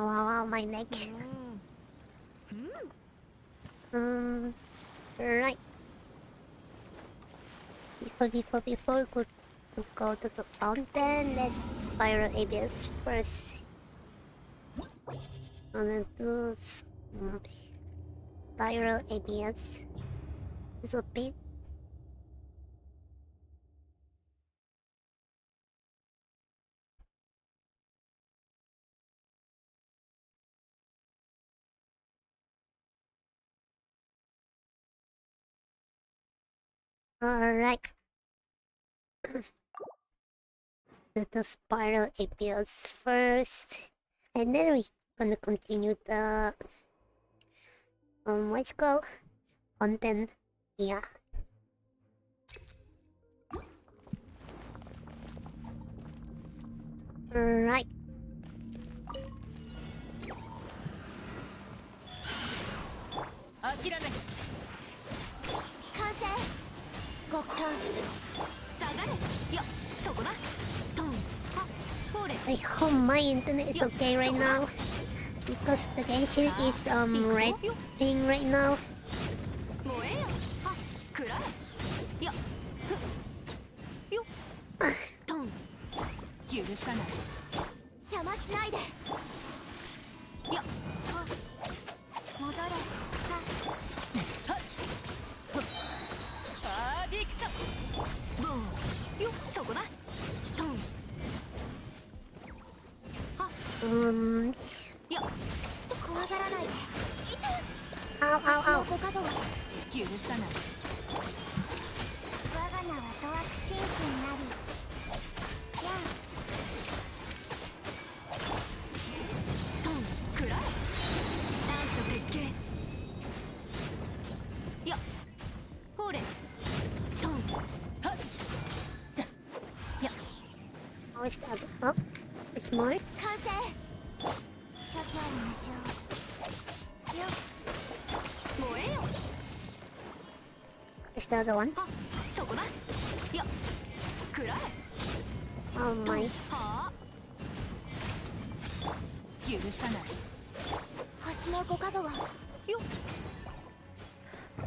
Ow, ow, ow, my neck. Right. Before we go to the fountain, let's do spiral ABS first. Gonna do some spiral ABS. It's a bit. Alright. Do the spiral ABS first. And then we're gonna continue the what's it called? Fontaine. Yeah. Right. I hope my internet is okay right now, because the Genshin is red thing right now. Ow, ow, ow. Where's the other? Oh, it's more. Where's the other one? Oh my.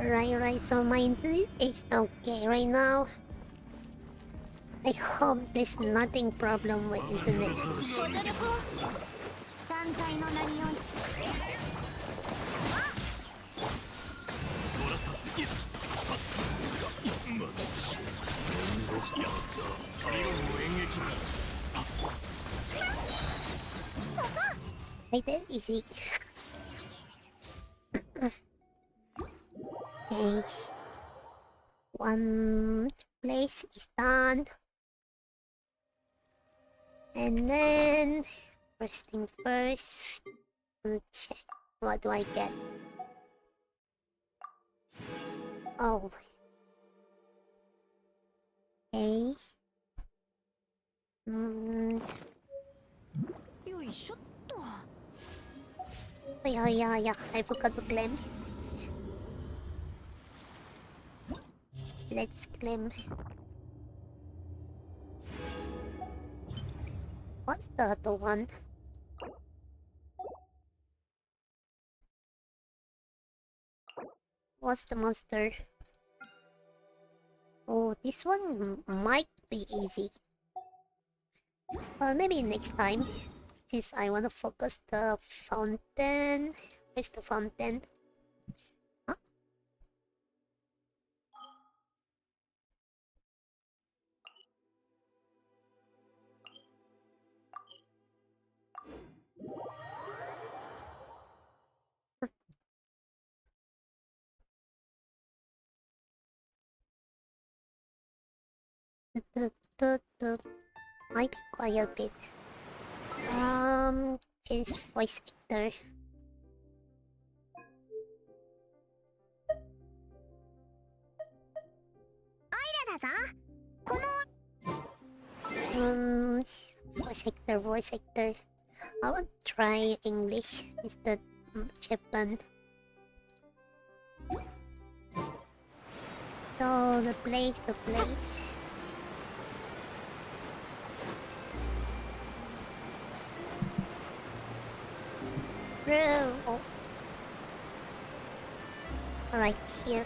Right, so my internet is okay right now. I hope there's nothing problem with internet. Like that, easy. Okay. One place is done. And then, first thing first, I'm gonna check what do I get. Oh. Okay. Oh yeah, I forgot to claim. Let's claim. What's the other one? What's the monster? Oh, this one might be easy. Well, maybe next time. Since I want to focus the fountain. Where's the fountain? Huh? Might be quiet a bit. Change voice actor. Voice actor. I want to try English instead of Japan. So the place. through. Oh. Right here.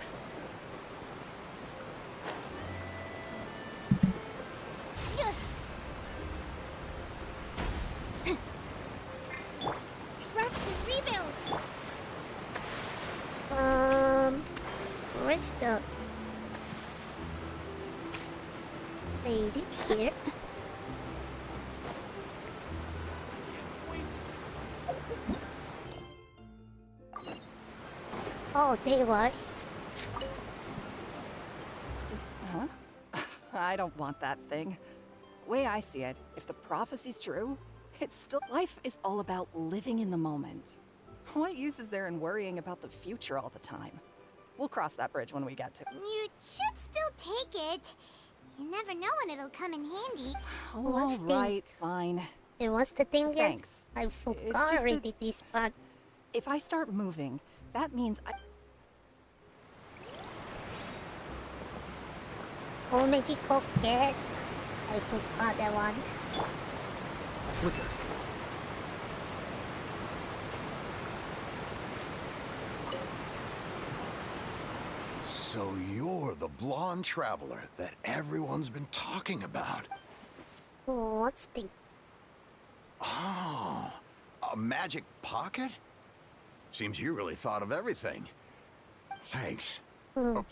Trust and rebuild. Where's the... Is it here? Oh, they were. Huh? I don't want that thing. Way I see it, if the prophecy's true, it's still... Life is all about living in the moment. What use is there in worrying about the future all the time? We'll cross that bridge when we get to it. You should still take it. You never know when it'll come in handy. All right, fine. It was the thing again? Thanks. I It's forgot just already this part. If I start moving, that means I... Oh, magic pocket. I forgot that one. Flicker. So you're the blonde traveler that everyone's been talking about. What's the... Oh, a magic pocket? Seems you really thought of everything. Thanks.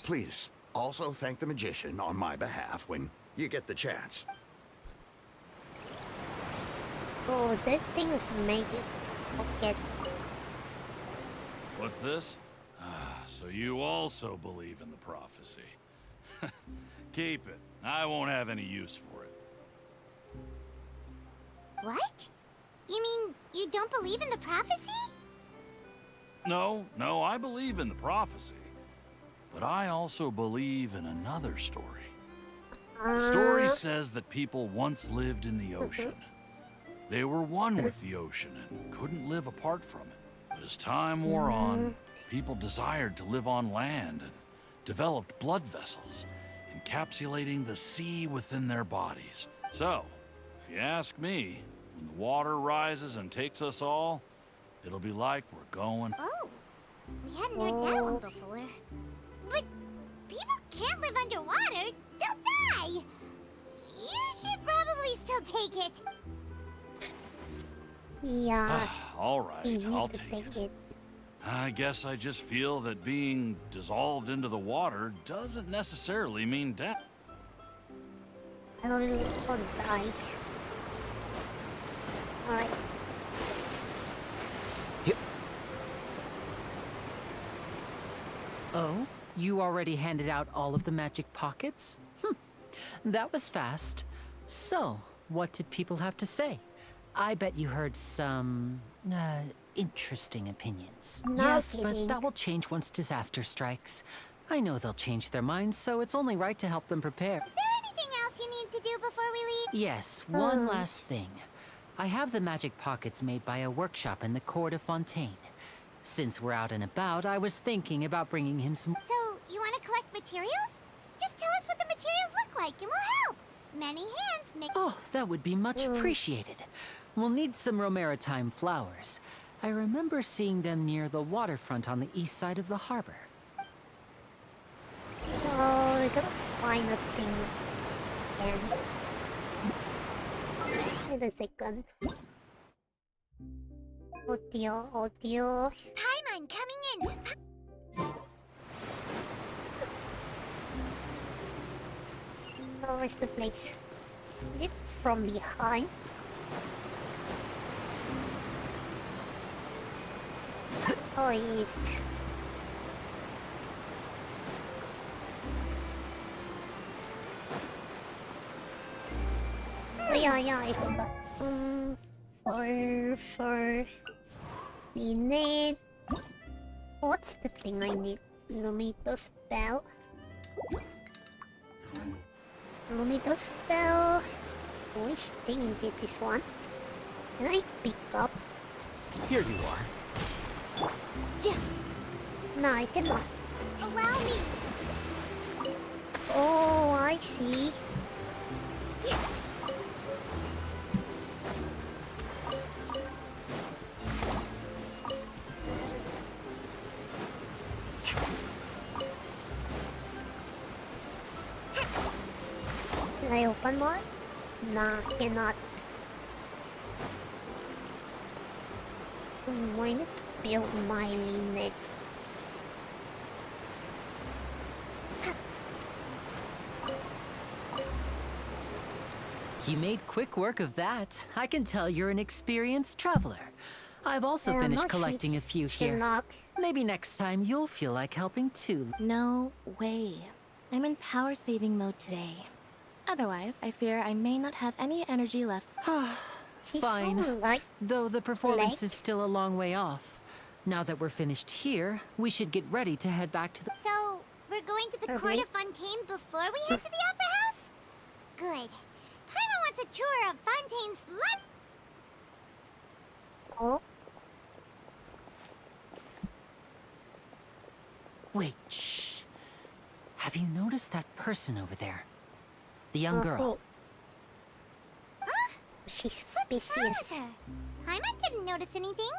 Please, also thank the magician on my behalf when you get the chance. Oh, this thing is magic pocket. What's this? Ah, so you also believe in the prophecy. Keep it. I won't have any use for it. What? You mean you don't believe in the prophecy? No, I believe in the prophecy. But I also believe in another story. The story says that people once lived in the ocean. They were one with the ocean and couldn't live apart from it. But as time wore on, people desired to live on land and developed blood vessels, encapsulating the sea within their bodies. So, if you ask me, when the water rises and takes us all, it'll be like we're going... Oh, we hadn't heard that one before. But people can't live underwater. They'll die. You should probably still take it. Yeah, All right, you need I'll to take it. I guess I just feel that being dissolved into the water doesn't necessarily mean death. I don't really want to die. Alright. Oh, you already handed out all of the magic pockets? That was fast. So, what did people have to say? I bet you heard some, interesting opinions. No yes, kidding. but that will change once disaster strikes. I know they'll change their minds, so it's only right to help them prepare. Is there anything else you need to do before we leave? Yes, one last thing. I have the magic pockets made by a workshop in the court of Fontaine. Since we're out and about, I was thinking about bringing him some... So, you want to collect materials? Just tell us what the materials look like and we'll help. Many hands make... Oh, that would be much appreciated. We'll need some Romaritime flowers. I remember seeing them near the waterfront on the east side of the harbor. So, we're gonna find a thing again. Wait a second. Audio. Paimon coming in. No, where's the place? Is it from behind? Oh, it is. Oh yeah, I forgot. We need... What's the thing I need? Lumito spell. Lumito spell. Which thing is it? This one? Can I pick up? Here you are. No, I cannot. Allow me. Oh, I see. Can I open one? Nah, cannot. I need to build my neck. You made quick work of that. I can tell you're an experienced traveler. I've also finished collecting a few here. Maybe next time you'll feel like helping too. No way. I'm in power-saving mode today. Otherwise, I fear I may not have any energy left. Fine. So like Though the performance is still a long way off. Now that we're finished here, we should get ready to head back to the... So, we're going to the court of Fontaine before we head to the Opera House? Good. Paimon wants a tour of Fontaine's life. Oh, Wait, shh. Have you noticed that person over there? The young girl. she's What's wrong with suspicious. her? Paimon didn't notice anything.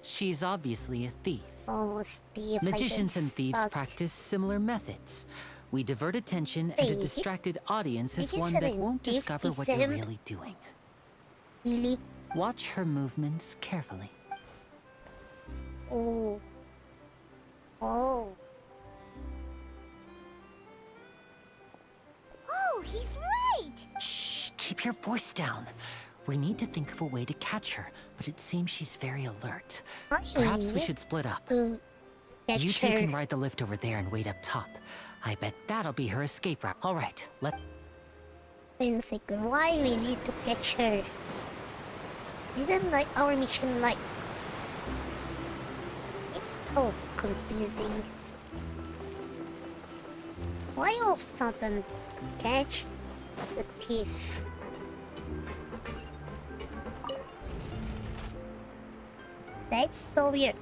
She's obviously a thief. Oh, Steve. Magicians and thieves practice similar methods. We divert attention, and a Wait, distracted audience is one Magician that and won't thief discover is what you're him? really doing. Really? Watch her movements carefully. Oh. Oh. Oh, he's right. Shh, keep your voice down. We need to think of a way to catch her, but it seems she's very alert. Perhaps we should split up. You two can ride the lift over there and wait up top. I bet that'll be her escape route. All right, Wait a second. Why we need to catch her? Isn't like our mission like... It's so confusing. Why all of a sudden to catch the thief? That's so weird.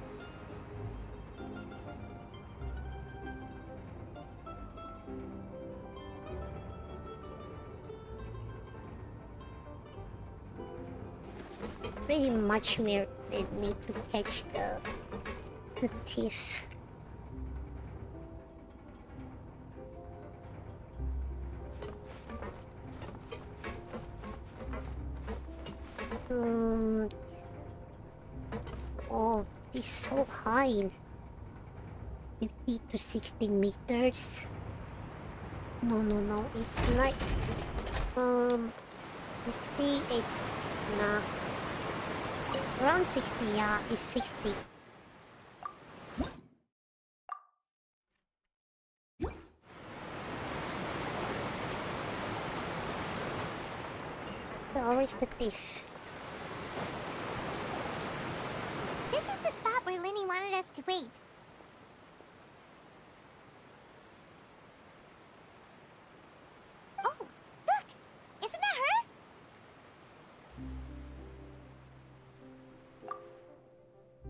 Pretty much weird. They need to catch the thief. Oh, it's so high. 50 to 60 meters. No. It's like 58. Nah. Around 60, yeah, it's 60. Where is the thief? This is the spot where Linny wanted us to wait. Oh, look! Isn't that her?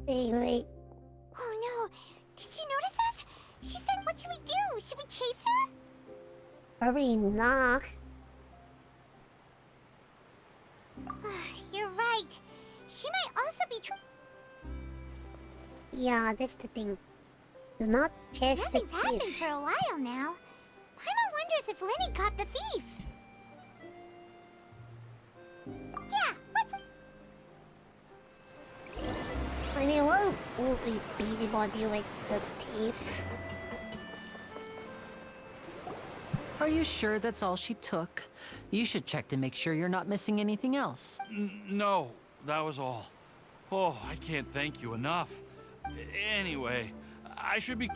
Wait. Oh no! Did she notice us? She said, what should we do? Should we chase her? Hurry, nah. You're right. She might also be Yeah, that's the thing. Do not chase the Nothing's happened thief. for a while now. Paimon wonders if Linny caught the thief. Yeah, let's... I mean, we'll be busybody with the thief. Are you sure that's all she took? You should check to make sure you're not missing anything else. No, that was all. Oh, I can't thank you enough. Anyway, I should be...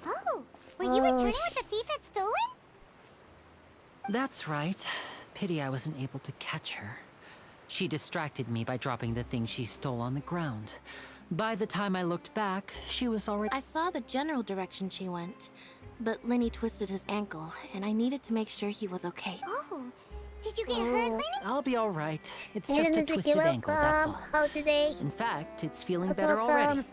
Oh, were you returning what the thief had stolen? That's right. Pity I wasn't able to catch her. She distracted me by dropping the thing she stole on the ground. By the time I looked back, she was already... I saw the general direction she went, but Linny twisted his ankle, and I needed to make sure he was okay. Oh, did you get hurt, Linny? I'll be all right. It's just a twisted ankle, that's all. How today? In fact, it's feeling better already.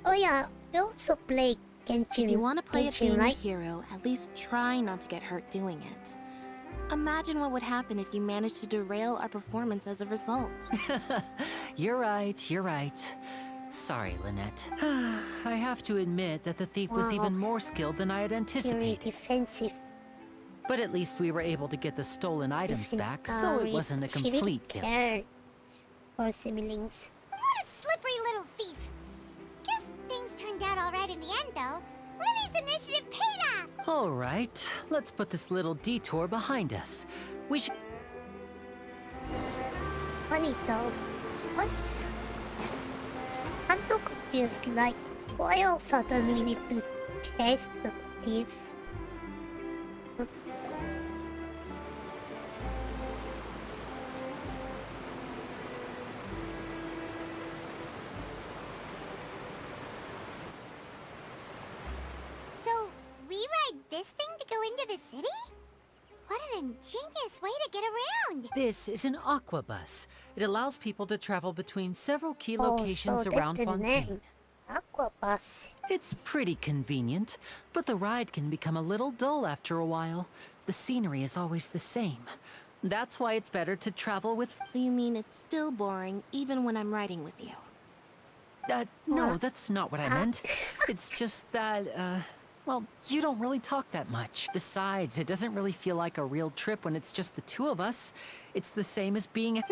Oh yeah, you also play Genshin. If you want to play at being right? a hero, at least try not to get hurt doing it. Imagine what would happen if you managed to derail our performance as a result. You're right. Sorry, Lynette. I have to admit that the thief was even more skilled than I had Very anticipated. defensive. But at least we were able to get the stolen items Different back, so story. it wasn't a She really complete kill. cared for siblings. What a slippery little thief. Guess things turned out all right in the end, though. Lily's initiative paid off. All right, let's put this little detour behind us. We should... Funny though. What's... I'm so confused, like, why all of a sudden we need to chase the thief? So, we ride this thing to go into the city? What an ingenious way to get around! This is an aqua bus. It allows people to travel between several key Oh, locations so around that's the Fontaine. name. Aqua bus. It's pretty convenient, but the ride can become a little dull after a while. The scenery is always the same. That's why it's better to travel with... So you mean it's still boring even when I'm riding with you? No, What? that's not what I meant. It's just that, well, you don't really talk that much. Besides, it doesn't really feel like a real trip when it's just the two of us. It's the same as being...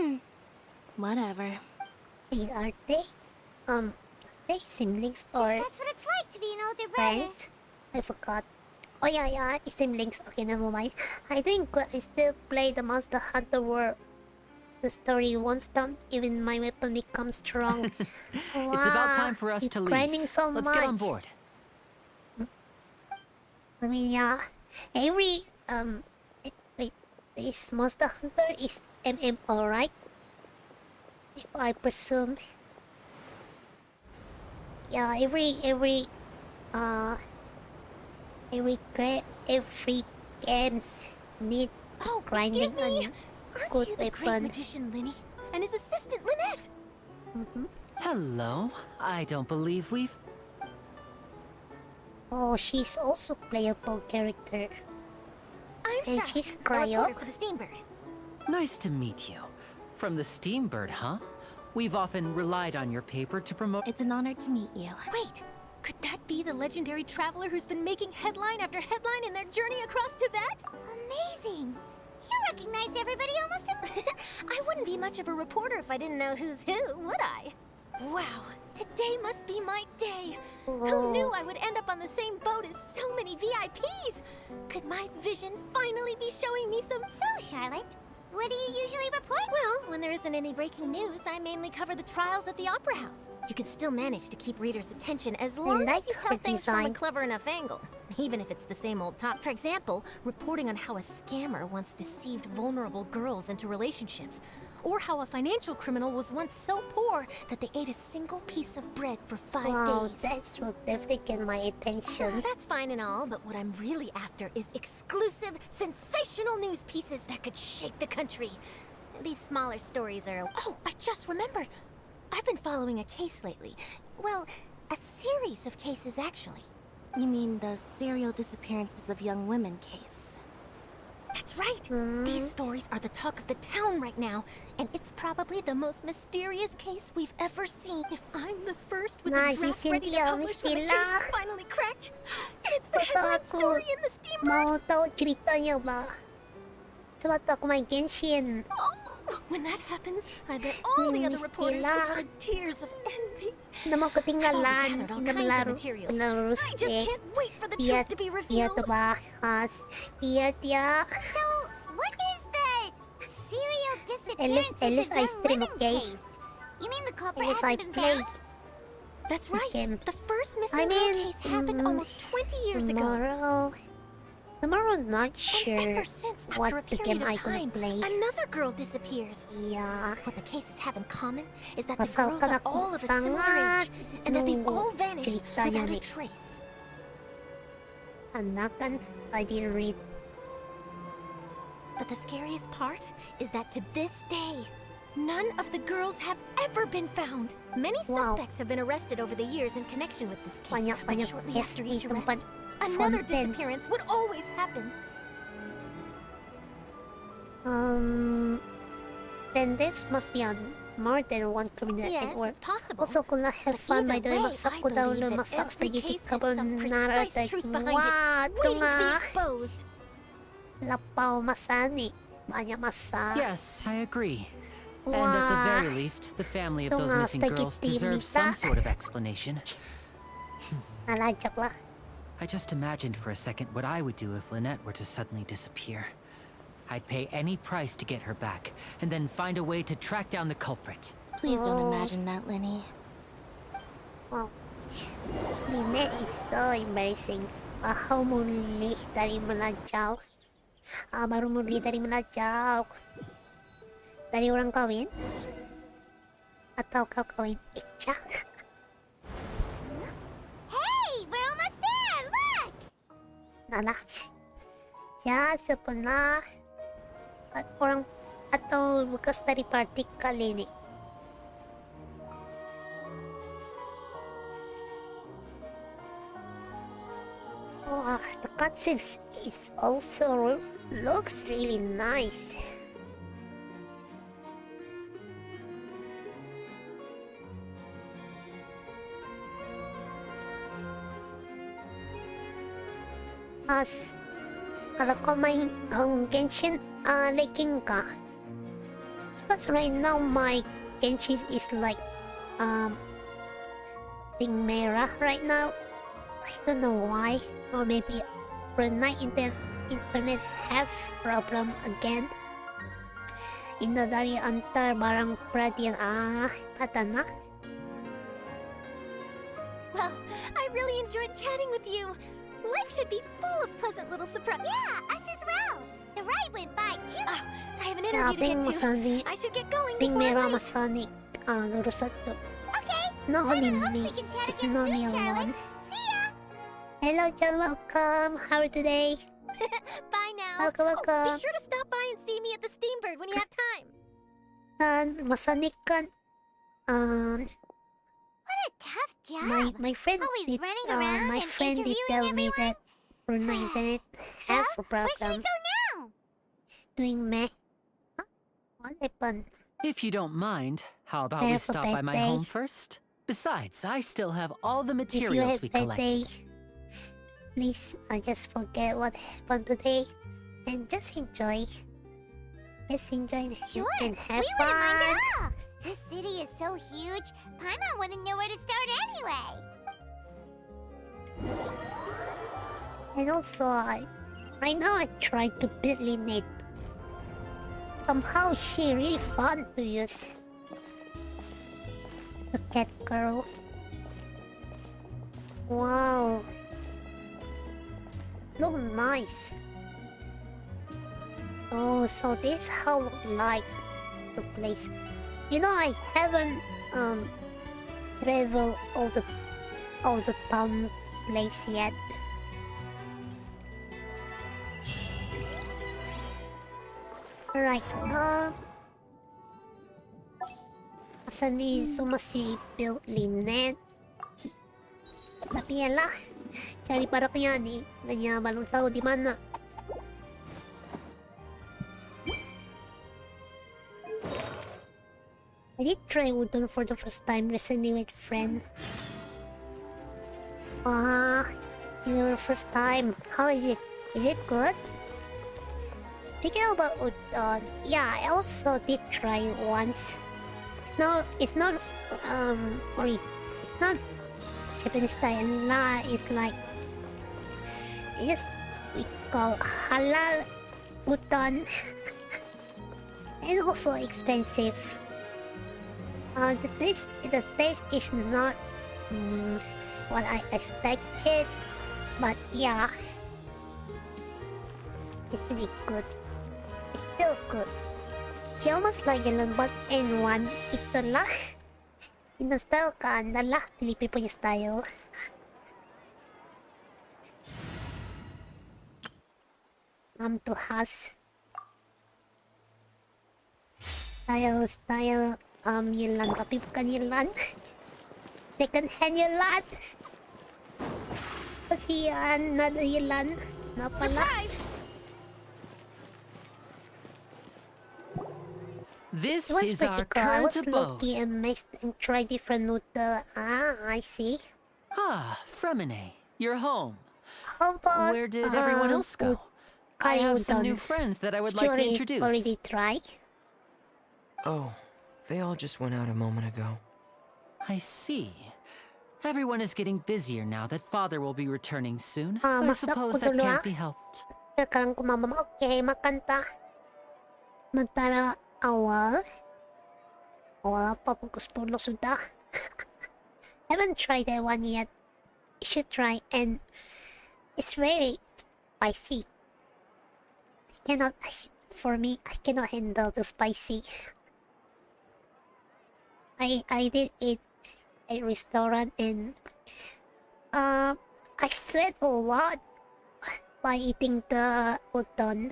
Whatever. Hey, are they siblings or That's what it's like to be an older brother. friends? I forgot. Oh yeah, siblings. Okay, never mind. I think I still play the Monster Hunter World. The story won't stop even my weapon becomes strong. It's about time for us he's to leave. grinding so Let's much. get on board. I mean, yeah. Every wait, this Monster Hunter is MMO, right? If I presume. Yeah, every games need Oh, grinding excuse me. on Aren't good you the great weapon. magician Linny? And his assistant Lynette? Hello. I don't believe we've... Oh, she's also playable character. I'm And Charlotte, she's a cryo. reporter for the Steambird. Nice to meet you. From the Steambird, huh? We've often relied on your paper to promote... It's an honor to meet you. Wait, could that be the legendary traveler who's been making headline after headline in their journey across Tibet? Amazing! You recognize everybody almost I wouldn't be much of a reporter if I didn't know who's who, would I? Wow, today must be my day. Who knew I would end up on the same boat as so many VIPs? Could my vision finally be showing me some... So, Charlotte, what do you usually report? Well, when there isn't any breaking news, I mainly cover the trials at the Opera House. You can still manage to keep readers' attention as long as like you her tell things from a design. clever enough angle, even if it's the same old top. For example, reporting on how a scammer once deceived vulnerable girls into relationships, or how a financial criminal was once so poor that they ate a single piece of bread for 5 Wow, days. that will definitely get my attention. That's fine and all, but what I'm really after is exclusive, sensational news pieces that could shake the country. These smaller stories are... Oh, I just remembered. I've been following a case lately. Well, a series of cases, actually. You mean the serial disappearances of young women case? That's right. These stories are the talk of the town right now, and it's probably the most mysterious case we've ever seen. If I'm the first with a draft ready to publish when the case is finally cracked, it's the Basta headline ako. story in the Steambird. Mau tahu ceritanya ba? Sebab tu aku main Genshin. Oh, when that happens, I bet all the other Miss reporters Tila. will shed tears of envy. Hindi mo ketinggalan. I've already gathered all Hindi kinds of mo materials. larus I just eh. can't wait for the Biar, truth to be biar revealed. tu bahas. Biar dia. So, what is the serial disappearance At least I young stream, women okay? case? You mean the culprit At least I hasn't been play. found? That's the right. game. The first missing I mean, girl case happened almost 20 years ago. Tomorrow not And sure ever since, what after a the period game of I gonna time, play. another girl disappears. Yeah. What the cases have in common is that the Masalkan girls are ako all of a similar sangat age, and that they've nunggu all vanished ceritanya without a nih. trace. Anakan, I didn't read. But the scariest part is that to this day, none of the girls have ever been found. Many Wow. suspects have been arrested over the years in connection with this case. But Banyak-banyak shortly case after di each tempat arrest, another Fontaine. disappearance would always happen. Then this must be on more than one criminal Yes, at work. it's possible. Also, kung have But fun by either the way, way, masak I ko daw believe that lumasak every spaghetti case has some carbonara. precise truth behind Wow, it, ito waiting to be nga. exposed. Lapao masani. Banyak masa. Yes, I agree. And at the very least, the family of Ito those nga, missing girls spaghetti deserves Rita. some sort of explanation. Nalajak lah. I just imagined for a second what I would do if Lynette were to suddenly disappear. I'd pay any price to get her back, and then find a way to track down the culprit. Please don't imagine that, Lenny. Wow. Lynette is so embarrassing. Bahaw muli dari melajau. Baru muli dari melajau. Dari orang kawin? Atau kau kawin? Ica? Hey, we're almost there. Look. Nalah. Ya, sebenar. Orang atau bekas dari party kali ini. Oh, the cutscenes is also looks really nice. Kalau kau main Genshin, lagging ka? Because right now my Genshin is like being merah right now. I don't know why, or maybe overnight internet have problem again. Ina dari antar barang perhatian Tadano. Well, I really enjoyed chatting with you. Life should be full of pleasant little surprises. Yeah, us as well. The ride went by too. I have an interview to Ping get to. masani, I should get going ping before merah I... masani. Lurusat to. Okay. No Then only in hopes me. we can chat It's again not soon, me Charlotte. alone. See ya. Hello, John. Welcome. How are you today? Bye now. Welcome, Oh, welcome. be sure to stop by and see me at the Steambird when you have time. Masanik kan. What a tough job. My friend Always did running around my and friend did interviewing tell me everyone. that for the internet have a Where should we problem go now? doing meh. Huh? What happened? If you don't mind, how about we Have a stop by bad my day. home first? Besides, I still have all the If you materials have we bad collected. day, please just forget what happened today and just enjoy. Just enjoy Sure. and have We wouldn't mind fun. at all. This city is so huge. Paimon wouldn't know where to start anyway. And also, right now I try to beat Lynette. Somehow she really fun to use. The cat girl. Wow. Look nice. Oh, so this how like the place. You know, I haven't traveled all the town place yet. Alright, asan ni Zuma si Lynette? Tapi yan lah. Cari para kanya ni kanya balong tao di mana. I did try udon for the first time recently with friend. Your first time. How is it? Is it good? Speaking about udon, yeah, I also did try once. It's not Japanese style lah. It's like we call halal udon, and also expensive. The taste is not what I expected, but yeah, it's really good. It's still good. She almost like but N1 ito lah. Ino-style ka, nalah, Pilipin punya style. To has style yun lang, tapi bukan yun lang. Second hand yun lang. Kasi yun lang na pala. This It was is pretty our cool. I current was abode. lucky and amazed and tried different noodle. I see. Ah, Fremine, you're home. How about Where did everyone else go? I curry have some new udon. friends that I would Did you like to already introduce. try? Oh, they all just went out a moment ago. I see. Everyone is getting busier now that Father will be returning soon. Ah, I masarap suppose po that tuloy, can't ah. be helped. Sekarang kumamam. Okay, makan ta. Sementara awal apa pagkuspulok sudah. Haven't tried that one yet. You should try, and it's very spicy. For me, I cannot handle the spicy. I did eat at a restaurant and I sweat a lot by eating the udon.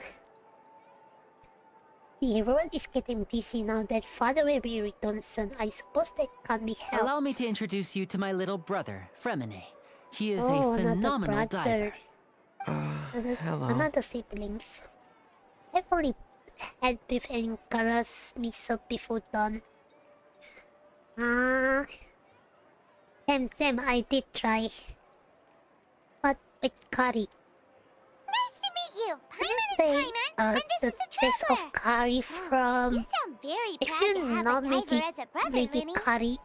The world is getting busy now that Father will be returned soon. I suppose that can't be helped. Allow me to introduce you to my little brother, Fremine. He is Oh, a another phenomenal brother. diver. Hello. Another siblings. I've only had beef and karas miso beef udon. Same, I did try. But with curry. Nice to meet you. Paimon is They, Paimon, and this the is the taste of Traveler. curry You from... sound very If proud you to have know a diver Maggie, as a brother, Maggie Winnie. curry.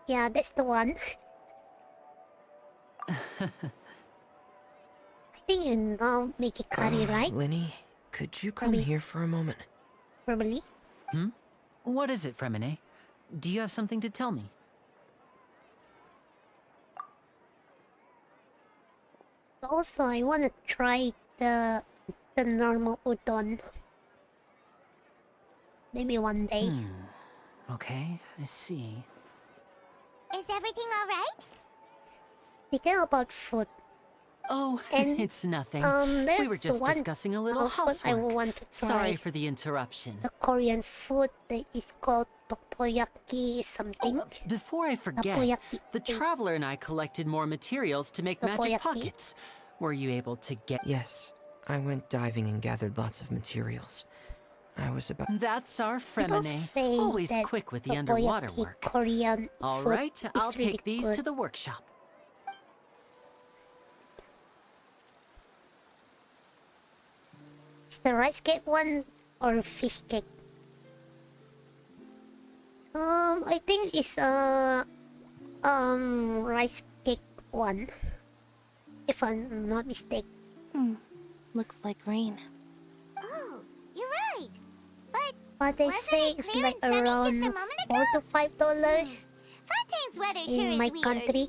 Yeah, that's the one. I think you know Maggie curry, right? Linny, could you come Maybe. here for a moment? Probably. What is it, Fremine? Do you have something to tell me? Also, I want to try the normal udon. Maybe one day. Okay, I see. Is everything all right? Speaking about food, Oh, And, it's nothing. there's We were just one discussing a little food I housework. want to try. Sorry for the interruption. The Korean food that is called tteokbokki something. Before I forget, Takoyaki. the Traveler and I collected more materials to make magic Takoyaki. pockets. Were you able to get... Yes, I went diving and gathered lots of materials. I was about... That's our People Fremine. say Always that quick with the underwater takoyaki work. Korean All food right, is I'll really take these good. to the workshop. Is the rice cake one or fish cake? I think it's rice cake one. If I'm not mistaken. Looks like rain. Oh, you're right. But But they Wasn't say it it's clear like and sunny just a around moment $4 to $5 Fontaine's weather sure in is my weird. country.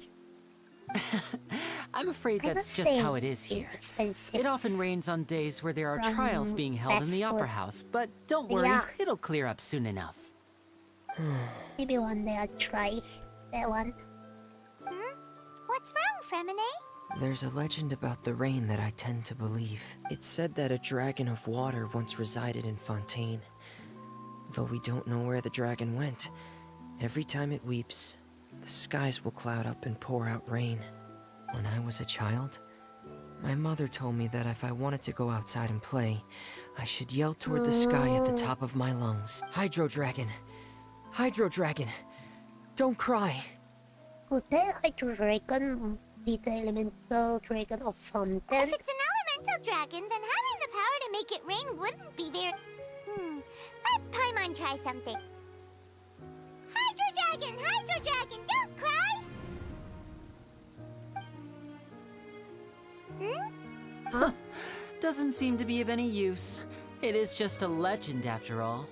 I'm afraid I that's must just say how it is here. it's expensive. It often rains on days where there are trials From being held in fast the Opera food. House, but don't worry, Yeah. it'll clear up soon enough. Maybe one day I'll try that one. What's wrong, Fremine? There's a legend about the rain that I tend to believe. It's said that a dragon of water once resided in Fontaine. Though we don't know where the dragon went, every time it weeps, the skies will cloud up and pour out rain. When I was a child, my mother told me that if I wanted to go outside and play, I should yell toward the sky at the top of my lungs. Hydro Dragon! Hydro Dragon! Don't cry! Could the Hydro Dragon be the elemental dragon of Fontaine? If it's an elemental dragon, then having the power to make it rain wouldn't be very... Let Paimon try something. Hydro Dragon, don't cry! Doesn't seem to be of any use. It is just a legend after all.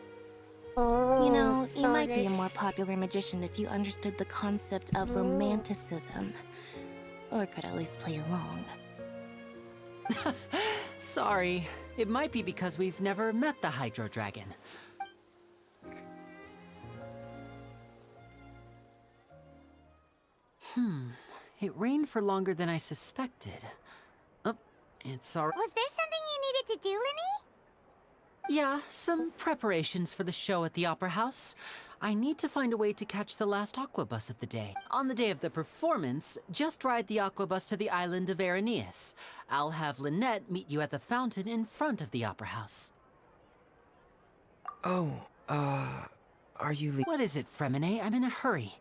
Oh, You know, so you might be a there's- more popular magician if you understood the concept of romanticism. Or could at least play along. Sorry, it might be because we've never met the Hydro Dragon. It rained for longer than I suspected. Oh, it's alright. Was there something you needed to do, Linny? Yeah, some preparations for the show at the Opera House. I need to find a way to catch the last aqua bus of the day. On the day of the performance, just ride the aqua bus to the island of Aeneas. I'll have Lynette meet you at the fountain in front of the Opera House. Oh, are you What is it, Fremine? I'm in a hurry.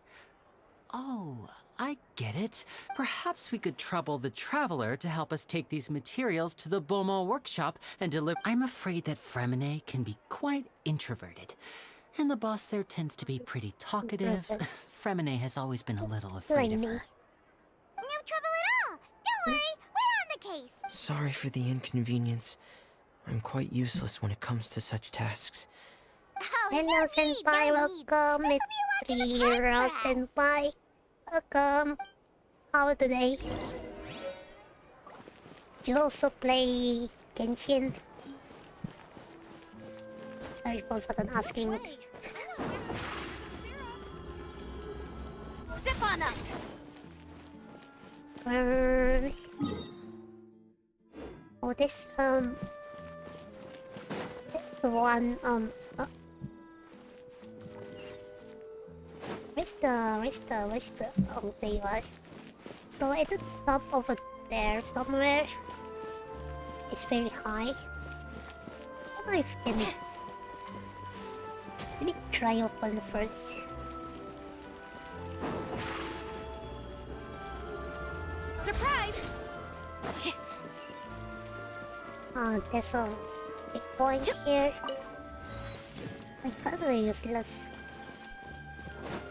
Oh, I get it. Perhaps we could trouble the Traveler to help us take these materials to the Bomo workshop and deliver. I'm afraid that Fremine can be quite introverted. And the boss there tends to be pretty talkative. Fremine has always been a little afraid of her. No trouble at all. Don't worry, we're on the case. Sorry for the inconvenience. I'm quite useless when it comes to such tasks. Oh, Hello, no Senpai. need, no need. Welcome. This'll It's be a walk in the park 3-year-old for us. Senpai. Welcome. How are today? Do you also play Genshin? Sorry for sudden asking. Step on up! Oh, this, the one, where's the, oh, there you are. So at the top over there somewhere, it's very high. I don't know if can... Let me try open first. Surprise! There's a big point here. My god, are useless.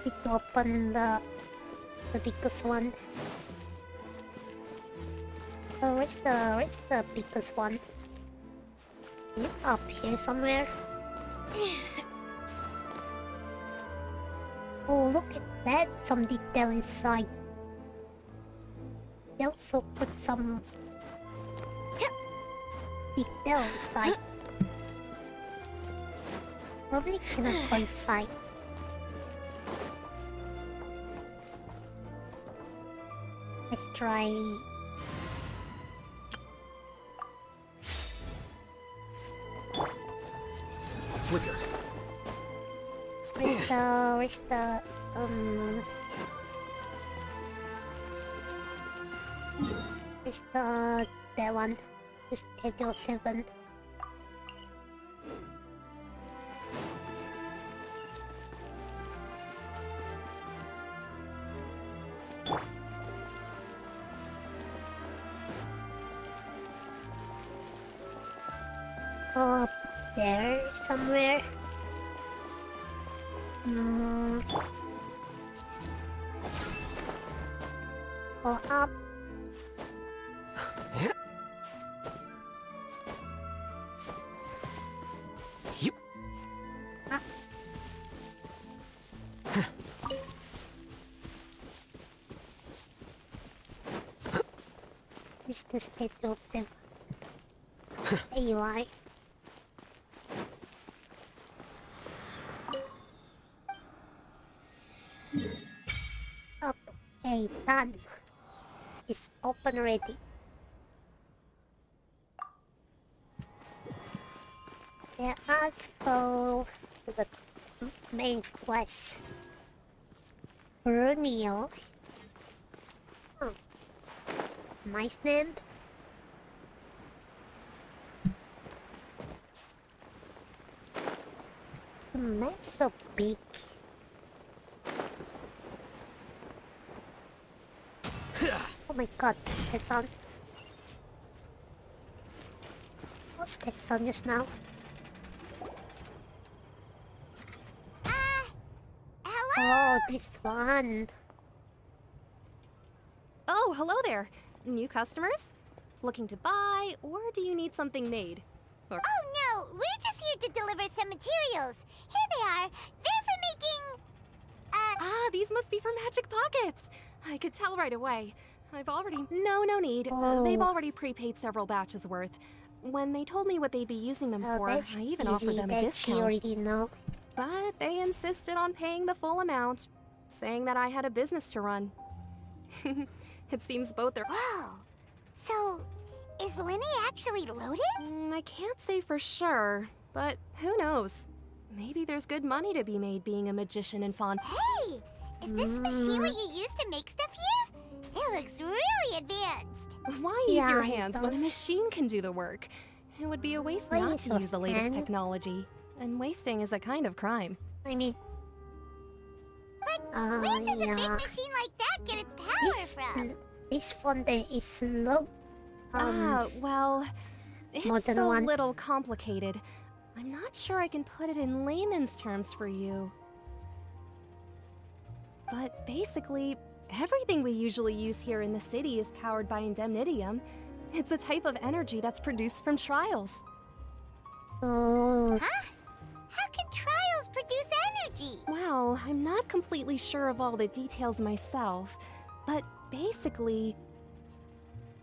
Need to open the biggest one. Oh, where's the biggest one? Is it up here somewhere? Oh, look at that! Some detail inside. They also put some detail inside. Probably cannot go inside. Let's try. Flicker. Where's the that one? The Schedule 7. Oh, up there somewhere. Go up. Yep. Ah. Where's the Schedule 7? There you are. Okay, done. It's open already. Let us go to the main quest. Brunil. Nice name. The map's so big. Oh my god, what's that sound? What's that sound just now? Hello? Oh, this one. Oh, hello there. New customers? Looking to buy, or do you need something made? Or Oh no, we're just here to deliver some materials. Here they are. They're for making... these must be for magic pockets. I could tell right away. I've already... No need. Oh. They've already prepaid several batches worth. When they told me what they'd be using them Oh, for, that's I even easy. offered them a That you discount. already know. But they insisted on paying the full amount, saying that I had a business to run. It seems both are... Whoa. So, is Linny actually loaded? I can't say for sure, but who knows? Maybe there's good money to be made being a magician in Fontaine. Hey, is this machine what you use to make stuff here? It looks really advanced. Why use Yeah, your it hands when a does. machine can do the work? It would be a waste Why not use to your use the latest hand? technology. And wasting is a kind of crime. I mean, Where does a big yeah. machine like that get its power from? This Fontaine is slow. Well, more it's than a one. little complicated. I'm not sure I can put it in layman's terms for you. But basically, everything we usually use here in the city is powered by indemnitium. It's a type of energy that's produced from trials. Oh, Huh? How can trials produce energy? Well, I'm not completely sure of all the details myself, but basically,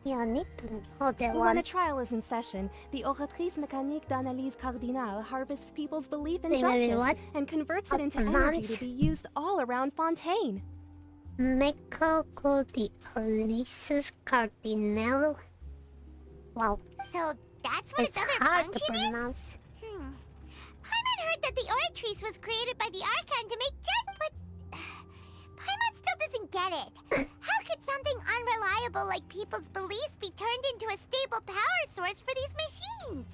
yeah, I need to know that when a one. trial is in session, the Oratrice Mécanique d'Analyse Cardinale harvests people's belief in Wait, justice what? and converts it into Pronounce- energy to be used all around Fontaine. Mexico de Alice's Cardinal. Wow, So that's what it's its other hard to function is? pronounce. Paimon heard that the Oratrice was created by the Archon to make just what... Paimon still doesn't get it. How could something unreliable like people's beliefs be turned into a stable power source for these machines?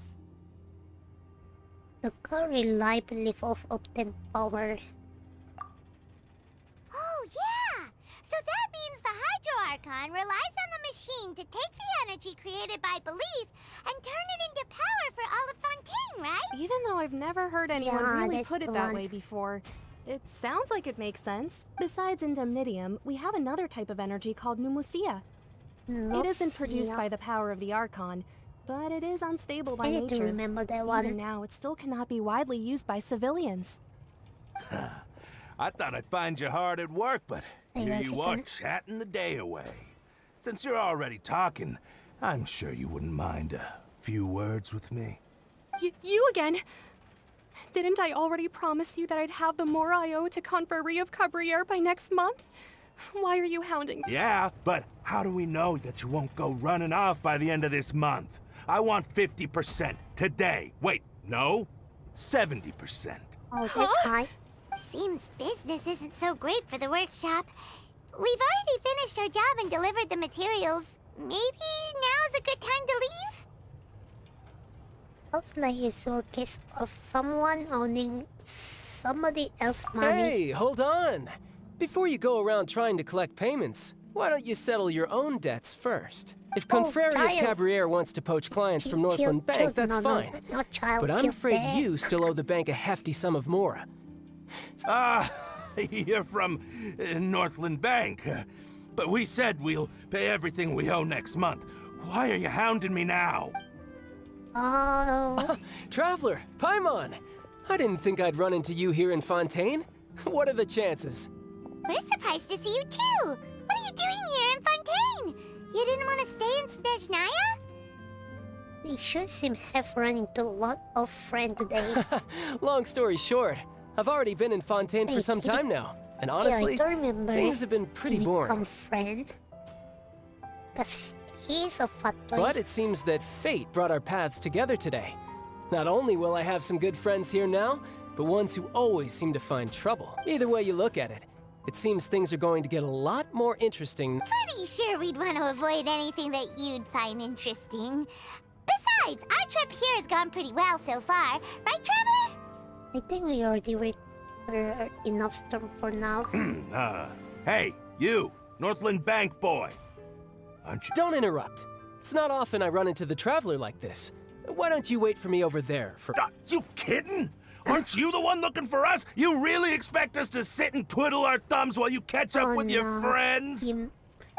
The reliable belief of obtained power. Oh, yeah! So that means the Hydro Archon relies on the machine to take the energy created by belief and turn it into power for all of Fontaine, right? Even though I've never heard anyone Yeah, really that's put it the that one. way before, it sounds like it makes sense. Besides indemnitium, we have another type of energy called pneumosia. It isn't produced by the power of the Archon, but it is unstable by I need to nature. remember that Even one. now, it still cannot be widely used by civilians. I thought I'd find you hard at work, but Hang here on a you are second. chatting the day away. Since you're already talking, I'm sure you wouldn't mind a few words with me. You again? Didn't I already promise you that I'd have the more I owe to Confrérie of Cabriere by next month? Why are you hounding me? Yeah, but how do we know that you won't go running off by the end of this month? I want 50% today. Wait, no, 70%. Oh, that's high. Seems business isn't so great for the workshop. We've already finished our job and delivered the materials. Maybe now's a good time to leave? Looks like you saw a case of someone owning somebody else's money. Hey, hold on. Before you go around trying to collect payments, why don't you settle your own debts first? If Confrérie of child. Cabriere wants to poach clients from Northland Bank, that's no, fine. No, not child, But I'm chill afraid there. you still owe the bank a hefty sum of mora. Ah, you're from Northland Bank. But we said we'll pay everything we owe next month. Why are you hounding me now? Oh, Traveler, Paimon! I didn't think I'd run into you here in Fontaine. What are the chances? We're surprised to see you too. What are you doing here in Fontaine? You didn't want to stay in Snezhnaya? we sure seem have run into a lot of friends today. Long story short, I've already been in Fontaine for Hey, some did you- time now. And Yeah, honestly, I don't remember. things have been pretty we boring. become friend. Cause he's a fat boy. But it seems that fate brought our paths together today. Not only will I have some good friends here now, but ones who always seem to find trouble. Either way you look at it, it seems things are going to get a lot more interesting. Pretty sure we'd want to avoid anything that you'd find interesting. Besides, our trip here has gone pretty well so far. Right, Traveler? I think we already were enough storm for now. Hey, you, Northland Bank boy. Aren't you? Don't interrupt. It's not often I run into the Traveler like this. Why don't you wait for me over there for— You kidding? Aren't you the one looking for us? You really expect us to sit and twiddle our thumbs while you catch up Oh, with your no. friends? Him-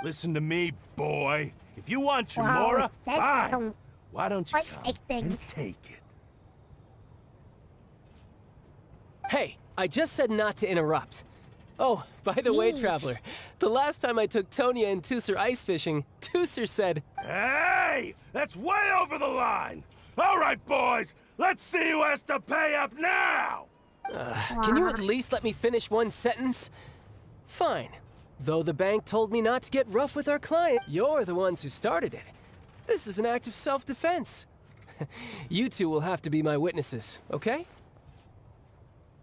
Listen to me, boy. If you want your Wow, Mora, that's fine. some Why don't you voice come acting. and take it? Hey, I just said not to interrupt. Oh, by the way, Jeez. Traveler, the last time I took Tonya and Tusser ice fishing, Tusser said, Hey! That's way over the line! All right, boys, let's see who has to pay up now! Can you at least let me finish one sentence? Fine. Though the bank told me not to get rough with our client, you're the ones who started it. This is an act of self-defense. You two will have to be my witnesses, okay?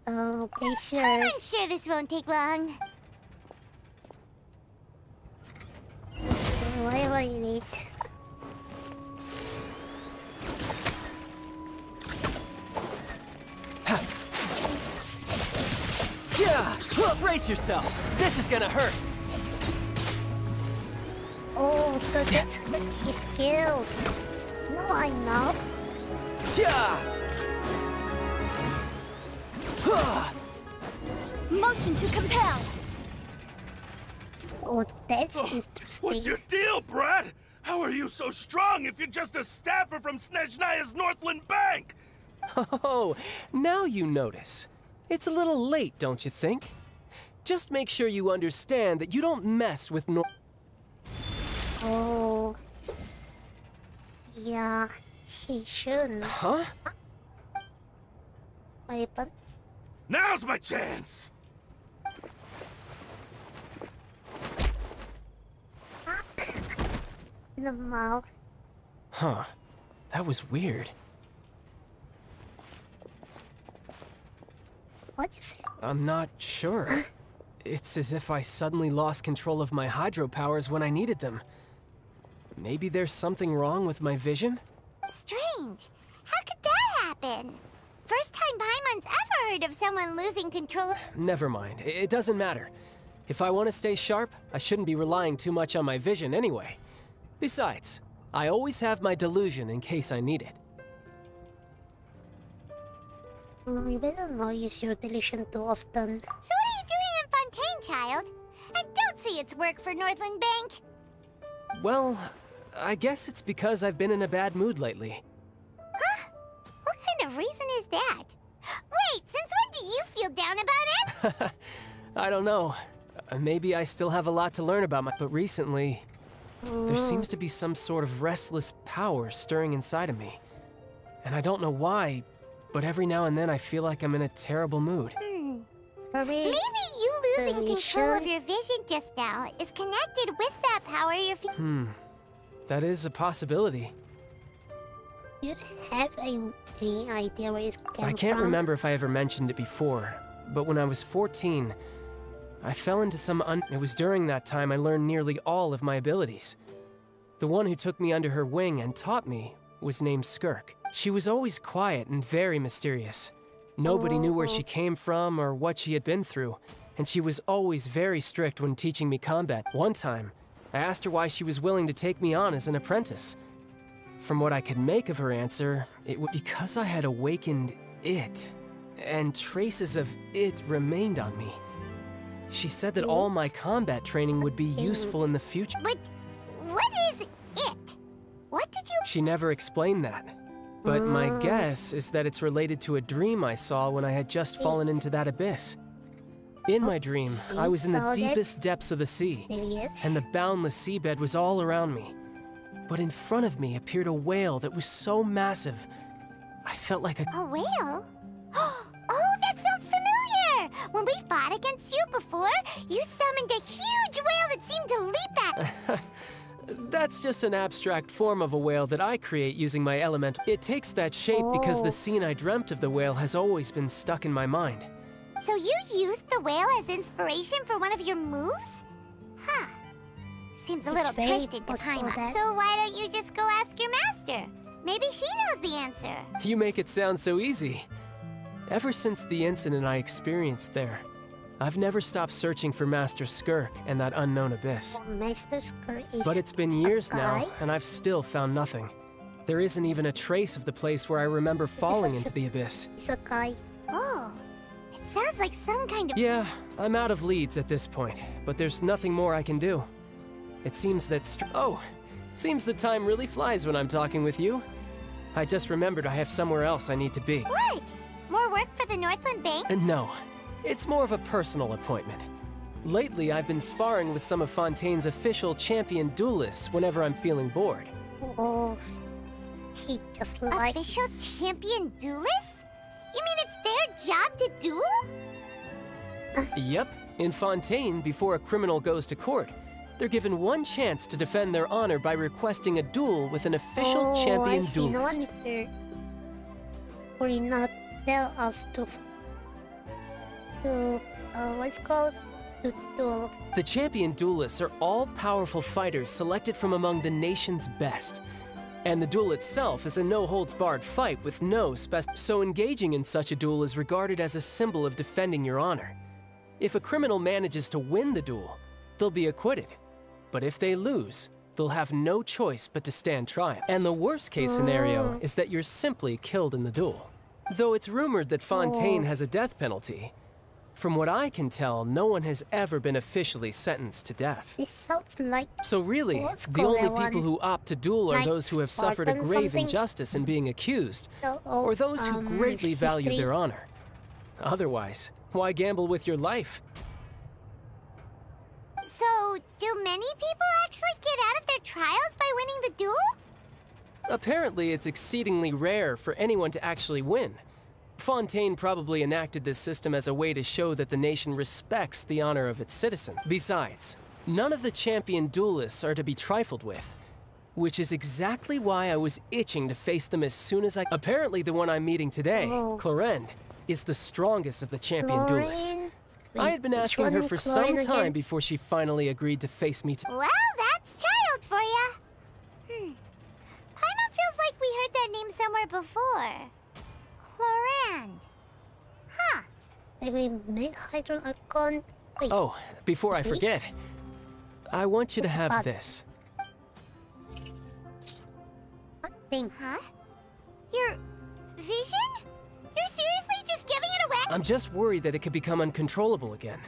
Okay, sure. I'm sure this won't take long. Whatever it is. Yeah! Brace Brace yourself. This is gonna hurt. Oh, so that's his skills. No, I know. Yeah. Motion to compel. Oh, that's interesting. What's your deal, Brad? How are you so strong if you're just a staffer from Snezhnaya's Northland Bank? Oh, now you notice. It's a little late, don't you think? Just make sure you understand that you don't mess with Oh. Yeah, he shouldn't. Huh? Weapon. Now's my chance! In the mouth. Huh. That was weird. What is it? I'm not sure. It's as if I suddenly lost control of my hydro powers when I needed them. Maybe there's something wrong with my vision? Strange. How could that happen? First time Paimon's ever heard of someone losing control. Never mind. It doesn't matter. If I want to stay sharp, I shouldn't be relying too much on my vision anyway. Besides, I always have my delusion in case I need it. You better not use your delusion too often. So what are you doing in Fontaine, child? I don't see its work for Northland Bank. Well, I guess it's because I've been in a bad mood lately. Huh? What kind of reason is that? Wait, since when do you feel down about it? I don't know. Maybe I still have a lot to learn about but recently, there seems to be some sort of restless power stirring inside of me. And I don't know why, but every now and then I feel like I'm in a terrible mood. Maybe you losing control of your vision just now is connected with that power you're feeling. That is a possibility. You have any idea where it's came I can't from? remember if I ever mentioned it before, but when I was 14, I fell into It was during that time I learned nearly all of my abilities. The one who took me under her wing and taught me was named Skirk. She was always quiet and very mysterious. Nobody knew where she came from or what she had been through, and she was always very strict when teaching me combat. One time, I asked her why she was willing to take me on as an apprentice. From what I could make of her answer, it was because I had awakened it, and traces of it remained on me. She said that all my combat training would be useful in the future. But what is it? What did you... She never explained that. But my guess is that it's related to a dream I saw when I had just fallen into that abyss. In my dream, I was in the deepest depths of the sea, and the boundless seabed was all around me. But in front of me appeared a whale that was so massive, I felt like A whale? Oh, that sounds familiar! When we fought against you before, you summoned a huge whale that seemed to leap at... That's just an abstract form of a whale that I create using my elemental. It takes that shape because the scene I dreamt of the whale has always been stuck in my mind. So you used the whale as inspiration for one of your moves? Huh. Seems a little twisted to Paimon. So why don't you just go ask your master? Maybe she knows the answer. You make it sound so easy. Ever since the incident I experienced there, I've never stopped searching for Master Skirk and that unknown abyss. Master Skirk is But it's been years now, and I've still found nothing. There isn't even a trace of the place where I remember falling into the abyss. It's a guy. Oh, it sounds like some kind of... Yeah, I'm out of leads at this point, but there's nothing more I can do. It seems that seems the time really flies when I'm talking with you. I just remembered I have somewhere else I need to be. What? More work for the Northland Bank? No, it's more of a personal appointment. Lately, I've been sparring with some of Fontaine's official champion duelists whenever I'm feeling bored. Oh, he just like Official champion duelists? You mean it's their job to duel? Yep, in Fontaine, before a criminal goes to court, they're given one chance to defend their honor by requesting a duel with an official champion duelist. No wonder. Will not tell us to what's called to duel. The champion duelists are all-powerful fighters selected from among the nation's best. And the duel itself is a no-holds-barred fight with no so engaging in such a duel is regarded as a symbol of defending your honor. If a criminal manages to win the duel, they'll be acquitted. But if they lose, they'll have no choice but to stand trial. And the worst case scenario is that you're simply killed in the duel. Though it's rumored that Fontaine has a death penalty, from what I can tell, no one has ever been officially sentenced to death. This sounds like... So really, Let's the call only that people one who opt to duel are like those who have suffered a Spartan grave something? injustice in being accused, Oh, or those who greatly value history. their honor. Otherwise, why gamble with your life? So, do many people actually get out of their trials by winning the duel? Apparently, it's exceedingly rare for anyone to actually win. Fontaine probably enacted this system as a way to show that the nation respects the honor of its citizens. Besides, none of the champion duelists are to be trifled with, which is exactly why I was itching to face them as soon as I... Apparently, the one I'm meeting today, Clorinde, is the strongest of the champion duelists. Chlorine? I had been Which asking her one? for some Chlorine time again? before she finally agreed to face me. Well, that's child for ya. Paimon feels like we heard that name somewhere before. Clorinde. Huh. Maybe make Hydron Archon. Wait, Oh, before I Me? forget, I want you to have What? this. what thing? Huh? Your vision? You're seriously just giving it away? I'm just worried that it could become uncontrollable again.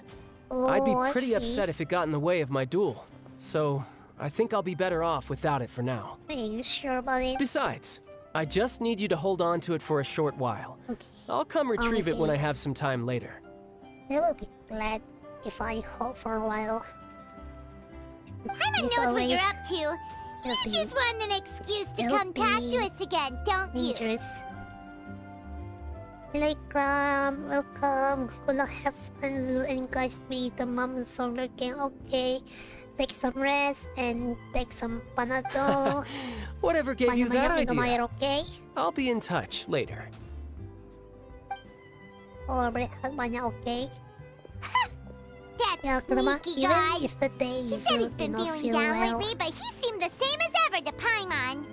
I'd be Oh, I pretty see. upset if it got in the way of my duel. So, I think I'll be better off without it for now. Are you sure about it? Besides, I just need you to hold on to it for a short while. Okay. I'll come retrieve it when I Okay. have some time later. I will be glad if I hold for a while. Paimon It's knows what always you're up to. it'll You be just want an excuse to it'll come talk be to us again, don't you? dangerous. Welcome. Good luck, have fun, Zuu, and guys, meet the mom solar gang. Okay. Take some rest and take some panadol. Whatever gave you that Maya-maya idea? kumain, okay? I'll be in touch later. Or breakfast manya, okay? That Yeah, naman, sneaky even guy. yesterday, He said Zuu he's been did not feeling feel down well. lately, but he seemed the same as ever to Paimon.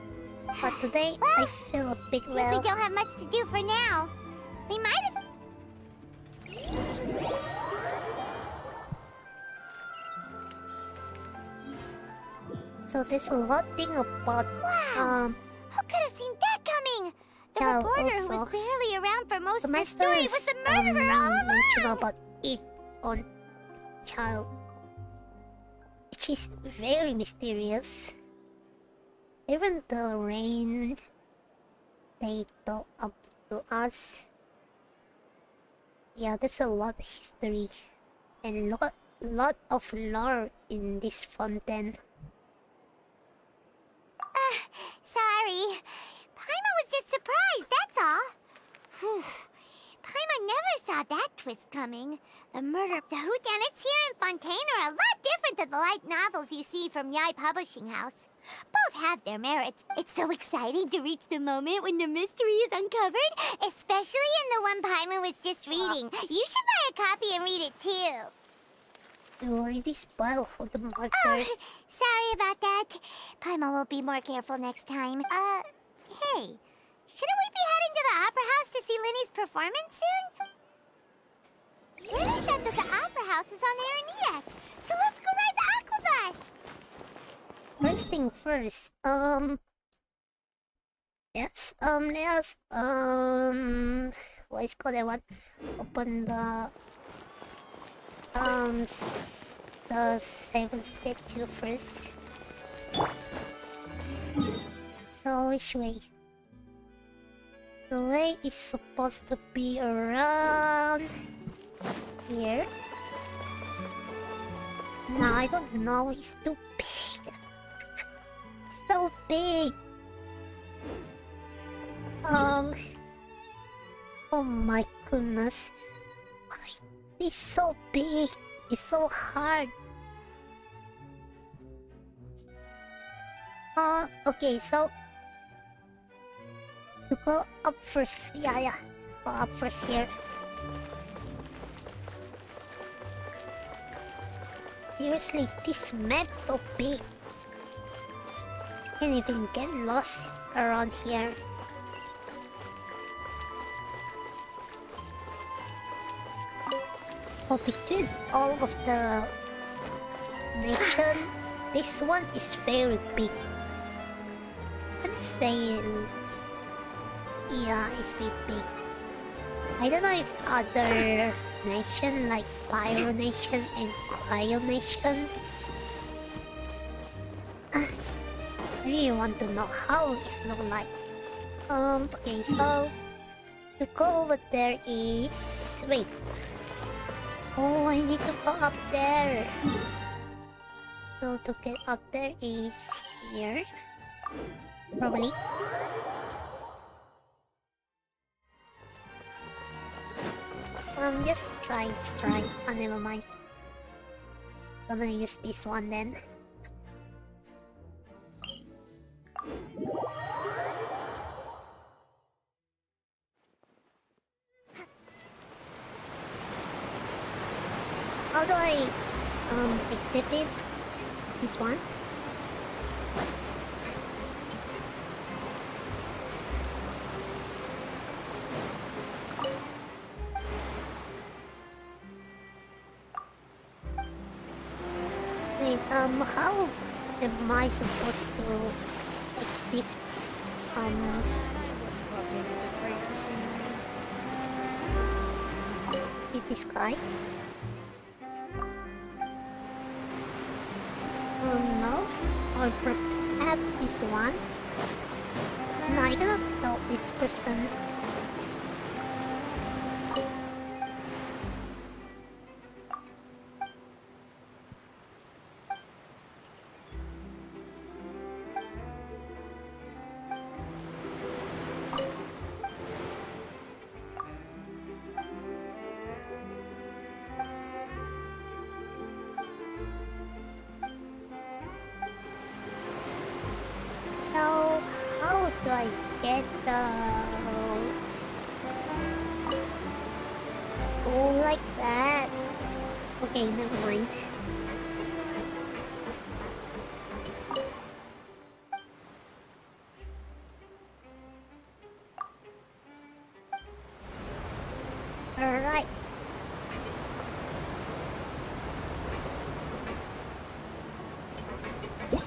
But today, I feel a bit Since well. we don't have much to do for now, we might as So there's a lot thing about Who could have seen that coming? The Ciao, reporter who was also. barely around for most the of the story was masters the murderer all mention along. about it on child, which is very mysterious. Even the rain they talk up to us. Yeah, there's a lot of history and lot of lore in this Fontaine. Sorry. Paimon was just surprised, that's all. Whew. Paimon never saw that twist coming. The murder of the whodunits here in Fontaine are a lot different than the light novels you see from Yai Publishing House. Both have their merits. It's so exciting to reach the moment when the mystery is uncovered, especially in the one Paimon was just reading. You should buy a copy and read it too. You already spoiled for the marker. Oh, sorry about that. Paimon will be more careful next time. Hey, shouldn't we be heading to the Opera House to see Linny's performance soon? Linny said that the Opera House is on Aranias, so let's go ride the Aquabus! First thing first, yes, let us, what is called that one? Open the, the 7th statue first. So, which way? The way is supposed to be around here. No, I don't know, it's too big. So big. Oh my goodness. It's so big. It's so hard. Okay, so to go up first. Yeah. Go up first here. Seriously, this map's so big. Can't even get lost around here. Oh, between all of the nation, this one is very big. I'm say, yeah, it's really big. I don't know if other nation like Pyro Nation and Cryo Nation. I really want to know how it look like. Okay, so to go over there is wait. Oh, I need to go up there. So to get up there is here. Probably. Just try. Oh, never mind. Gonna use this one then. How do I activate this one? Wait, how am I supposed to active with this guy? No, or perhaps this one? No, I cannot know this person. How do I get the... Oh, like that. Okay, never mind. Alright.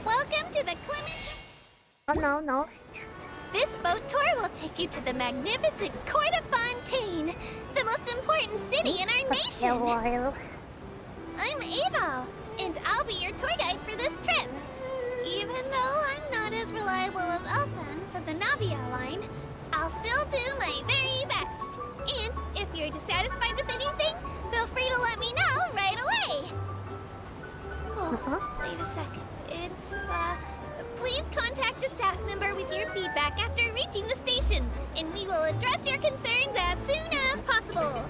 Welcome to the Clement... Oh, no. This boat tour will take you to the magnificent court of Fontaine, the most important city in our nation. A while. I'm Ava, and I'll be your tour guide for this trip. Even though I'm not as reliable as Elfan from the Navia line, I'll still do my very best. And if you're dissatisfied with anything, feel free to let me know right away. Oh, wait a sec. It's, please contact a staff member with your feedback after reaching the station, and we will address your concerns as soon as possible.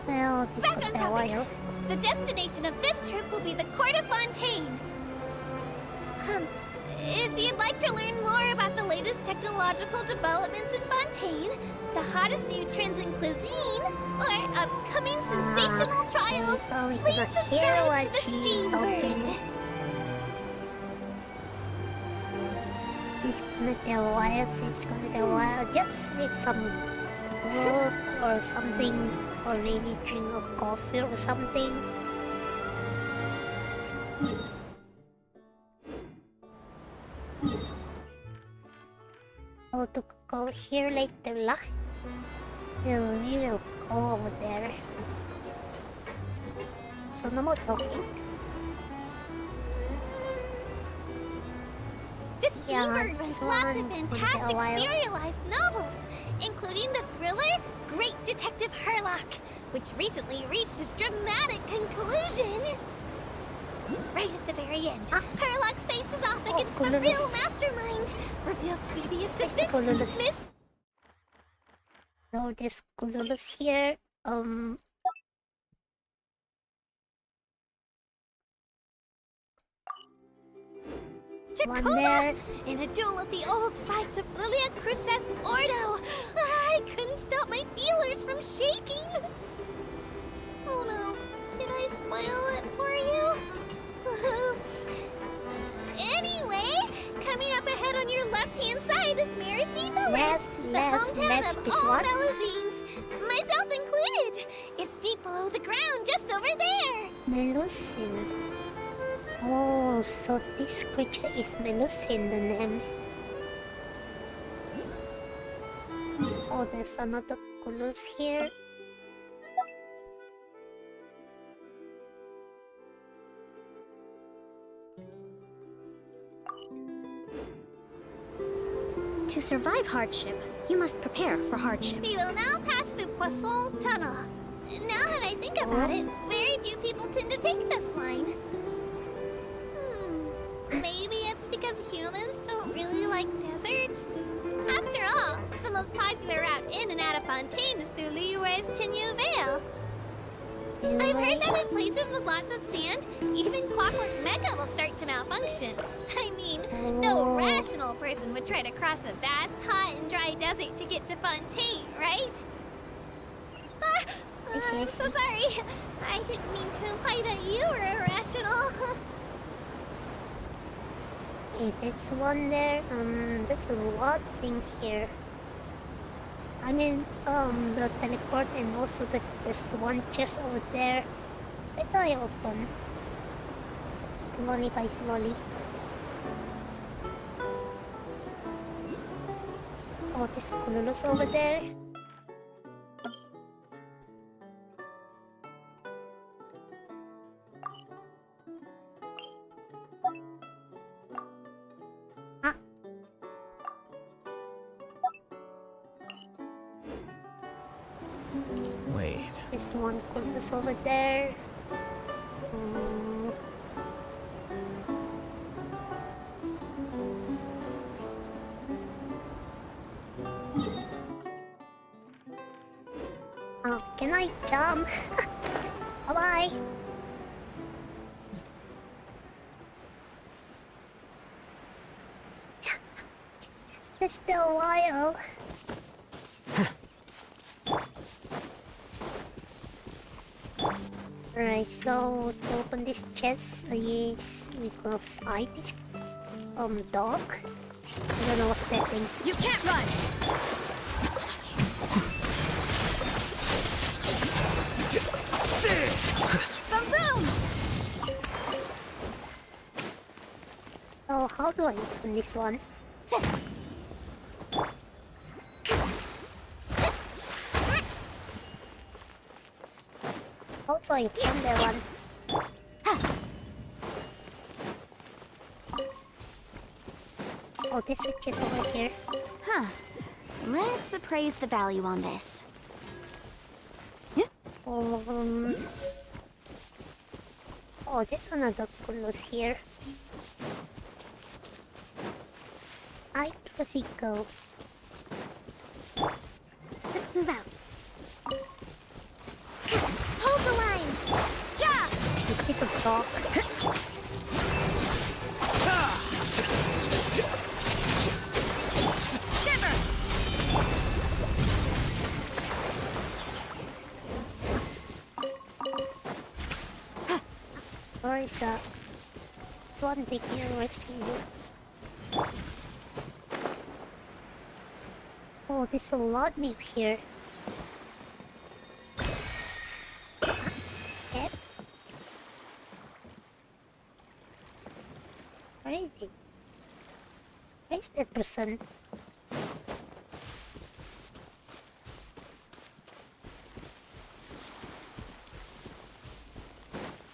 Well, this Back was on a topic. while. The destination of this trip will be the Court of Fontaine. If you'd like to learn more about the latest technological developments in Fontaine, the hottest new trends in cuisine, or upcoming sensational trials, so we please cannot hear subscribe what to the she Steambird. opened. It's gonna take a while. Just read some book or something, or maybe drink a coffee or something. Oh, to go here later lah. We will go over there. So no more talking. The Steambird runs lots of fantastic serialized novels, including the thriller Great Detective Herlock, which recently reached its dramatic conclusion. Right at the very end, Herlock faces off against the real mastermind, revealed to be the assistant, Miss... So there's Kululus here. Jacoba! In a duel at the old site of Lilia Cruces Ordo! I couldn't stop my feelers from shaking! Oh no, did I spoil it for you? Oops. Anyway, coming up ahead on your left-hand side is Mercy Village, the hometown of all Melusines, myself included. It's deep below the ground, just over there! Melusine. Oh, so this creature is Melusine, the name. Oh, there's another colors here. To survive hardship, you must prepare for hardship. We will now pass through Poisson Tunnel. Now that I think about it, very few people tend to take this line. Maybe it's because humans don't really like deserts? After all, the most popular route in and out of Fontaine is through Liyue's Tenyu Vale. I've heard that in places with lots of sand, even clockwork mecha will start to malfunction. I mean, no rational person would try to cross a vast, hot, and dry desert to get to Fontaine, right? I'm so sorry. I didn't mean to imply that you were irrational. Okay, that's one there. There's a lot thing here. I mean, the teleport and also there's one chest over there. Wait till I open. Slowly by slowly. Oh, there's Kululus over there. Wait. There's one Kululus over there. Oh, can I jump? Bye-bye. It's still a while. Alright, so to open this chest, yes, we gonna fight this dog. I don't know what's that thing. You can't run! Boom boom! So how do I open this one? How do I open that one? Oh, this is just over here. Huh. Let's appraise the value on this. Oh, there's another Kulus here. I does it go? Let's move out. Hold the line! Yeah! Is this a dog? Shiver! Or is that one big universe season? Oh, there's a lot new here. Set. Where is it? Where is that person?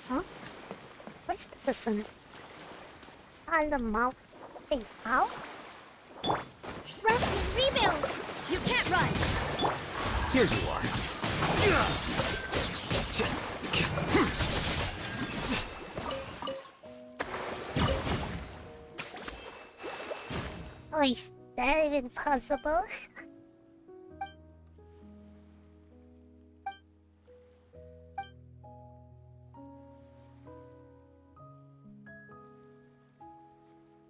Huh? Where's the person? Alam. Hey, how? Rest and rebuild! You can't run! Here you are. Oh, is that even possible?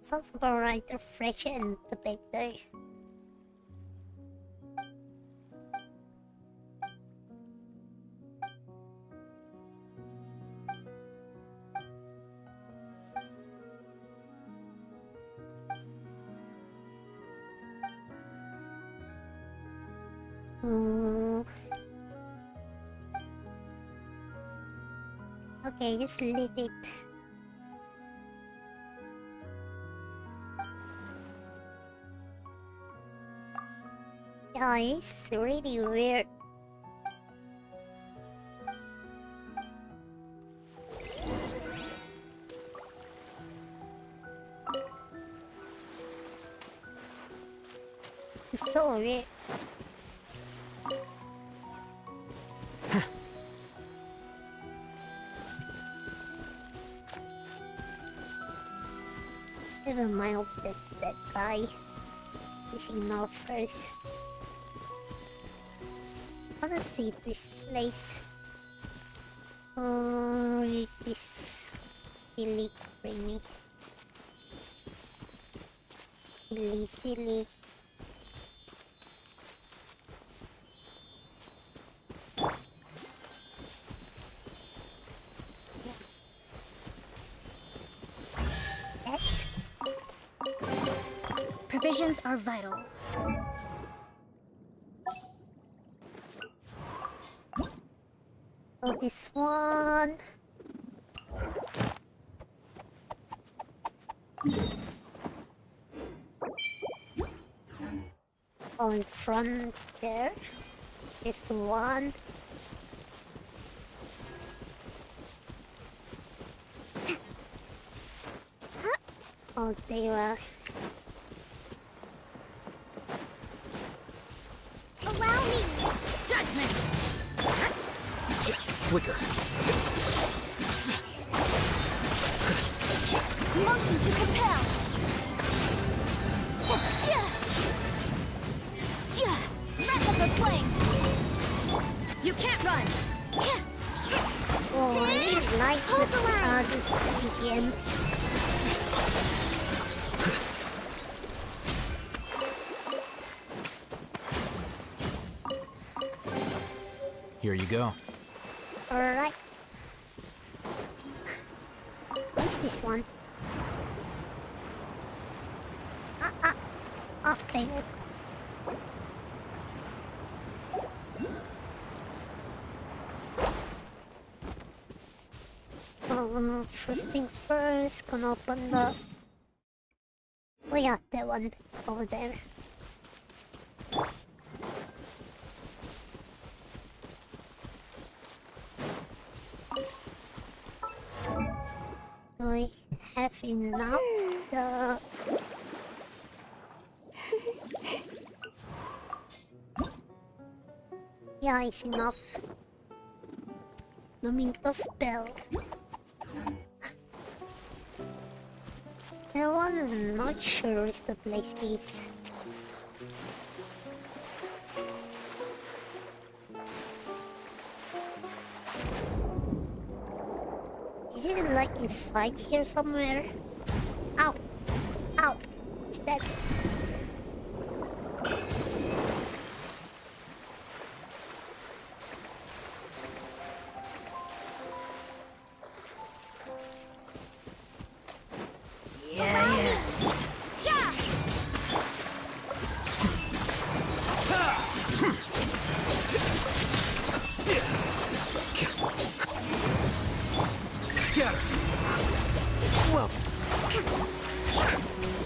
Sounds about right, the fresh and the better. Okay, just leave it. Yeah, it's really weird. It's so weird. Never mind that guy. Just ignore first. I wanna see this place. Oh, it is really creamy. Silly. Yes. Provisions are vital. Oh, this one. Oh, in front there. There's one. Oh, they were. Allow me! Judgment! Flicker. Motion to compel! Wrap up the flame! You can't run! Oh, I like this BGM. Here you go. Alright. What's this one? Dang it. First thing first, gonna open the... Oh yeah, that one over there. Do I have enough? Yeah, it's enough. Nominto spell. That one, I'm not sure where the place is. Is it like inside here somewhere? Ow! Ow! Is that...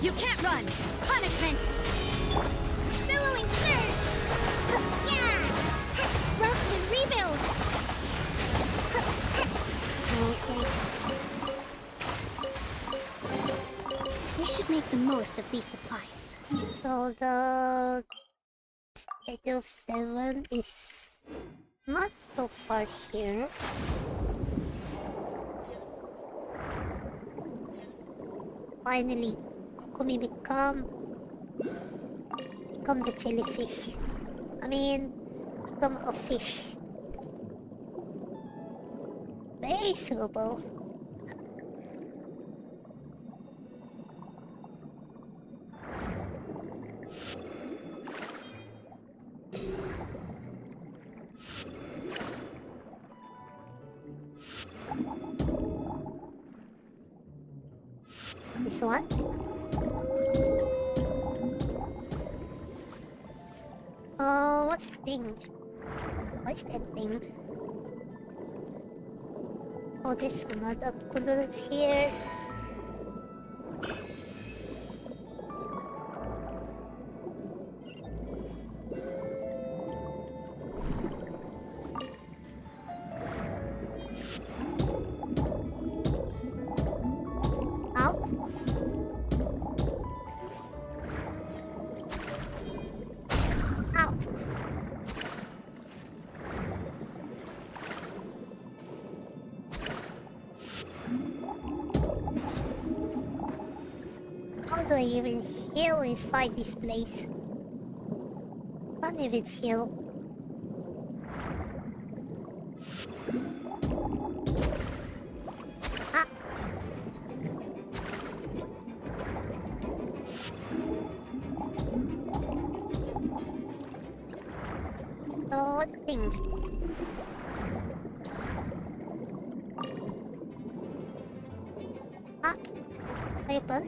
You can't run! Punishment! Billowing surge! Yeah! Rest and rebuild! We should make the most of these supplies. So the state of 7 is not so far here. Finally, Kokumi become the jellyfish. I mean, become a fish. Very suitable. This one? Oh, what's the thing? What's that thing? Oh, there's another clues here. Ow. Ow. How do I even heal inside this place? Can't even heal. Ah. Oh, what thing? Ah, weapon.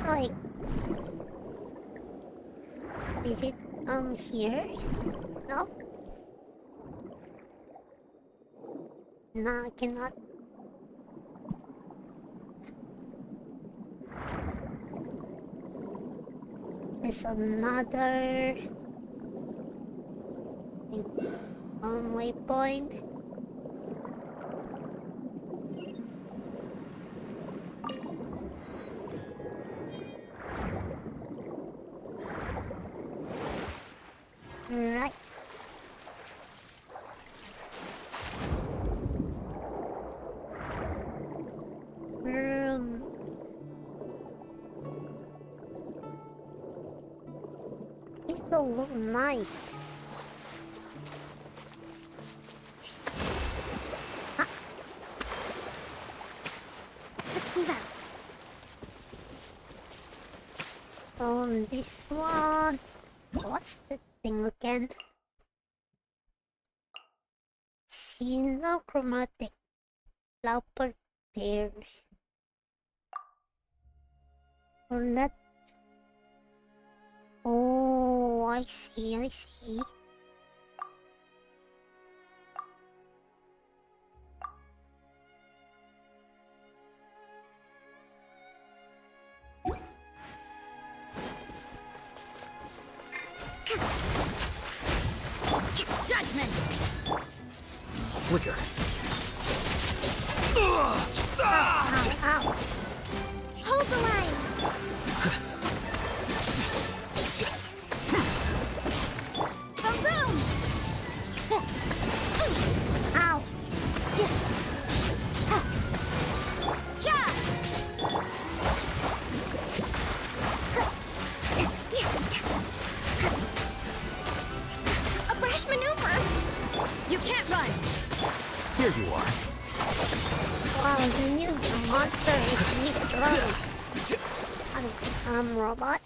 Wait. Is it here? No? No, I cannot. There's another waypoint. Right. It still look nice. Ah. Let's move out. This one. What's the thing again? Chromatic Lauper Bear. Let. Oh, I see, I see. Judgment! Flicker. Ow, ow. Hold the line. Boom! Ow. A brash maneuver! You can't run! Here you are. Wow, the new monster is misrun. Robot.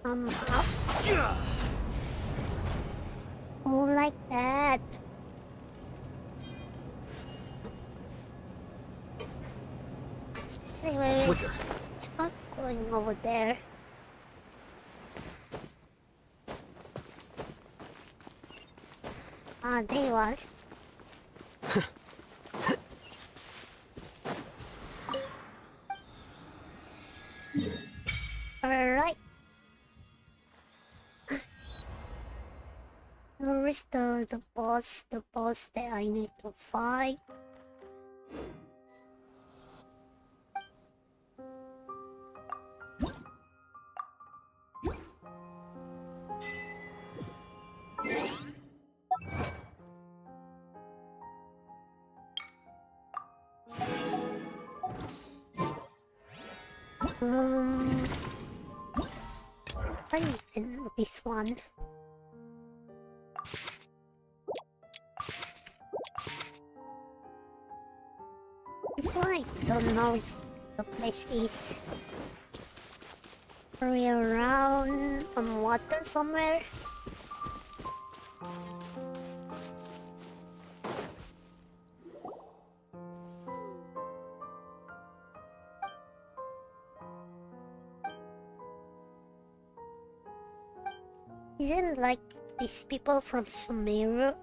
Up. Oh, like that. Anyway, Flicker. not going over there. Ah, there you are. Alright. Where is the boss that I need to fight? What even this one? This one I don't know if the place is. Are we around on water somewhere? Isn't like these people from Sumeru?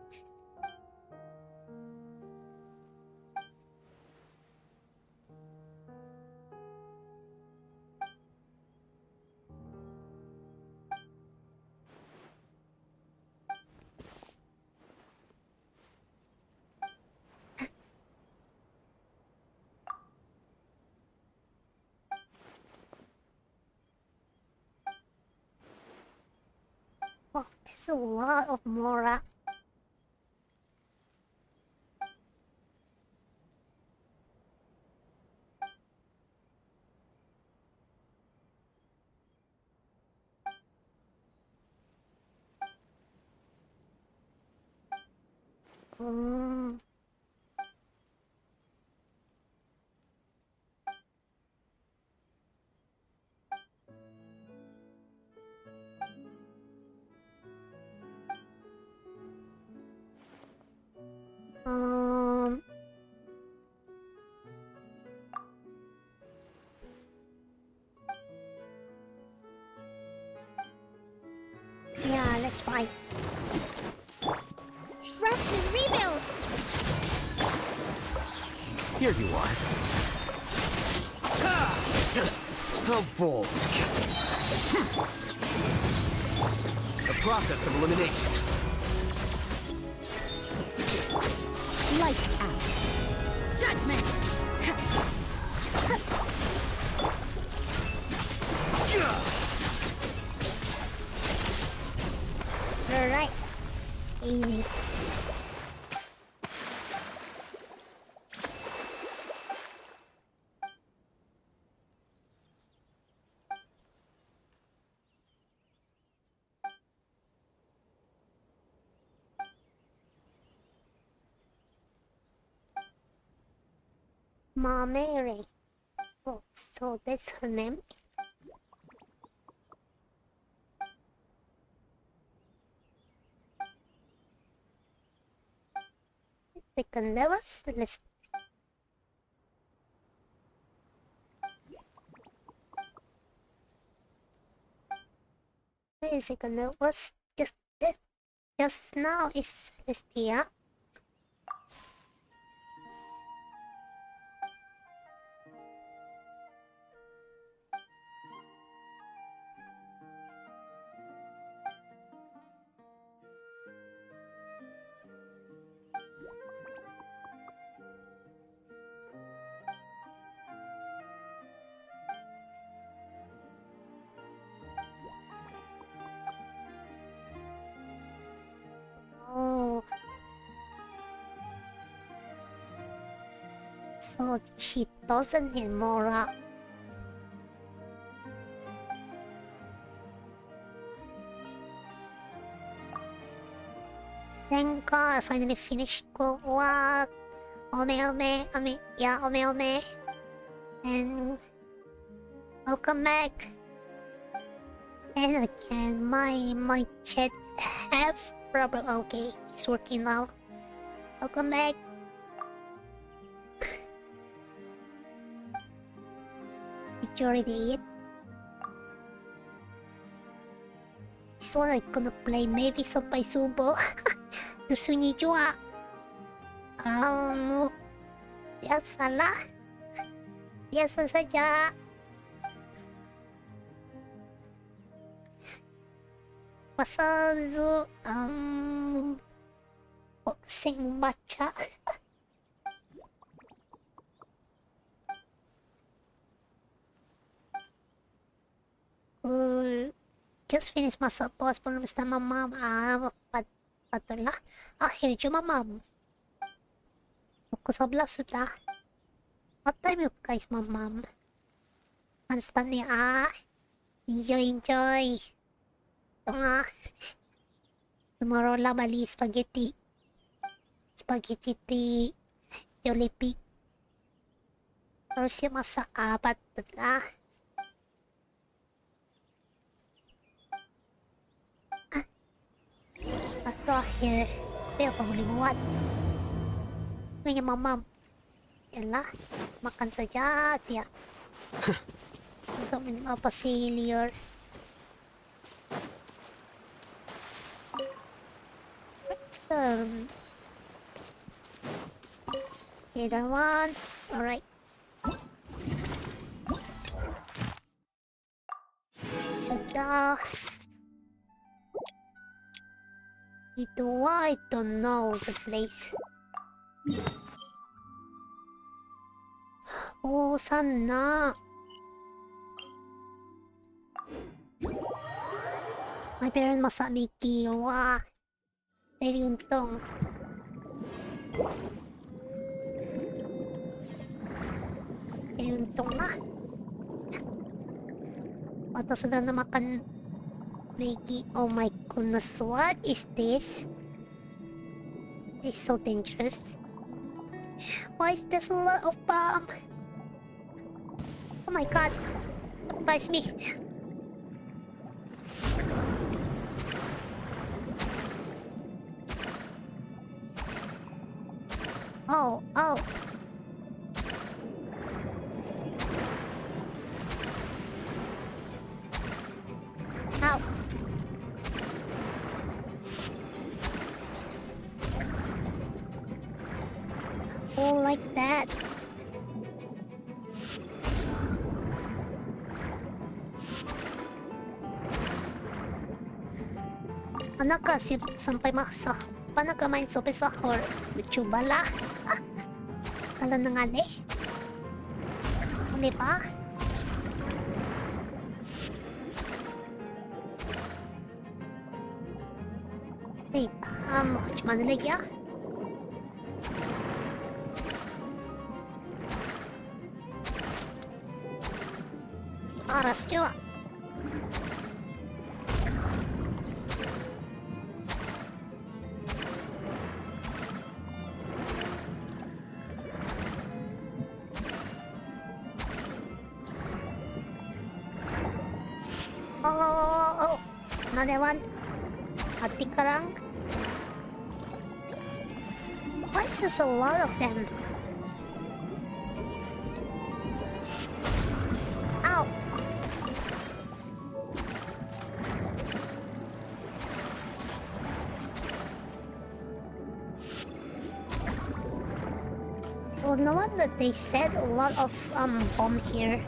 Oh, there's a lot of Mora. Mm. Um. Yeah, let's fight. Trust and rebuild! Here you are. How bold. A process of elimination. Lights out. Judgment! Alright. Easy. Ma Mary. Oh, so that's her name. Second, that was the list. Wait a second, that was just that. Just now is Celestia. Oh. So she doesn't need Mora. Thank God I finally finished What? Yeah, Ome. And welcome back. And again, my chat have problem. Okay, it's working now. Welcome back. Did you already eat? This one I'm gonna play maybe sampai subuh. Gusto niyo biasalah. Biasa saja. Masa Zuu sing membaca. Just finish masak pos belum sama mam. Patutlah. Akhir cuma mam. Pukul 11 sudah. What time you guys, mam? Constant ni Enjoy. Ito nga. Tomorrow lang bali spaghetti. Spaghetti ti Jollibee. Terus siya masak patutlah. Atau akhir Tapi apa boleh buat Ngayon mamam Yalah Makan saja Tiap Untuk apa failure Okay, that one. Alright. So I don't know the place. Oh, sana. My parents masabi kiwa. Very untong. Very untong na. Mata sudah na makan Maggie. Oh my goodness, what is this? It's so dangerous. Why is there a lot of bomb? Oh my god, surprise me. Oh. Ow. Oh, like that. Anaka sampai maksa. Paano ka main sope sa horror? Vtuber lah. Kalau nangali. Boleh ba? Wait, macam mana lagi ah? Aras juga. Oh, another one. Hati kerang. Why is there a lot of them? Ow! Well, no wonder they said a lot of bomb here.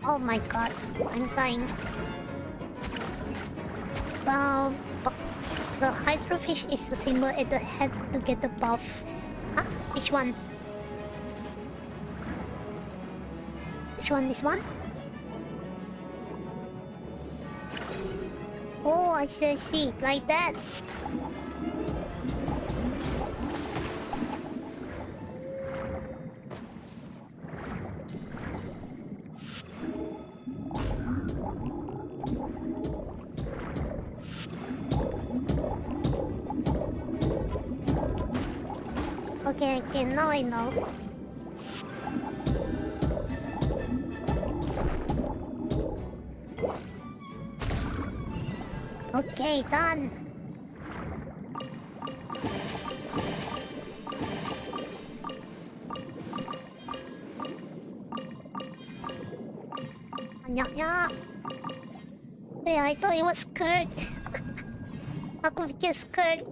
Oh my god, I'm dying. The hydrofish is the symbol at the head to get the buff. Huh? Which one? Which one? This one? Oh, I see. Like that. Okay, now I know. Okay, done. Yeah. Wait, I thought it was skirt. Aku pikir skirt.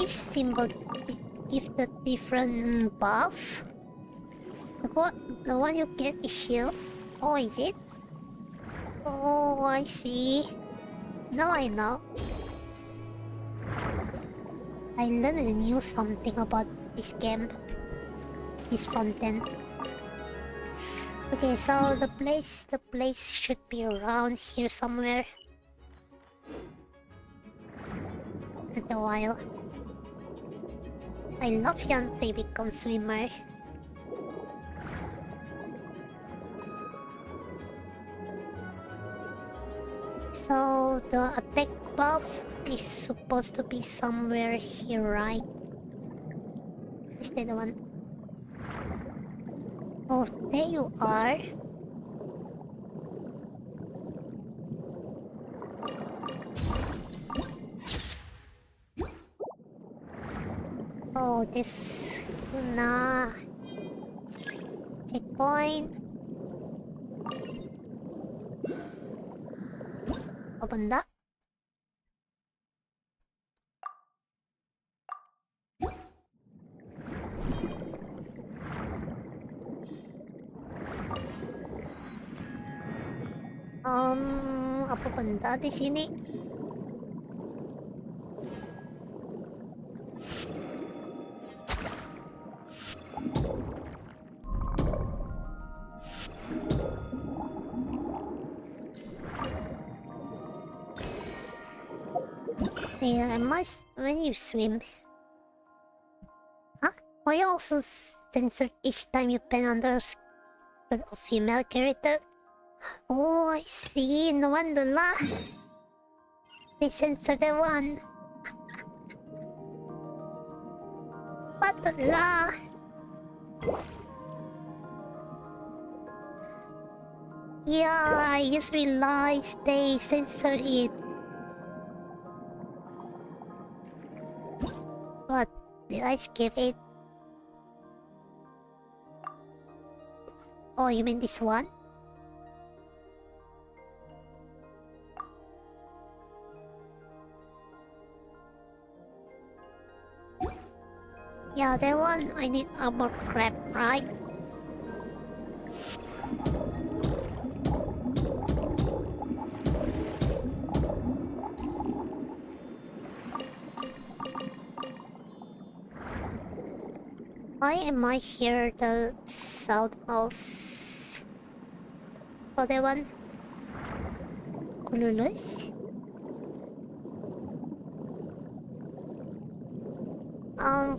Each symbol give the different buff. The one you get is shield. Oh, is it? Oh, I see. Now I know. I learned and knew something about this game. This Fontaine. Okay, so the place should be around here somewhere. In a while. I love Yanfei become swimmer. So the attack buff is supposed to be somewhere here, right? Is that the one? Oh, there you are. Oh, this... Nah... Checkpoint... Apa benda? Apa benda di sini? Yeah, I must when you swim. Huh? Why you also censor each time you pen under a female character? Oh, I see. No wonder lah. They censored the one. But lah. Yeah, I just realized they censored it. What? Did I skip it? Oh, you mean this one? Yeah, that one I need armor crab, right? Why am I hear the sound of... Oh, that one? Kululus?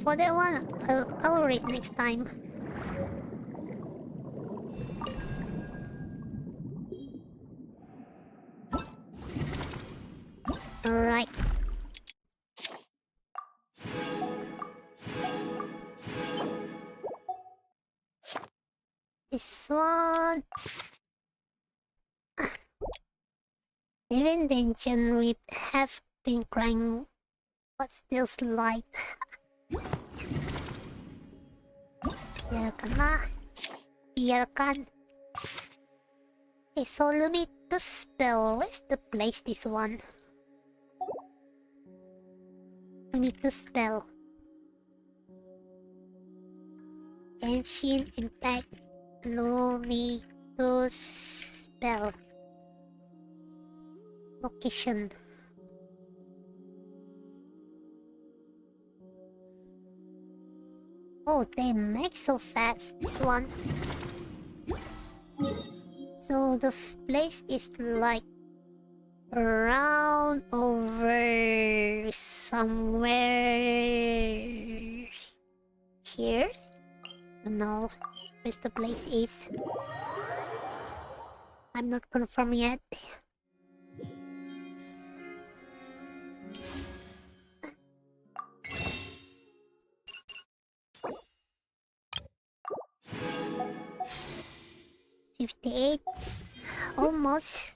For that one, I'll read next time. Alright. This one... Even Dungeon we have been crying, but still slight. Biarkanlah. Biarkan. Okay, so let me to spell. Where's the place this one? I need to spell. Genshin Impact. Lumitus spell. Location. Oh, they make so fast, this one. So the place is like around over somewhere here? No, where's the place is? I'm not confirmed yet. $58. Almost.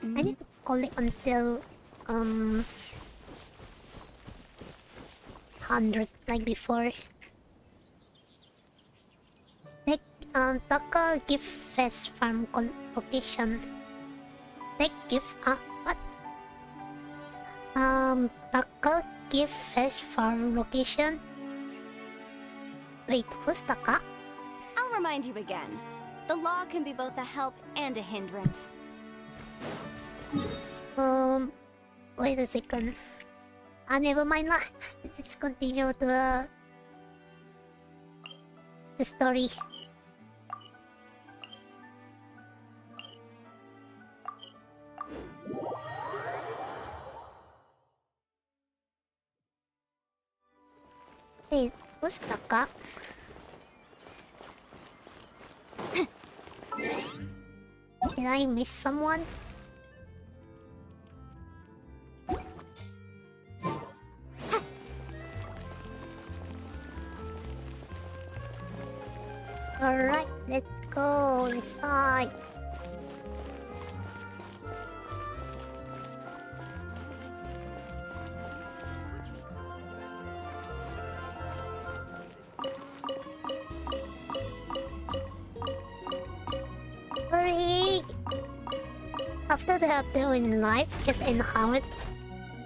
I need to collect until 100 like before. Take Taka gift fest farm location. Take gift what? Taka gift fest farm location. Wait, who's Taka? I'll remind you again. The law can be both a help and a hindrance. Wait a second. Never mind lah. Let's continue the story. Wait, who's Taka? Did I miss someone? Alright, let's go inside. After the update in life, just inherit.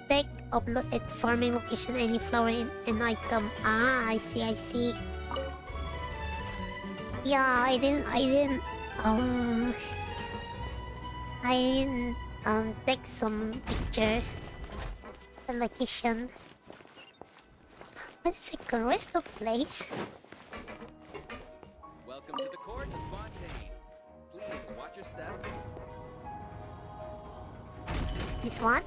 Take, upload at farming location any flower in an item. Ah, I see, I see. Yeah, I didn't take some picture. The location. What is it? The rest of place? Welcome to the court of Fontaine. Please watch your step. This one?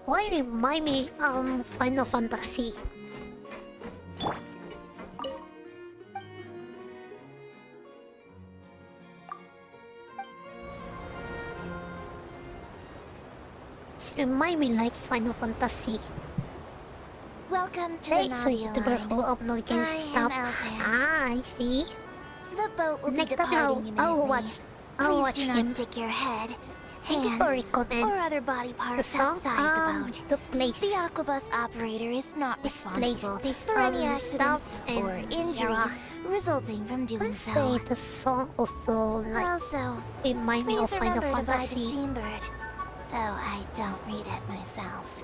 Why remind me Final Fantasy? It remind me like Final Fantasy. Welcome to There the is a Navi YouTuber line. who upload Genshin I am stuff. Elfan. Ah, I see. The boat will Next be time departing I'll imminently. watch. I'll Please watch do not him. stick your head, Thank you hands, for recommend or other body the parts song. outside the boat. The place. The aquabus operator is not This place, responsible this for any stuff accidents and or injuries resulting from doing Let's so. say the song also like Also, remind me please of Final remember to buy the Fantasy. Steambird, though I don't read it myself.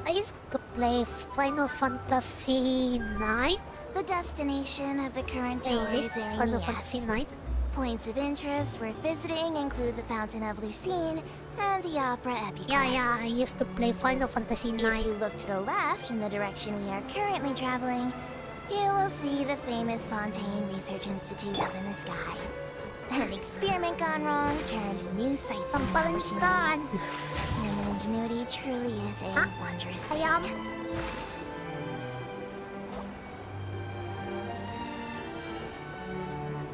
I used to play Final Fantasy 9. The destination of the current Is tour it is Final Arenias. Fantasy 9? Points of interest worth visiting include the Fountain of Lucine and the Opera Epiclese. Yeah, I used to play Final Fantasy 9. If you look to the left in the direction we are currently traveling, you will see the famous Fontaine Research Institute up in the sky. An experiment gone wrong turned new sightseeing opportunity. Human ingenuity truly is a wondrous thing.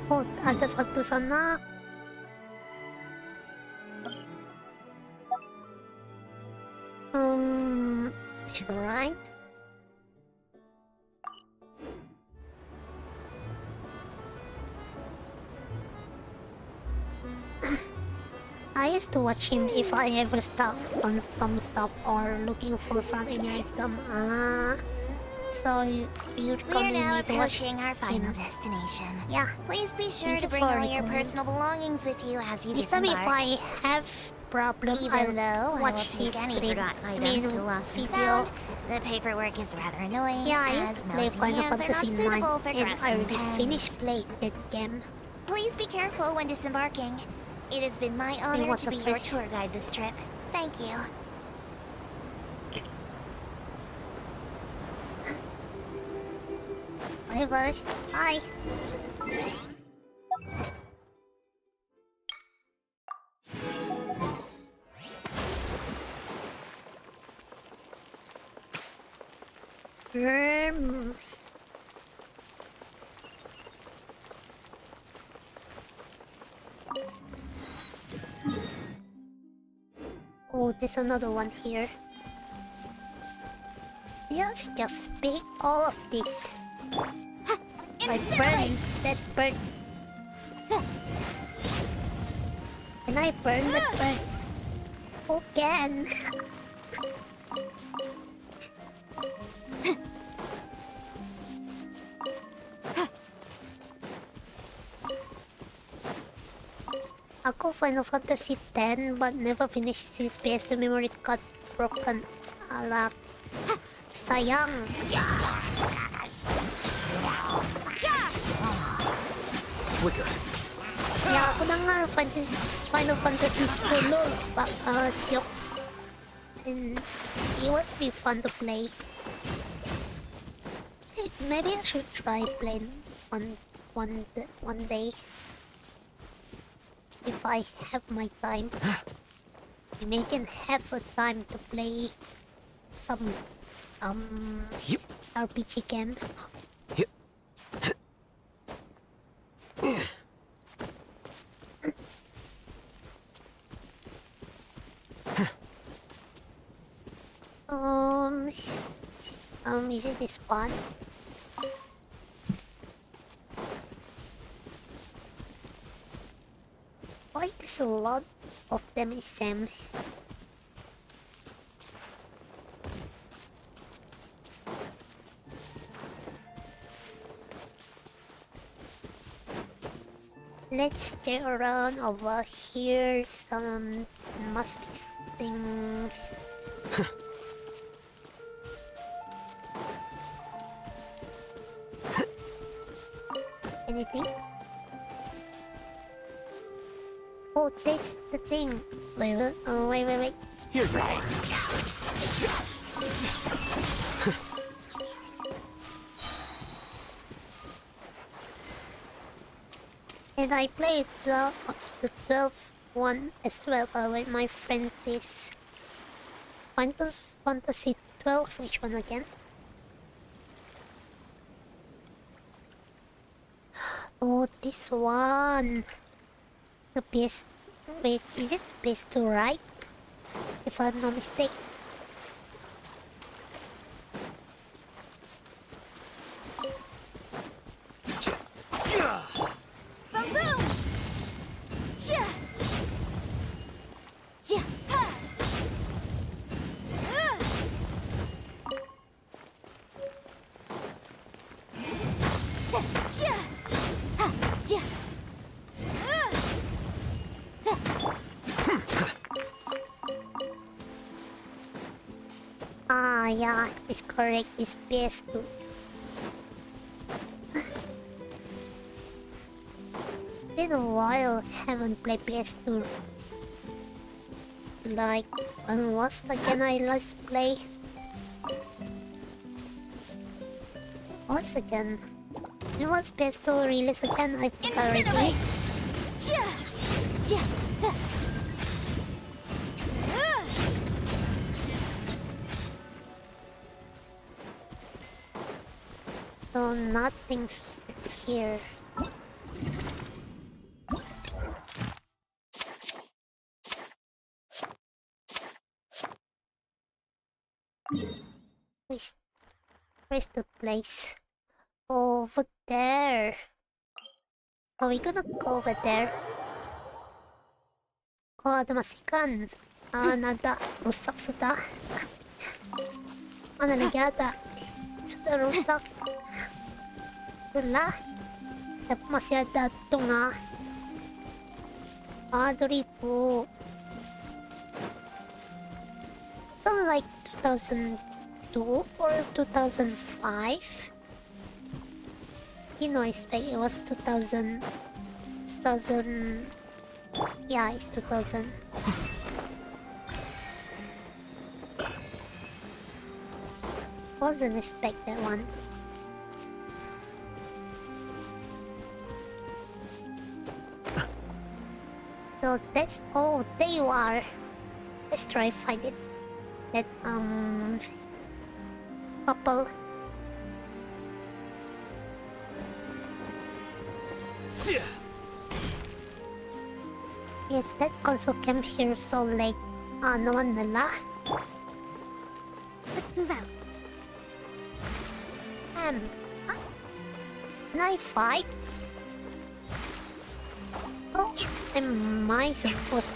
Oh, ada satu sana. Right. I used to watch him if I ever stop on some stuff or looking for from any item. So you We're recommend now me to watch approaching our final him. destination. Yeah. Please be sure Thank to you bring for all your recommend. personal belongings with you as you Next time if disembark. I have problem, Even though I'll I watch will take his any stream. forgotten I items mean, to lost and video. found, the paperwork is rather annoying. Yeah, I as used to play mouse Final hands are Fantasy not 9 suitable for and I grasping already pens. finished playing that game. Please be careful when disembarking. It has been my honor want to the be your first- tour guide this trip. Thank you. Bye bye. Bye. Oh, there's another one here. Yes, just pick all of this. I burned that bird. Can I burn that bird? Who can? Ako Final Fantasy 10 but never finished since PS2 memory card broken. Alak. Sayang. Flicker. Yeah, ako na nga Final Fantasy Solo. Syok. And it was really fun to play. Maybe I should try playing one day. If I have my time. Imagine have a time to play some RPG game. Is it this one? Why there's a lot of them is same? Let's stay around over here. Must be something. Anything? Oh, that's the thing. Wait. Oh, wait. Here you are. And I played the 12th one as well with my friend this Fantasy 12. Which one again? Oh, this one. The best. Wait, is it best to right? If I'm not mistaken. Boom! Ja! Ja! Ha! Ja! Ha! Ja! Ah, yeah, it's correct. It's best to. Been a while, haven't played PS2. Like, when was again I last play? What's again? When was PS2 released again? I forgot already. Ja! Ja! Ja! So nothing here. Where's the place? Over there. Are we gonna go over there? Oh, ada masikan. Nada rusak sudah. Mana lagi ada? Sudah rusak. Itulah. Tapi masih ada ito nga. ドリップ. Like 2002 or 2005? You know, I expect it was 2000. Yeah, it's 2000. Wasn't expect that one. So that's oh, there you are. Let's try find it. That couple. Yes, that console came here so late. No one nala. Let's move out. Huh? Can I fight? Oh, am I supposed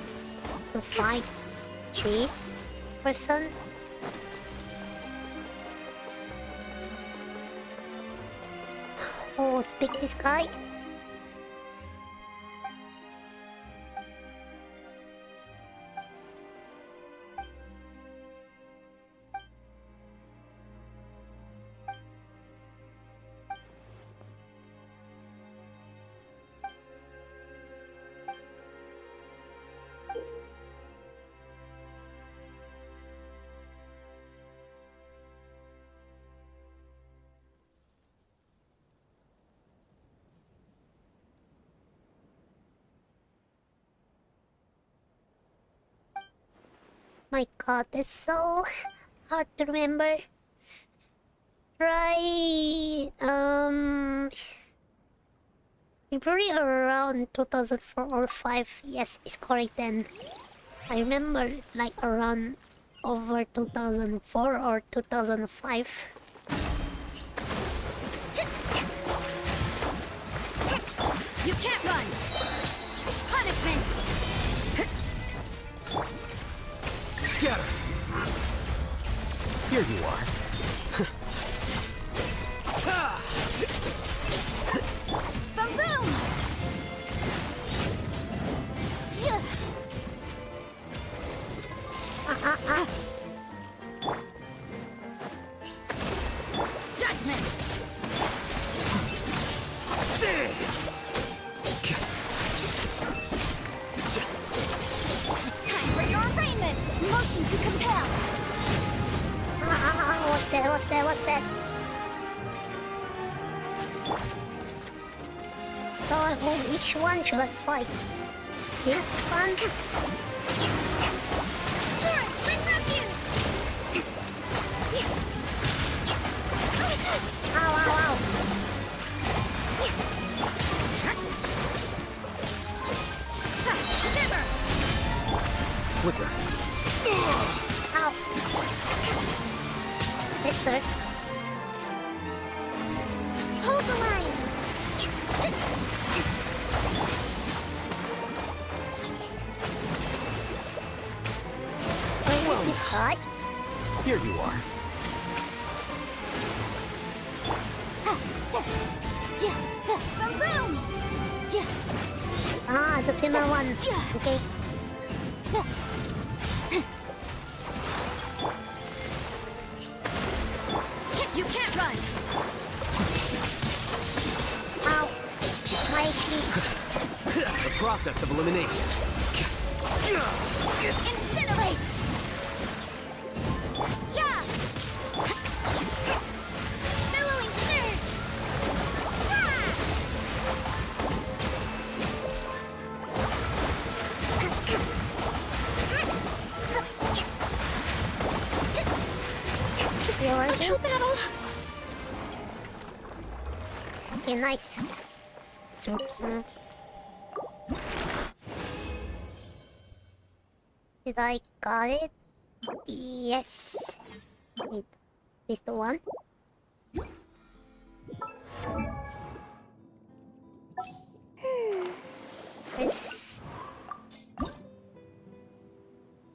to fight this person? Oh, speak this guy? My god, that's so hard to remember. Try February around 2004 or 5. Yes, it's correct then. I remember like around over 2004 or 2005. You can't run! Punishment! Scatter! Here you are. Boom! What's that? What's that? What's that? Oh, which one should I fight? This one? Ow, ow, ow. Flicker. Ow. This hurts. Hold the line. Where is this guy? Here you are. Boom! Ah, the female one. Okay. You can't run! Ow. My HP. The process of elimination. Incinerate! Yeah! Billowing surge! You working? Battle! Okay, nice. It's working. Did I got it? Yes. Is this the one? Yes.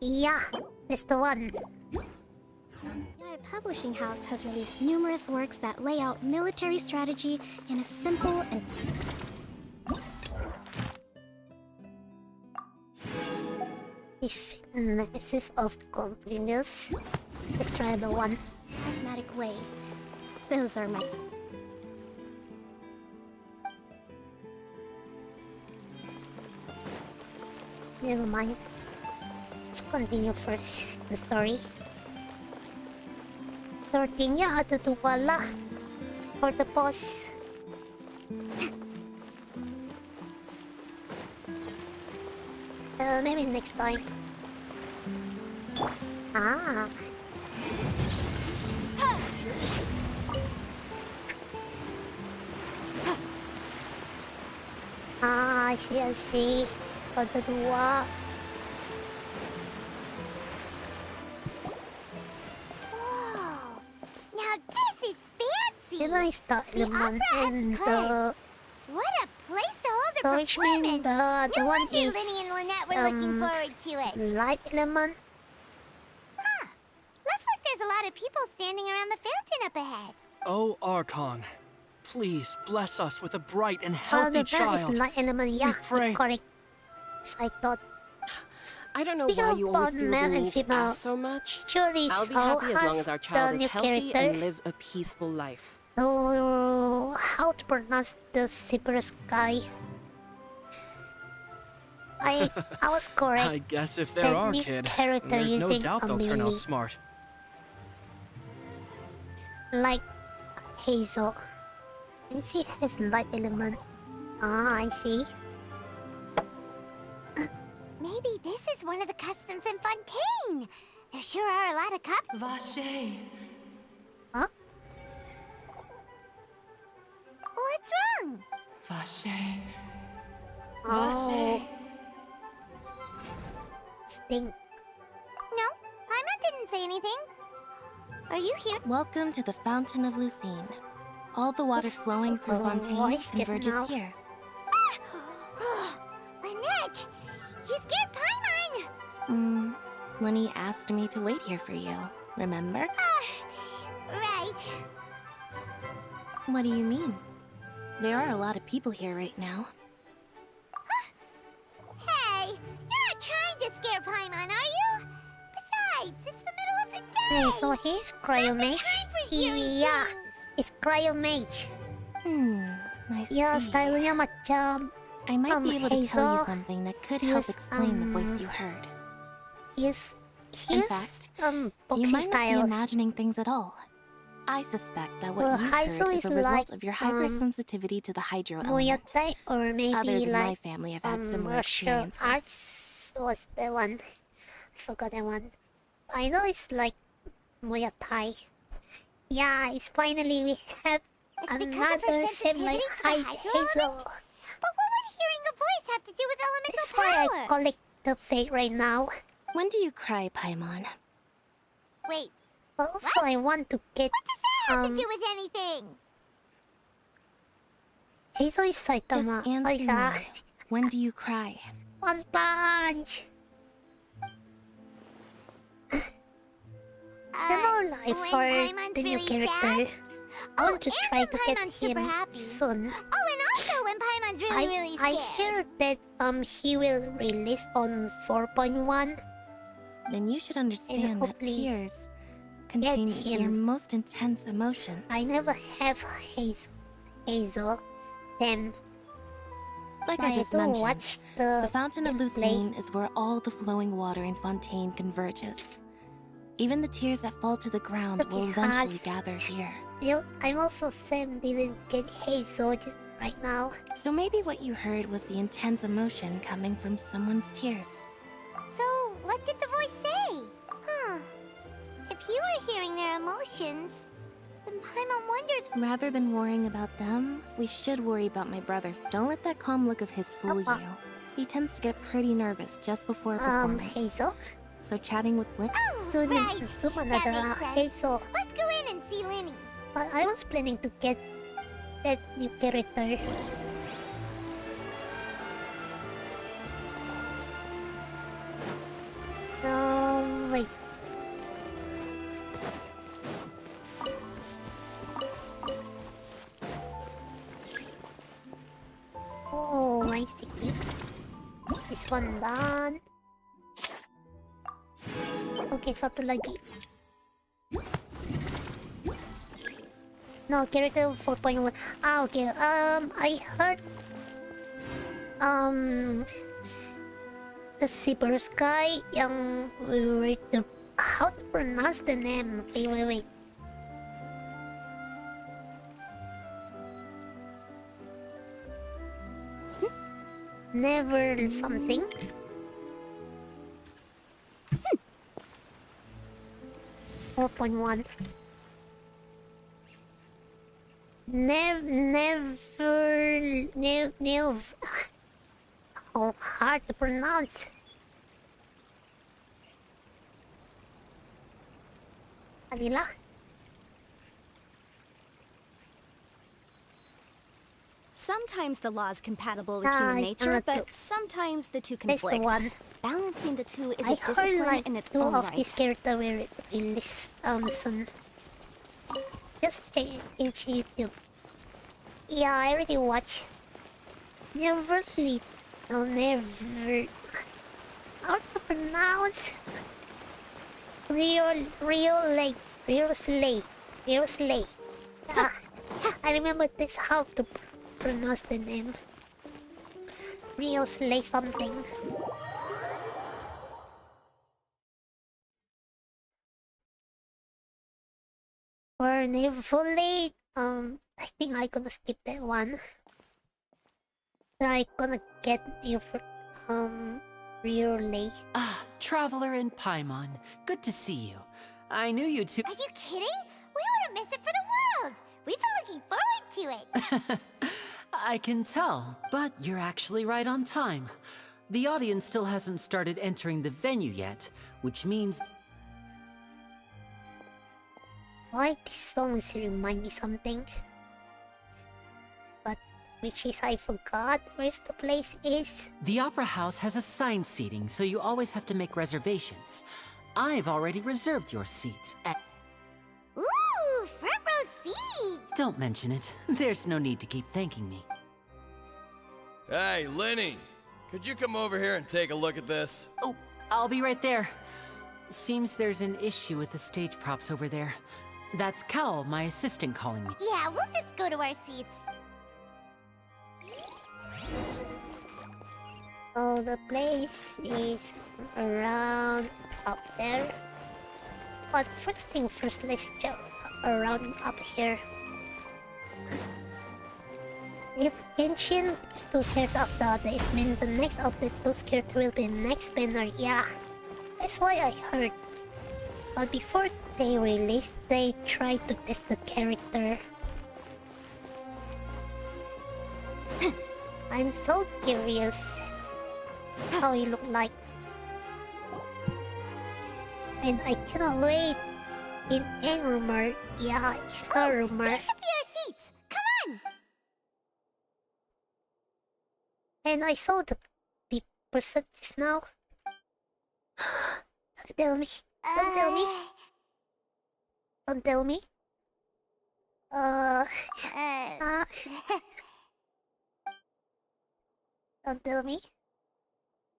Yeah, that's the one. Our publishing house has released numerous works that lay out military strategy in a simple and Analysis of completeness. Let's try the one. pragmatic way. Those are my... Never mind. Let's continue first the story. 13 ya, tutuwa la. For the boss. Maybe next time. Ah. Ah, I see, I see. So the dua. Whoa! Now this is fancy! Then I start the one and the... What a place to hold a So which means performance! the No one wonder is Linny and Lynette were looking forward to it. light element. Huh. Looks like there's a lot of people standing around the fountain up ahead. Oh, Archon, please bless us with a bright and Oh, healthy the bell is child. light element. Yeah, pray. it's correct. Yes, I thought. I don't know Speaking why of you always both feel male the and need to female, ask so much. surely I'll be so happy as long has as our the child new is healthy character. and lives a peaceful life. So, how to pronounce the Cyprus guy? I was correct. I guess if The there are new kid, character there's no using doubt a they'll turn out melee. smart. Like Hazel. Let me see his light element. Ah, I see. Maybe this is one of the customs in Fontaine. There sure are a lot of cups. Vache. Huh? What's wrong? Vache. Oh. Stink. No, Paimon didn't say anything. Are you here? Welcome to the Fountain of Lucine. All the waters flowing through Fontaine voice just converges now. here. Lynette, you scared Paimon. Lenny asked me to wait here for you. Remember? Right. What do you mean? There are a lot of people here right now. Hey, you're not trying to scare Paimon, are you? Besides, it's the middle of the day. Hey, so he's Cryomage? Yeah, it's Cryomage. I see. Yeah, style niya macam I might be able to tell Hazel. you something that could help Yes, explain the voice you heard. He's In fact, you boxing might not be style. imagining things at all. I suspect that what Well, you Haizo heard is is a result like, of your hypersensitivity to the hydro Muay element. Thai, or maybe Others in my like family have had similar martial experiences. arts was the one. I forgot that one. I know it's like Muay Thai. Yeah, it's finally we have another same like Haizo. But what would hearing a voice have to do with elemental That's why power? I collect the fate right now. When do you cry, Paimon? Wait, But also I want to get what does that have to do with anything? Haizo is Saitama. Just answer me. When do you cry? One Punch! Similar life when for Paimon's the new really character. sad? I want to and try when to get Paimon's super him happy. soon. Oh, and also when Paimon's really I scared. hear that he will release on 4.1. Then you should understand that hopefully tears contain him. your most intense emotions. I never have Hazel, them. Like But I just do mentioned, watch the Fountain of gameplay. Lucine is where all the flowing water in Fontaine converges. Even the tears that fall to the ground will eventually Because- gather here. I'm also Sam didn't get Hazel just right now. So maybe what you heard was the intense emotion coming from someone's tears. So, what did the voice say? Huh. If you were hearing their emotions, then Paimon wonders... Rather than worrying about them, we should worry about my brother. Don't let that calm look of his fool you. He tends to get pretty nervous just before a performance. Hazel? So chatting with Lip... Soon right. another That makes sense. Hazel. Let's go in and see Linny. But I was planning to get that new character. Wait. Oh, I see. This one done. Okay, satu lagi. No, character 4.1. Okay. I heard the Silver Sky yung how to pronounce the name? Wait. Never something. Four point one. Never. Oh, hard to pronounce. Kanila? Sometimes the law is compatible with Ah, human nature, to- but sometimes the two That's the conflict. one. Balancing the two is I a heard discipline like in its two own of right. these characters will release soon. Just check in YouTube. Yeah, I already watched. Never read. No, never. How to pronounce? Real Slay. Yeah, I remember this how to pronounce the name. Real Slay something. Or never late. I think I'm gonna skip that one. I'm gonna get you for real late. Ah, Traveler and Paimon. Good to see you. I knew you two. Are you kidding? We wouldn't miss it for the world. We've been looking forward to it. I can tell, but you're actually right on time. The audience still hasn't started entering the venue yet, which means... Why these songs remind me something? But which is I forgot where's the place is. The Opera House has assigned seating, so you always have to make reservations. I've already reserved your seats at... Ooh, front row seats! Don't mention it. There's no need to keep thanking me. Hey, Lenny! Could you come over here and take a look at this? Oh, I'll be right there. Seems there's an issue with the stage props over there. That's Cal, my assistant, calling me. Yeah, we'll just go to our seats. Oh, the place is around up there. But first thing first, let's around up here. If Genshin is 2/3 of the updates, means the next update those characters will be next banner. Yeah, that's why I heard. But before they release, they try to test the character. I'm so curious how he look like. And I cannot wait. In a rumor, yeah, it's the rumor. These should be our seats. Come on. And I saw the person just now. Don't tell me. Don't tell me. Don't tell me. Don't tell me.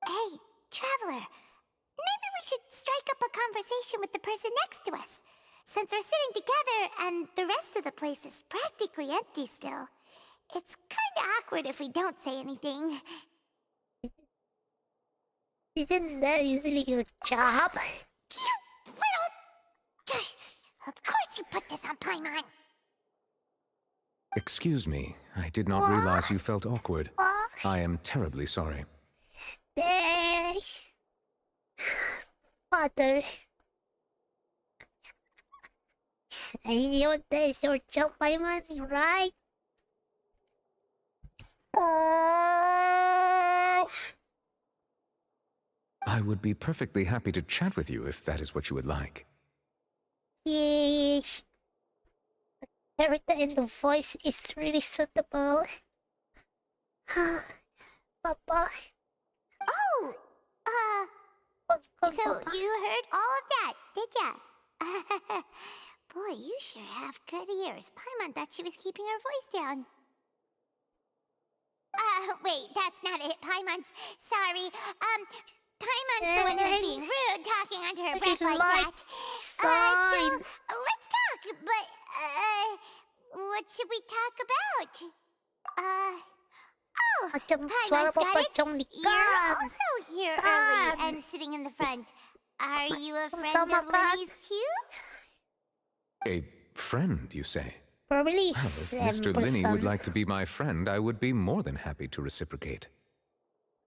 Hey, traveler. Maybe we should strike up a conversation with the person next to us. Since we're sitting together and the rest of the place is practically empty still, it's kinda awkward if we don't say anything. Isn't that usually your job? You little... Of course you put this on Paimon. Excuse me, I did not realize you felt awkward. I am terribly sorry. Father. That's your job, Paimon, right? I would be perfectly happy to chat with you if that is what you would like. Yes. The character and the voice is really suitable. Papa. Oh, so you heard all of that, did ya? Boy, you sure have good ears. Paimon thought she was keeping her voice down. Wait, that's not it. Paimon's sorry. Paimon's the one who's being rude, talking under her breath like that. So, let's talk, but, what should we talk about? Paimon's got it. You're also here early and sitting in the front. Are you a friend of Linny's too? A friend, you say? Probably well, if Mr. Linny would like to be my friend, I would be more than happy to reciprocate.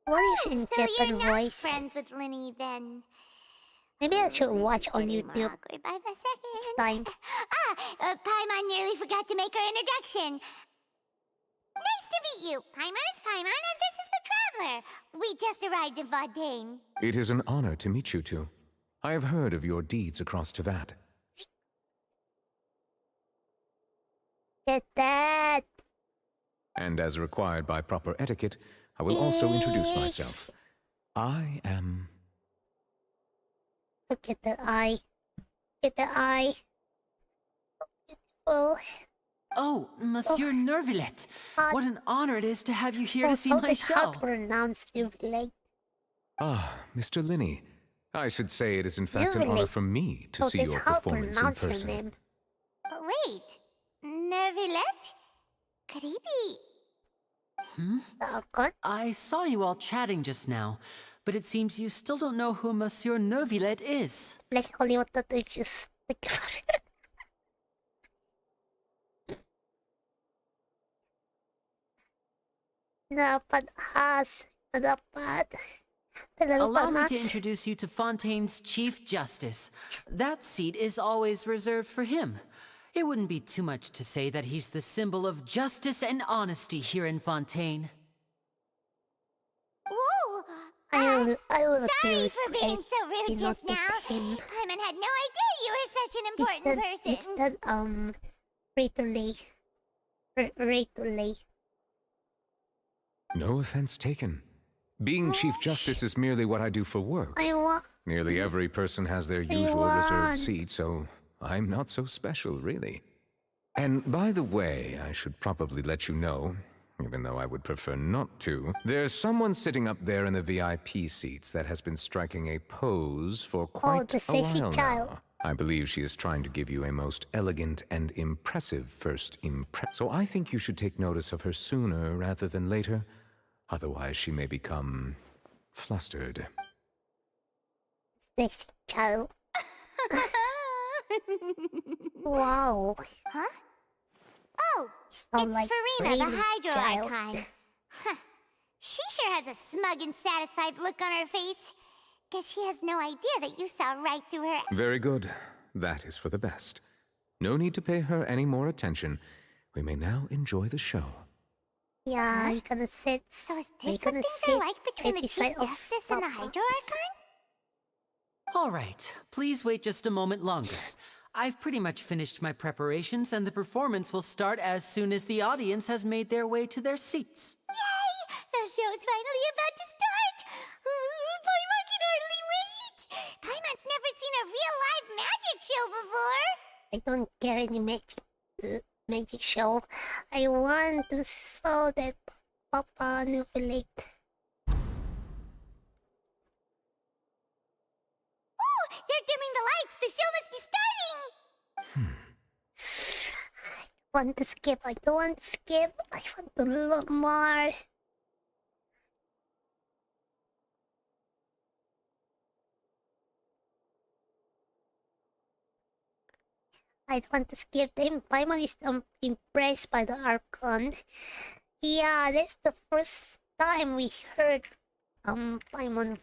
What if in so Japan you're not voice? Friends with Linny then? Maybe I should watch on YouTube. By the second. Next time. Paimon nearly forgot to make her introduction. Nice to meet you. Paimon is Paimon, and this is the Traveler. We just arrived in Fontaine. It is an honor to meet you two. I have heard of your deeds across Teyvat. Get that. And as required by proper etiquette, I will also introduce myself. I am... Look at the eye. Look at the eye. So beautiful. Oh, Monsieur Nervillet. What an honor it is to have you here to see my show. How to pronounce Nervillet? Ah, Mr. Linny. I should say it is in fact an honor for me to see your performance in person. Wait, Nervillet? Could he be... Archon? I saw you all chatting just now, but it seems you still don't know who Monsieur Nervillet is. Bless Hollywood to just think about it. Dapat has. Dapat. Allow me to introduce you to Fontaine's Chief Justice. That seat is always reserved for him. It wouldn't be too much to say that he's the symbol of justice and honesty here in Fontaine. Whoa! I will sorry for being so rude just now. Paimon had no idea you were such an important person. Is that, Rita? No offense taken. Being Chief Justice is merely what I do for work. Nearly every person has their usual reserved seat, so I'm not so special, really. And by the way, I should probably let you know, even though I would prefer not to, there's someone sitting up there in the VIP seats that has been striking a pose for quite a while now. I believe she is trying to give you a most elegant and impressive first impression. So I think you should take notice of her sooner rather than later. Otherwise, she may become flustered. Sexy child. Wow. Huh? Oh, it's like Farina, the really Hydro child. Archon. Huh. She sure has a smug and satisfied look on her face. Guess she has no idea that you saw right through her. Very good. That is for the best. No need to pay her any more attention. We may now enjoy the show. Yeah, you're gonna sit. So is You're this what gonna things are sit like between at the the side Chief of Justice and the Papa. Hydro Archon? All right, please wait just a moment longer. I've pretty much finished my preparations, and the performance will start as soon as the audience has made their way to their seats. Yay! The show's finally about to start! Paimon can hardly wait! Paimon's never seen a real live magic show before! I don't care any magic show. I want to show that Papa Nufilik. Oh! They're dimming the lights! The show must be starting! I want to skip. I don't want to skip. I want to look more. I don't want to skip them. Paimon is impressed by the Archon. Yeah, that's the first time we heard Paimon.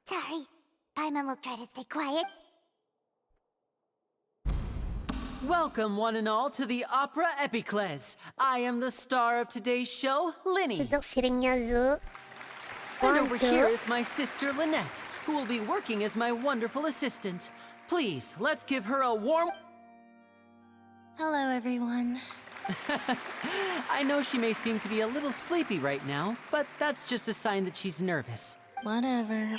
Sorry. Paimon will try to stay quiet. Welcome, one and all, to the Opera Epicles. I am the star of today's show, Linny. Zuu. And over here is my sister, Lynette, who will be working as my wonderful assistant. Please, let's give her a warm... Hello, everyone. I know she may seem to be a little sleepy right now, but that's just a sign that she's nervous. Whatever.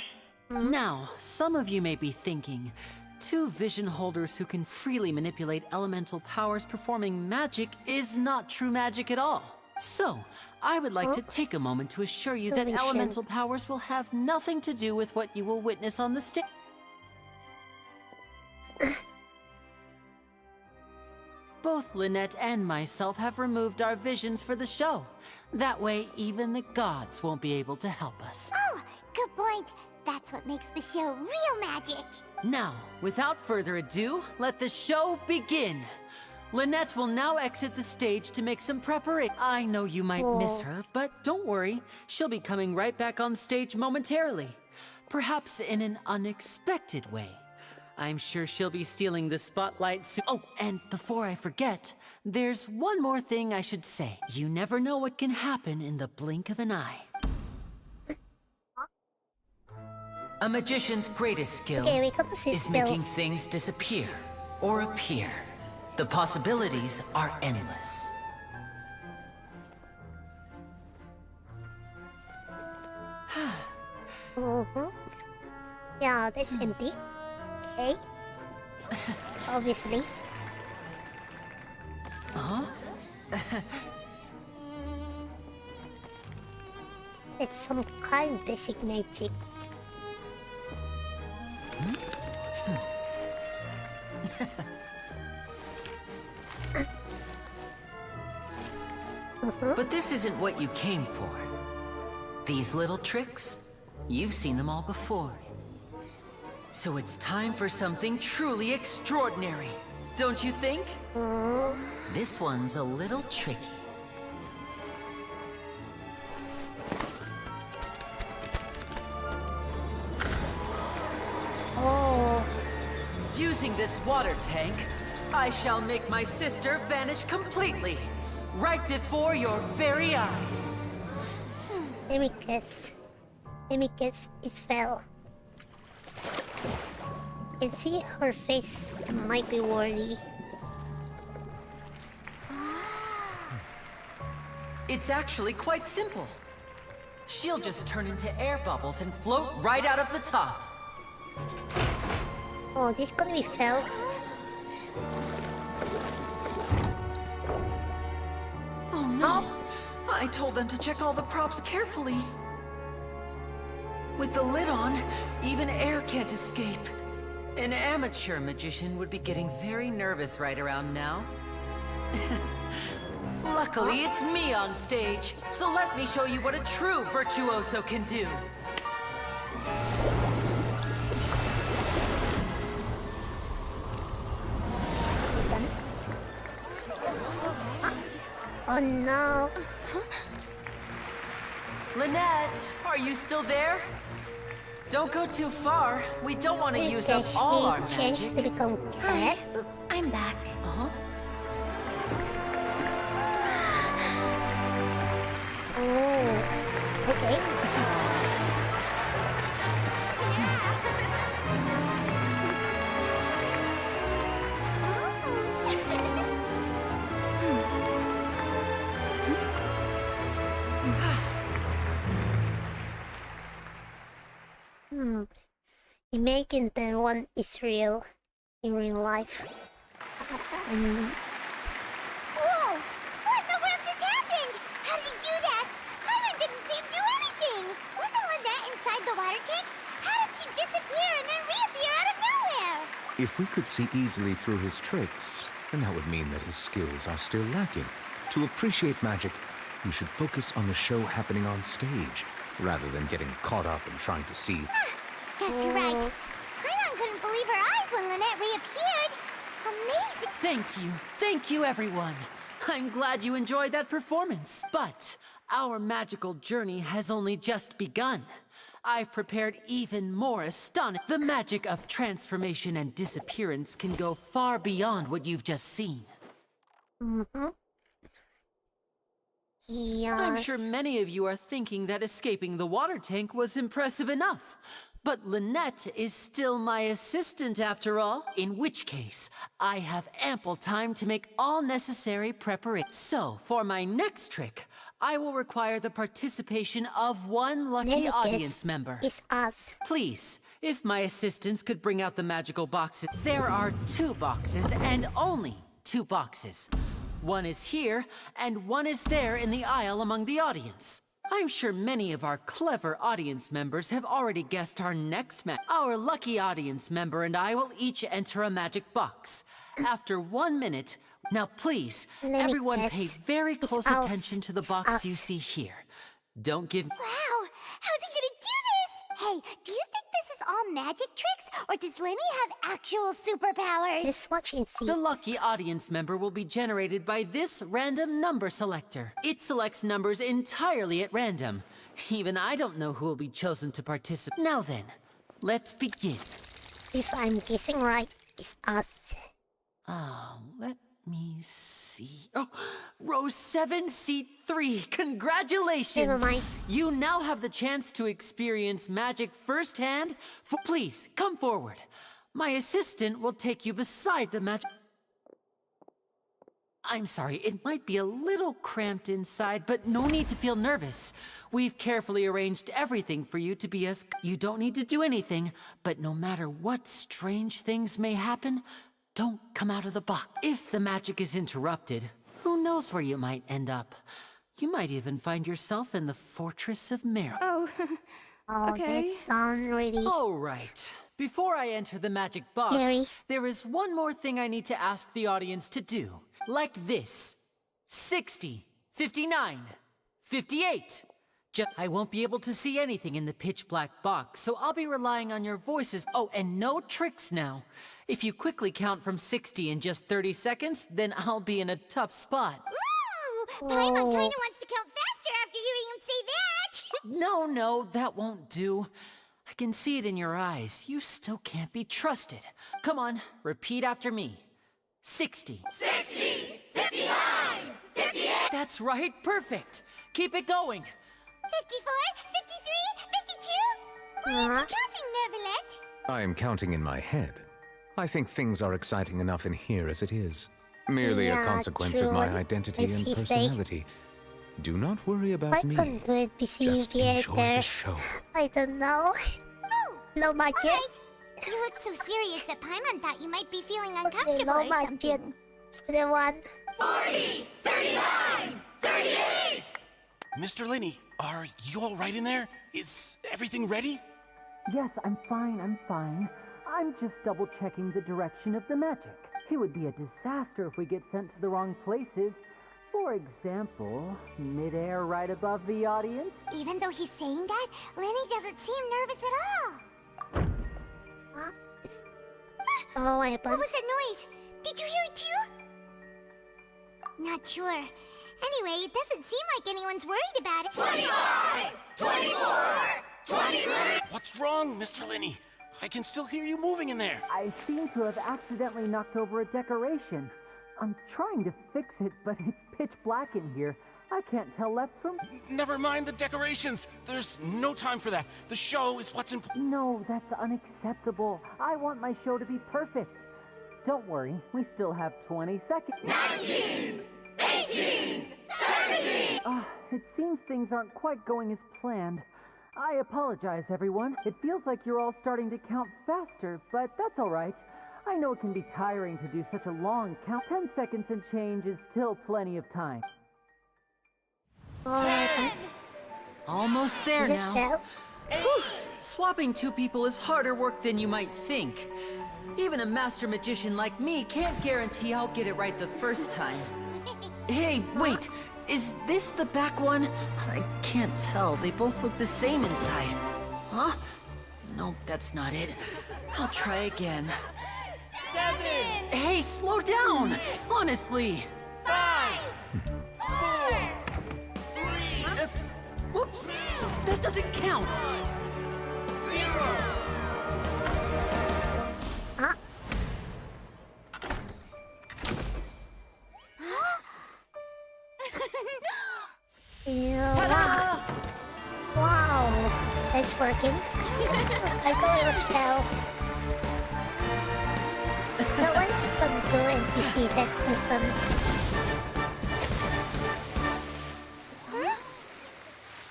Now, some of you may be thinking, two vision holders who can freely manipulate elemental powers performing magic is not true magic at all. So, I would like to take a moment to assure you that elemental powers will have nothing to do with what you will witness on the stage. Both Lynette and myself have removed our visions for the show. That way, even the gods won't be able to help us. Oh, good point. That's what makes the show real magic. Now, without further ado, let the show begin. Lynette will now exit the stage to make some preparation. I know you might miss her, but don't worry. She'll be coming right back on stage momentarily. Perhaps in an unexpected way. I'm sure she'll be stealing the spotlight soon. Oh, and before I forget, there's one more thing I should say. You never know what can happen in the blink of an eye. A magician's greatest skill is making things disappear or appear. The possibilities are endless. Yeah, that's empty. Okay. Obviously. Huh? It's some kind of basic magic. But this isn't what you came for. These little tricks, you've seen them all before. So it's time for something truly extraordinary, don't you think? This one's a little tricky. Using this water tank, I shall make my sister vanish completely, right before your very eyes. Let me guess. It fell. You can see her face might be worried. It's actually quite simple. She'll just turn into air bubbles and float right out of the top. Oh, this gonna be fell. Oh no! I told them to check all the props carefully. With the lid on, even air can't escape. An amateur magician would be getting very nervous right around now. Luckily, it's me on stage, so let me show you what a true virtuoso can do. Oh no. Lynette, are you still there? Don't go too far. We don't want to use up Did all our she change magic. to become cat? I'm back. Uh-huh. Oh. Okay. Imagine that one is real in real life. Whoa! What in the world just happened? How did he do that? Paimon didn't see him do anything! Wasn't Lynette inside the water tank? How did she disappear and then reappear out of nowhere? If we could see easily through his tricks, then that would mean that his skills are still lacking. To appreciate magic, you should focus on the show happening on stage, rather than getting caught up in trying to see. That's right. Paimon couldn't believe her eyes when Lynette reappeared. Amazing! Thank you everyone. I'm glad you enjoyed that performance. But our magical journey has only just begun. I've prepared even more astonishing. The magic of transformation and disappearance can go far beyond what you've just seen. Yeah. I'm sure many of you are thinking that escaping the water tank was impressive enough. But Lynette is still my assistant after all, in which case, I have ample time to make all necessary preparations. So, for my next trick, I will require the participation of one lucky audience member. It's us. Please, if my assistants could bring out the magical boxes. There are 2 boxes, and only 2 boxes. One is here, and one is there in the aisle among the audience. I'm sure many of our clever audience members have already guessed our next match. Our lucky audience member and I will each enter a magic box. After 1 minute, now please, everyone pay very close attention to the box you see here. Don't give... Wow! How's he gonna do this? Hey, do you think this is all magic tricks? Or does Lenny have actual superpowers? Let's watch and see. The lucky audience member will be generated by this random number selector. It selects numbers entirely at random. Even I don't know who will be chosen to participate. Now then, let's begin. If I'm guessing right, it's us. Let me see. Oh, row 7, seat 3. Congratulations! Never mind. You now have the chance to experience magic firsthand. Please, come forward. My assistant will take you beside the magic... I'm sorry, it might be a little cramped inside, but no need to feel nervous. We've carefully arranged everything for you to be as... You don't need to do anything, but no matter what strange things may happen, don't come out of the box. If the magic is interrupted, who knows where you might end up? You might even find yourself in the Fortress of Mero. Oh, Okay. that sounds really... All right. Before I enter the magic box, Scary. there is one more thing I need to ask the audience to do. Like this. 60, 59, 58. I won't be able to see anything in the pitch black box, so I'll be relying on your voices. Oh, and no tricks now. If you quickly count from 60 in just 30 seconds, then I'll be in a tough spot. Ooh! Paimon kinda wants to count faster after hearing him say that! No, that won't do. I can see it in your eyes. You still can't be trusted. Come on, repeat after me. 60. 60! 59! 58! That's right, perfect. Keep it going. 54, 53, 52? Why aren't you counting, Nervalet? I am counting in my head. I think things are exciting enough in here as it is. Merely a consequence of my identity and personality. Do not worry about me. Why can't do it Just enjoy the show. I don't know. Low budget. Alright. You look so serious that Paimon thought you might be feeling uncomfortable low or budget. something. For the one. 40, 39, 38! Mr. Linney, are you all right in there? Is everything ready? Yes, I'm fine. I'm just double-checking the direction of the magic. It would be a disaster if we get sent to the wrong places. For example, midair right above the audience. Even though he's saying that, Lenny doesn't seem nervous at all. Oh, what was that noise? Did you hear it too? Not sure. Anyway, it doesn't seem like anyone's worried about it. 25! 24! 23! What's wrong, Mr. Linney? I can still hear you moving in there. I seem to have accidentally knocked over a decoration. I'm trying to fix it, but it's pitch black in here. I can't tell left from... Never mind the decorations. There's no time for that. The show is what's important. No, that's unacceptable. I want my show to be perfect. Don't worry, we still have 20 seconds. 19! 18! 17! It seems things aren't quite going as planned. I apologize, everyone. It feels like you're all starting to count faster, but that's all right. I know it can be tiring to do such a long count. 10 seconds and change is still plenty of time. Almost there now. Whew. Swapping two people is harder work than you might think. Even a master magician like me can't guarantee I'll get it right the first time. Hey, wait! Is this the back one? I can't tell. They both look the same inside. Huh? No, that's not it. I'll try again. 7! Hey, slow down! Honestly! 5! 4! 3! Whoops! That doesn't count! 0! Ta-da! Wow, it's working. I thought it was fell. So what happened to NPC that person?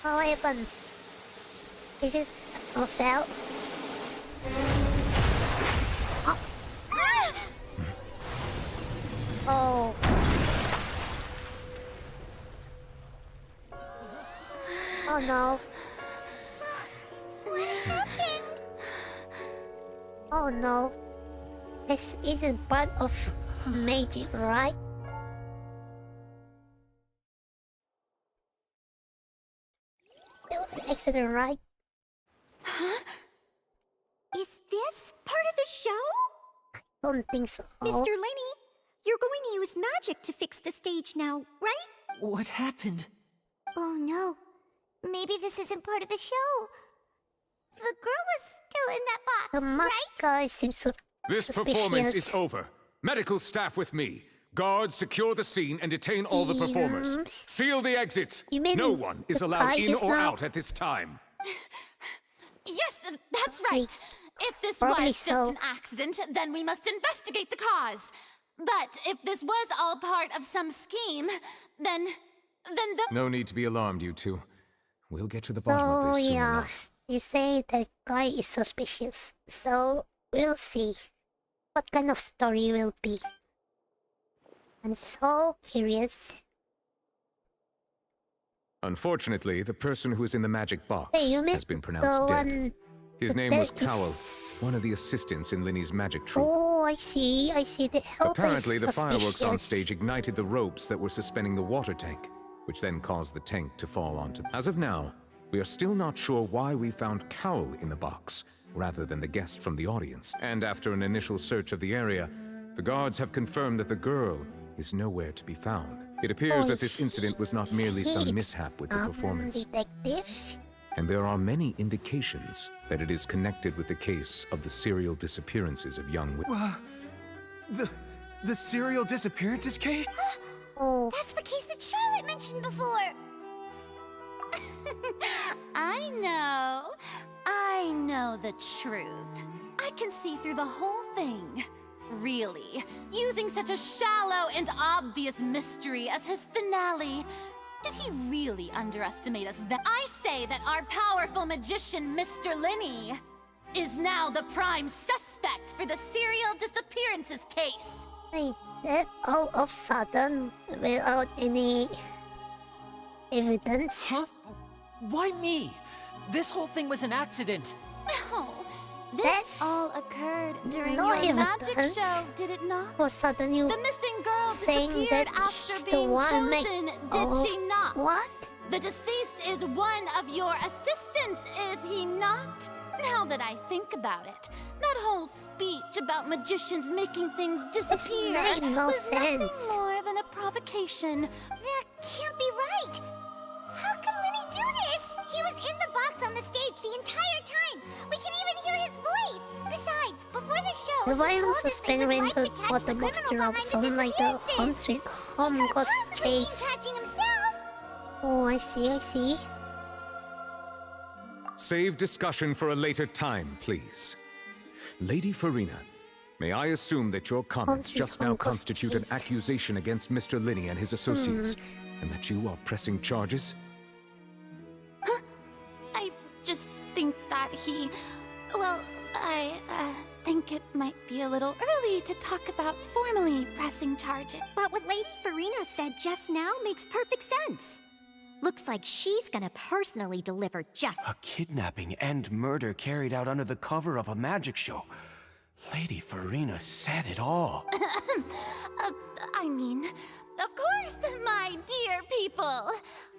What happened? Is it a fell? Oh. Oh no. What happened? Oh no. This isn't part of magic, right? It was an accident, right? Huh? Is this part of the show? Don't think so. Mr. Linney, you're going to use magic to fix the stage now, right? What happened? Oh no. Maybe this isn't part of the show. The girl was still in that box, The mask guy seems so This suspicious. performance is over. Medical staff with me. Guards, secure the scene and detain all the performers. Seal the exits. No one is allowed in or out at this time. Yes, that's right. If this Probably was just an accident, then we must investigate the cause. But if this was all part of some scheme, then the... No need to be alarmed, you two. We'll get to the bottom of this soon enough. You say that guy is suspicious, so we'll see what kind of story will be. I'm so curious. Unfortunately, the person who is in the magic box Hey, you has been pronounced the dead. one His name that was Cowell, is- one of the assistants in Linny's magic troupe. Oh, I see. The helper Apparently, is the fireworks on suspicious. stage ignited the ropes that were suspending the water tank, which then caused the tank to fall onto. As of now, we are still not sure why we found Cowell in the box, rather than the guest from the audience. And after an initial search of the area, the guards have confirmed that the girl is nowhere to be found. It appears that this incident was not merely some mishap with the performance. Detective? And there are many indications that it is connected with the case of the serial disappearances of young women. The serial disappearances case? Oh. That's the case that Charlotte mentioned before. I know the truth. I can see through the whole thing. Really, using such a shallow and obvious mystery as his finale. Did he really underestimate us then? I say that our powerful magician, Mr. Linney, is now the prime suspect for the serial disappearances case. Wait, that all of a sudden, without any evidence? Huh? Why me? This whole thing was an accident. No, this all occurred during no your magic evidence. show, did it not? All of a sudden you The missing girl saying disappeared that after he's the being one chosen, did she not? What? The deceased is one of your assistants, is he not? Now that I think about it, that whole speech about magicians making things disappear made no was sense. nothing more than a provocation. The can't be right. How can Lenny do this? He was in the box on the stage the entire time. We can even hear his voice. Besides, before the show, The he violence told us they would suspended like to into catch what the the box criminal drop behind the sound like the Home disappearances. Sweet Home Ghost Possibly been Chase. catching himself. Oh, I see. Save discussion for a later time, please. Lady Farina, may I assume that your comments just now constitute an accusation against Mr. Linney and his associates, and that you are pressing charges? I just think that he... Well, I think it might be a little early to talk about formally pressing charges. But what Lady Farina said just now makes perfect sense. Looks like she's gonna personally deliver justice. A kidnapping and murder carried out under the cover of a magic show. Lady Farina said it all. I mean, of course, my dear people.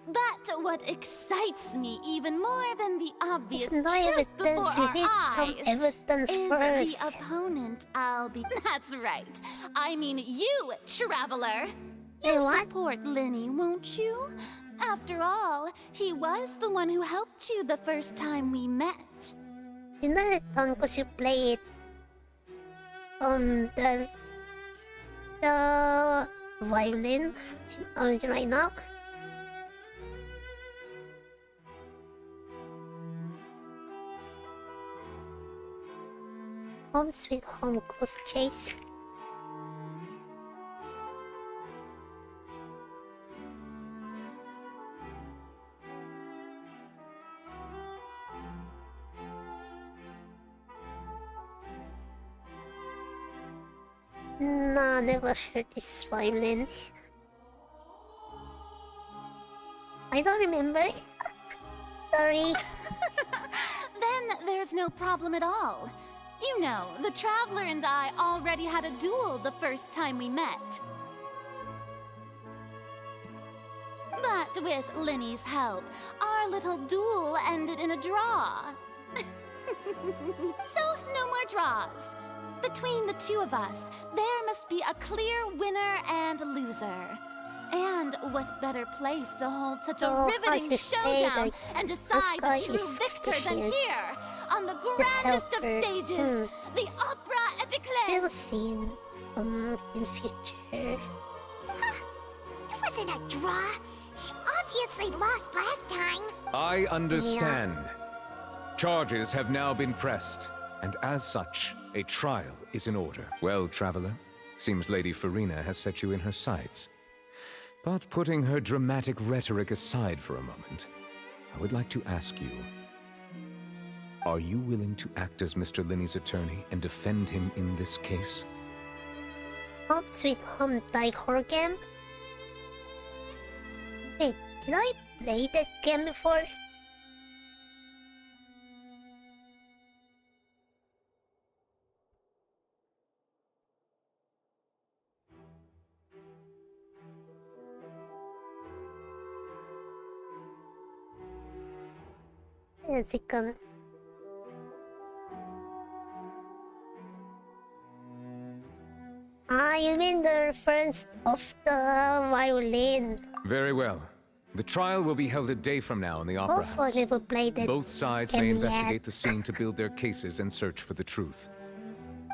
But what excites me even more than the obvious It's no truth before evidence. We our need some eyes evidence is first. the opponent I'll be... That's right. I mean you, traveler. You support Lenny, won't you? After all, he was the one who helped you the first time we met. You know that because you play it on the violin right now. Home Sweet Home Ghost Chase. Nah, never heard this violin. I don't remember. Sorry. Then there's no problem at all. You know, the Traveler and I already had a duel the first time we met. But with Lenny's help, our little duel ended in a draw. So, no more draws. Between the two of us, there must be a clear winner and loser. And what better place to hold such a riveting showdown and decide the true victor than here, on the grandest of stages, the Opera Epiclese. We'll see in future. It wasn't a draw. She obviously lost last time. I understand. Charges have now been pressed, and as such, a trial is in order. Well, Traveler, seems Lady Farina has set you in her sights. But putting her dramatic rhetoric aside for a moment, I would like to ask you, are you willing to act as Mr. Linney's attorney and defend him in this case? Home Sweet Home Die horror game? Wait, did I play that game before? A second. Ah, you mean the reference of the violin? Very well. The trial will be held a day from now in the Opera Also, I House. never played it. Both sides may investigate the scene to build their cases and search for the truth.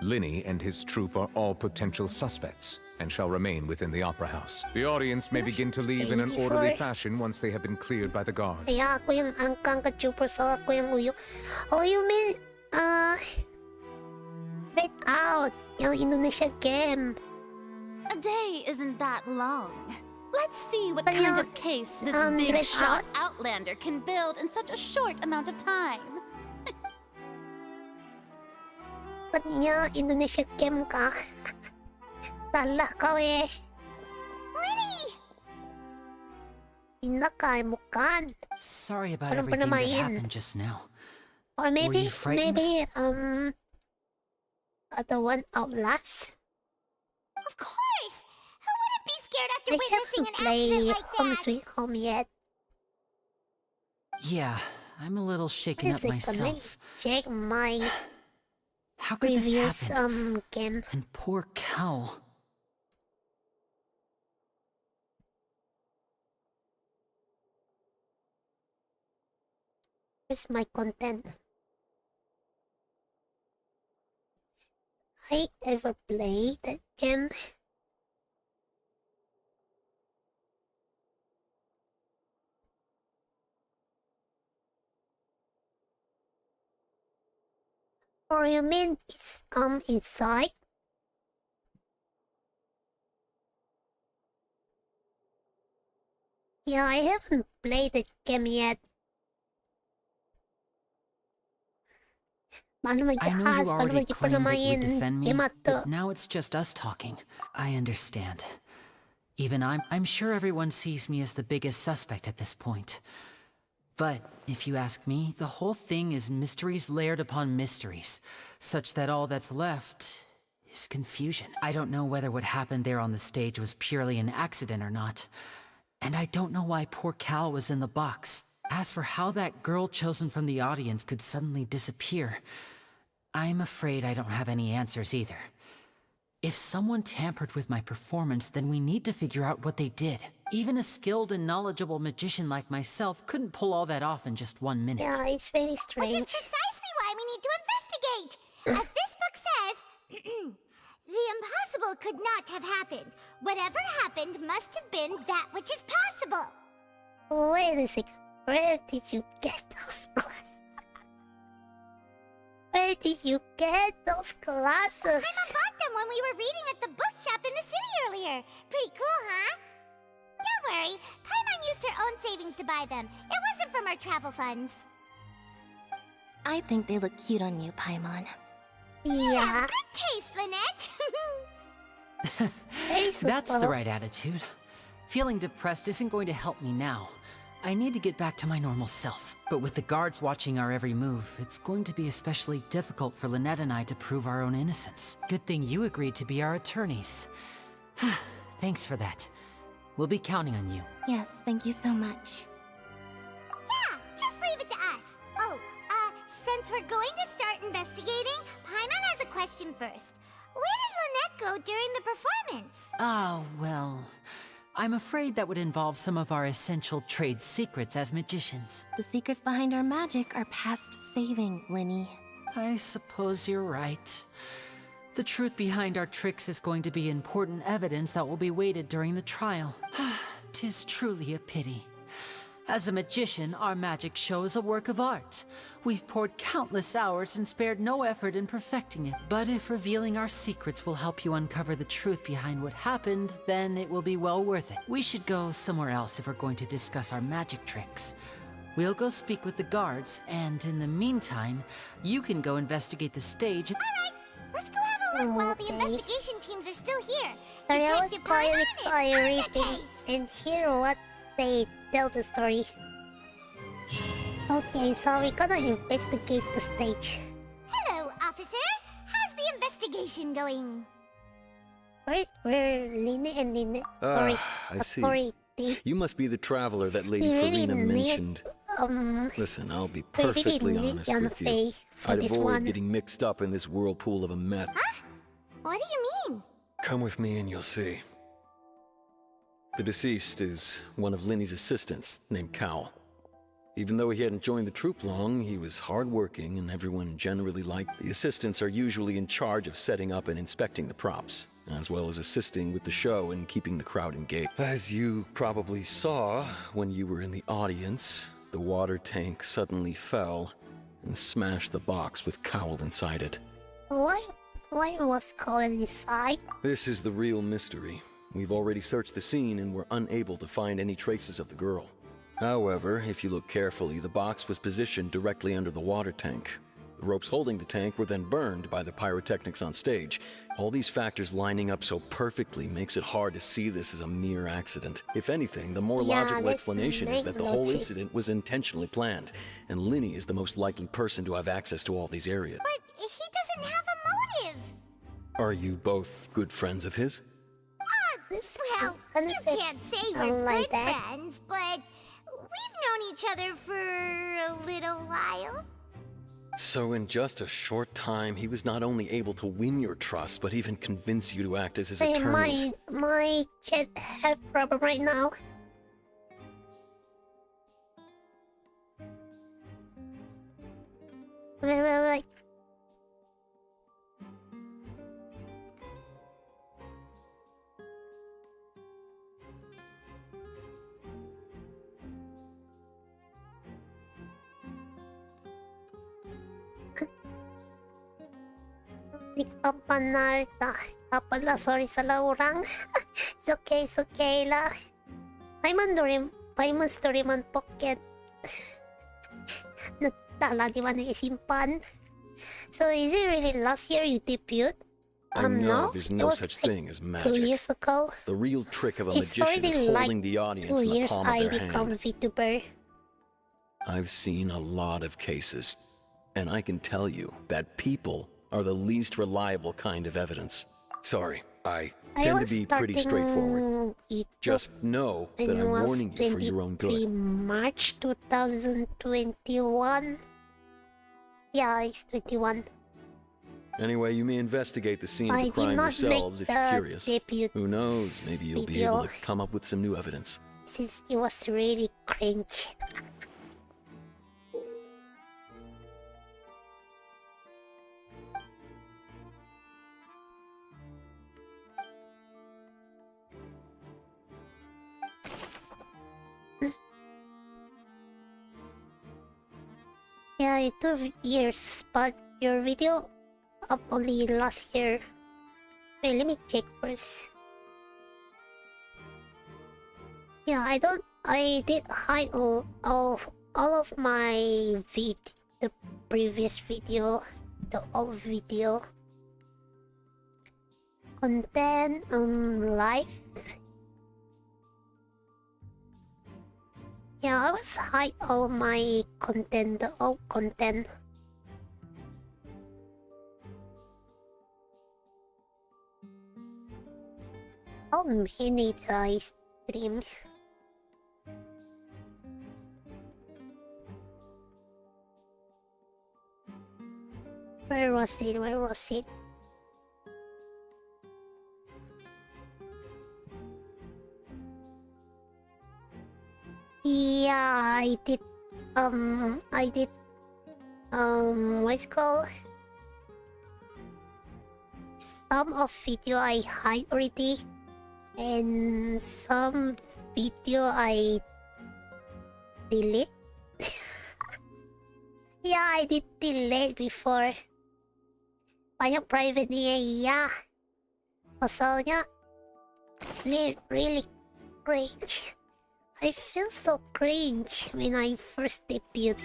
Linny and his troupe are all potential suspects and shall remain within the Opera House. The audience may begin to leave in an orderly fashion once they have been cleared by the guards. Kaya ako yung angkang ka-chuper sa ako yung uyo. Oh, you mean, Get Out, yung Indonesia game. A day isn't that long. Let's see what kind of case this big shot Outlander can build in such a short amount of time. Ba't niya Indonesia game ka? Tala ka eh. Lenny! Hindi ka, bukan. Sorry about Walang everything that panamayin. happened just now. Or maybe, you frightened? the one Outlast? Of course! Who wouldn't be scared after I witnessing haven't an accident played like Home that? Sweet Home yet. Yeah, I'm a little shaken up myself. Check my How could this previous happen? game. And poor Cal. Where's my content? I ever played that game? Or you mean it's inside? Yeah, I haven't played the game yet. I know you already claimed that you would defend me, Gamepads. but now it's just us talking. I understand. Even I'm sure everyone sees me as the biggest suspect at this point. But if you ask me, the whole thing is mysteries layered upon mysteries, such that all that's left is confusion. I don't know whether what happened there on the stage was purely an accident or not. And I don't know why poor Cal was in the box. As for how that girl chosen from the audience could suddenly disappear, I'm afraid I don't have any answers either. If someone tampered with my performance, then we need to figure out what they did. Even a skilled and knowledgeable magician like myself couldn't pull all that off in just 1 minute. Yeah, it's very strange. Which is precisely why we need to investigate. As this book says, the impossible could not have happened. Whatever happened must have been that which is possible. Wait a second. Where did you get those glasses? Where did you get those glasses? Paimon bought them when we were reading at the bookshop in the city earlier. Pretty cool, huh? Don't worry, Paimon used her own savings to buy them. It wasn't from our travel funds. I think they look cute on you, Paimon. You have good taste, Lynette. That's the right attitude. Feeling depressed isn't going to help me now. I need to get back to my normal self. But with the guards watching our every move, it's going to be especially difficult for Lynette and I to prove our own innocence. Good thing you agreed to be our attorneys. Thanks for that. We'll be counting on you. Yes, thank you so much. Yeah, just leave it to us. Oh, since we're going to start investigating, Paimon has a question first. Where did Lynette go during the performance? Oh, well, I'm afraid that would involve some of our essential trade secrets as magicians. The secrets behind our magic are past saving, Linny. I suppose you're right. The truth behind our tricks is going to be important evidence that will be weighted during the trial. 'Tis truly a pity. As a magician, our magic show is a work of art. We've poured countless hours and spared no effort in perfecting it. But if revealing our secrets will help you uncover the truth behind what happened, then it will be well worth it. We should go somewhere else if we're going to discuss our magic tricks. We'll go speak with the guards, and in the meantime, you can go investigate the stage. Alright, let's go have a look while the investigation teams are still here. I was Detective quite Paimon is on the excited case. and hear what they tell the story. Okay, so we're gonna investigate the stage. Hello, officer. How's the investigation going? Where Lynette and Lynette I see. You must be the traveler that Lady We really Farina need, mentioned. Listen, I'll be we really perfectly need honest with you. Yanfei for I'd this avoid one. getting mixed up in this whirlpool of a mess. What do you mean? Come with me and you'll see. The deceased is one of Linny's assistants, named Cal. Even though he hadn't joined the troupe long, he was hardworking and everyone generally liked. The assistants are usually in charge of setting up and inspecting the props, as well as assisting with the show and keeping the crowd engaged. As you probably saw when you were in the audience, the water tank suddenly fell and smashed the box with Cowl inside it. Why was Colin inside? This is the real mystery. We've already searched the scene and were unable to find any traces of the girl. However, if you look carefully, the box was positioned directly under the water tank. The ropes holding the tank were then burned by the pyrotechnics on stage. All these factors lining up so perfectly makes it hard to see this as a mere accident. If anything, the more logical this explanation is makes that the whole logic. incident was intentionally planned, and Linny is the most likely person to have access to all these areas. But he doesn't have a motive. Are you both good friends of his? Well, you can't say we're like good that. friends, but we've known each other for a little while. So in just a short time, he was not only able to win your trust, but even convince you to act as his Hey, attorneys. my chat have problem right now. Wait. Nagpapanarta. Pala, sorry sa laurang. It's okay lah. Paimon story man pocket. Natala di ba naisimpan? So is it really last year you debuted? I know No. there's It no was such like thing as 2 magic. years ago. The real trick of a It's magician already is like holding the audience 2 in the years palm of I their become hand. VTuber. I've seen a lot of cases, and I can tell you that people are the least reliable kind of evidence. Sorry, I tend to be pretty straightforward. Just know that I'm warning you for your own good. March 2021. Yeah, it's 21. Anyway, you may investigate the scene of I the did crime not yourselves if make you're the curious. debut Who knows, maybe you'll be able to video. come up with some new evidence. Since it was really cringe. Yeah, 2 years, but your video up only last year. Wait, let me check first. Yeah, I did hide all of my the previous video, the old video. Content, live. Yeah, I was hide all my content, the old content. How many did I stream? Where was it? Yeah, I did, what's it called? Some of video I hide already, and some video I delete. Yeah, I did delete before. Banyak private niya, yeah. Masalahnya, really cringe. I feel so cringe when I first debuted.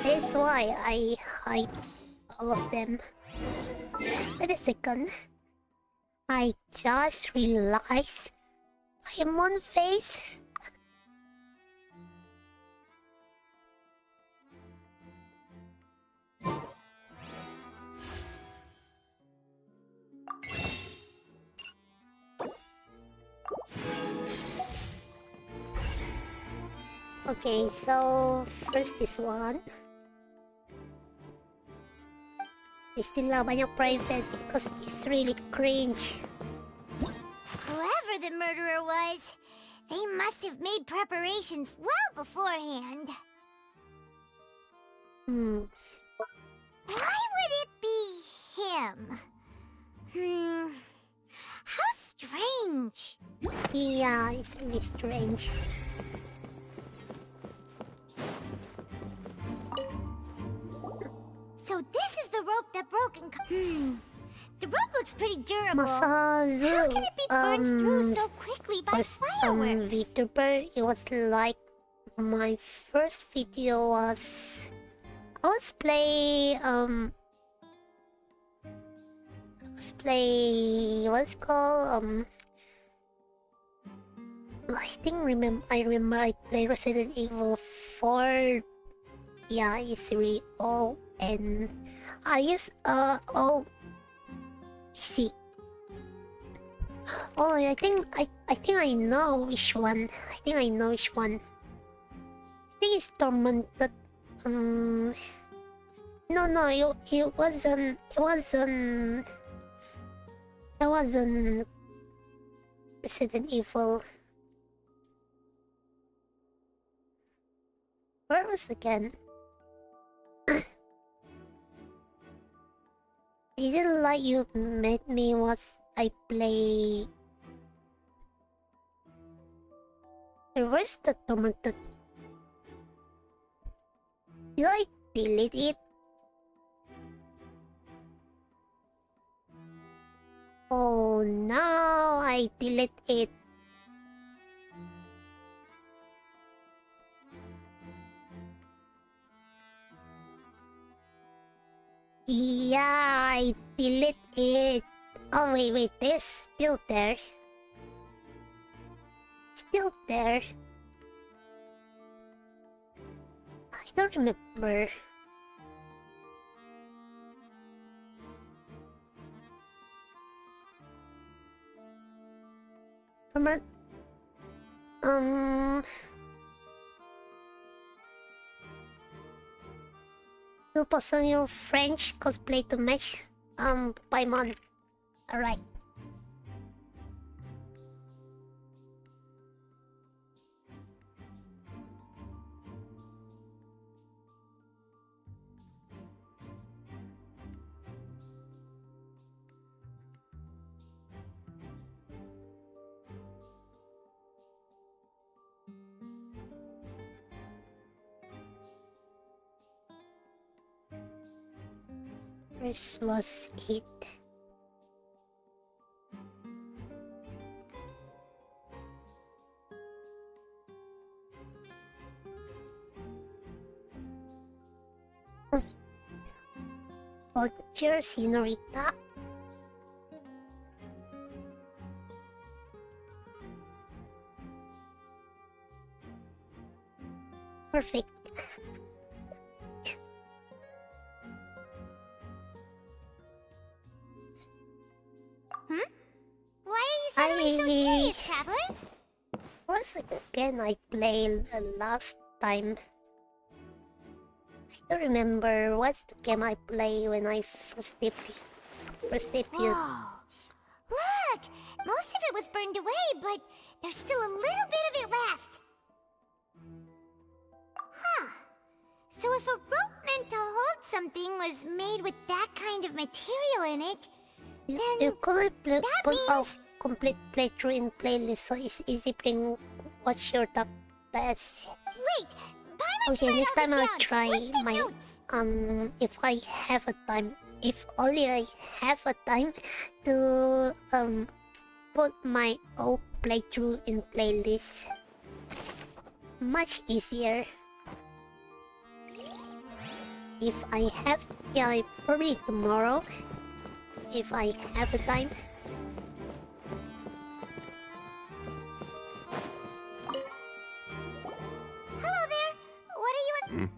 That's why I hide all of them. Wait a second. I just realized I'm on face. Okay, so first this one. Still banyak private because it's really cringe. Whoever the murderer was, they must have made preparations well beforehand. Why would it be him? How strange. Yeah, it's really strange. So this is the rope that broke and... The rope looks pretty durable. How can it be burned through so quickly by fireworks? VTuber, it was like my first video was... I was play what's it called, I remember I played Resident Evil 4. Yeah, it's really old, and I use PC. Oh, I think I know which one. I think it's Tormented. No, it wasn't Resident Evil. Where was again? Is it like you met me once I play? Where's the tomato? Did I delete it? Oh no, I delete it. Yeah, I delete it. Oh wait, there's still there. Still there. I don't remember. To post on your French cosplay to match Paimon. Alright. This was it. Bonjour, Senorita. Perfect. Why are you suddenly so serious, Traveler? Once again, I played last time. I don't remember what's the game I played when I first debuted. Whoa. Look! Most of it was burned away, but there's still a little bit of it left. Huh. So if a rope meant to hold something was made with that kind of material in it, then you could put means... off complete playthrough in playlist, so it's easy playing. Watch your top best. Wait, okay, next time I'll try my if I have a time. If only I have a time to put my old playthrough in playlist. Much easier. If I have, yeah, probably tomorrow. If I have the time. Hello there. What are you?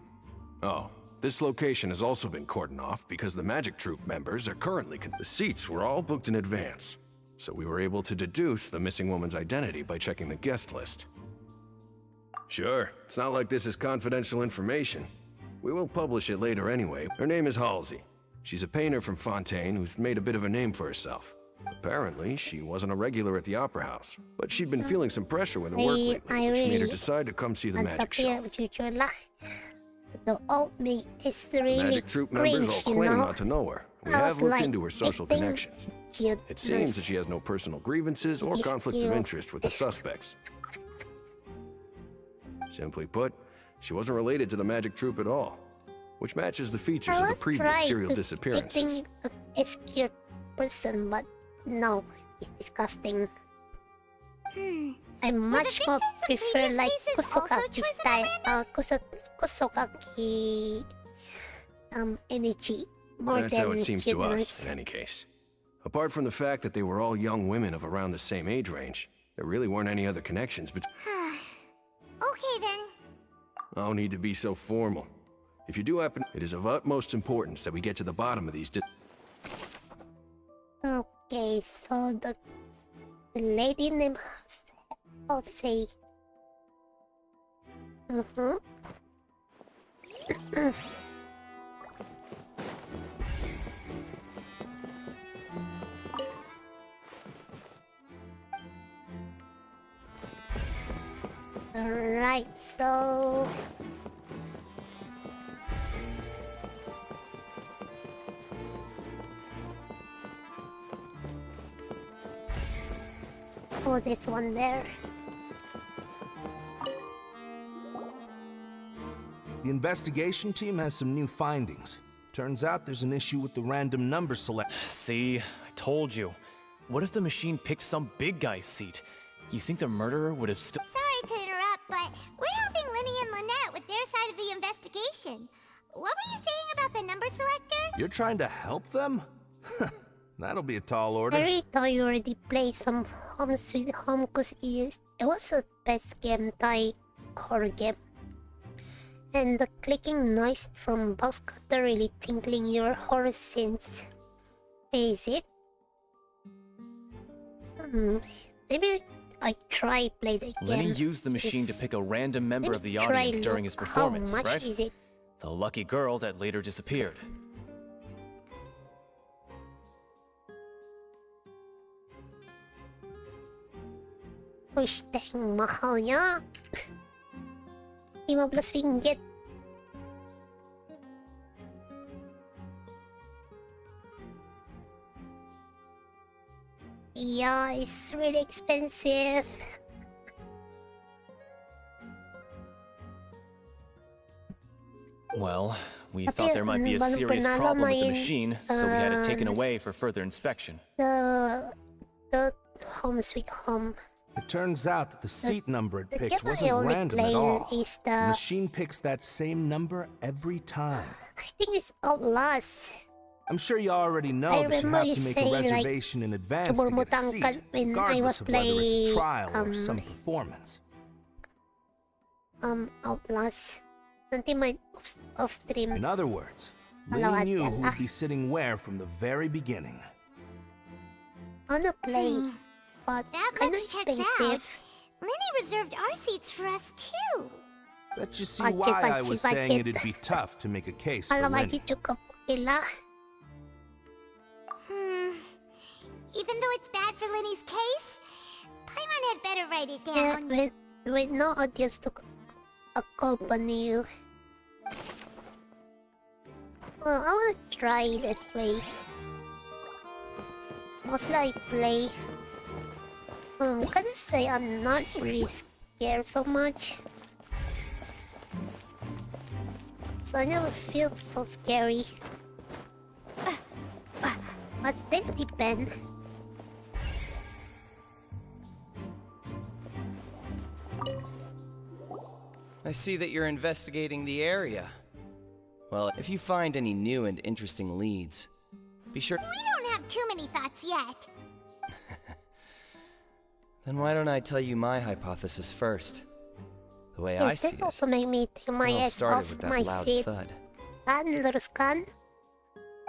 Oh, this location has also been cordoned off because the magic troupe members are currently. The seats were all booked in advance, so we were able to deduce the missing woman's identity by checking the guest list. Sure, it's not like this is confidential information. We will publish it later anyway. Her name is Halsey. She's a painter from Fontaine who's made a bit of a name for herself. Apparently, she wasn't a regular at the Opera House, but she'd been feeling some pressure with her work lately, which made her decide to come see the magic show. The old me is really Magic troupe members all claim not to know her. We have looked into her social connections. It seems that she has no personal grievances or conflicts of interest with the suspects. Simply put, she wasn't related to the magic troupe at all, which matches the features of the previous serial disappearances. A scared person, but no, it's disgusting. I much more prefer like Kusokaki style, Kusokaki energy more That's than how it seems to us, cuteness. in any case. Apart from the fact that they were all young women of around the same age range, there really weren't any other connections between. Okay then. No need to be so formal. If you do happen, it is of utmost importance that we get to the bottom of these. Okay, so the lady named Jose. Alright, so Oh, this one there. The investigation team has some new findings. Turns out there's an issue with the random number select. See, I told you. What if the machine picked some big guy's seat? You think the murderer would have still... Sorry to interrupt, but we're helping Linny and Lynette with their side of the investigation. What were you saying about the number selector? You're trying to help them? That'll be a tall order. I thought you already played some Home Sweet Home because it was the best game type horror game. And the clicking noise from box cutter really tinkling your horror sense. Is it? Maybe I try play the game. Lenny used the machine to pick a random member of the audience during his performance, how much right? Is it? The lucky girl that later disappeared. Ush, dang, mahal niya. 15 ringgit. Yeah, it's really expensive. Well, we thought there might be a serious problem with the machine, so we had it taken away for further inspection. The Home Sweet Home. It turns out that the seat number it picked game I wasn't only random play at all. is The the- machine picks that same number every time. I think it's Outlast. I'm sure you already know I that you remember have you to make say, a like, reservation in advance to get a Tumurmutang seat, ka when I was regardless of whether it's a playing, trial or some performance. Outlast. Nanti may off stream. In other words, Alawad Lee knew ka who lang. would be sitting where from the very beginning. I wanna play, but That kinda much checks out. expensive. Linny reserved our seats for us too. Bet you see Budget, why I budget, was saying budget. it'd be tough to make a case for Alam mo, Lenny. chuka po kila. Even though it's bad for Linny's case, Paimon had better write it Yeah, down. with no audience to accompany you. Well, I wanna try that way. Mostly I play. Gotta say I'm not really scared so much. So I never feel so scary. But this depends. I see that you're investigating the area. Well, if you find any new and interesting leads, be sure. We don't have too many thoughts yet. Then why don't I tell you my hypothesis first? The way I Yes, see that it. also make me take my It all ass started off with my that loud seat. thud. Kan, luruskan.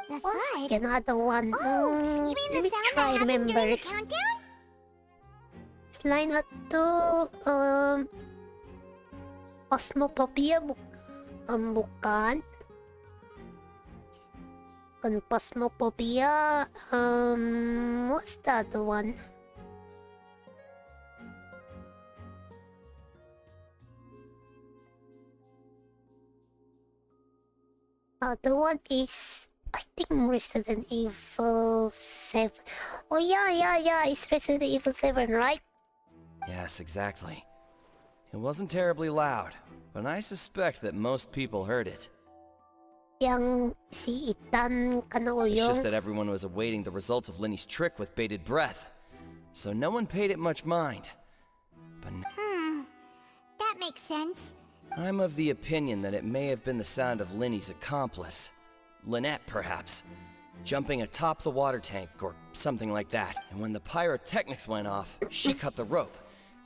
The What's thud? another one? Oh, you mean let the me sound try that happened remember. during the countdown? Selain itu, Phasmophobia bukan. Bukan Phasmophobia, what's the other one? The one is, I think, Resident Evil 7. Oh yeah, it's Resident Evil 7, right? Yes, exactly. It wasn't terribly loud, but I suspect that most people heard it. Yang si Ethan It's Kanaoyong. just that everyone was awaiting the results of Lenny's trick with bated breath, so no one paid it much mind. But That makes sense. I'm of the opinion that it may have been the sound of Lenny's accomplice. Lynette, perhaps. Jumping atop the water tank or something like that. And when the pyrotechnics went off, she cut the rope,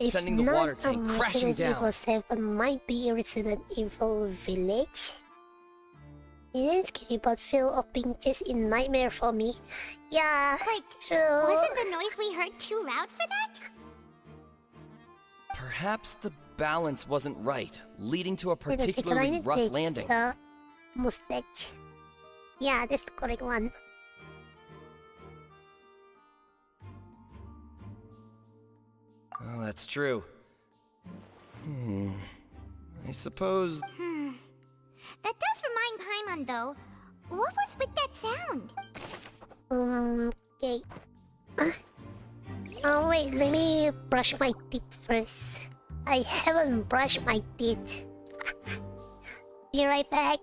If sending the not, water tank crashing Resident Evil down. 7 might be Resident Evil Village. It is scary but full of pinches in nightmare for me. Yeah, true. Wasn't the noise we heard too loud for that? Perhaps the balance wasn't right, leading to a Wait a second, I particularly need to rough change landing. the mustache. Yeah, that's the correct one. Oh, that's true. I suppose. That does remind Paimon though. What was with that sound? Okay. wait, let me brush my teeth first. I haven't brushed my teeth. Be right back.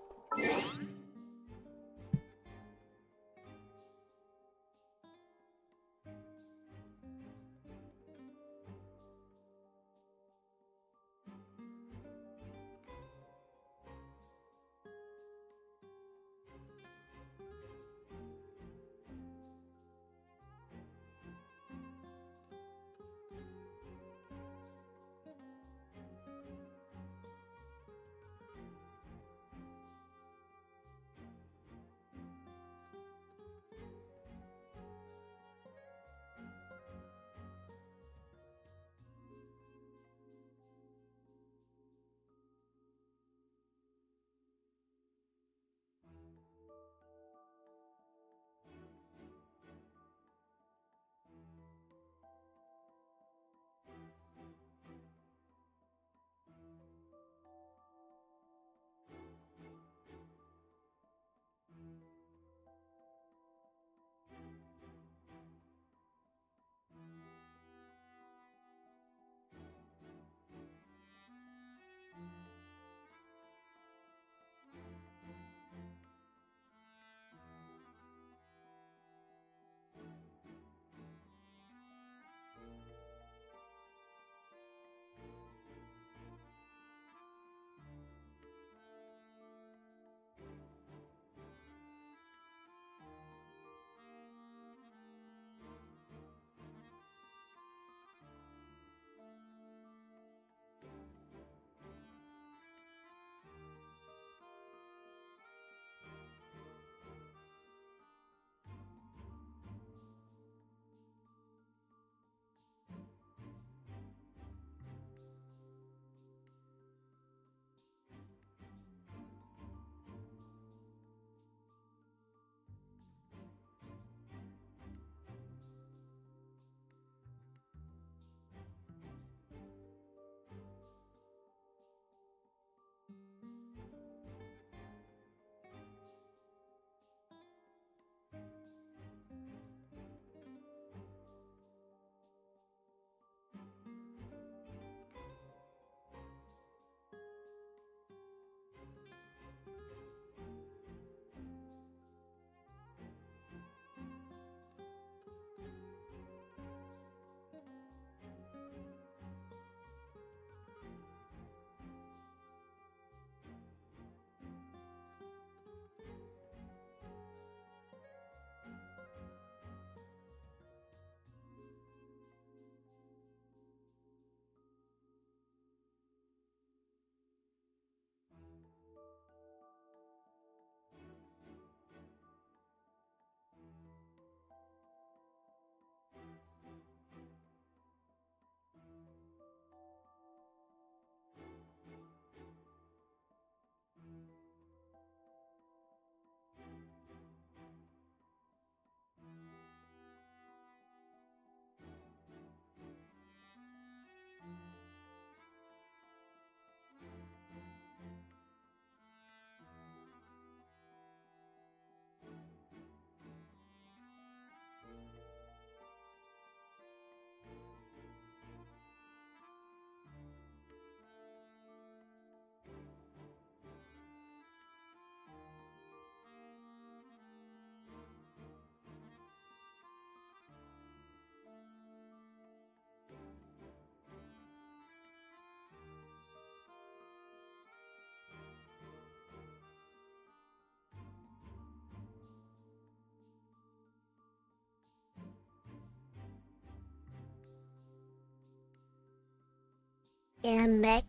Yeah, I'm back.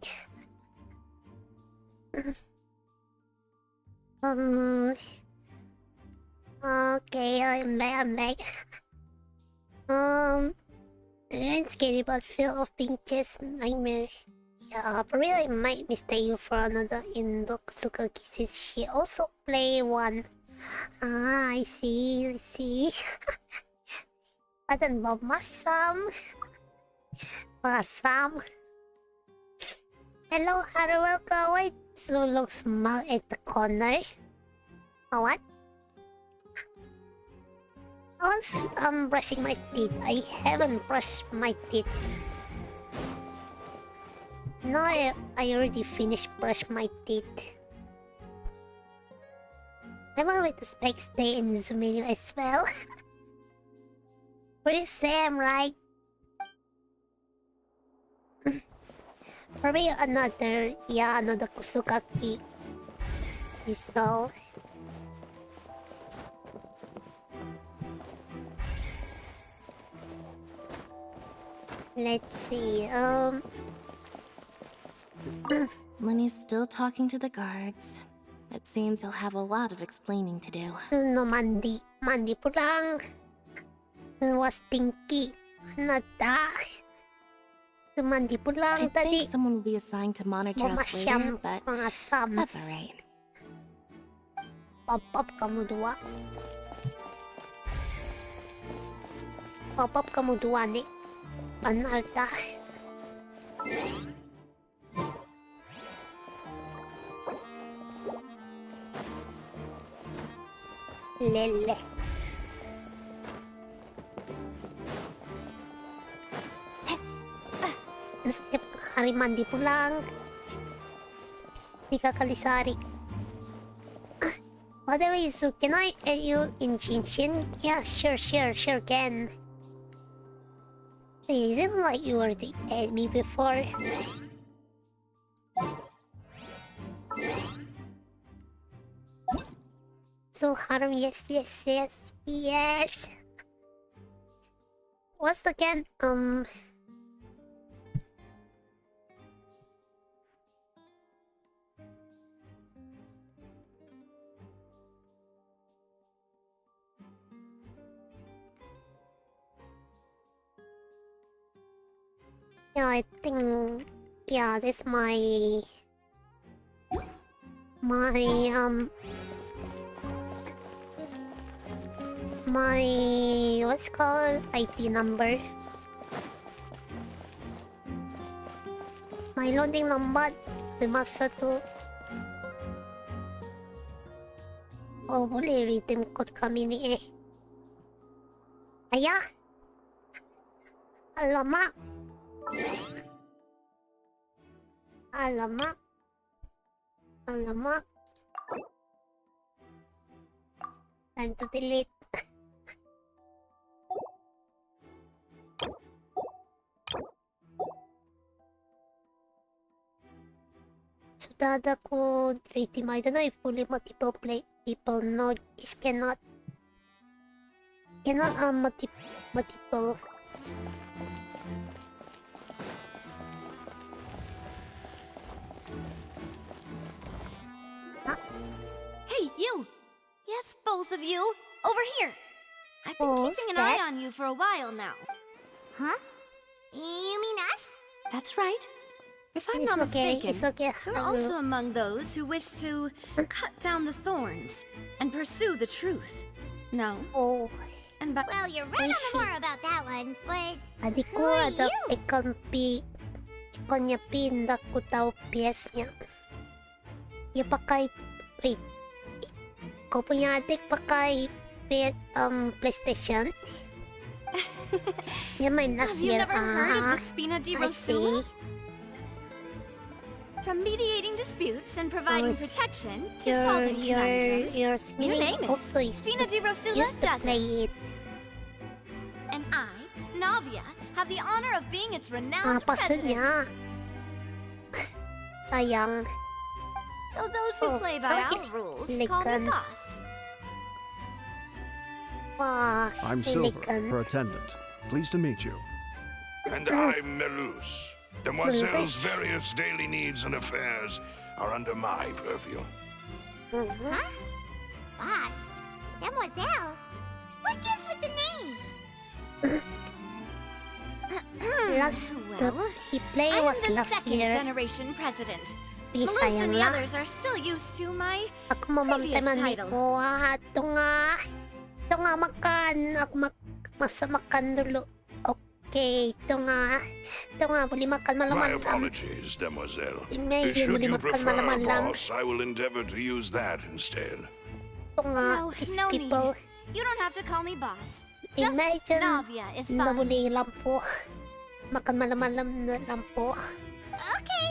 Okay, I'm back. It's scary but feel of being just nightmare. Yeah, but really might mistake you for another Indokusuka Kisses. She also play one. Ah, I see. Padan Bob Masam. Masam. Hello, Haru, welcome. Wait, Zuu looks smug at the corner. Oh, what? I was brushing my teeth. I haven't brushed my teeth. No, I already finished brush my teeth. I'm going to stay in Zuu menu as well. Where's Sam, right? Probably another Kusugaki. So let's see. Lenny's still talking to the guards. It seems he'll have a lot of explaining to do. No, mandi po lang. It was stinky. Mandi po lang I think someone will be assigned to monitor us later, but that's alright. Pop kamu dua. Pop kamu dua nih. Panarta. Lele. Setiap hari mandi pulang. 3 kali sehari. By the way, Zuu, can I add you in Genshin? Yeah, sure, can. It isn't like you already added me before. So Harum, yes. What's again? Yeah, I think that's my what's called ID number. My loading lambat. Satu. Oh, boleh redeem code kami ni eh. Ayah. Alamak. Time to delete. Sudada ko rating. I don't know if fully multiple play people know is cannot multiple. Hey, you! Yes, both of you! Over here! I've been keeping an eye on you for a while now. Huh? You mean us? That's right. If I'm not mistaken, you're also among those who wish to cut down the thorns and pursue the truth. No? Oh. Well, you're right on the more about that one, but Adik ko ada ikan niya pindak ko tau PS niya. Dia pakai wait. Kau punya adik pakai PlayStation? Dia main last year. Have you never heard of the Spina di I see. From mediating disputes and providing protection to solving conundrums, your you name it. Also Spina di Rosula does it. And I, Navia, have the honor of being its renowned president. Sayang. Though those who play by our rules call me boss. I'm Silver, her attendant. Pleased to meet you. And I'm Melus. Demoiselle's various daily needs and affairs are under my purview. Huh? Boss? Demoiselle? What gives with the names? He played was I'm the last second year. generation president. Please, Melus and the sayang others are still used to my Ako mamamtay man ni title. ko. Ito nga makan. Ako makan dulu. Okay, ito nga boleh makan My malaman lang. apologies, Demoiselle. Imagine, Should boleh you makan prefer malaman lang. boss, I will endeavor to use that instead. Ito nga, these people. You don't have to call me boss. Just Imagine, Navia is fine. nahuli yung lampo. Makan malam-malam na lampo. Okay,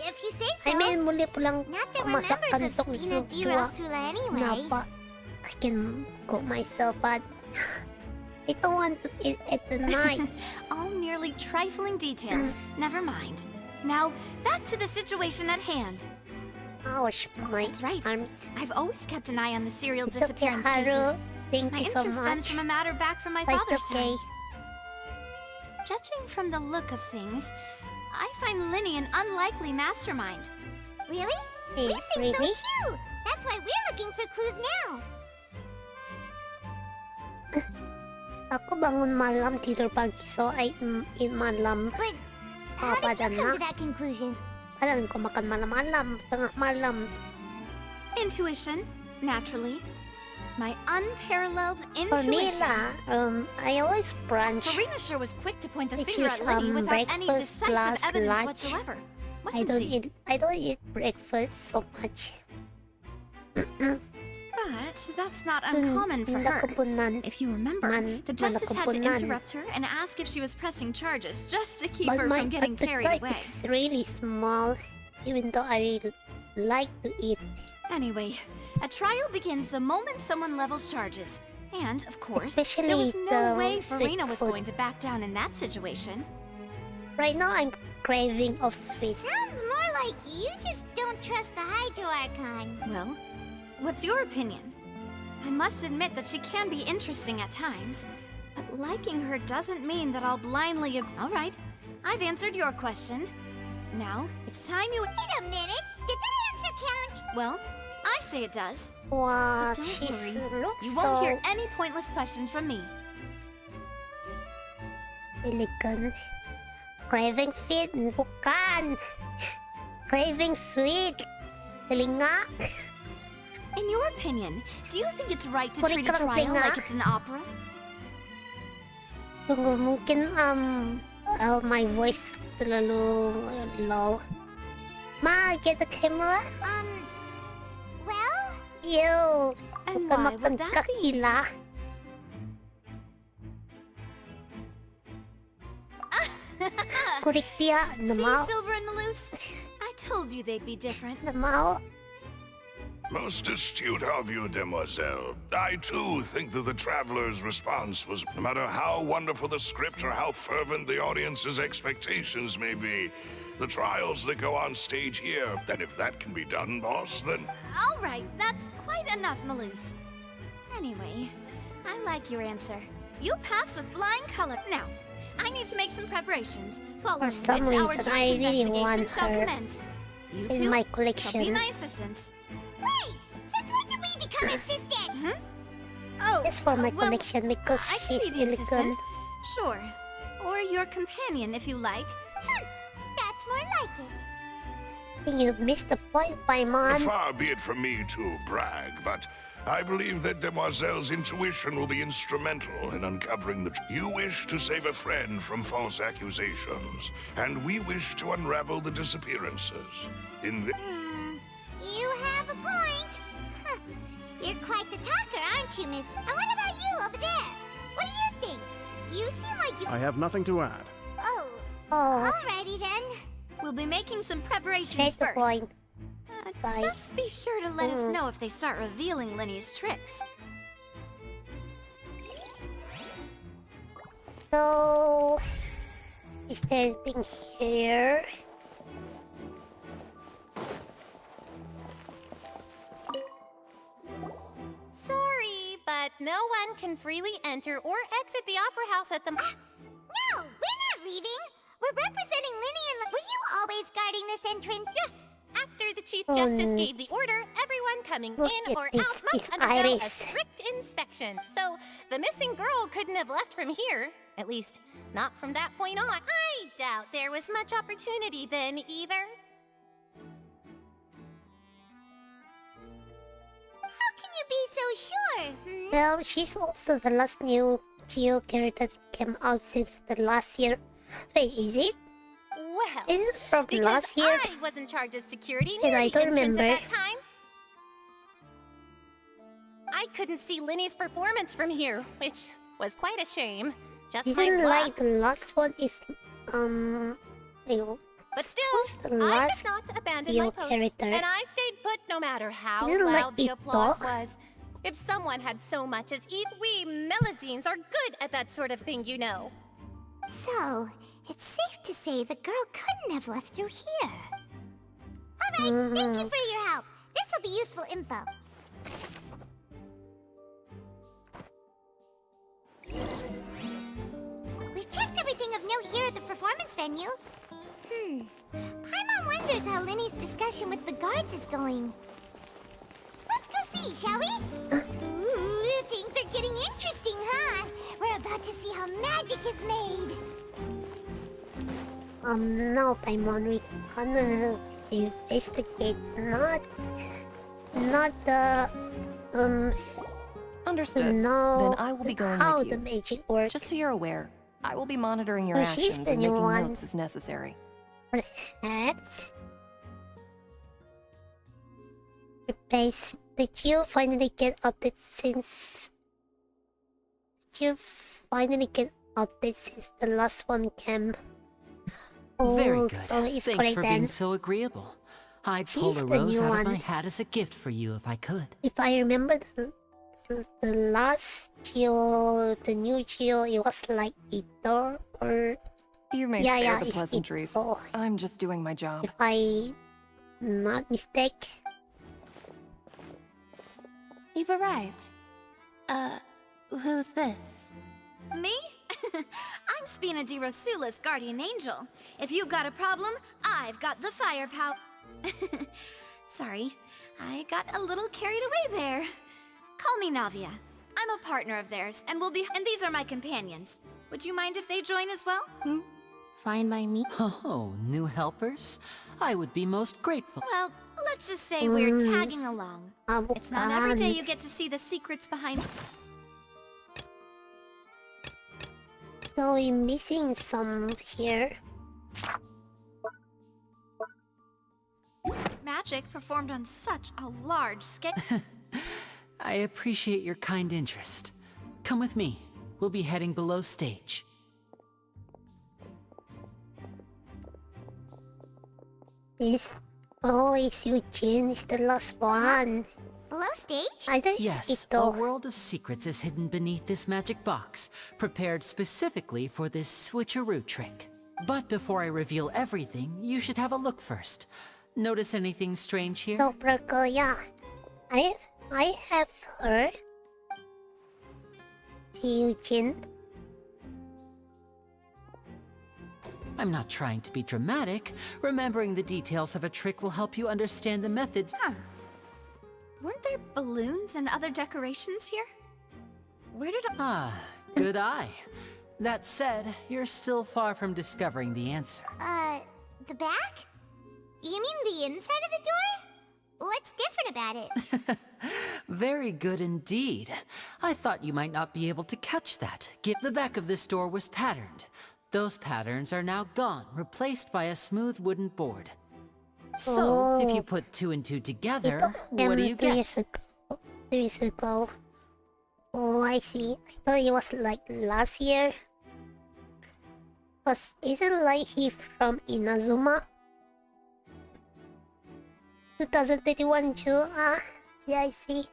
if you say so. I mean, muli po lang Not the kumasakkan remembers of tong Selena Di Zuu Rosula anyway. Napa. I can cook myself, but I don't want to eat at the night. All merely trifling details. Never mind. Now, back to the situation at hand. Ouch, my That's right. arms. I've always kept an eye on the serial It's okay, disappearance Haru. cases. Thank My you so interest stems much. from a matter back from my But father's it's okay. side. Judging from the look of things, I find Linny an unlikely mastermind. Really? Hey, We think really? so too. That's why we're looking for clues now. Ako bangun malam, tidur pagi, so I eat malam. But how did you come to that conclusion? Badan ko makan malam-malam, tengah malam. Intuition, naturally. My unparalleled For me intuition. I always brunch. Farina sure was quick to point the Which finger is, at Linny without any breakfast decisive plus evidence lunch. whatsoever. I Wasn't don't she? eat breakfast so much. But that's not So, uncommon for hindi her. ko po If you remember, the justice had to manakampunan. interrupt her and ask if she was pressing charges just to keep But her my from getting carried appetite away. is really small, even though I really like to eat. Anyway, a trial begins the moment someone levels charges. And, of course, Especially there was no the way sweet Farina was food. going to back down in that situation. Right now, I'm craving of sweet. Sounds more like you just don't trust the Hydro Archon. Well, what's your opinion? I must admit that she can be interesting at times, but liking her doesn't mean that I'll blindly All right, I've answered your question. Now, it's time you... Wait a minute! Did that answer count? Well, I say it does. Wow, But don't she worry, looks you won't so hear any pointless questions from me. elegant. Craving fit? Bukan. Craving sweet. Telinga. In your opinion, do you think it's right to Kurik treat a ka ng trial tinga. like it's an opera? Tunggu, mungkin my voice terlalu low. Ma, get the camera. Well? Yo, And huwag ka why would that be? magpagkakila. Kurik dia, See, namao. Silver and Malus? I told you they'd be different. Namao. Most astute of you, demoiselle. I too think that the traveler's response was, no matter how wonderful the script or how fervent the audience's expectations may be, the trials that go on stage here. And if that can be done, boss, then... All right, that's quite enough, Malus. Anyway, I like your answer. You passed with flying color. Now, I need to make some preparations. Following For some which our reason, joint I really investigation want shall her commence. You in two my shall be collection. my assistants. Wait! Since when did we become assistant? Oh, It's for my well, collection because I can she's be the elegant. assistant. Sure. Or your companion, if you like. That's more like it. You missed the point, Paimon. Far be it from me to brag, but I believe that Demoiselle's intuition will be instrumental in uncovering the truth. You wish to save a friend from false accusations, and we wish to unravel the disappearances. In the... You have a point. Huh. You're quite the talker, aren't you, miss? And what about you over there? What do you think? You seem like you... I have nothing to add. Oh. Oh. Alrighty then. We'll be making some preparations Straight to first. point. Bye. Just be sure to let us know if they start revealing Linny's tricks. So, is there anything here? Sorry, but no one can freely enter or exit the Opera House at the... No, we're not leaving. We're representing Linny and... Were you always guarding this entrance? Yes. After the Chief Justice gave the order, everyone coming Look in at or this, out must it's undergo a Iris. strict inspection. So the missing girl couldn't have left from here. At least, not from that point on. I doubt there was much opportunity then either. How can you be so sure? Well, she's also the last new Geo character that came out since the last year. Wait, is it? Well, Is it from because last year? I was in charge of security And near I the don't entrance remember. at that time. I couldn't see Linny's performance from here, which was quite a shame. Just Isn't plain like luck. the last one is But the still, I last did not abandon Dio my post, character. and I stayed put no matter how Isn't like loud the Ito? applause was. If someone had so much as eat, we Melazines are good at that sort of thing, you know. So, it's safe to say the girl couldn't have left through here. Alright, thank you for your help. This'll be useful info. We've checked everything of note here at the performance venue. Paimon wonders how Linny's discussion with the guards is going. Let's go see, shall we? Ooh, things are getting interesting, huh? We're about to see how magic is made. No, Paimon, we gonna investigate, not the, Understood. to know Then I will be going how with you. the magic works. Just so you're aware, I will be monitoring your So actions she's and the new making one. notes as necessary. Perhaps. Base, did you finally get updates since? Did you finally get updates since the last one came? Oh, Very good. so it's Thanks correct for then. being so agreeable. I'd pull She's a the rose new out of one. my hat as a gift for you if I could. If I remember the last Geo, the new Geo, it was like Ito or You may yeah, spare yeah, the it's pleasantries. Ito. I'm just doing my job. If I not mistake. You've arrived. Who's this? Me? I'm Spina di Rosula's guardian angel. If you've got a problem, I've got the firepower. Sorry, I got a little carried away there. Call me Navia. I'm a partner of theirs, and these are my companions. Would you mind if they join as well? Fine by me. Oh, new helpers? I would be most grateful. Well, let's just say we're tagging along. It's not every day you get to see the secrets behind. So we're missing some here. Magic performed on such a large scale. I appreciate your kind interest. Come with me. We'll be heading below stage. It's Eugene is the last one. Below stage? I think Yes, it's a Ito. world of secrets is hidden beneath this magic box, prepared specifically for this switcheroo trick. But before I reveal everything, you should have a look first. Notice anything strange here? No, Braco, yeah. I have heard. Eugene. I'm not trying to be dramatic. Remembering the details of a trick will help you understand the methods. Huh. Weren't there balloons and other decorations here? Where did I... Ah, good eye. That said, you're still far from discovering the answer. The back? You mean the inside of the door? What's different about it? Very good indeed. I thought you might not be able to catch that. The back of this door was patterned. Those patterns are now gone, replaced by a smooth wooden board. So, if you put 2 and 2 together, what do you 3 get? years ago. 3 years ago. Oh, I see. I thought it was like last year. But isn't like he from Inazuma? 2031 June. See, I see.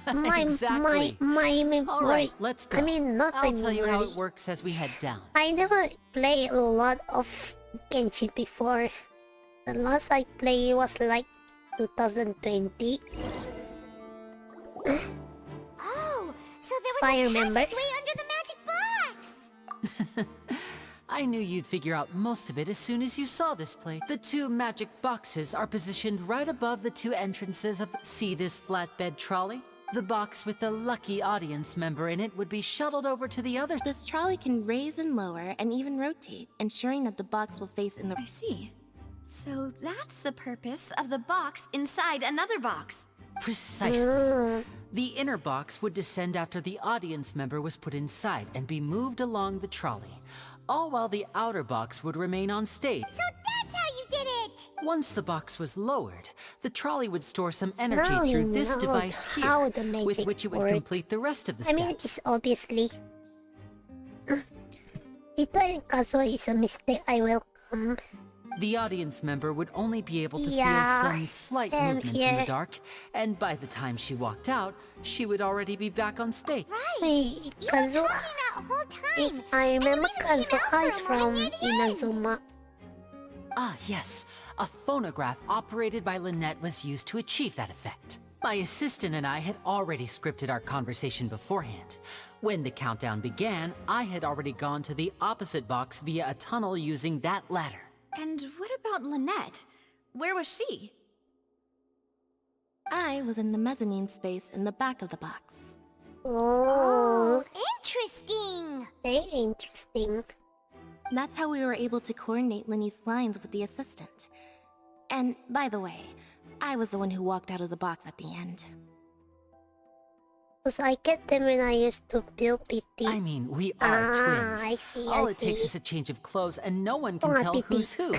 Exactly. My memory. All right, let's go. I mean, not I'll my tell you how memory. it works as we head down. I never played a lot of Genshin before. The last I played was like 2020. Oh, so there was I a remember. passageway under the magic box! I knew you'd figure out most of it as soon as you saw this place. The 2 magic boxes are positioned right above the 2 entrances of... See this flatbed trolley? The box with the lucky audience member in it would be shuttled over to the other... This trolley can raise and lower and even rotate, ensuring that the box will face in the... I see. So that's the purpose of the box inside another box. Precisely. The inner box would descend after the audience member was put inside and be moved along the trolley, all while the outer box would remain on stage. So that's how you did it! Once the box was lowered, the trolley would store some energy Now you through this know device how here, the with magic which it would works. complete the rest of the I steps. mean, it's obviously. Rita and Kazuo is a mistake. I welcome. The audience member would only be able to Yeah, feel some slight same movements in here. the dark, and by the time she walked out, she would already be back on stage. Wait, Kazuo. If I remember, Kazuo is from Inazuma. Ah, yes. A phonograph operated by Lynette was used to achieve that effect. My assistant and I had already scripted our conversation beforehand. When the countdown began, I had already gone to the opposite box via a tunnel using that ladder. And what about Lynette? Where was she? I was in the mezzanine space in the back of the box. Oh, interesting. Very interesting. That's how we were able to coordinate Linny's lines with the assistant. And by the way, I was the one who walked out of the box at the end. Because I get them when I used to build PT. I mean, we are twins. I see, All I it takes see. is a change of clothes and no one can tell PT. who's who.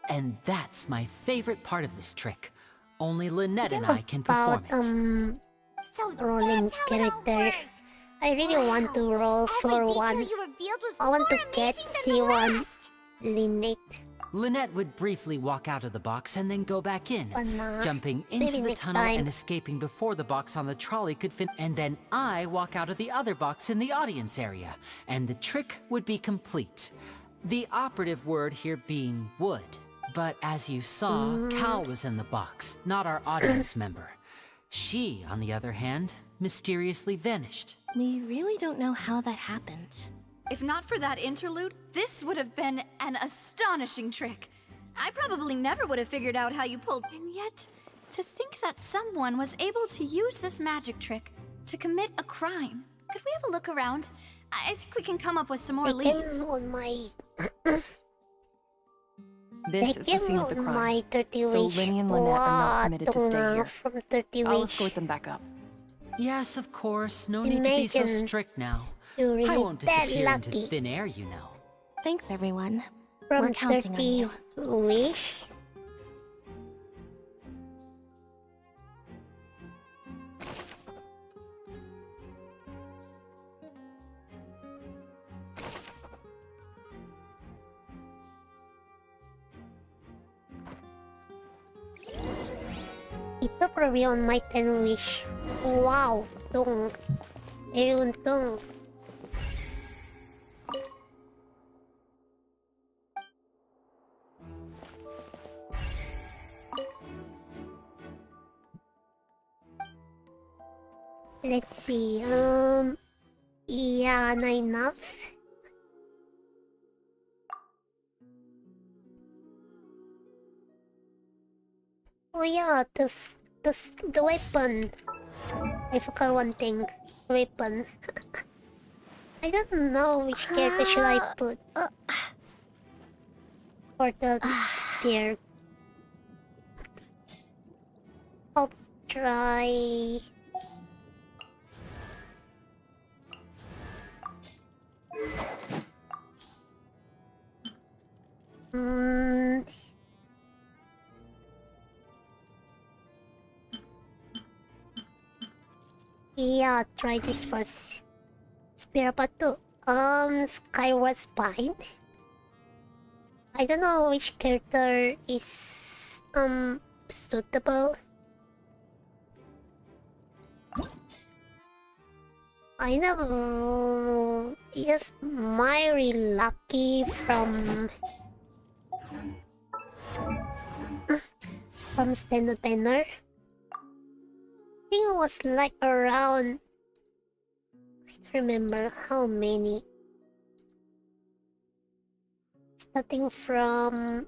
And that's my favorite part of this trick. Only Lynette and I can perform it. Rolling character. I really want to roll for one. I want to get C1 Lynette. Lynette would briefly walk out of the box and then go back in, jumping into maybe the next tunnel time. and escaping before the box on the trolley could fin. And then I walk out of the other box in the audience area, and the trick would be complete. The operative word here being would. But as you saw, Cal was in the box, not our audience member. She, on the other hand, mysteriously vanished. We really don't know how that happened. If not for that interlude, this would have been an astonishing trick. I probably never would have figured out how you pulled. And yet, to think that someone was able to use this magic trick to commit a crime. Could we have a look around? I think we can come up with some more leads. on my... This is the scene of the crime. My 30 So wish. Linny and Lynette are not permitted to stay here. From 30 I'll wish. escort them back up. Yes, of course. No need to be so Imagine strict now. you're I really won't that disappear into lucky. thin air, you know. Thanks, everyone. From We're counting on 30 you. wish. Ito probably on my 10 wish. Wow, tung. Very untung. Let's see. Yeah, not enough. Oh yeah, the weapon. I forgot one thing. The weapon. I don't know which character should I put for the spear. I'll try. Yeah, try this first. Spear Batu. Skyward Spine. I don't know which character is suitable. I know. Yes, Myri Lucky from Stand Banner. I think it was like around. I don't remember how many. Starting from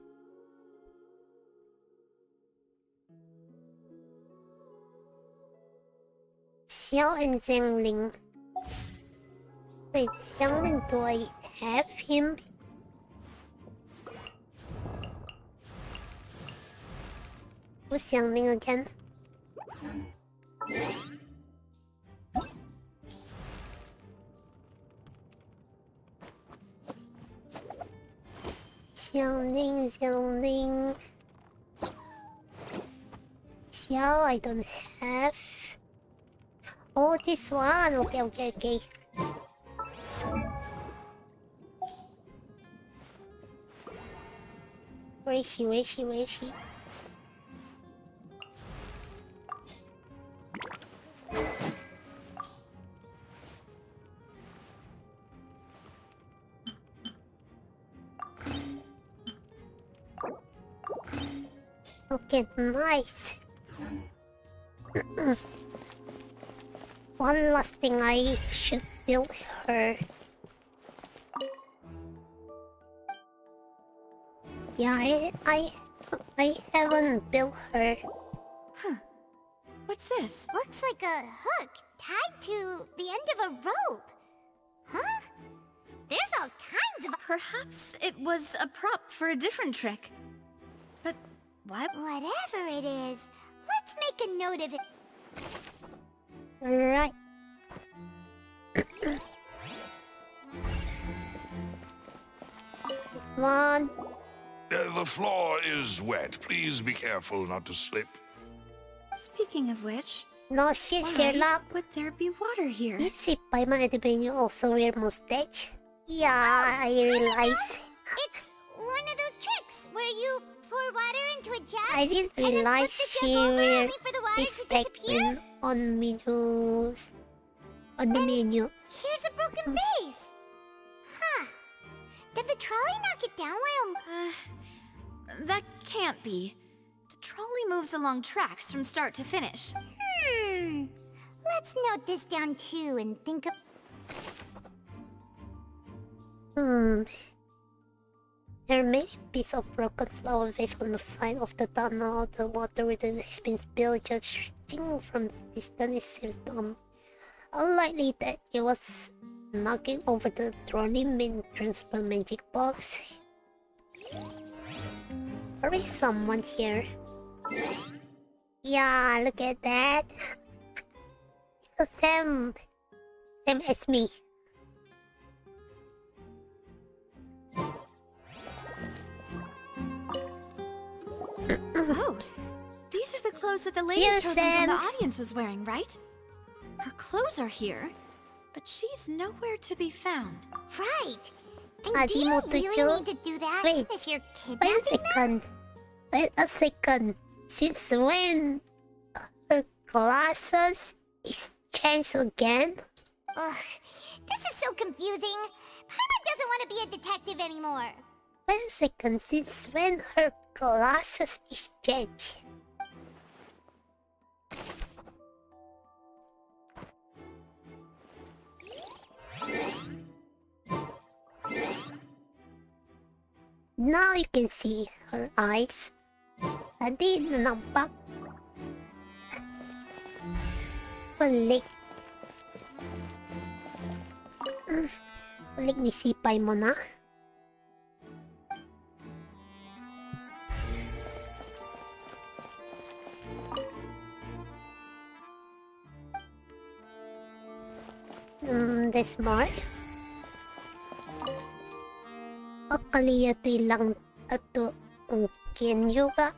Xiao and Zhengling. Wait, Xiangling, do I have him? Who's Xiangling again? Xiangling, Xiangling. Xiao, I don't have. Oh, this one. Okay, okay, okay. Where is she? Where is she? Where is she? Okay, nice. One last thing, I should build her. Yeah, I haven't built her. Huh. What's this? Looks like a hook tied to the end of a rope. Huh? There's all kinds of... Perhaps it was a prop for a different trick. But why? Whatever it is, let's make a note of it. Alright. This one. The floor is wet. Please be careful not to slip. Speaking of which... No shit, Sherlock. Would there be water here? You see Paimon at the venue also wear mustache? Yeah, I realize. It's one of those tricks where you pour water into a jug. I didn't realize she wear this back in on menus. On the menu. Here's a broken vase. Huh. Did the trolley knock it down while... That can't be. The trolley moves along tracks from start to finish. Let's note this down too and think of... There may be a piece of broken flower vase on the side of the tunnel. The water within has been spilled. Judging from the distance, it seems unlikely that it was knocking over the trolley main transport magic box. There is someone here. Yeah, look at that. It's the same as me. Oh, these are the clothes that the lady chosen from the audience was wearing, right? Her clothes are here, but she's nowhere to be found. Right. And do you really need to do that if you're kidnapping them? Wait a second. Since when her glasses is changed again? Ugh, this is so confusing. Paimon doesn't want to be a detective anymore. Wait a second. Since when her glasses is changed? Now you can see her eyes. Tadi nampak pelik. Pelik ni si Paimon ah. That's smart. Kaliya to ilang ato mungkin juga.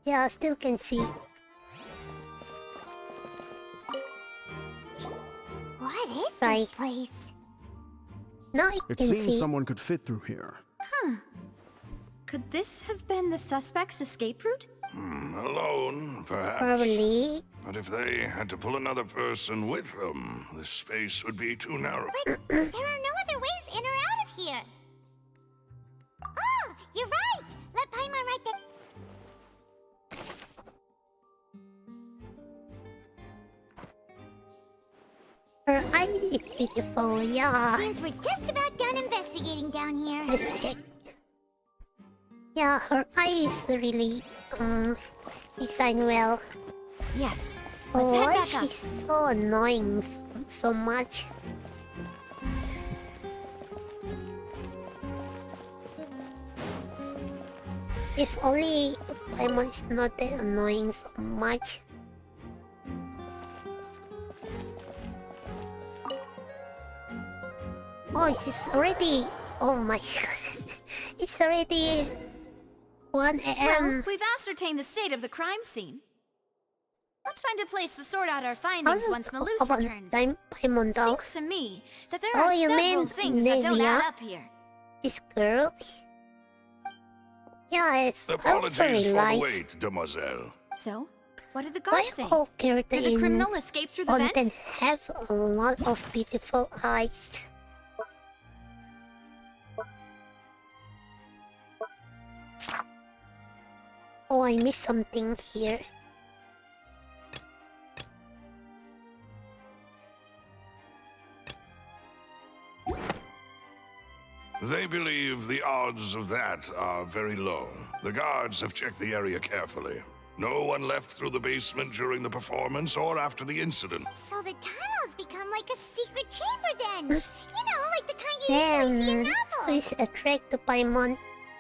Yeah, I still can see. What is this place? Now I It can seems see. someone could fit through here. Huh. Could this have been the suspect's escape route? Alone, perhaps. Probably. But if they had to pull another person with them, the space would be too narrow. But there are no other ways in or out of here. Oh, you're right. Let Paimon write that. Her eye is beautiful, yeah. Since we're just about done investigating down here. Let's check. Yeah, her eye is really designed well. Yes. Oh, Let's head why back she's up. so annoying so much. If only Paimon is not that annoying so much. Oh, she's already Oh my goodness. It's already 1 Well, a.m. we've ascertained the state of the crime scene. Let's find a place to sort out our findings once Malus returns. Seems to me that there are you several mean things that don't Nevia? add up here. This girl? Yeah, it's also Apologies for the realized. wait, demoiselle. So, what did the Why guard say? all characters Did the in criminal escape through the vent? Fontaine have a lot of beautiful eyes? Oh, I missed something here. They believe the odds of that are very low. The guards have checked the area carefully. No one left through the basement during the performance or after the incident. So the tunnels become like a secret chamber then. You know, like the kind you usually see in novels. So he's attracted to Paimon.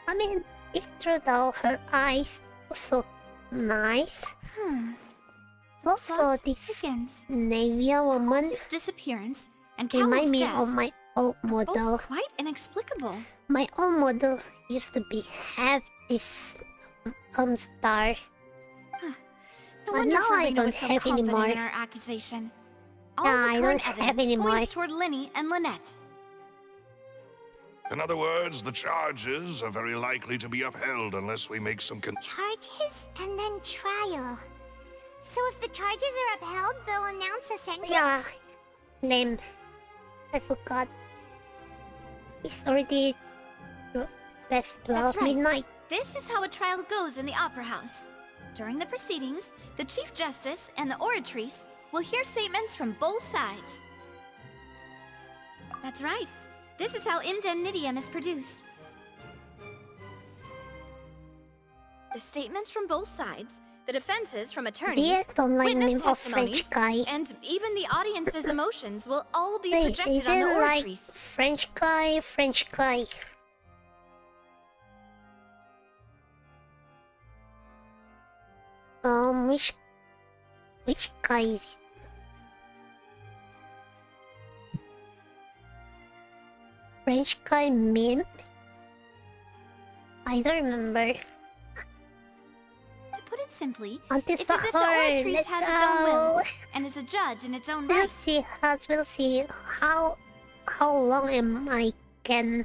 I mean, it's true though, her eyes were so nice. Also, Plot this thickens. Nevia woman His disappearance and remind Cowell's me death, of my old model. both quite inexplicable. My old model used to be have this star. No But wonder now I Fernando don't was so have confident anymore. in our accusation. All Yeah, the I current don't have evidence anymore. points toward Linny and Lynette. In other words, the charges are very likely to be upheld unless we make some Charges and then trial. So if the charges are upheld, they'll announce a sentence? Yeah, lame. I forgot. It's already past 12 That's right. midnight. This is how a trial goes in the Opera House. During the proceedings, the Chief Justice and the Oratrice will hear statements from both sides. That's right. This is how indemnitium is produced. The statements from both sides, the defenses from attorneys, Yes, don't like witness name of testimonies, French guy. and even the audience's emotions will all be Wait, projected is on the it like Oratrice. French guy? French guy. Which guy is it? French guy meme? I don't remember. To put it simply, Until it's as if the hard, Oratrice let's has its own will go. and is a judge in its own We'll right. see, as we'll see how long am I can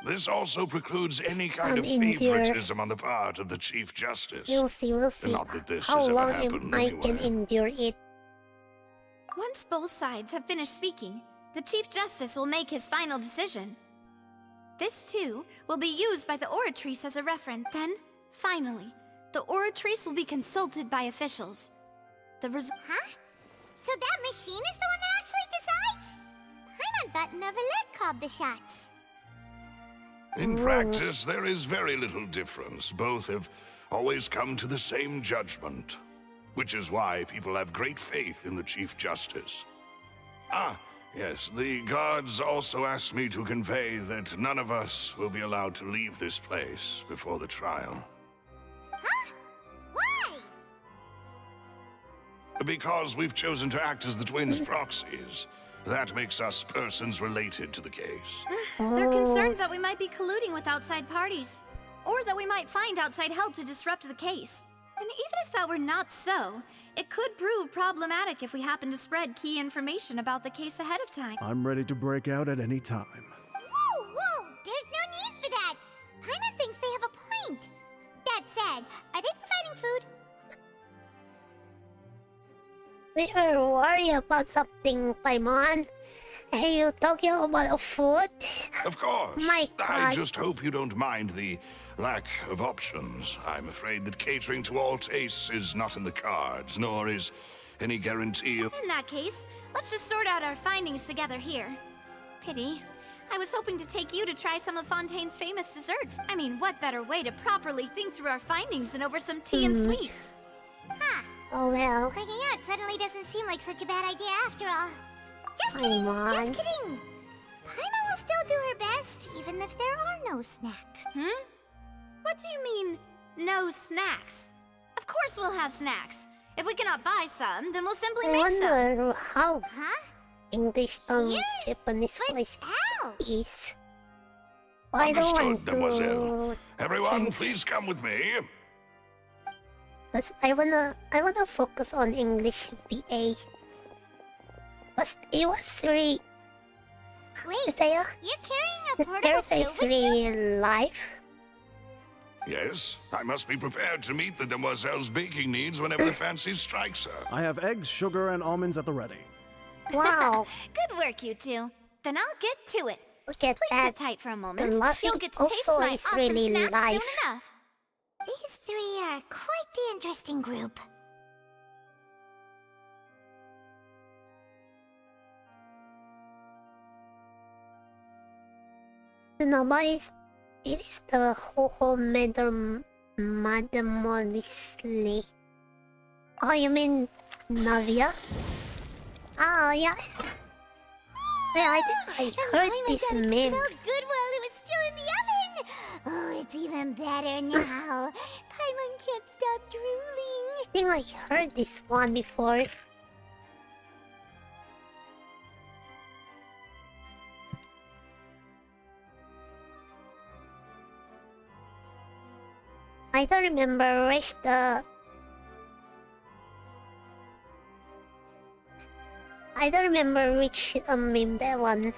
This also precludes any kind of endure. favoritism on the part of the Chief Justice. we'll see Not that this how has ever long happened I anyway. can endure it. Once both sides have finished speaking, the Chief Justice will make his final decision. This, too, will be used by the Oratrice as a reference. Then, finally, the Oratrice will be consulted by officials. Huh? So that machine is the one that actually decides? Paimon thought Neverlet called the shots. In practice, there is very little difference. Both have always come to the same judgment, which is why people have great faith in the Chief Justice. Ah, yes, the guards also asked me to convey that none of us will be allowed to leave this place before the trial. Huh? Why? Because we've chosen to act as the twins' proxies. That makes us persons related to the case. They're concerned that we might be colluding with outside parties, or that we might find outside help to disrupt the case. And even if that were not so, it could prove problematic if we happen to spread key information about the case ahead of time. I'm ready to break out at any time. Whoa! There's no need for that! Paimon thinks they have a point. That said, are they providing food? We are worried about something, Paimon. Are you talking about food? Of course. My I God. just hope you don't mind the lack of options. I'm afraid that catering to all tastes is not in the cards, nor is any guarantee of... In that case, let's just sort out our findings together here. Pity. I was hoping to take you to try some of Fontaine's famous desserts. I mean, what better way to properly think through our findings than over some tea and sweets? Huh. Oh well. Breaking out suddenly doesn't seem like such a bad idea after all. Just kidding! Paimon. Just kidding! Paimon will still do her best, even if there are no snacks. What do you mean, no snacks? Of course we'll have snacks. If we cannot buy some, then we'll simply I make some. wonder how Huh? English Japanese voice is. I don't Understood, want Mademoiselle. to Everyone, change. please come with me. Cause I wanna focus on English VA. Cause it was really. Wait, Isaiah, you're carrying a the portable character is stove with you? really live. Yes, I must be prepared to meet the demoiselle's baking needs whenever the fancy strikes her. I have eggs, sugar, and almonds at the ready. Wow. Good work, you two. Then I'll get to it. Look at Please that. sit tight for a moment. The laughing You'll get to taste also my is awesome really snack live. soon enough. These three are quite the interesting group. No, but it is the Ho-Ho Madam Molly. Oh, you mean Navia? Ah, yes. Yeah, I think I heard this It meme. smelled good while it was still in the oven. Oh, it's even better now. Paimon can't stop drooling. I think I heard this one before. I don't remember which I don't remember which meme that one.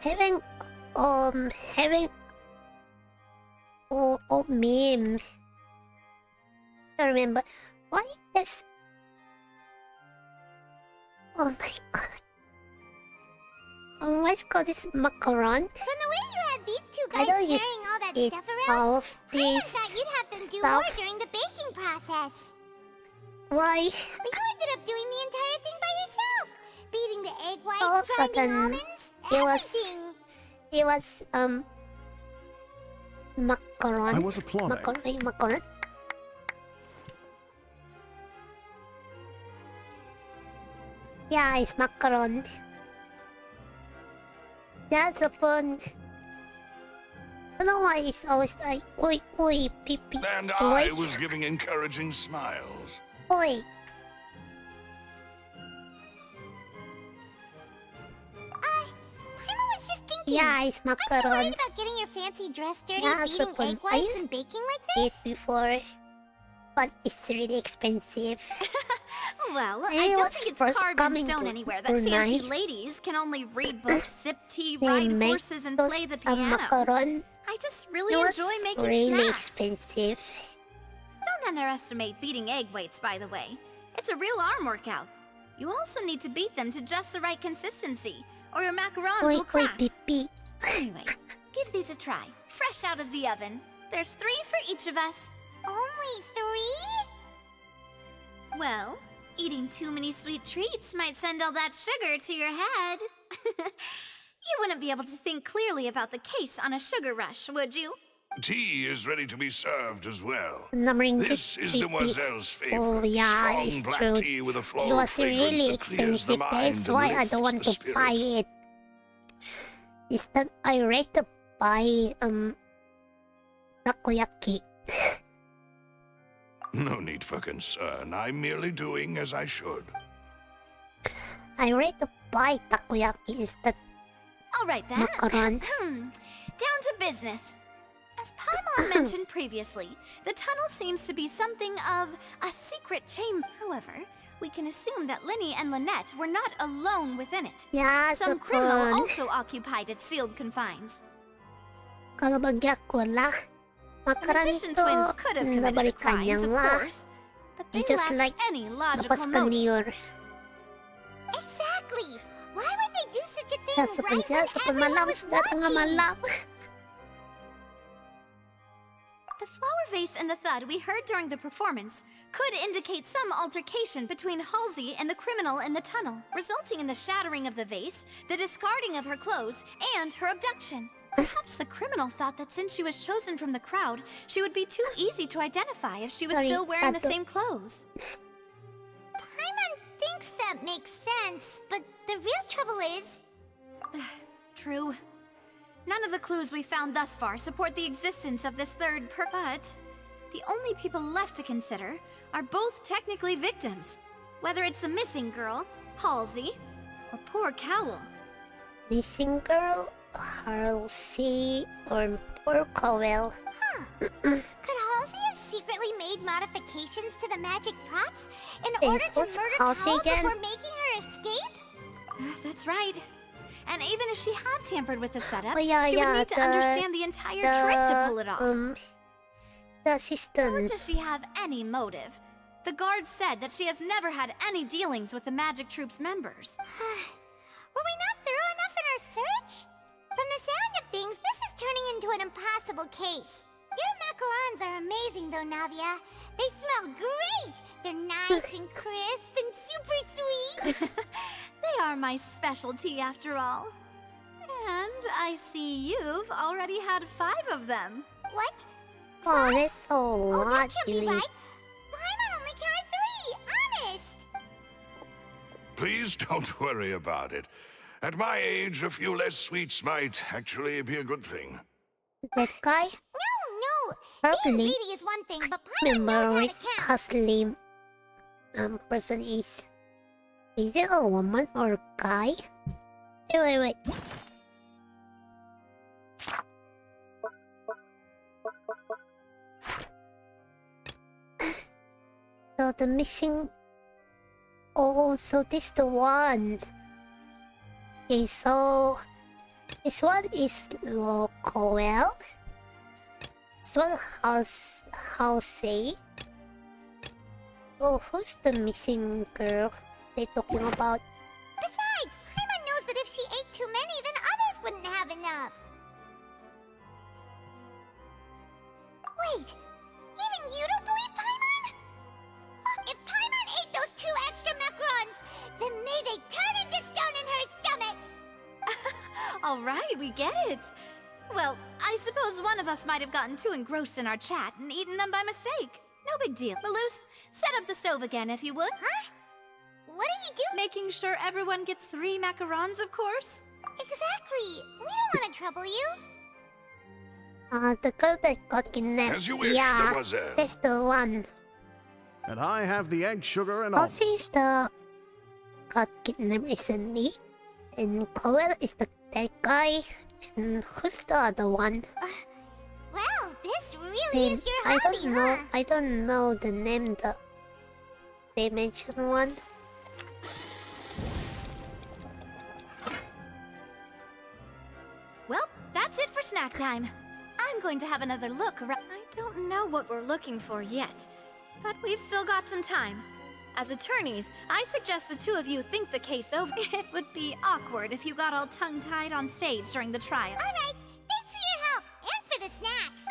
Having meme. I remember. Why there's oh my god. Oh, what's called this macaron? From the way you had these two I guys don't use carrying all that it stuff around, all of I this thought you'd have them do stuff. more during the baking process. Why? But you ended up doing the entire thing by yourself. Beating the egg whites, All of a grinding sudden, almonds, it was macaron. I was applauding. Macaron. Yeah, it's macaron. That's the fun. I don't know why it's always like oi oi pee pee. And Oi I was giving encouraging smiles. oi. Paimon was just thinking. Yeah, it's Aren't you macaron. worried about getting your fancy dress dirty, Yeah, it's beating fun. egg I whites used and baking like this? it before, but it's really expensive. Well, It I don't was think it's first carved in coming stone to anywhere that Brunei. fancy ladies can only read books, sip tea, They ride make horses, and those play the piano. macaron. I just really It was enjoy making really snacks. expensive. Don't underestimate beating egg whites, by the way. It's a real arm workout. You also need to beat them to just the right consistency, or your macarons Oi will oi crack. pee pee. Anyway, give these a try. Fresh out of the oven. There's 3 for each of us. Only 3? Well, eating too many sweet treats might send all that sugar to your head. You wouldn't be able to think clearly about the case on a sugar rush, would you? Tea is ready to be served as well. Numbering This is Demoiselle's favorite. Oh yeah, strong it's black true. tea with a flow It of was fragrance really that clears the expensive. mind That's and why I lifts don't want the to spirit. buy it. Instead, I rather buy takoyaki. No need for concern. I'm merely doing as I should. I rather buy takoyaki instead. All right then. Macaron. Down to business. As Paimon mentioned previously, the tunnel seems to be something of a secret chamber. However, we can assume that Linny and Lynette were not alone within it. Yeah, Some so criminal fun. also occupied its sealed confines. Kalau bagi aku lah, The makaran magician to twins could have committed the nabalikan crimes, niya of lah. course, but they It's just lacked like any logical lepaskan motive. niyor. Exactly. Why would they do such a thing Sa right prinsesa when pag malam everyone was sa datang nga watching? malam. The flower vase and the thud we heard during the performance could indicate some altercation between Halsey and the criminal in the tunnel, resulting in the shattering of the vase, the discarding of her clothes, and her abduction. Perhaps the criminal thought that since she was chosen from the crowd, she would be too easy to identify if she was Sorry, still wearing the Sato. same clothes. Paimon thinks that makes sense, but the real trouble is... True. None of the clues we found thus far support the existence of this third but the only people left to consider are both technically victims. Whether it's the missing girl, Halsey, or poor Cowl. Missing girl, Halsey, or poor Cowell. Huh. Could Halsey have secretly made modifications to the magic props in order to murder Halsey Cowl again? before making her escape? That's right. And even if she had tampered with the setup, Oh, yeah, she yeah, would need to understand the entire trick to pull it off. The assistant. Or does she have any motive? The guard said that she has never had any dealings with the Magic Troop's members. Were we not thorough enough in our search? From the sound of things, this is turning into an impossible case. Your macarons are amazing though, Navia. They smell great! They're nice and crisp and super sweet! They are my specialty after all. And I see you've already had 5 of them. What? Oh, that's a lot, that can't be Yui. right. Paimon only counted 3, honest! Please don't worry about it. At my age, a few less sweets might actually be a good thing. That guy? No! Probably. Being greedy is one thing, but Paimon knows how Remember to count. how slim person is. Is it a woman or a guy? Wait. So the missing... Oh, so this the one. Okay, so... This one is Cowell. This one Halsey. So who's the missing girl they talking about? Besides, Paimon knows that if she ate too many, then others wouldn't have enough. Wait, even you don't believe Paimon? If Paimon ate those 2 extra macarons, then may they turn into stone in her stomach! All right, we get it. Well, I suppose one of us might have gotten too engrossed in our chat and eaten them by mistake. No big deal. Maloose, set up the stove again if you would. Huh? What are you doing? Making sure everyone gets 3 macarons, of course. Exactly. We don't want to trouble you. The girl that got kidnapped. As you wish, yeah, Demoiselle. that's the one. And I have the egg, sugar, and Halsey is the got kidnapped recently, and Cowell is the that guy. And who's the other one? Well, this really is your I hobby, don't know. huh? I don't know the name. They mentioned one. Well, that's it for snack time. I'm going to have another look around. I don't know what we're looking for yet, but we've still got some time. As attorneys, I suggest the 2 of you think the case over. It would be awkward if you got all tongue-tied on stage during the trial. Alright, thanks for your help, and for the snacks.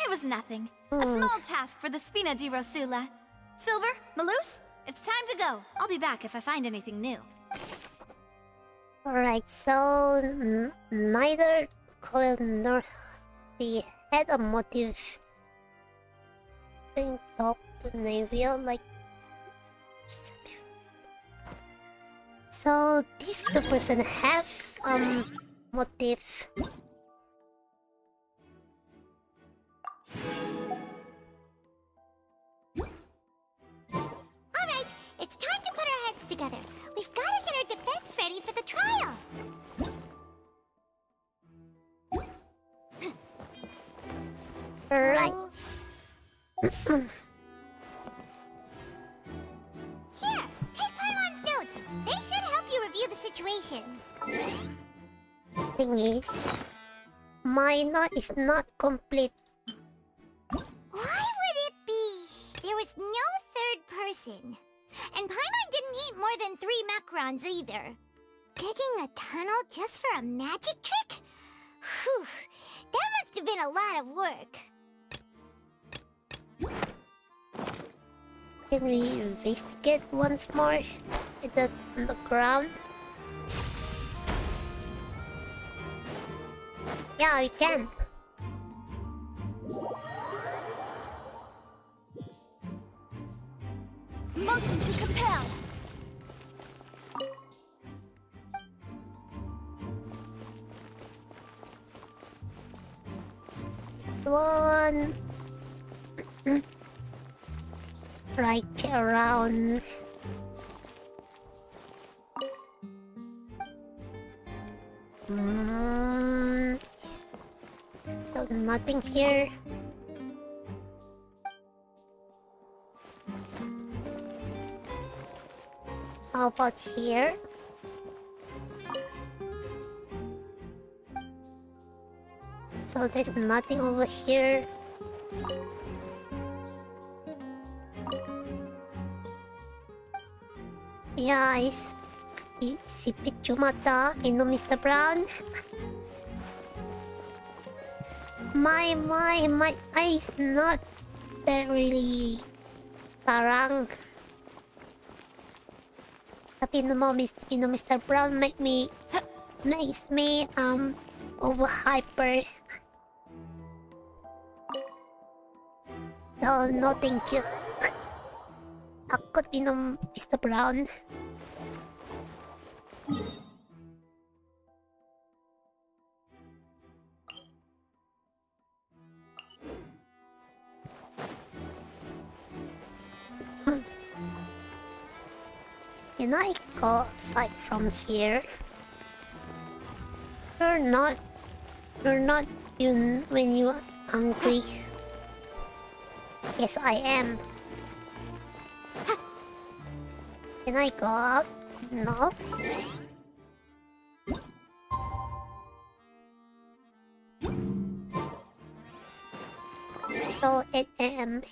It was nothing. A small task for the Spina di Rosula. Silver, Maloose, it's time to go. I'll be back if I find anything new. Alright, so neither Cowell nor Halsey had a motive. Being talk to Navia like. So these 2 person have motive. Alright, it's time to put our heads together. We've got to get our defense ready for the trial. Right. Here, take Paimon's notes. They should help you review the situation. Thing is, my note is not complete. Why would it be? There was no third person. And Paimon didn't eat more than 3 macarons either. Digging a tunnel just for a magic trick? Whew, that must have been a lot of work. Can we investigate once more on the ground? Yeah, we can. Motion to compel. One. Let's try around. So nothing here. How about here? So there's nothing over here. Yeah, sipit cuma mata, minum Mr. Brown. My eyes not that really parang. Tapi minum Mr. Brown makes me over hyper. No thank you. Takut minum Mr. Brown. Can I go aside from here? You're not when you're hungry. Yes, I am. Can I go out? No. So 8 AM.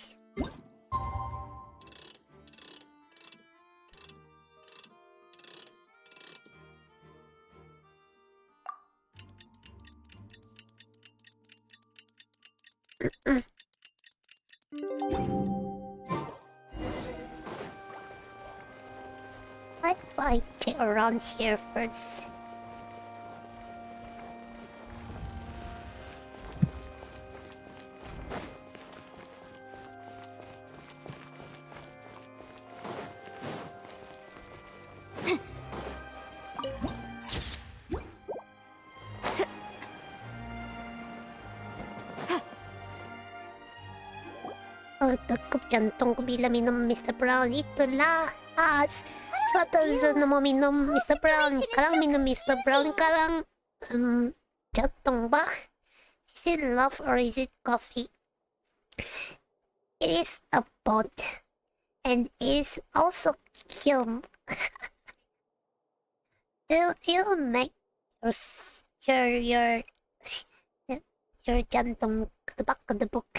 I check around here first. Tekap jantung ko bila minum Mr. Brown. Itulah khas. Suatu Zuu mau minum Mr. Brown. Karang minum Mr. Brown. Karang jantung ba? Is it love or is it coffee? It is a both. And it is also kill. It'll make your jantung kedebak-kedebuk.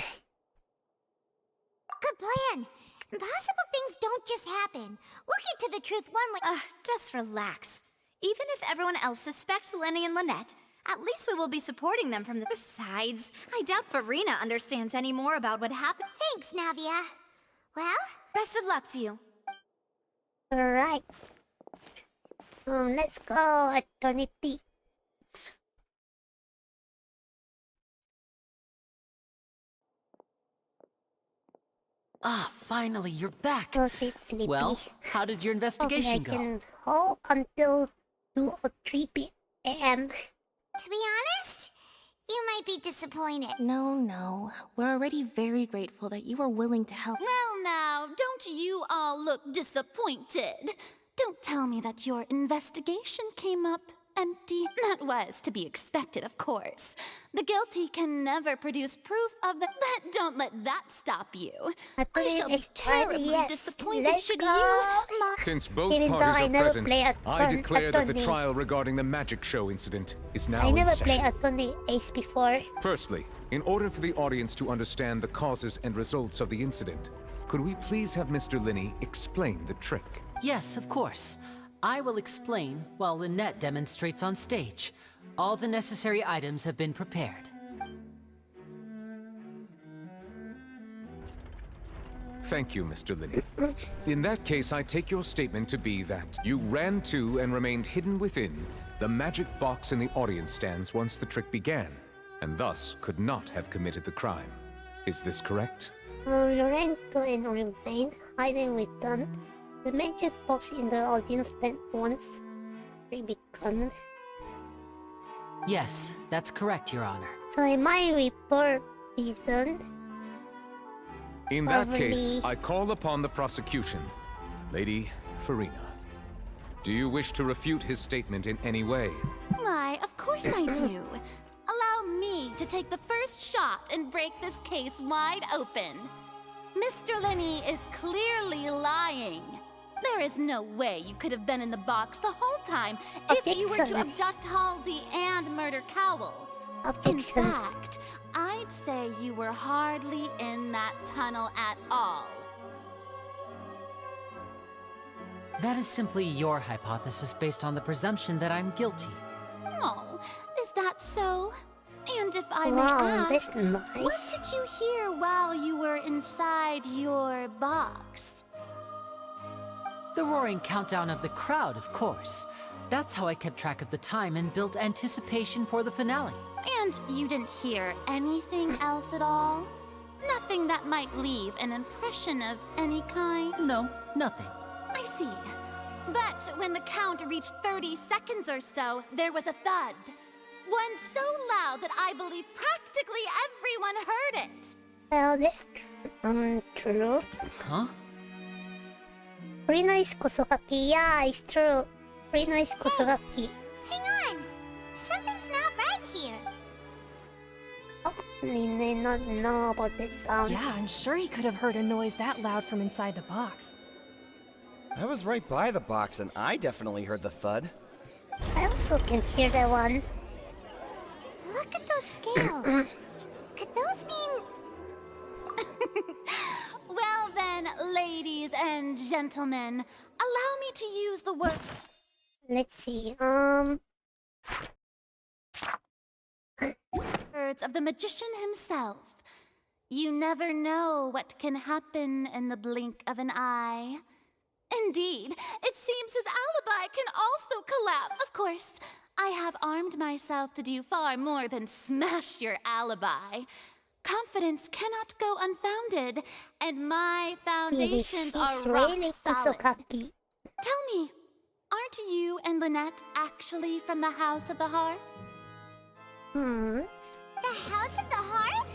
Good plan. Impossible things don't just happen. We'll get to the truth one way. Just relax. Even if everyone else suspects Lenny and Lynette, at least we will be supporting them from the... Besides, I doubt Farina understands any more about what happened. Thanks, Navia. Well? Best of luck to you. Alright. Let's go, Eternity. Finally, you're back. A bit sleepy. Well, how did your investigation go? I can hold until 2 or 3 p.m. To be honest, you might be disappointed. No. We're already very grateful that you were willing to help. Well now, don't you all look disappointed? Don't tell me that your investigation came up empty. That was to be expected, of course. The guilty can never produce proof of the... But don't let that stop you. I shall be terribly disappointed should you... Since both Even parties though I are never present, play I declare that the Attorney. trial regarding the magic show incident is now I in never session. played Attorney Ace before. Firstly, in order for the audience to understand the causes and results of the incident, could we please have Mr. Linney explain the trick? Yes, of course. I will explain while Lynette demonstrates on stage. All the necessary items have been prepared. Thank you, Mr. Linney. In that case, I take your statement to be that you ran to and remained hidden within the magic box in the audience stands once the trick began, and thus could not have committed the crime. Is this correct? Lorenzo and Fontaine hiding with them. The magic box in the audience stand once begun. Yes, that's correct, Your Honor. So am I report reason? In that case, I call upon the prosecution. Lady Farina, do you wish to refute his statement in any way? Why, of course course I do. Allow me to take the first shot and break this case wide open. Mr. Lenny is clearly lying. There is no way you could have been in the box the whole time if you were to abduct Halsey and murder Cowell. In fact, I'd say you were hardly in that tunnel at all. That is simply your hypothesis based on the presumption that I'm guilty. Oh, is that so? And if I may Wow, that's ask, nice. what did you hear while you were inside your box? The roaring countdown of the crowd, of course. That's how I kept track of the time and built anticipation for the finale. And you didn't hear anything else at all? Nothing that might leave an impression of any kind? No, nothing. I see. But when the count reached 30 seconds or so, there was a thud. One so loud that I believe practically everyone heard it. Well, that's true. Huh? Rina is Kusogaki. Yeah, it's true. Rina is Kusogaki. Hang on! Something's not right here. How could Rina not know about this sound? Yeah, I'm sure he could have heard a noise that loud from inside the box. I was right by the box and I definitely heard the thud. I also can hear that one. Look at those scales. Could those mean... Well then, ladies and gentlemen, allow me to use the word... Let's see, words of the magician himself. You never know what can happen in the blink of an eye. Indeed, it seems his alibi can also collapse. Of course, I have armed myself to do far more than smash your alibi. Confidence cannot go unfounded, and my foundations are rock solid. Tell me, aren't you and Lynette actually from the House of the Hearth? Hmm. The House of the Hearth?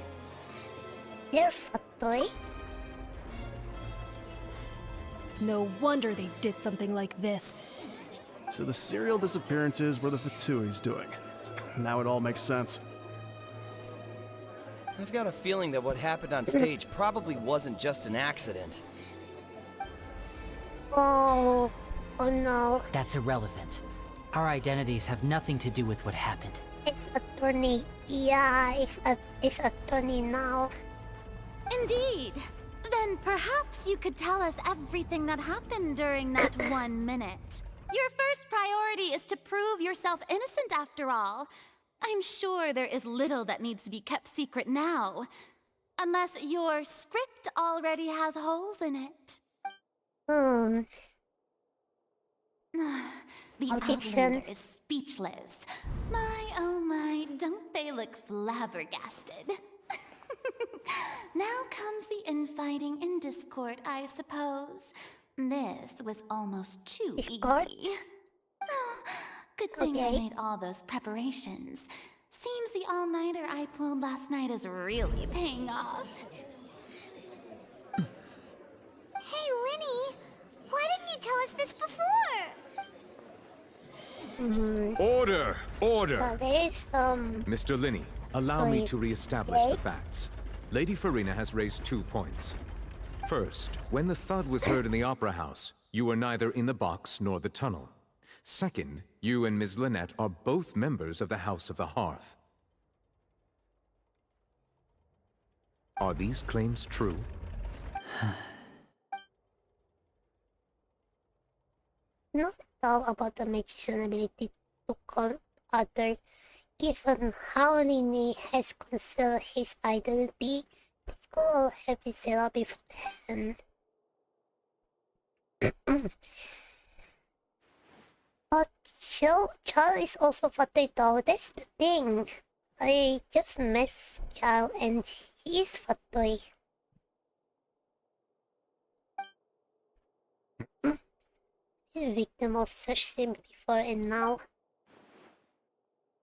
They're Fatoy. No wonder they did something like this. So the serial disappearances were the Vtuber's doing. Now it all makes sense. I've got a feeling that what happened on stage probably wasn't just an accident. Oh no. That's irrelevant. Our identities have nothing to do with what happened. It's attorney. Yeah, it's attorney now. Indeed. Then perhaps you could tell us everything that happened during that 1 minute. Your first priority is to prove yourself innocent after all. I'm sure there is little that needs to be kept secret now. Unless your script already has holes in it. The Outlander is speechless. My, oh my, don't they look flabbergasted? Now comes the infighting and discord, I suppose. This was almost too easy. Oh, good thing I made all those preparations. Seems the all-nighter I pulled last night is really paying off. Hey, Linny! Why didn't you tell us this before? Order! Order! So there's Mr. Linney, allow me to re-establish the facts. Lady Farina has raised 2 points. First, when the thud was heard in the Opera House, you were neither in the box nor the tunnel. Second, you and Ms. Lynette are both members of the House of the Hearth. Are these claims true? Not all about the magician's ability to call other. Given how Linny has concealed his identity, this could all have been set up beforehand. But Chal is also Fatoy though, that's the thing. I just met Chal and he is Fatoy. Been a victim of such sin before and now.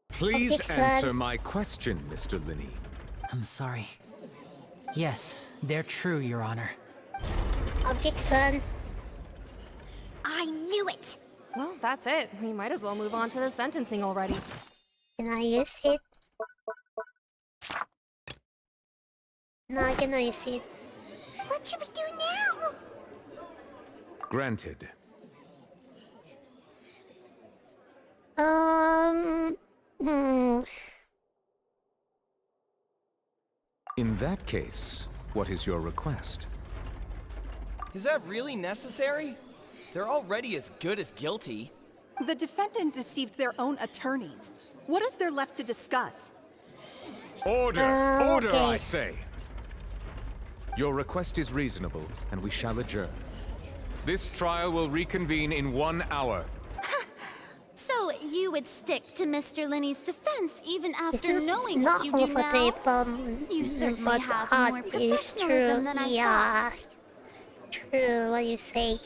Please answer my question, Mr. Linney. I'm sorry. Yes, they're true, Your Honor. Objection. I knew it! Well, that's it. We might as well move on to the sentencing already. Can I use it? No, I cannot use it. What should we do now? Granted. In that case, what is your request? Is that really necessary? They're already as good as guilty. The defendant deceived their own attorneys. What is there left to discuss? Order! Order, okay. I say! Your request is reasonable, and we shall adjourn. This trial will reconvene in 1 hour. So you would stick to Mr. Linney's defense even after knowing not what you do now? comfortable, You certainly but have hard more is true. professionalism than I Yeah, thought. true. What you say?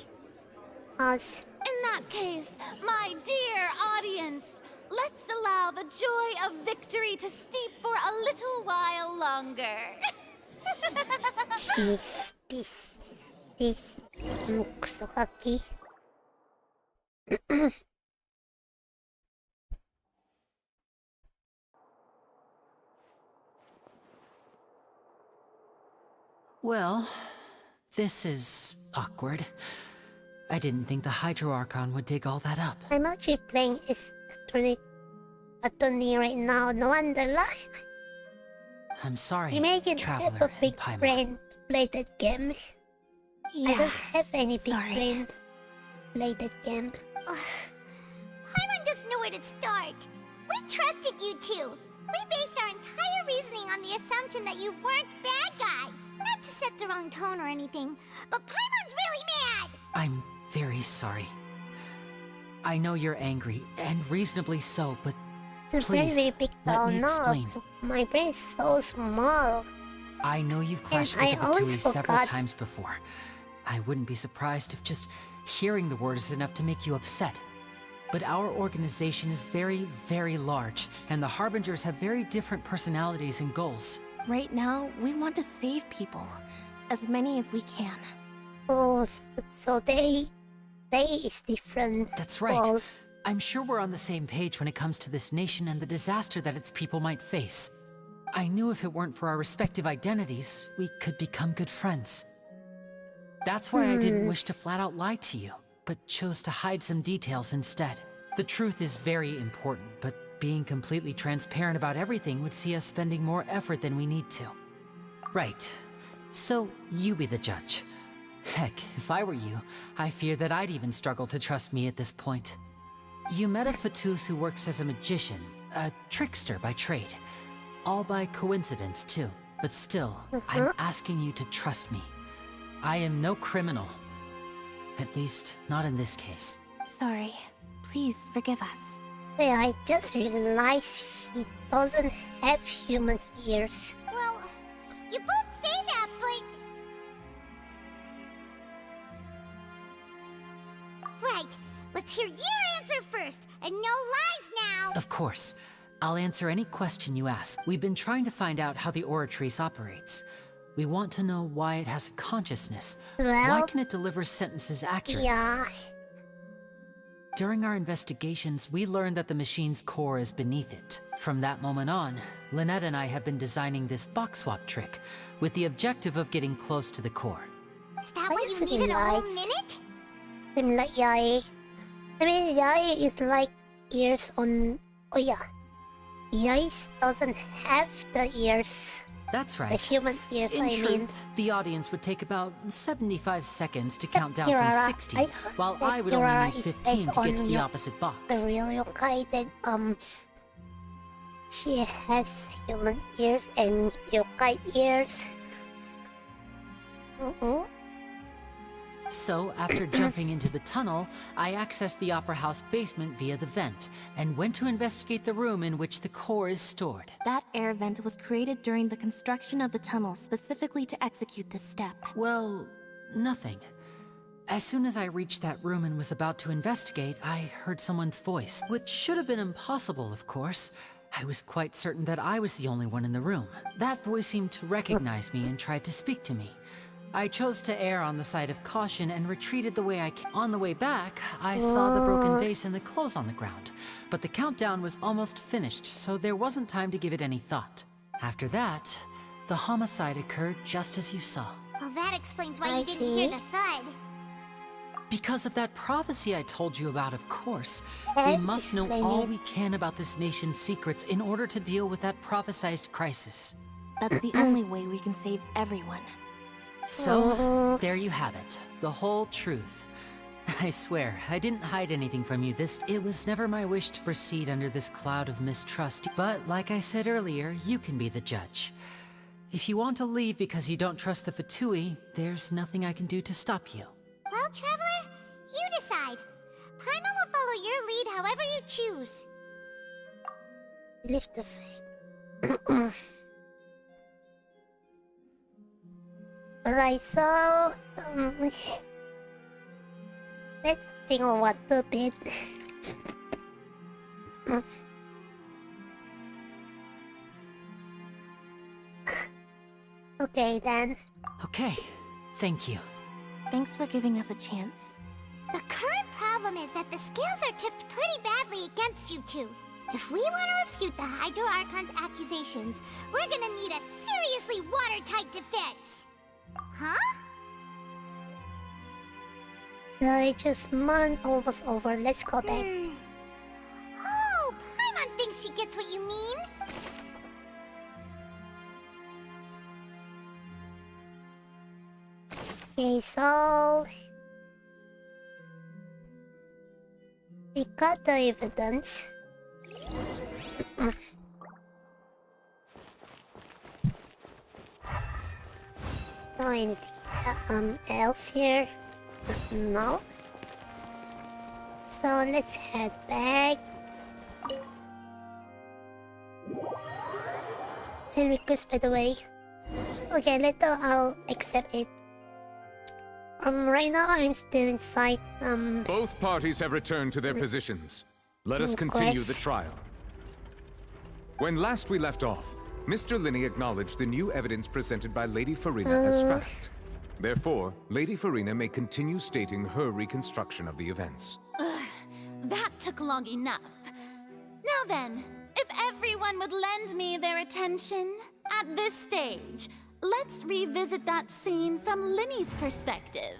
Us. In that case, my dear audience, let's allow the joy of victory to steep for a little while longer. Jeez, this looks so cocky. Well, this is awkward. I didn't think the Hydro Archon would dig all that up. I'm actually playing is attorney right now. No wonder last. I'm sorry, Imagine Traveler have a big and Paimon. brain to play that game. I don't have any big sorry. brain to play that game. Paimon doesn't know where to start. We trusted you two. We based our entire reasoning on the assumption that you weren't bad guys. Not to set the wrong tone or anything, but Paimon's really mad! I'm very sorry. I know you're angry, and reasonably so, but It's please, very big let though. me No, explain. my brain is so small. I know you've clashed I with the always Vtuber several forgot. times before. I wouldn't be surprised if just hearing the word is enough to make you upset. But our organization is very, very large, and the Harbingers have very different personalities and goals. Right now, we want to save people. As many as we can. Oh, so they is different. That's right. Well, I'm sure we're on the same page when it comes to this nation and the disaster that its people might face. I knew if it weren't for our respective identities, we could become good friends. That's why I didn't wish to flat out lie to you, but chose to hide some details instead. The truth is very important, but being completely transparent about everything would see us spending more effort than we need to. Right. So, you be the judge. Heck, if I were you, I fear that I'd even struggle to trust me at this point. You met a Fatus who works as a magician, a trickster by trade. All by coincidence, too. But still, I'm asking you to trust me. I am no criminal. At least, not in this case. Sorry. Please forgive us. wait, I just realized he doesn't have human ears. Well, you both say that, but... Right, let's hear your answer first, and no lies now! Of course. I'll answer any question you ask. We've been trying to find out how the Oratrice operates. We want to know why it has a consciousness. Why Well, can it deliver sentences accurately? yeah. During our investigations, we learned that the machine's core is beneath it. From that moment on, Lynette and I have been designing this box swap trick, with the objective of getting close to the core. Is that I why just you needed a whole realized- minute? I'm like Yae. I mean, Yae is like ears on... Oh yeah. Yae doesn't have the ears. That's The right. human ears, In I truth, mean. the audience would take about 75 seconds to count down Kirara, from 60, I heard while that I would Kirara only need is 15 based to get to on the your- opposite The box. real yokai that, she has human ears and yokai ears. So, after jumping into the tunnel, I accessed the Opera House basement via the vent, and went to investigate the room in which the core is stored. That air vent was created during the construction of the tunnel specifically to execute this step. Well, nothing. As soon as I reached that room and was about to investigate, I heard someone's voice, which should have been impossible, of course. I was quite certain that I was the only one in the room. That voice seemed to recognize me and tried to speak to me. I chose to err on the side of caution and retreated the way I can. On the way back, I saw the broken vase and the clothes on the ground, but the countdown was almost finished, so there wasn't time to give it any thought. After that, the homicide occurred just as you saw. Well, that explains why you didn't hear the thud. Because of that prophecy I told you about, of course. We must know all we can about this nation's secrets in order to deal with that prophesized crisis. That's the only way we can save everyone. So, there you have it. The whole truth. I swear, I didn't hide anything from you. It was never my wish to proceed under this cloud of mistrust. But like I said earlier, you can be the judge. If you want to leave because you don't trust the Vtui, there's nothing I can do to stop you. Well, Traveler, you decide. Paimon will follow your lead however you choose. Lift the fate. Alright, so let's drink a water bit. Okay then. Okay, thank you. Thanks for giving us a chance. The current problem is that the scales are tipped pretty badly against you two. If we want to refute the Hydro Archon's accusations, we're gonna need a seriously watertight defense. Huh? No, it's just month almost over. Let's go back. Oh, Paimon thinks she gets what you mean. Okay, so we got the evidence. No anything else here? No. So let's head back. Send request, by the way. Okay, later I'll accept it. Right now I'm still inside. Both parties have returned to their positions. Let us continue the trial. When last we left off, Mr. Linney acknowledged the new evidence presented by Lady Farina as fact. Therefore, Lady Farina may continue stating her reconstruction of the events. That took long enough. Now then, if everyone would lend me their attention at this stage, let's revisit that scene from Linney's perspective.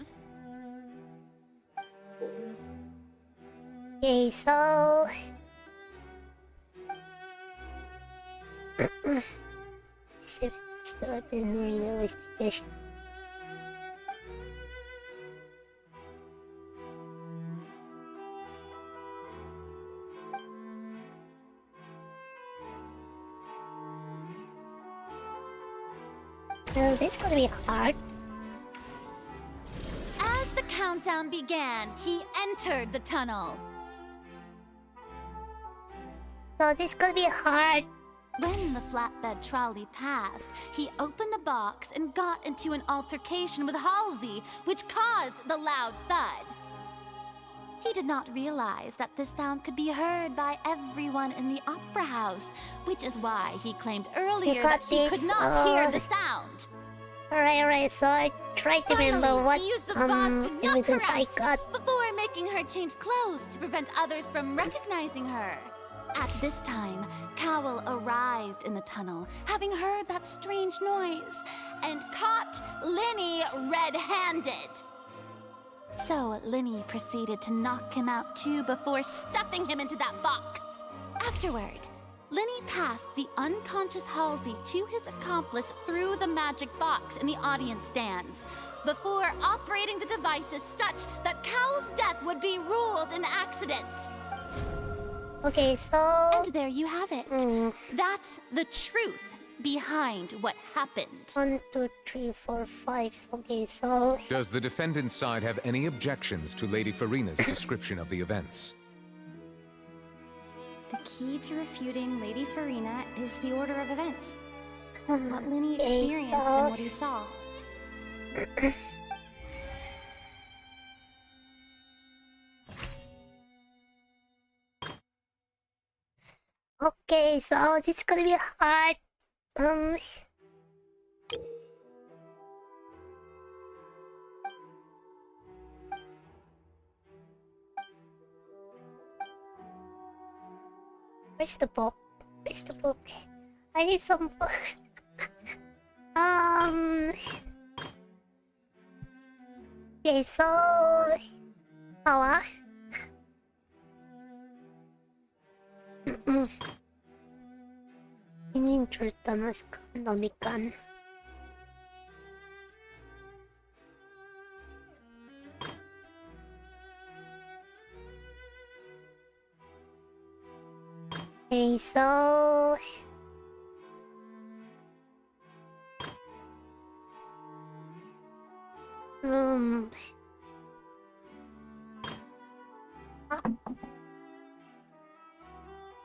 Okay, so see if it's still been doing the investigation. Well, this is gonna be hard. As the countdown began, he entered the tunnel. So this is gonna be hard. When the flatbed trolley passed, he opened the box and got into an altercation with Halsey, which caused the loud thud. He did not realize that this sound could be heard by everyone in the opera house, which is why he claimed earlier that he could not hear the sound. Alright, so I tried to remember what he used the boss to knock evidence her I out got. before making her change clothes to prevent others from recognizing her. At this time, Cowell arrived in the tunnel, having heard that strange noise, and caught Linney red-handed. So Linney proceeded to knock him out too before stuffing him into that box. Afterward, Linney passed the unconscious Halsey to his accomplice through the magic box in the audience stands, before operating the devices such that Cowell's death would be ruled an accident. Okay, so and there you have it. That's the truth behind what happened. 1, 2, 3, 4, 5. Okay, so Does the defendant's side have any objections to Lady Farina's description of the events? The key to refuting Lady Farina is the order of events. What Linney experienced and what he saw. okay, so this is gonna be hard. Where's the book? Where's the book? I need some book. Okay, so... How Ininjurta na Skanomikan. Okay, so...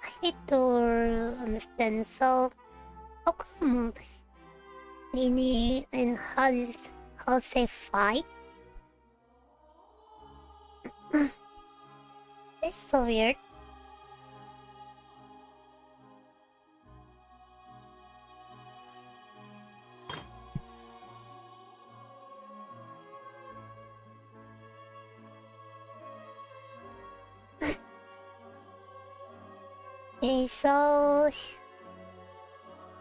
I need to understand, so... How come Lini and Hal say fight? That's so weird. Okay, so...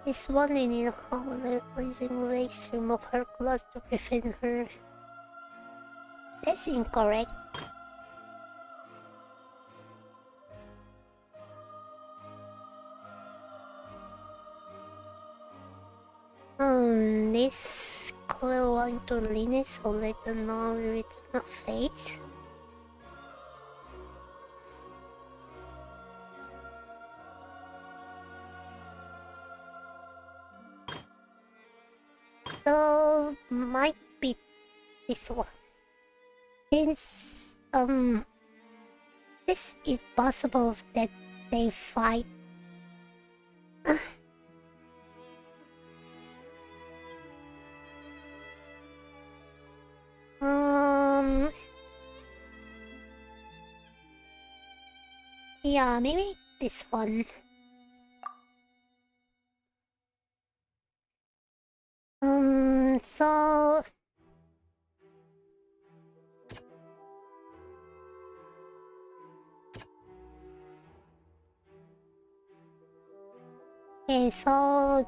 This one Lini using ways to remove her clothes to prevent her. That's incorrect. This will want to Lini, so let her know we return her face. So might be this one. Since this is possible that they fight. Yeah, maybe this one. So... Okay, so...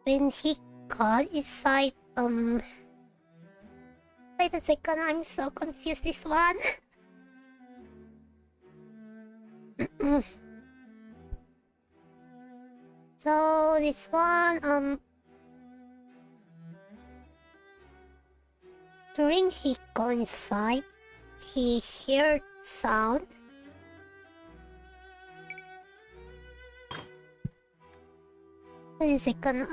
When he got inside, wait a second, I'm so confused, this one. So, this one, during he go inside, he heard sound. Wait a second,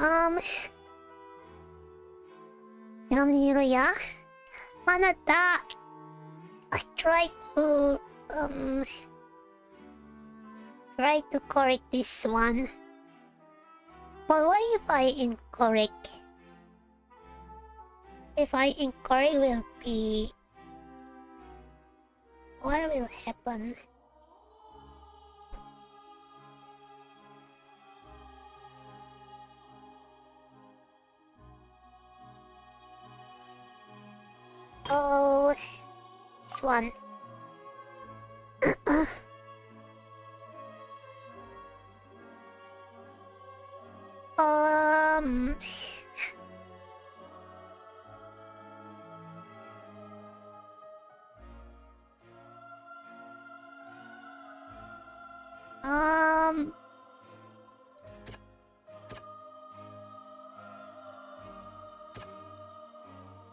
Yamiroya? Manata! I tried to, try to correct this one. But what if I incorrect? If I incorrect will be... What will happen? Oh, this one. Um...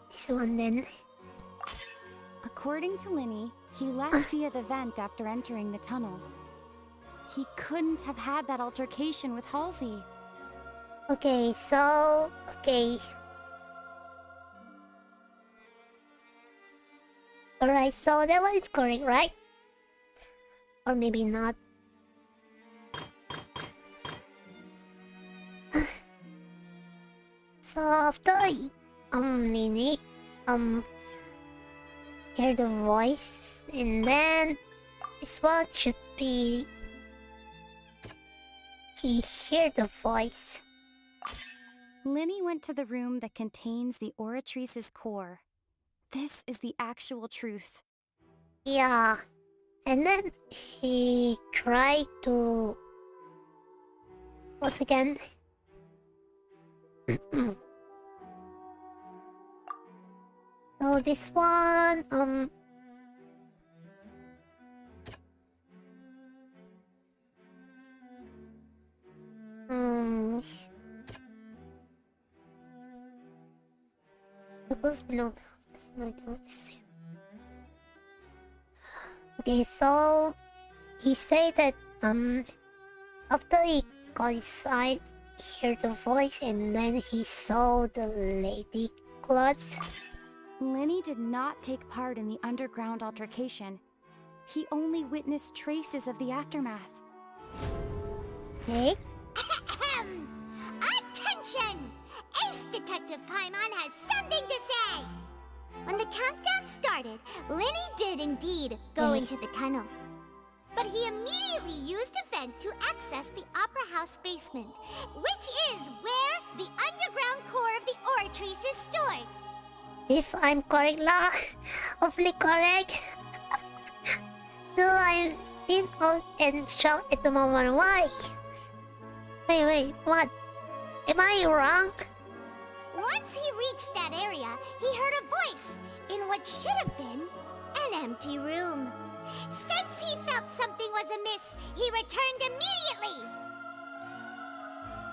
This one then. According to Linny, he left via the vent after entering the tunnel. He couldn't have had that altercation with Halsey. Okay, so... Okay. Alright, so that one is correct, right? Or maybe not. So after Lini, hear the voice, and then this one should be... He hear the voice. Linny went to the room that contains the Oratrice's core. This is the actual truth. Yeah. And then he tried to... Once again... So this one, supposed below. Okay, so he said that after he got inside, he heard the voice and then he saw the lady clothes. Lenny did not take part in the underground altercation. He only witnessed traces of the aftermath. Hey? Attention! Ace Detective Paimon has something to say! When the countdown started, Lenny did indeed go into the tunnel. But he immediately used a vent to access the Opera House basement, which is where the underground core of the Oratrice is stored. If I'm correct lah, hopefully correct. So I'm in out and shout at the moment. Why? Wait, what? Am I wrong? Once he reached that area, he heard a voice in what should have been an empty room. Since he felt something was amiss, he returned immediately.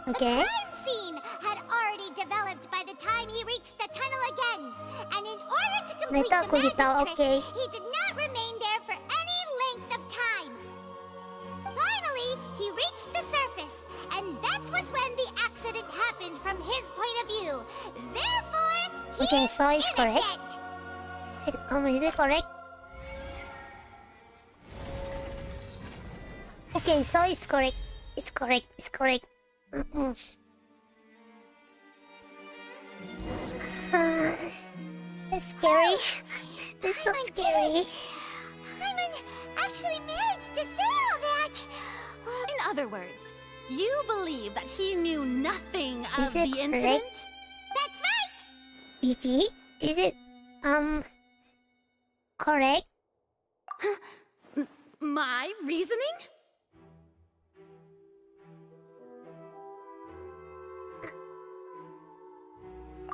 Okay. The crime scene had already developed by the time he reached the tunnel again, and in order to complete the magic trick, okay. he did not remain there for any length of time. Finally, he reached the surface, and that was when the accident happened from his point of view. Therefore, Okay, so it's correct. Is it correct? Okay, so it's correct. It's correct. It's correct. It's scary. It's so scary. Paimon actually managed to say all that. In other words, you believe that he knew nothing of Is it the correct? incident? That's right. Gigi, is it correct? My reasoning?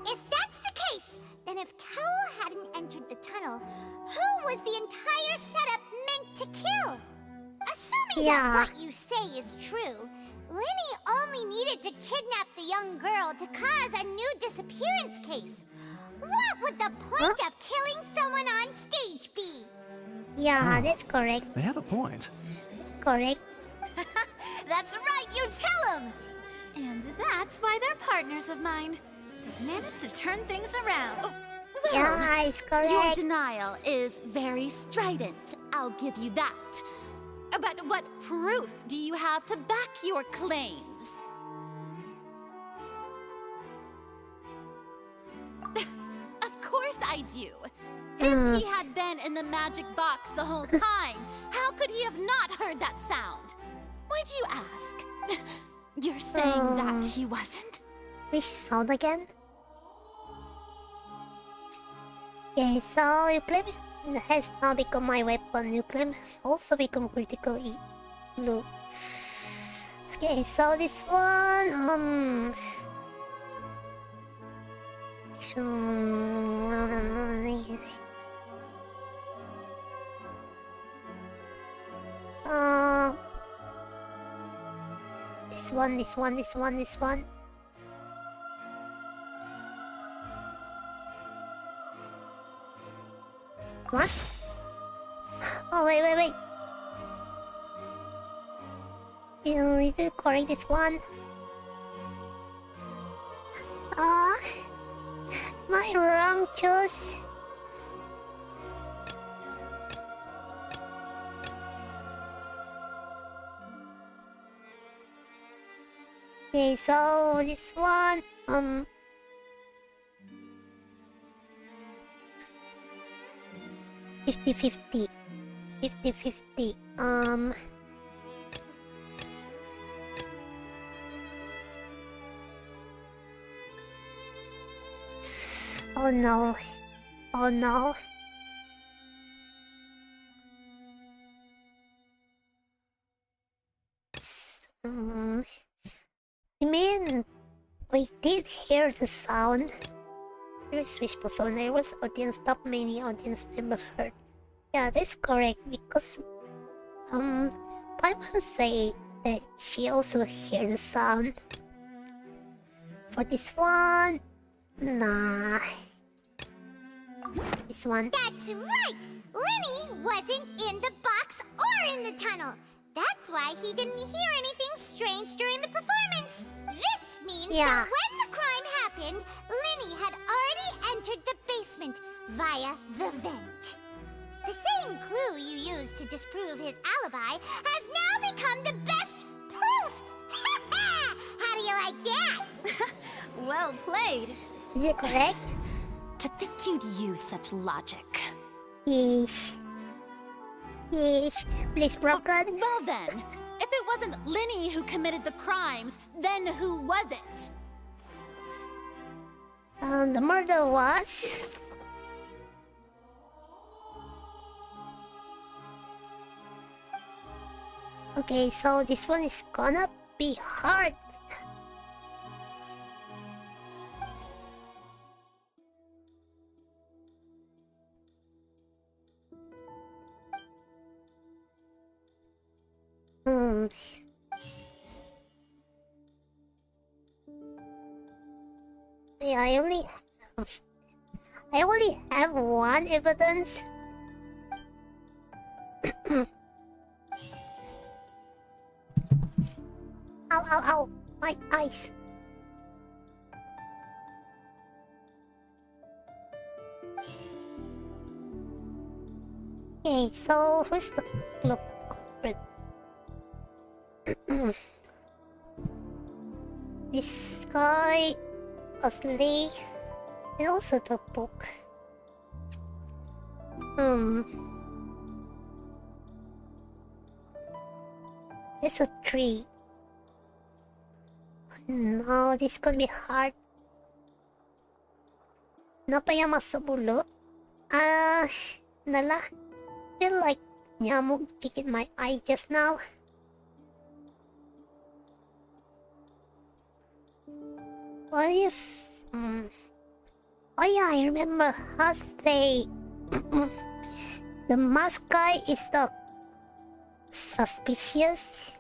If that's the case, then if Cowell hadn't entered the tunnel, who was the entire setup meant to kill? Assuming that what you say is true, Lenny only needed to kidnap the young girl to cause a new disappearance case. What would the point of killing someone on stage be? Yeah, that's correct. They have a point. Correct. That's right, you tell him! And that's why they're partners of mine. They've managed to turn things around. Well, Yeah, it's correct. Your denial is very strident. I'll give you that. But what proof do you have to back your claims? Of course I do. If he had been in the magic box the whole time, how could he have not heard that sound? Why do you ask? You're saying that he wasn't? Which sound again? Okay, so you claim it has now become my weapon. You claim it also become critical blue. Okay, so this one, this one. This one. Oh, wait. Is it correct, this one? Am I wrong, choose? Okay, so this one, 50-50. 50-50. Oh no. I mean, we did hear the sound. Here's whisper from neighbors, audience top, many audience members heard. Yeah, that's correct because Paimon said that she also heard the sound. For this one, nah. This one. That's right! Lenny wasn't in the box or in the tunnel. That's why he didn't hear anything strange during the performance. This means that when the crime happened, Lenny had already entered the basement via the vent. The same clue you used to disprove his alibi has now become the best proof! How do you like that? Well played. Is it correct? To think you'd use such logic. Yes. Yes. Please, broken. Well then, if it wasn't Lenny who committed the crimes, then who was it? The murder was... Okay, so this one is gonna be hard. Yeah, I only have one evidence. Ow, ow, ow, my eyes. Okay, so who's the culprit? This guy, a slave, and also the book. There's a tree. No, this is gonna be hard. Napayama sa bulo. Nala. Feel like nyamog kicked my eye just now. What if... Oh yeah, I remember how they... the mask guy is the... suspicious.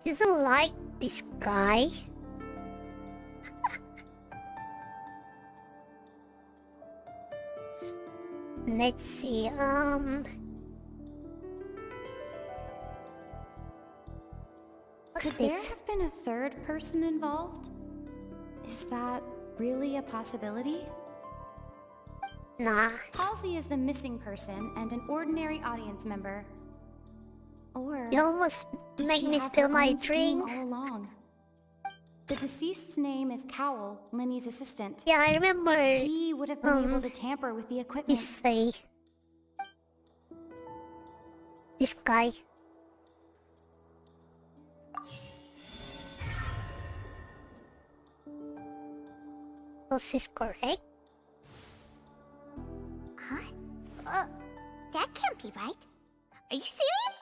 He doesn't like this guy. Let's see, what's Could this? there have been a third person involved? Is that really a possibility? Nah. Halsey is the missing person and an ordinary audience member. Or you almost make me spill my drink. All along. The deceased's name is Cowell, Lenny's assistant. Yeah, I remember. He would have been able to tamper with the equipment. Say this guy. Was this correct? Huh? That can't be right. Are you serious?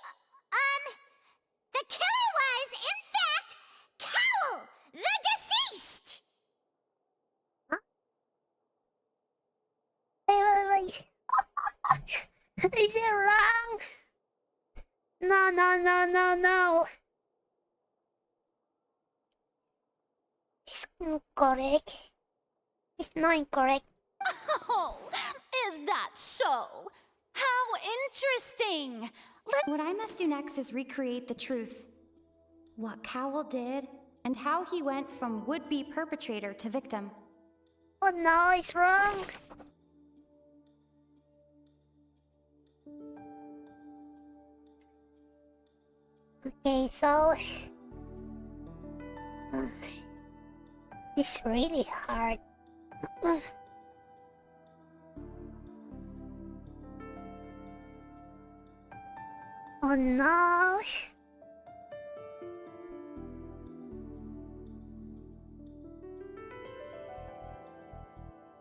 The killer was, in fact, Cowell, the deceased! Huh? Wait. Is it wrong? No. It's incorrect. It's not incorrect. Oh, is that so? How interesting! What I must do next is recreate the truth. What Cowell did, and how he went from would-be perpetrator to victim. Oh no, it's wrong. Okay, so... it's really hard. Oh no!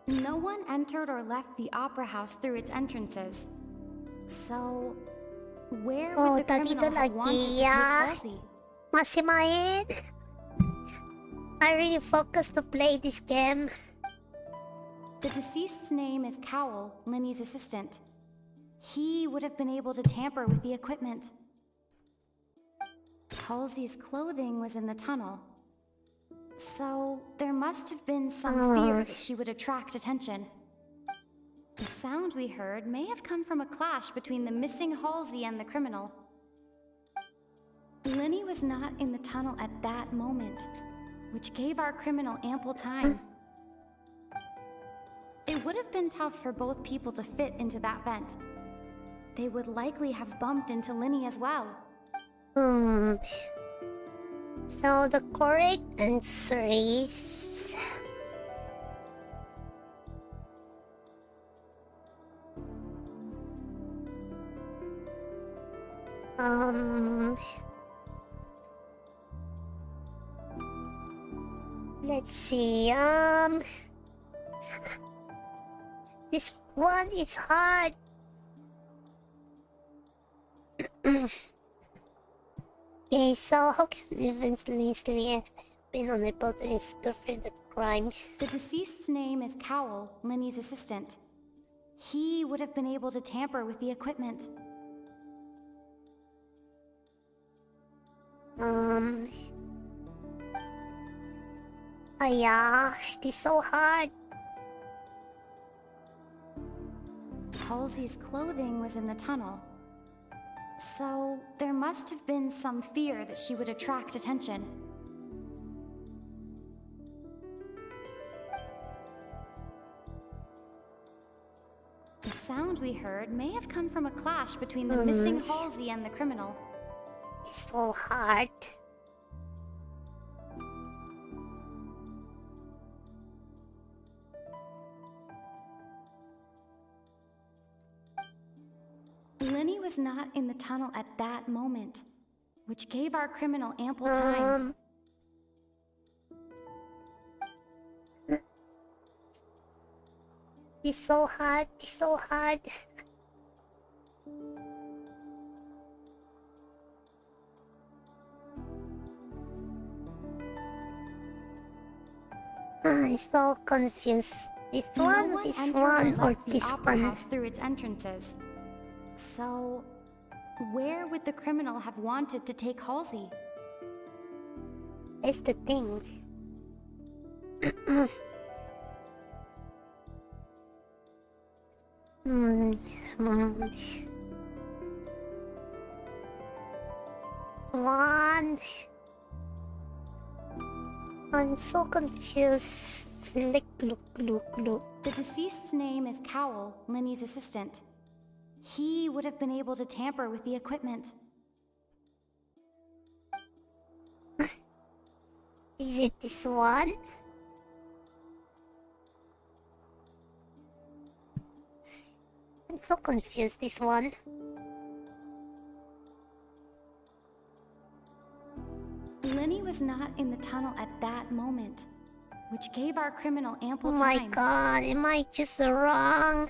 No one entered or left the opera house through its entrances. So, where would the criminal have wanted to take Halsey? Masimain? I really focused to play this game. The deceased's name is Cowell, Linny's assistant. He would have been able to tamper with the equipment. Halsey's clothing was in the tunnel. So, there must have been some fear that she would attract attention. The sound we heard may have come from a clash between the missing Halsey and the criminal. Linny was not in the tunnel at that moment, which gave our criminal ample time. It would have been tough for both people to fit into that vent. They would likely have bumped into Linny as well. So the correct answer is... Let's see, this one is hard. Okay, so how can eventually have been unable to interfere that crime? The deceased's name is Cowell, Linny's assistant. He would have been able to tamper with the equipment. Yeah, it is so hard. Halsey's clothing was in the tunnel. So, there must have been some fear that she would attract attention. The sound we heard may have come from a clash between the missing Halsey and the criminal. It's so hard. Linny was not in the tunnel at that moment, which gave our criminal ample time. It's so hard, it's so hard. I'm so confused. This one, or this one? House through its entrances. So, where would the criminal have wanted to take Halsey? That's the thing. One. I'm so confused. The deceased's name is Cowell, Linny's assistant. He would have been able to tamper with the equipment. Is it this one? I'm so confused, this one. Linny was not in the tunnel at that moment, which gave our criminal ample time. Oh my god, am I just wrong?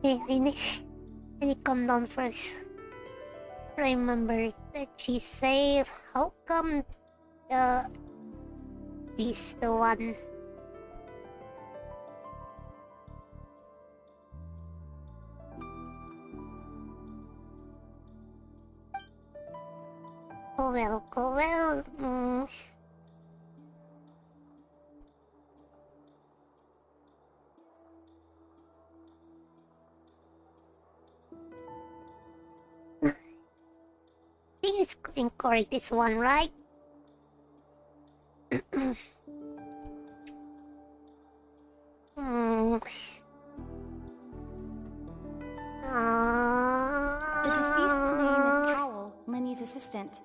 Hey, I need to calm down first. Remember that she said, how come this the one? Go well. I think it's incorrect, this one, right? The deceased's name is Cowell, Linny's assistant.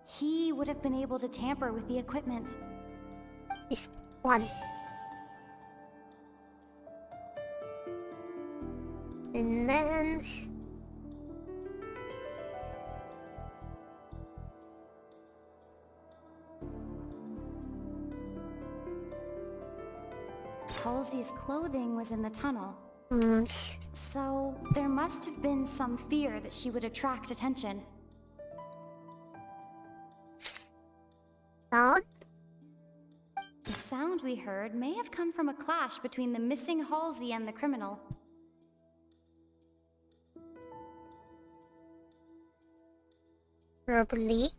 He would have been able to tamper with the equipment. This one. And then... Halsey's clothing was in the tunnel, So, there must have been some fear that she would attract attention. Sound? The sound we heard may have come from a clash between the missing Halsey and the criminal. Probably.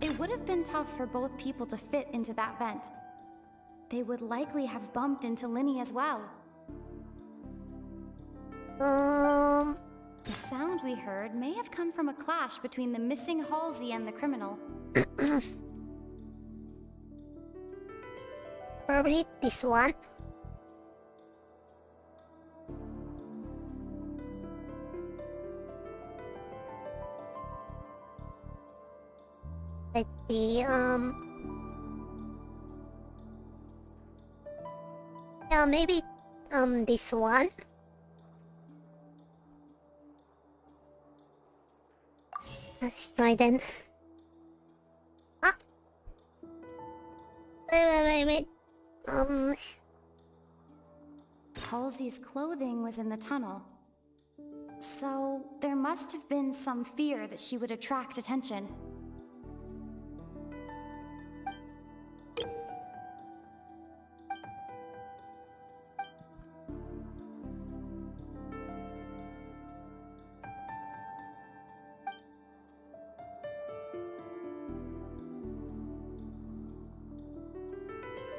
It would have been tough for both people to fit into that vent. They would likely have bumped into Linny as well. The sound we heard may have come from a clash between the missing Halsey and the criminal. Probably this one. Let's see, yeah, maybe, this one. Let's try then. Ah! Wait. Halsey's clothing was in the tunnel. So, there must have been some fear that she would attract attention.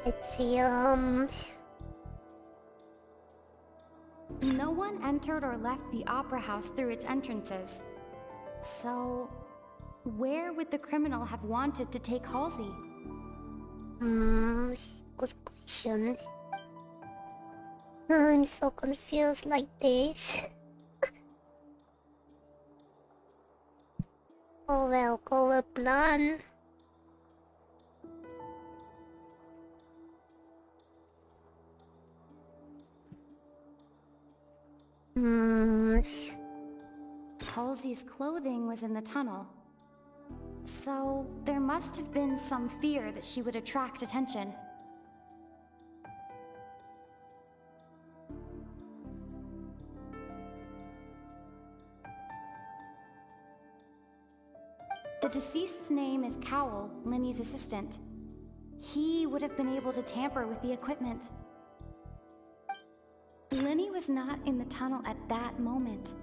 Let's see, No one entered or left the opera house through its entrances. So, where would the criminal have wanted to take Halsey? Good question. I'm so confused like this. Oh well, go with plan. Halsey's clothing was in the tunnel. So, there must have been some fear that she would attract attention. The deceased's name is Cowell, Linny's assistant. He would have been able to tamper with the equipment. Linny was not in the tunnel at that moment,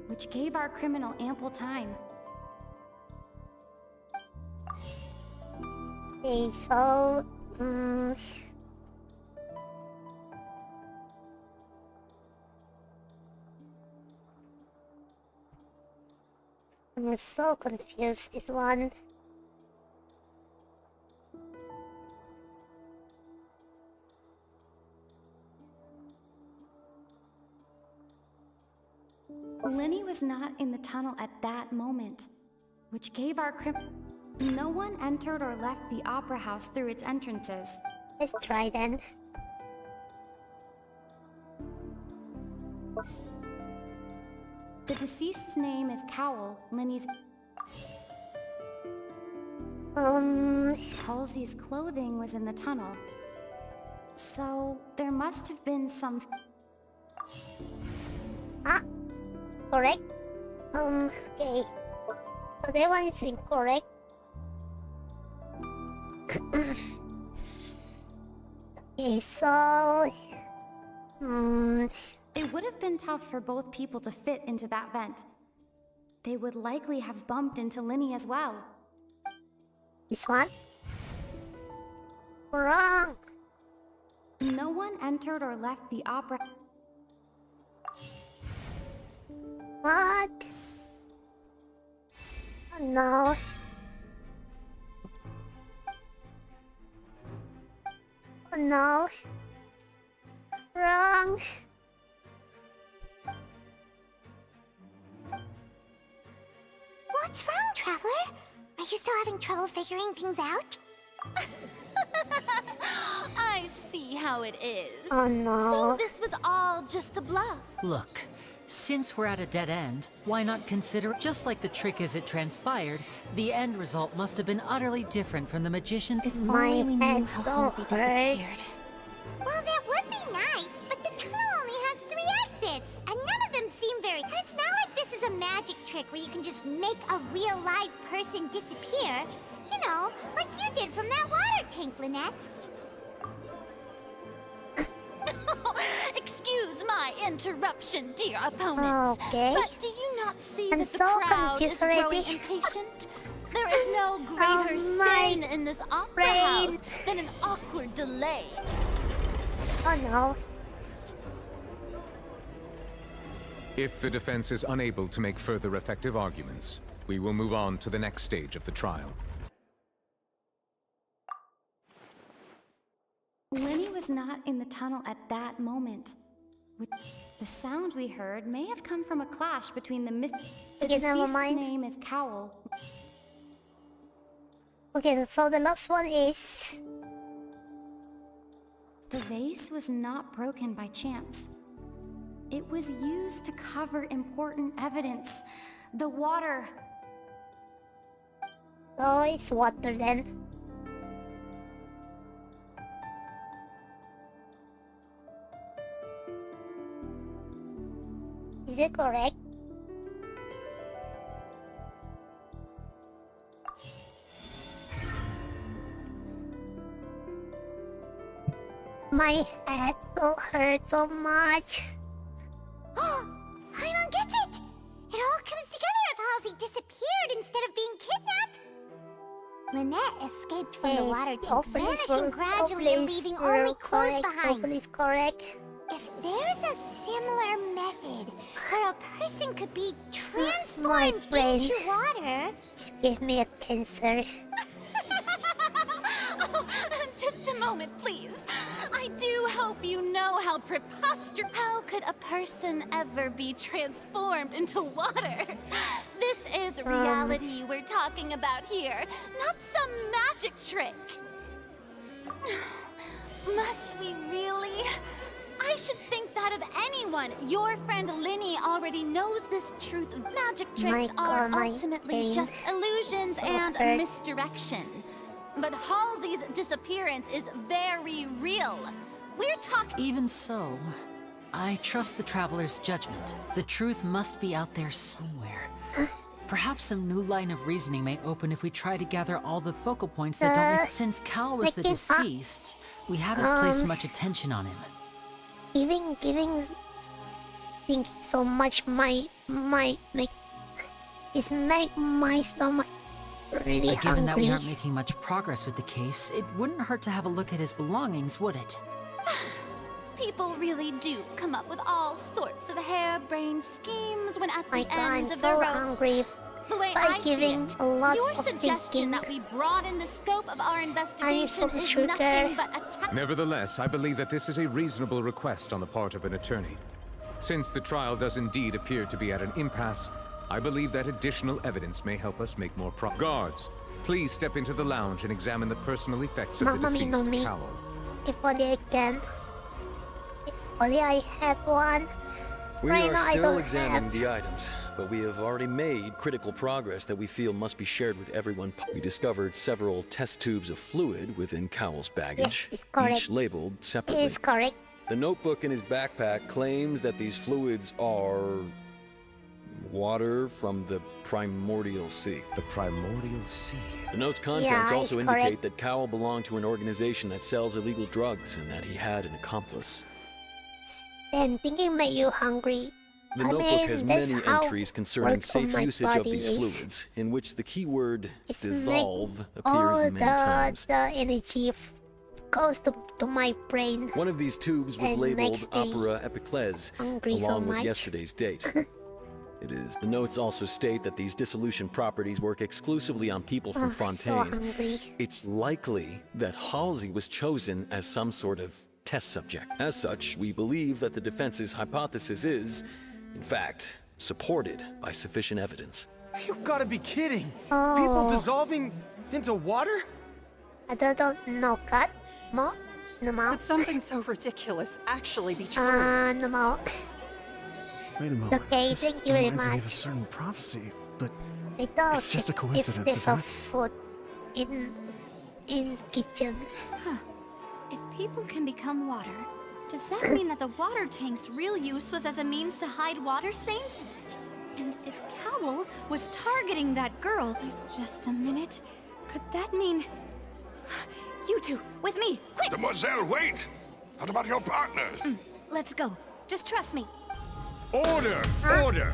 which gave our criminal ample time. Okay, so... I'm so confused, this one. Linny was not in the tunnel at that moment, which gave our No one entered or left the opera house through its entrances. Let's try then. The deceased's name is Cowell, Linny's... Halsey's clothing was in the tunnel. So, there must have been some... Correct? Okay. So that one is incorrect. Okay, so... It would have been tough for both people to fit into that vent. They would likely have bumped into Linny as well. This one? Wrong! No one entered or left the opera... What? Oh no. Oh no. Wrong. What's wrong, Traveler? Are you still having trouble figuring things out? I see how it is. Oh no. So this was all just a bluff. Look, Since we're at a dead end, why not consider, just like the trick as it transpired, the end result must have been utterly different from the magician. If My only we knew head how so Halsey disappeared. Well, that would be nice, but the tunnel only has 3 exits, and none of them seem very... And it's not like this is a magic trick where you can just make a real live person disappear. You know, like you did from that water tank, Lynette. Excuse my interruption, dear opponents. Okay. But do you not see I'm that the so crowd confused is growing already. impatient? There is no greater my sin in this opera brain. house than an awkward delay. Oh no. If the defense is unable to make further effective arguments, we will move on to the next stage of the trial. Lenny was not in the tunnel at that moment. The sound we heard may have come from a clash between the Okay, never deceased's mind. name is Cowl. Okay, so the last one is... The vase was not broken by chance. It was used to cover important evidence. The water. Oh, it's water then. Is it correct? My head so hurt so much. Paimon gets it! It all comes together if Halsey disappeared instead of being kidnapped. Lynette escaped from the water tank, vanishing gradually and leaving only clothes behind. Hopefully it's correct. If there's a similar method where a person could be My transformed brain. into water... Just give me a cancer. Oh, just a moment, please. I do hope you know how preposterous. How could a person ever be transformed into water? This is reality we're talking about here, not some magic trick. Must we really? I should think that of anyone. Your friend Linny already knows this truth. Magic tricks are ultimately just illusions and a misdirection. But Halsey's disappearance is very real. We're talking... Even so, I trust the Traveler's judgment. The truth must be out there somewhere. Perhaps some new line of reasoning may open if we try to gather all the focal points that don't make... Since Cal was the deceased, we haven't placed much attention on him. Giving so much might make my stomach really But given that we hungry. aren't making much progress with the case, it wouldn't hurt to have a look at his belongings, would it? People really do come up with all sorts of harebrained schemes when at the God, end I'm of so the road. hungry. The way By I giving see it, a lot your of suggestion thinking. that we broaden the scope of our investigation some is sugar. nothing but a Nevertheless, I believe that this is a reasonable request on the part of an attorney. Since the trial does indeed appear to be at an impasse, I believe that additional evidence may help us make more progress. Guards, please step into the lounge and examine the personal effects of the Mommy, no deceased me. cowl. If only I can. If only I had one. We Right are now, I still don't examining have. the items, but we have already made critical progress that we feel must be shared with everyone. We discovered several test tubes of fluid within Cowell's baggage, it's correct. each labeled separately. It's correct. The notebook in his backpack claims that these fluids are water from the primordial sea. The primordial sea? The note's contents Yeah, also it's indicate correct. that Cowell belonged to an organization that sells illegal drugs and that he had an accomplice. Then thinking made you hungry. The I notebook mean, has that's many how entries concerning work safe of my usage of body these is. fluids, in which the keyword It's dissolve all appears many times. the energy goes to my brain. One of these tubes was and labeled makes me Opera Epiclese, hungry so along with much. yesterday's date. It is. The notes also state that these dissolution properties work exclusively on people from Ugh, so Fontaine. hungry. It's likely that Halsey was chosen as some sort of test subject. As such, we believe that the defense's hypothesis is, in fact, supported by sufficient evidence. You gotta be kidding! Oh. People dissolving into water? I don't know, cut. Mo? No more. Could something so ridiculous actually be true? No more. Wait a moment. Okay, This thank you very reminds me of a much. certain prophecy, but I doubt it's just a if coincidence, there's isn't a it? food in kitchen. Huh. If people can become water, does that mean that the water tank's real use was as a means to hide water stains? And if Cowl was targeting that girl, just a minute, could that mean... You two, with me, quick! Mademoiselle, wait! What about your partner? Let's go. Just trust me. Order! Order!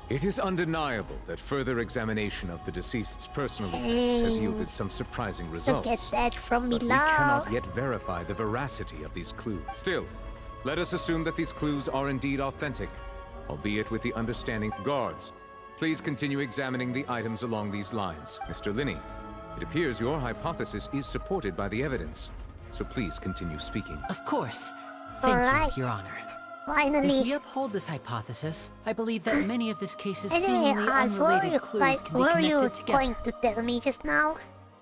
It is undeniable that further examination of the deceased's personal effects has yielded some surprising results. Look at that from But below. we cannot yet verify the veracity of these clues. Still, let us assume that these clues are indeed authentic, albeit with the understanding. Guards, please continue examining the items along these lines. Mr. Linney, it appears your hypothesis is supported by the evidence, so please continue speaking. Of course. Thank Alright. you, Your Honor. Finally. If we uphold this hypothesis, I believe that many of this case's Anyway, seemingly unrelated clues can be were you connected together. going to tell me just now?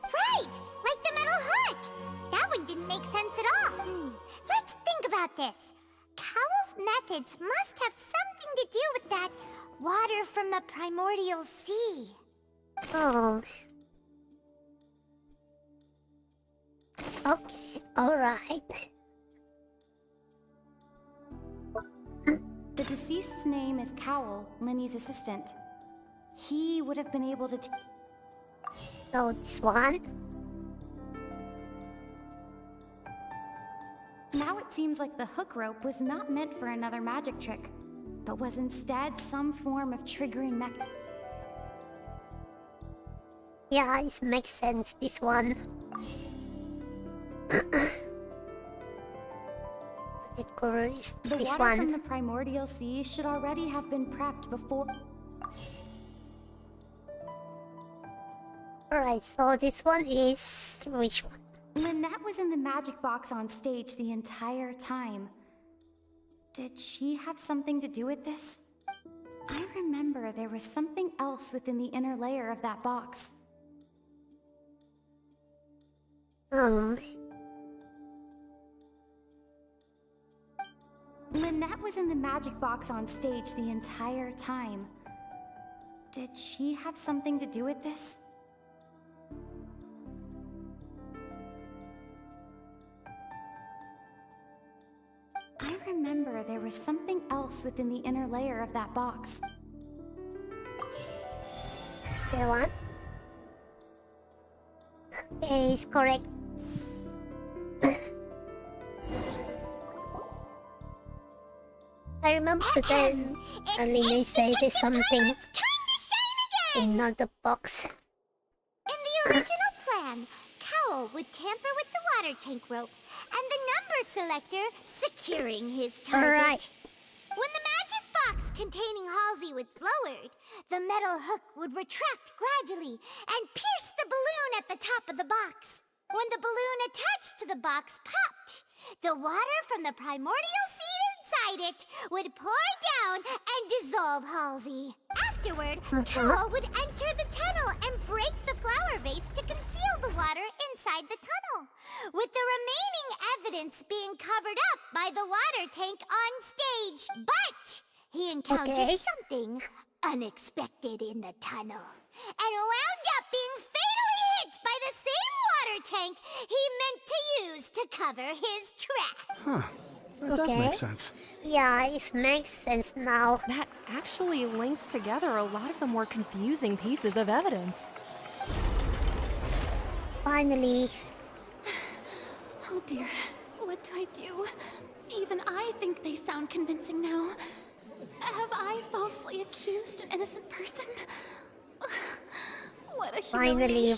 Right! Like the metal hook! That one didn't make sense at all. Let's think about this. Cowl's methods must have something to do with that water from the primordial sea. Oh. Okay, alright. The deceased's name is Cowl, Linny's assistant. He would have been able to So this one? Now it seems like the hook rope was not meant for another magic trick, but was instead some form of triggering mechanism. Yeah, it makes sense, this one. The color is The this water one. from the primordial sea should already have been prepped before. Alright, so this one is... which one? Lynette was in the magic box on stage the entire time. Did she have something to do with this? I remember there was something else within the inner layer of that box. Lynette was in the magic box on stage the entire time. Did she have something to do with this? I remember there was something else within the inner layer of that box. The one? Okay, is correct. I remember then Alina said there's something in the box. In the original plan, Cowl would tamper with the water tank rope and the number selector securing his target. Alright. When the magic box containing Halsey was lowered, the metal hook would retract gradually and pierce the balloon at the top of the box. When the balloon attached to the box popped, the water from the primordial seed inside it would pour down and dissolve Halsey. Afterward, Cowl would enter the tunnel and break the flower vase to conceal the water inside the tunnel, with the remaining evidence being covered up by the water tank on stage. But he encountered something unexpected in the tunnel and wound up being fatally hit by the same water tank he meant to use to cover his track. Huh. That does make sense. Yeah, it makes sense now. That actually links together a lot of the more confusing pieces of evidence. Finally. Oh dear, what do I do? Even I think they sound convincing now. Have I falsely accused an innocent person? What a Finally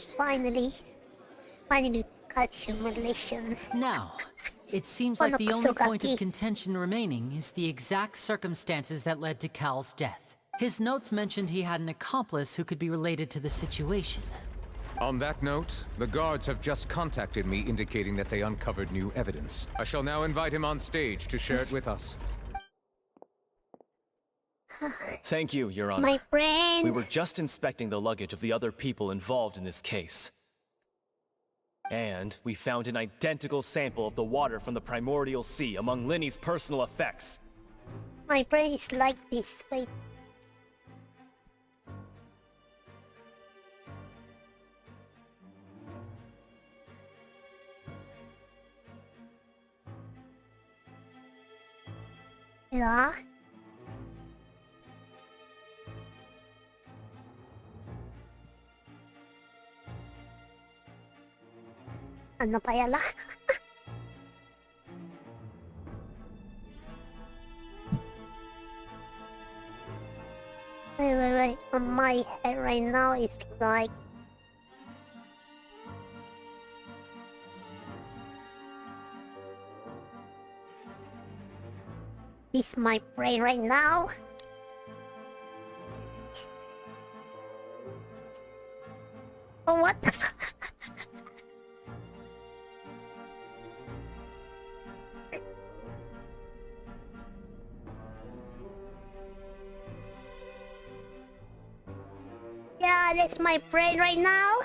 got humiliation. Now, it seems like the only point of contention remaining is the exact circumstances that led to Cowl's death. His notes mentioned he had an accomplice who could be related to the situation. On that note, the guards have just contacted me indicating that they uncovered new evidence. I shall now invite him on stage to share it with us. Thank you, Your Honor. My friend. We were just inspecting the luggage of the other people involved in this case. And we found an identical sample of the water from the primordial sea among Linny's personal effects. My brain is like this. Wait. Yeah. Ano pa yala? Wait. On my head right now is like... This is my brain right now. Oh, what the fuck? Yeah, that's my brain right now.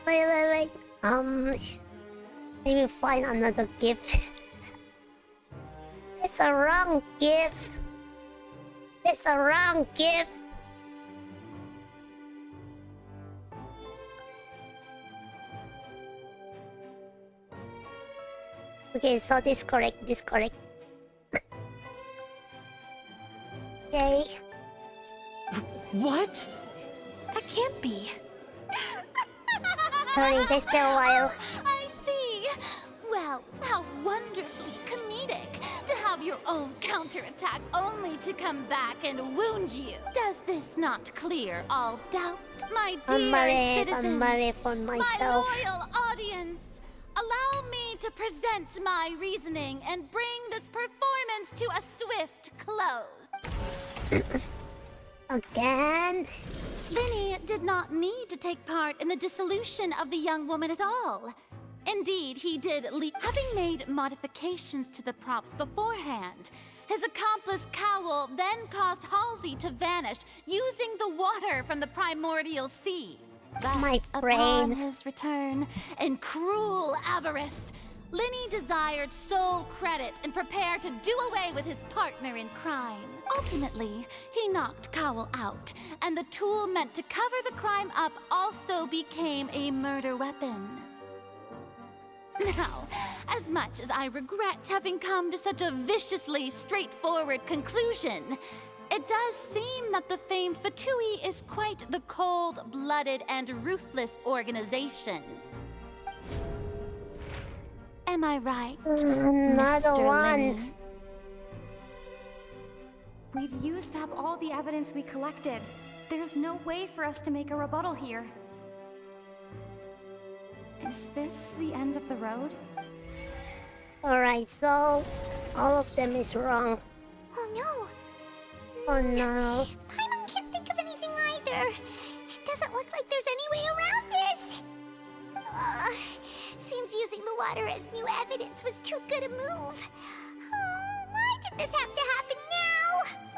Wait. Let me find another gift. It's a wrong gift. It's a wrong gift. Okay, so this correct. Okay. What? That can't be. Sorry, there's still a while. I see. Well, how wonderfully comedic to have your own counterattack only to come back and wound you. Does this not clear all doubt, my dear citizens? I'm married for myself. My loyal audience, allow me to present my reasoning and bring this performance to a swift close. Again? Linny did not need to take part in the dissolution of the young woman at all. Indeed, he did having made modifications to the props beforehand. His accomplice Cowl then caused Halsey to vanish using the water from the primordial sea. But my brain. Upon his return, in cruel avarice, Linny desired sole credit and prepared to do away with his partner in crime. Ultimately, he knocked Cowl out, and the tool meant to cover the crime up also became a murder weapon. Now, as much as I regret having come to such a viciously straightforward conclusion, it does seem that the famed Fatui is quite the cold-blooded and ruthless organization. Am I right, Another Mr. one. Linny? We've used up all the evidence we collected. There's no way for us to make a rebuttal here. Is this the end of the road? Alright, so all of them is wrong. Oh no. Oh no. Paimon can't think of anything either. It doesn't look like there's any way around this. Seems using the water as new evidence was too good a move. Why did this have to happen now?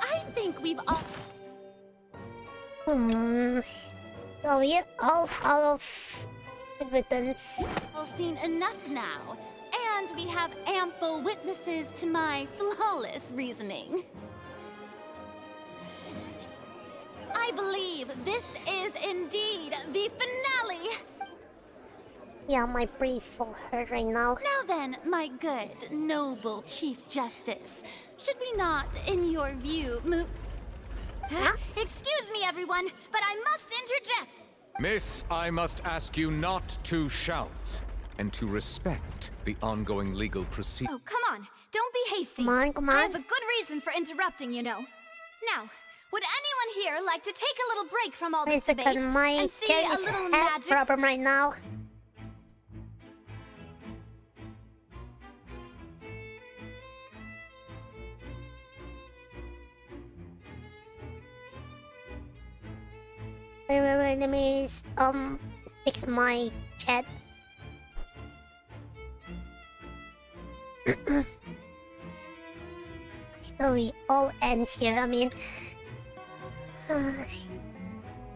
I think we've all... So we all of evidence. We've seen enough now, and we have ample witnesses to my flawless reasoning. I believe this is indeed the finale. Yeah, my brain is so hurt right now. Now then, my good, noble Chief Justice, should we not, in your view, move... Huh? Excuse me, everyone, but I must interject. Miss, I must ask you not to shout and to respect the ongoing legal proceedings. Oh, come on. Don't be hasty. Come on. I have a good reason for interrupting, you know. Now, would anyone here like to take a little break from all this debate my and see chair a is little has magic? problem right now. Wait, let me fix my chat. So we all end here, I mean...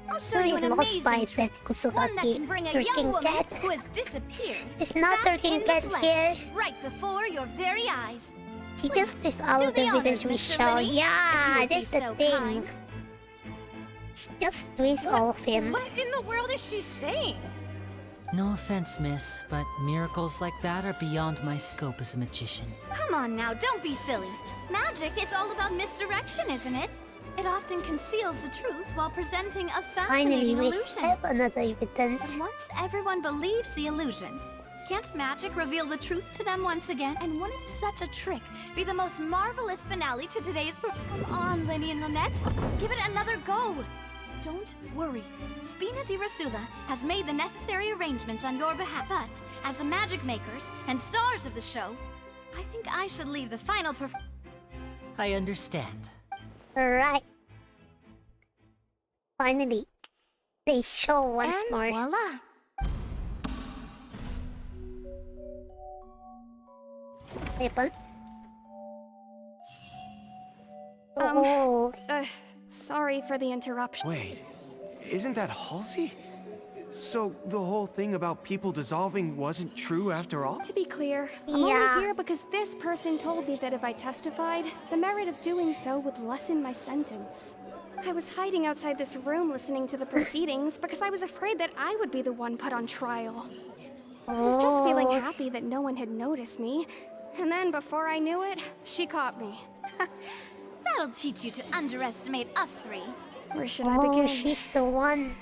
I'll show you an lost by amazing that trick. One that Kusugaki can bring a drinking young woman cat. who has disappeared It's not back drinking in the cat flesh, here. right before your very eyes. She just is all do of the the evidence honors, we Mr. show. Lenny, if you Yeah, would be that's the so thing. kind. It's just twist all of him. What in the world is she saying? No offense, miss, but miracles like that are beyond my scope as a magician. Come on now, don't be silly. Magic is all about misdirection, isn't it? It often conceals the truth while presenting a Finally, fascinating we illusion. have another evidence. And once everyone believes the illusion, can't magic reveal the truth to them once again? And wouldn't such a trick be the most marvelous finale to today's Come on, Lenny and Lynette. Give it another go. Don't worry. Spina di Rasula has made the necessary arrangements on your behalf. But as the magic makers and stars of the show, I think I should leave the final I understand. Alright. Finally, they show once more. Voila. Weapon. Oh. Sorry for the interruption. Wait, isn't that Halsey? So the whole thing about people dissolving wasn't true after all? To be clear, I'm Yeah. only here because this person told me that if I testified, the merit of doing so would lessen my sentence. I was hiding outside this room listening to the proceedings because I was afraid that I would be the one put on trial. I was just feeling happy that no one had noticed me. And then before I knew it, she caught me. That'll teach you to underestimate us three. Where should I begin? She's the one.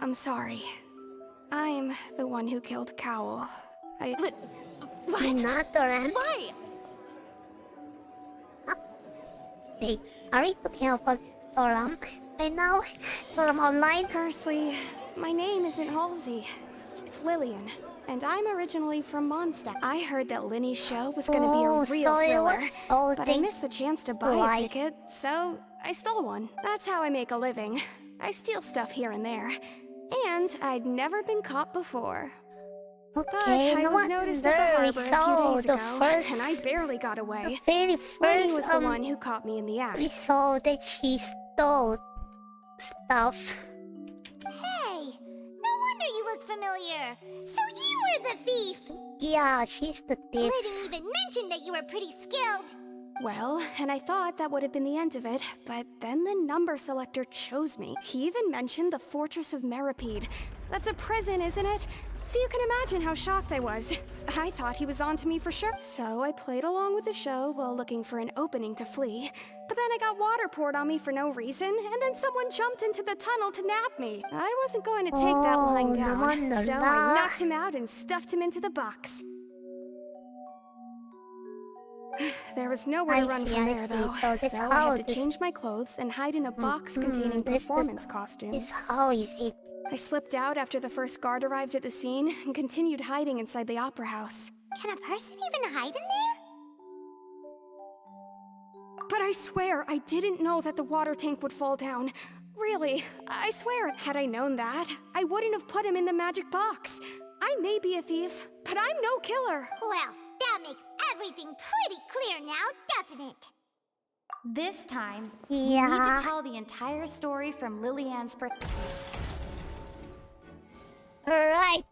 I'm sorry. I'm the one who killed Cowl. What? Not Doran. Why? Wait, are we talking about Doran right now? Doran online? Firstly, my name isn't Halsey. It's Lillian. And I'm originally from Mondstadt. I heard that Linny's show was gonna be a real so it thriller, was all but I thing missed the chance to buy lie. a ticket, so I stole one. That's how I make a living. I steal stuff here and there. And I'd never been caught before. Okay, but I no was noticed at the wonder we harbor a saw few days the ago, first. and I barely got away. The very Lenny first was the one who caught me in the act. we saw that she stole stuff. Hey, no wonder you look familiar. So you were the thief. Yeah, she's the thief. Liddy even mentioned that you were pretty skilled. Well, and I thought that would have been the end of it, but then the number selector chose me. He even mentioned the Fortress of Meripede. That's a prison, isn't it? So you can imagine how shocked I was. I thought he was onto me for sure. So I played along with the show while looking for an opening to flee. But then I got water poured on me for no reason, and then someone jumped into the tunnel to nap me. I wasn't going to take that lying no down, wonder so I not. knocked him out and stuffed him into the box. There was nowhere to run from there, though, So that's so how I had to this- change my clothes and hide in a box containing performance costumes. How is it? I slipped out after the first guard arrived at the scene and continued hiding inside the opera house. Can a person even hide in there? But I swear, I didn't know that the water tank would fall down. Really, I swear, had I known that, I wouldn't have put him in the magic box. I may be a thief, but I'm no killer. Well, that makes everything pretty clear now, doesn't it? This time, we need Yeah. to tell the entire story from Lillian's perspective. Alright.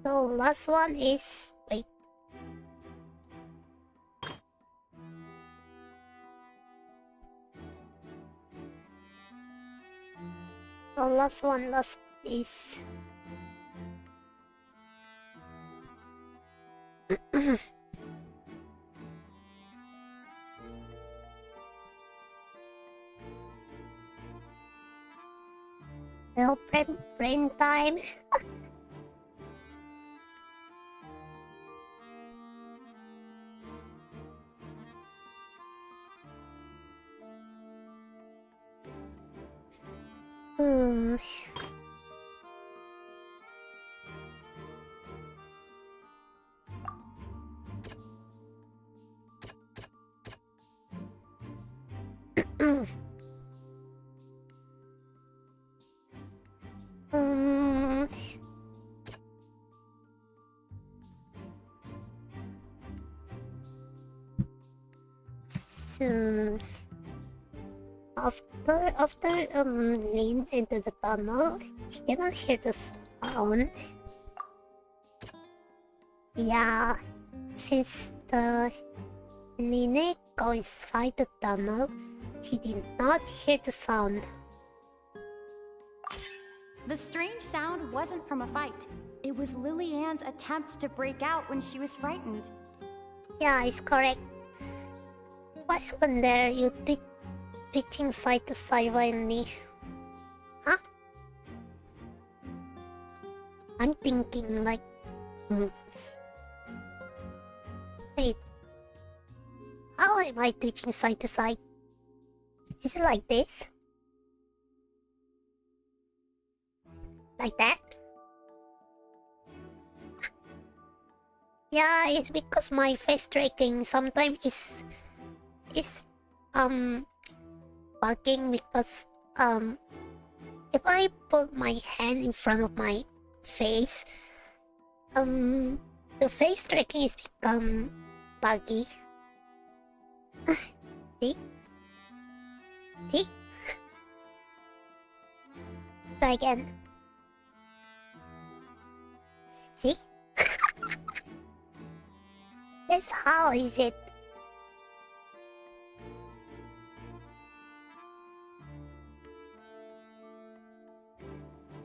So last one is wait. The last one is well, brain time. Hmm. after Lin into the tunnel, he cannot hear the sound. Yeah, since the Lin go inside the tunnel, he did not hear the sound. The strange sound wasn't from a fight. It was Lily-Ann's attempt to break out when she was frightened. Yeah, it's correct. What happened there? You twitching side to side violently. Huh? I'm thinking like... Wait. How am I twitching side to side? Is it like this? Like that? Yeah, it's because my face tracking sometimes is bugging because if I put my hand in front of my face, the face tracking is become buggy. See? See? Try again. See? That's how is it.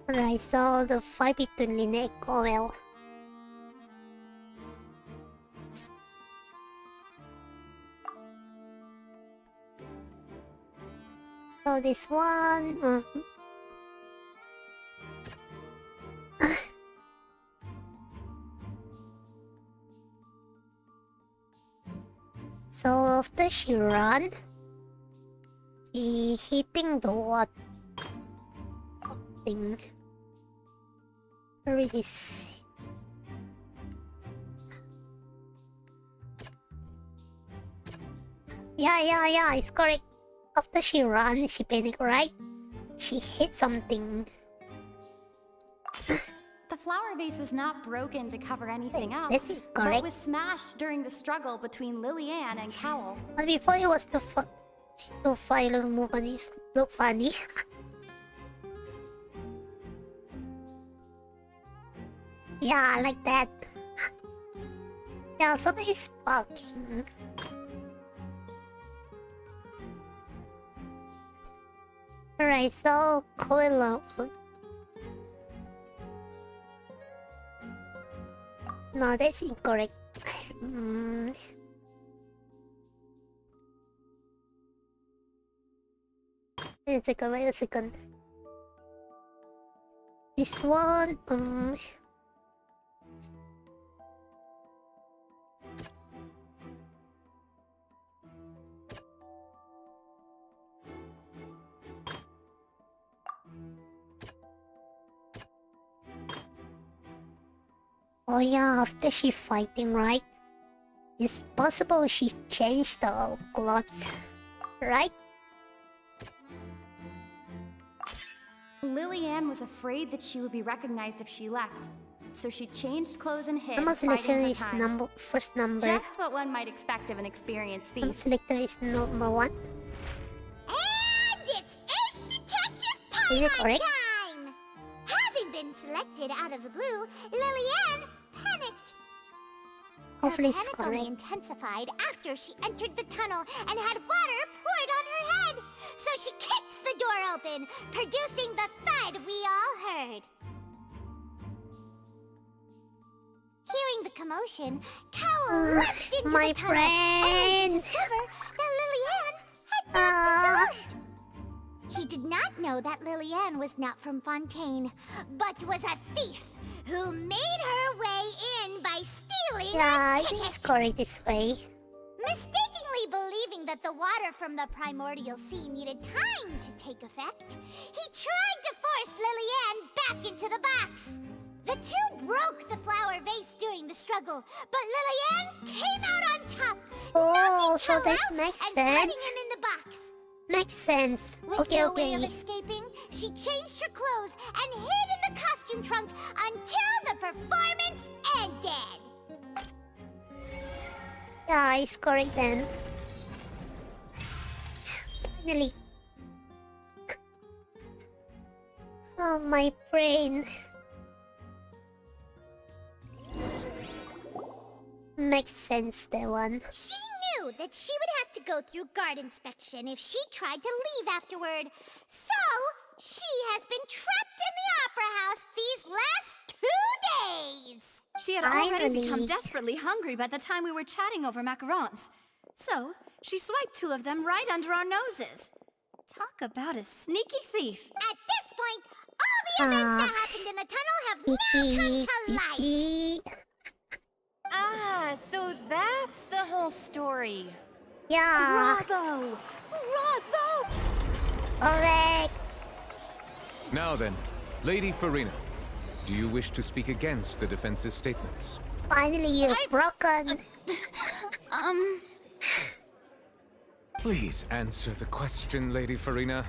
Right, so the fight between Lin and Coel. So this one... So after she ran, she hitting the what thing? Where is this? Yeah, it's correct. After she ran, she panicked, right? She hit something. The flower vase was not broken to cover anything up, This is correct. but was smashed during the struggle between Lily-Ann and Cowell. But before it was the violent movement is look funny. Yeah, like that. Yeah, something is bugging. Alright, so Coelho. No, that's incorrect. Wait a second. This one, oh yeah, after she fighting, right? It's possible she changed the clothes, right? Lily-Ann was afraid that she would be recognized if she left, so she changed clothes and hid, Number biding selection her is time. first number. Just what one might expect of an experienced Number thief. selector is number 1. And it's Ace Detective Is it correct? time! Having been selected out of the blue, Lily-Ann panicked. Hopefully Her it's panic only correct. intensified after she entered the tunnel and had water poured on her head. So she kicked the door open, producing the thud we all heard. Hearing the commotion, Cowell leapt into my the tunnel, only to friend. discover that Lily-Ann had not dissolved. He did not know that Lily-Ann was not from Fontaine, but was a thief who made her way in by stealing Yeah, a I ticket. think it's correct this way. Mistakenly believing that the water from the primordial sea needed time to take effect, he tried to force Lily-Ann back into the box. The two broke the flower vase during the struggle, but Lily-Ann came out on top, Oh, so Cowell this out makes and putting sense. him in the box. Makes sense. With Okay, no way okay. of escaping, she changed her clothes and hid in the costume trunk until the performance ended. Yeah, it's correct then. Finally. Oh, my brain. Makes sense, that one. She knew that she would have to go through guard inspection if she tried to leave afterward. So, she has been trapped in the Opera House these last 2 days. She had already become desperately hungry by the time we were chatting over macarons. So, she swiped 2 of them right under our noses. Talk about a sneaky thief. At this point, all the events that happened in the tunnel have now come to light. Ah, so that's the whole story. Yeah. Bravo! Bravo! Correct. Now then, Lady Farina, do you wish to speak against the defense's statements? Finally, you're broken. Please answer the question, Lady Farina.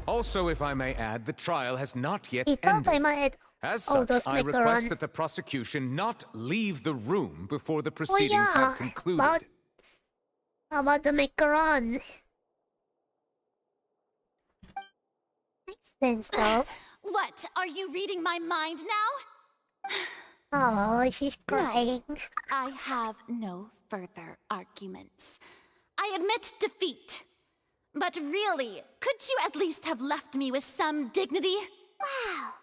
Also, if I may add, the trial has not yet ended. As such, I request that the prosecution not leave the room before the proceedings have concluded. How about the macaron? Makes sense, though. What? Are you reading my mind now? Oh, she's crying. No, I have no further arguments. I admit defeat. But really, could you at least have left me with some dignity? Wow!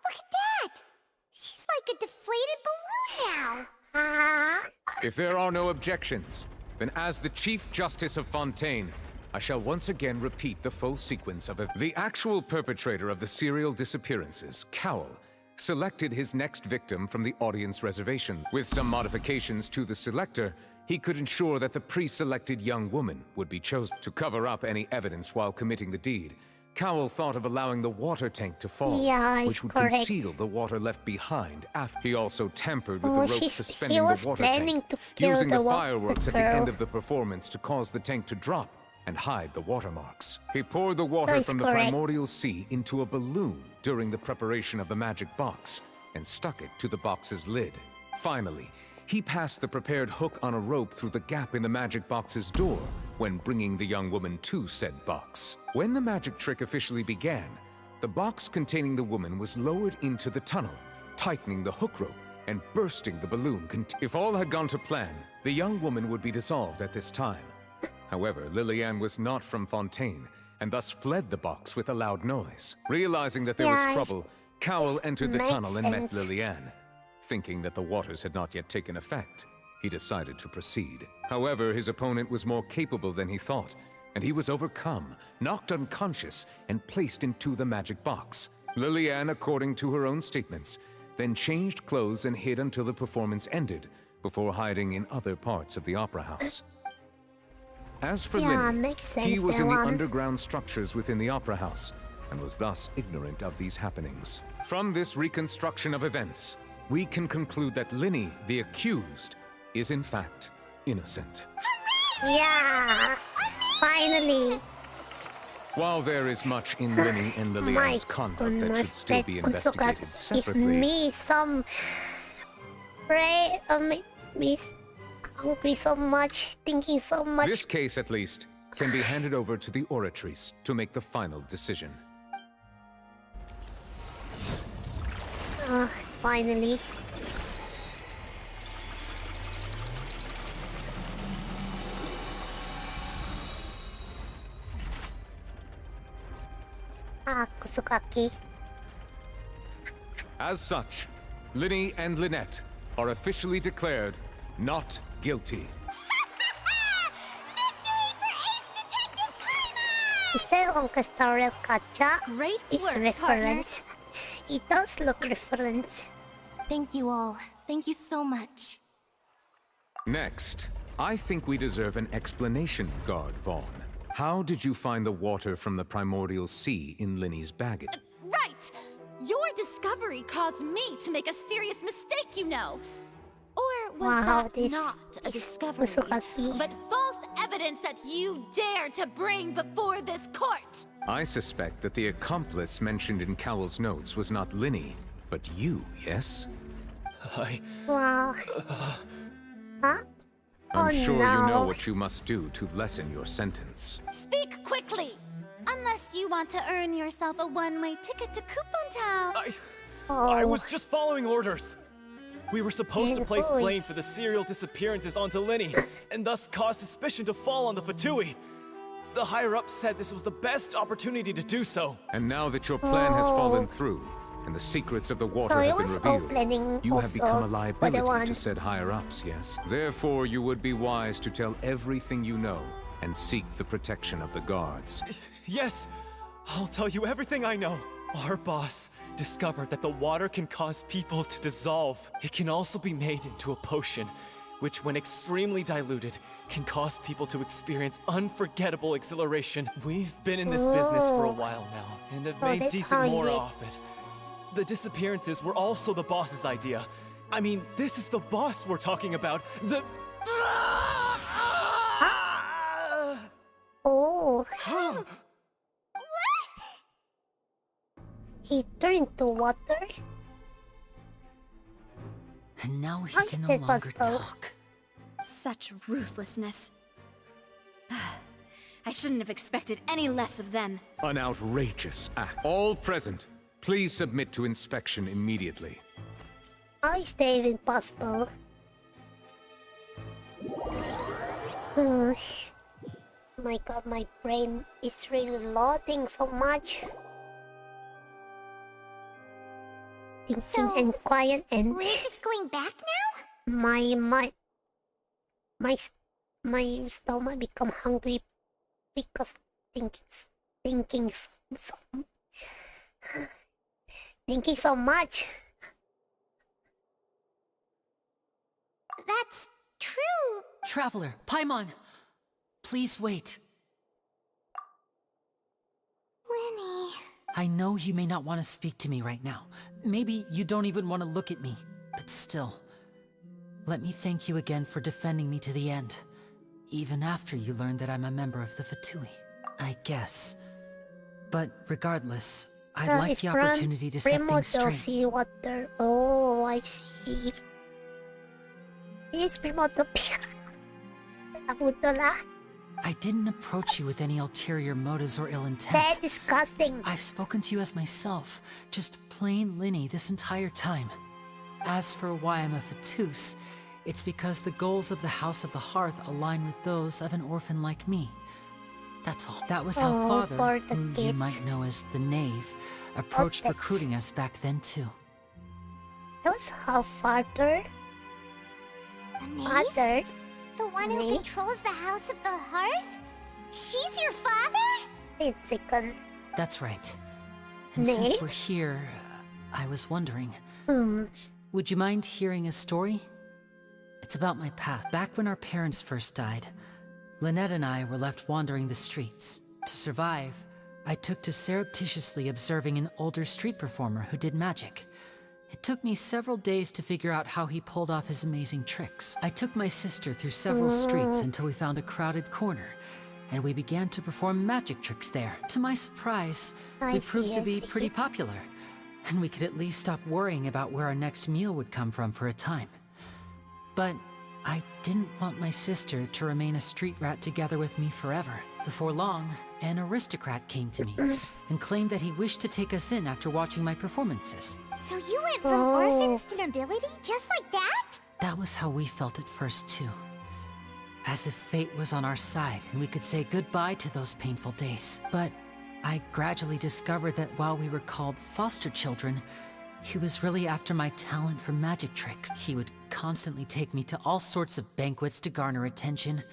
Look at that! She's like a deflated balloon now. If there are no objections, then as the Chief Justice of Fontaine, I shall once again repeat the full sequence of the actual perpetrator of the serial disappearances, Cowl, selected his next victim from the audience reservation. With some modifications to the selector, he could ensure that the pre-selected young woman would be chosen. To cover up any evidence while committing the deed, Cowl thought of allowing the water tank to fall, which would conceal the water left behind after. He also tampered with the rope suspending the water tank, using the fireworks at the end of the performance to cause the tank to drop and hide the watermarks. He poured the water from the primordial sea into a balloon during the preparation of the magic box and stuck it to the box's lid. Finally, he passed the prepared hook on a rope through the gap in the magic box's door when bringing the young woman to said box. When the magic trick officially began, the box containing the woman was lowered into the tunnel, tightening the hook rope and bursting the balloon. If all had gone to plan, the young woman would be dissolved at this time. However, Liliane was not from Fontaine and thus fled the box with a loud noise. Realizing that there was trouble, Cowl entered the tunnel and met Liliane. Thinking that the waters had not yet taken effect, he decided to proceed. However, his opponent was more capable than he thought, and he was overcome, knocked unconscious, and placed into the magic box. Liliane, according to her own statements, then changed clothes and hid until the performance ended, before hiding in other parts of the opera house. As for Lily, he was in the underground structures within the opera house, and was thus ignorant of these happenings. From this reconstruction of events, we can conclude that Linny, the accused, is in fact innocent. Yeah! Finally! While there is much in Linny and Liliane's conduct that should still be investigated separately, give me some... me hungry so much, thinking so much. This case, at least, can be handed over to the Oratrice to make the final decision. Finally. Kusukaki. As such, Linny and Lynette are officially declared not guilty. Is there Orchestral Kacha? Great It's work, reference. It does look reference. Thank you all. Thank you so much. Next, I think we deserve an explanation, Guard Vaughn. How did you find the water from the primordial sea in Linny's baggage? Right! Your discovery caused me to make a serious mistake, you know. Or was that not a discovery, but false evidence that you dare to bring before this court? I suspect that the accomplice mentioned in Cowell's notes was not Linny, but you, yes? Wow. Huh? I'm sure you know no. what you must do to lessen your sentence. Speak quickly! Unless you want to earn yourself a one-way ticket to Coupon Town. I was just following orders. We were supposed to place boys. blame for the serial disappearances onto Linny, and thus cause suspicion to fall on the Vtui. The higher-ups said this was the best opportunity to do so. And now that your plan has fallen through, and the secrets of the water So it have been was all revealed, planning you have also become a for the liability one. to said higher-ups, yes? Therefore, you would be wise to tell everything you know, and seek the protection of the guards. Yes, I'll tell you everything I know. Our boss discovered that the water can cause people to dissolve. It can also be made into a potion, which when extremely diluted, can cause people to experience unforgettable exhilaration. We've been in this business for a while now, and have made that's decent how more you- off it. The disappearances were also the boss's idea. I mean, this is the boss we're talking about. The... Oh. He turned to water? And now he How can is no that longer possible? talk. Such ruthlessness. I shouldn't have expected any less of them. An outrageous act. All present, please submit to inspection immediately. How is that even possible? My god, my brain is really loading so much. Thinking and quiet and We're just going back now? my stomach become hungry because thinking so much. That's true. Traveler, Paimon, please wait. Linny. I know you may not want to speak to me right now. Maybe you don't even want to look at me. But still, let me thank you again for defending me to the end. Even after you learned that I'm a member of the Vtui. I guess. But regardless, I'd like It's the from opportunity to set things straight. Sea water. Oh, I see. Yes, Primoto. Nabutola. I didn't approach you with any ulterior motives or ill intent. That's disgusting. I've spoken to you as myself, just plain Linny this entire time. As for why I'm a Fatus, it's because the goals of the House of the Hearth align with those of an orphan like me. That's all. That was how Father, who you might know as the Knave, approached recruiting us back then too. That was how Father? The knave? Father? The one who controls the House of the Hearth? She's your father? Wait a second. That's right. And since Knave? we're here, I was wondering, Hmm. would you mind hearing a story? It's about my past. Back when our parents first died, Lynette and I were left wandering the streets. To survive, I took to surreptitiously observing an older street performer who did magic. It took me several days to figure out how he pulled off his amazing tricks. I took my sister through several streets until we found a crowded corner, and we began to perform magic tricks there. To my surprise, we proved to be pretty popular, and we could at least stop worrying about where our next meal would come from for a time. But I didn't want my sister to remain a street rat together with me forever. Before long, an aristocrat came to me and claimed that he wished to take us in after watching my performances. So you went from orphans to nobility just like that? That was how we felt at first too. As if fate was on our side and we could say goodbye to those painful days. But I gradually discovered that while we were called foster children, he was really after my talent for magic tricks. He would constantly take me to all sorts of banquets to garner attention,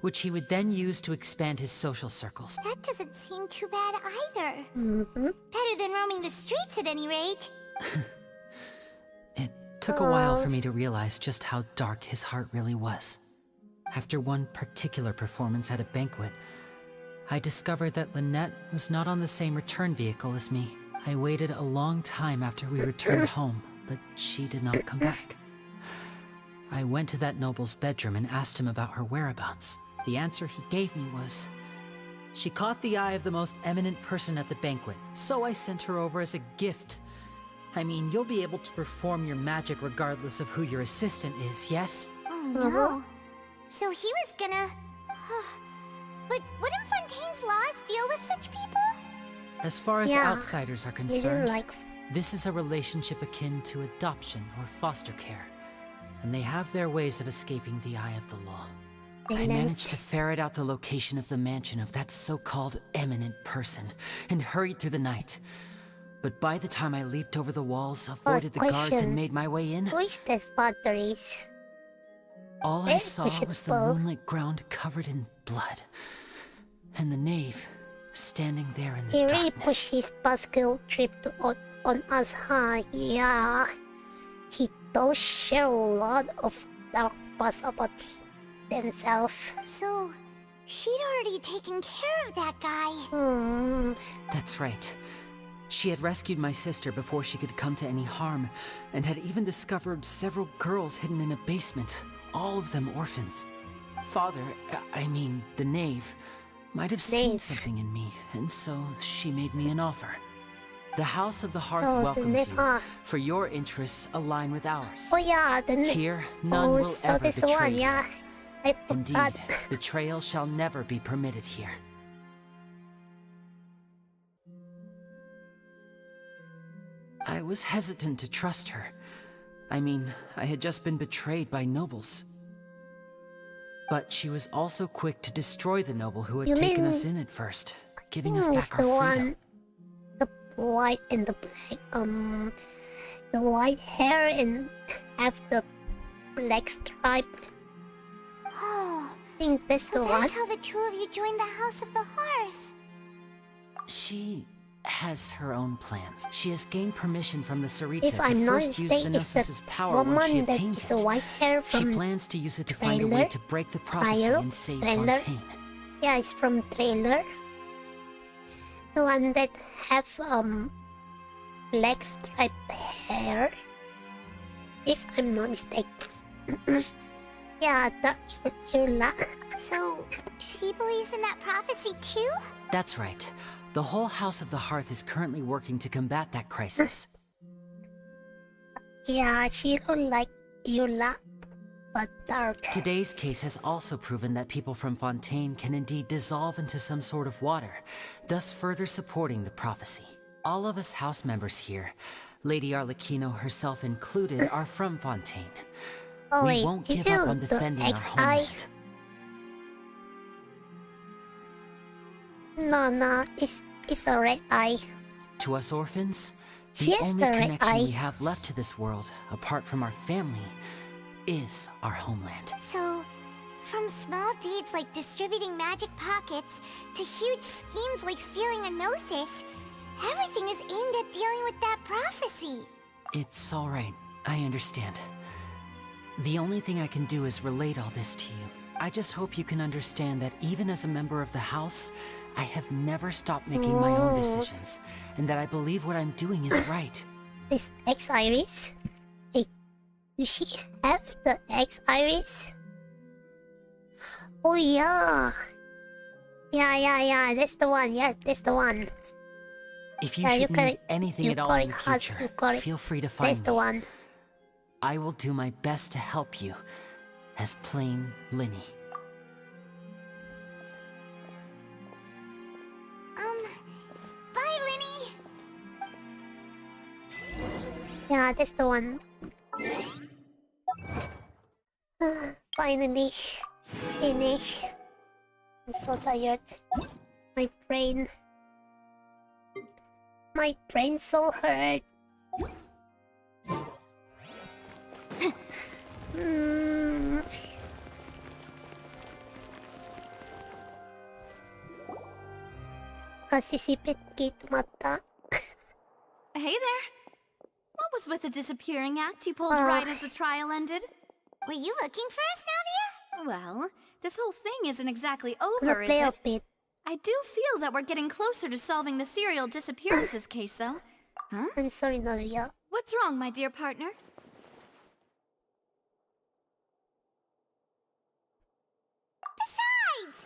which he would then use to expand his social circles. That doesn't seem too bad either. Better than roaming the streets at any rate. It took a while for me to realize just how dark his heart really was. After one particular performance at a banquet, I discovered that Lynette was not on the same return vehicle as me. I waited a long time after we returned home, but she did not come back. I went to that noble's bedroom and asked him about her whereabouts. The answer he gave me was, she caught the eye of the most eminent person at the banquet, so I sent her over as a gift. I mean, you'll be able to perform your magic regardless of who your assistant is, yes? Oh no. So he was gonna... But wouldn't Fontaine's laws deal with such people? As far as Yeah, outsiders are he didn't concerned, like- this is a relationship akin to adoption or foster care, and they have their ways of escaping the eye of the law. I managed to ferret out the location of the mansion of that so-called eminent person and hurried through the night. But by the time I leaped over the walls, avoided the guards, question. and made my way in, Who is that father is? all I Very saw was the questionable. moonlit ground covered in blood, and the knave standing there in the He darkness. really pushed his bicycle trip on us, huh? Yeah. He does share a lot of dark past about themselves. So, she'd already taken care of that guy. That's right. She had rescued my sister before she could come to any harm, and had even discovered several girls hidden in a basement, all of them orphans. Father, I mean, the knave, might have seen something in me, and so she made me an offer. The House of the Hearth Oh, the welcomes knave, you, ah. for your interests align with ours. Oh yeah, the Here, none will so ever that's the betray one, you. yeah. I Indeed, forgot. betrayal shall never be permitted here. I was hesitant to trust her. I mean, I had just been betrayed by nobles. But she was also quick to destroy the noble who had You taken mean- us in at first, giving us It's back the our freedom. one, the white and the black, the white hair and have the black stripe. Oh, I think that's so the one. that's how the two of you joined the House of the Hearth. She has her own plans. She has gained permission from the Sarita If to I'm not first use mistaken, the it's the Gnosis's power when she woman that obtains is it. the white hair She from plans to use it to find a way trailer? to break the prophecy Trailer? and save Trailer? Fontaine. Yeah, it's from trailer. The one that have black striped hair. If I'm not mistaken. Yeah, the Yula. So, she believes in that prophecy too? That's right. The whole House of the Hearth is currently working to combat that crisis. Yeah, she don't like Yula, but dark. Today's case has also proven that people from Fontaine can indeed dissolve into some sort of water, thus further supporting the prophecy. All of us house members here, Lady Arlecchino herself included, are from Fontaine. Oh We wait, won't is give up it on the defending our XI? homeland. No, it's a red eye. To us orphans, She the has only the red connection eye. we have left to this world, apart from our family, is our homeland. So, from small deeds like distributing magic pockets to huge schemes like stealing a Gnosis, everything is aimed at dealing with that prophecy. It's all right. I understand. The only thing I can do is relate all this to you. I just hope you can understand that even as a member of the House, I have never stopped making my own decisions, and that I believe what I'm doing is right. This X iris? Hey, do she have the X iris? Oh yeah. Yeah, that's the one. Yeah, that's the one. If you Yeah, should got need it. anything You at all got in the it, Hus, future, you got it. feel free to That's find the me. one. I will do my best to help you, as plain Linny. Bye, Linny! Yeah, that's the one. Finally, finish. I'm so tired. My brain so hurt. Kasisipit kit mata. Hey there. What was with the disappearing act you pulled Ah. right as the trial ended? Were you looking for us, Navia? Well, this whole thing isn't exactly I'm over, gonna is play a it? bit. I do feel that we're getting closer to solving the serial disappearances case, though. Huh? I'm sorry, Navia. What's wrong, my dear partner? Besides,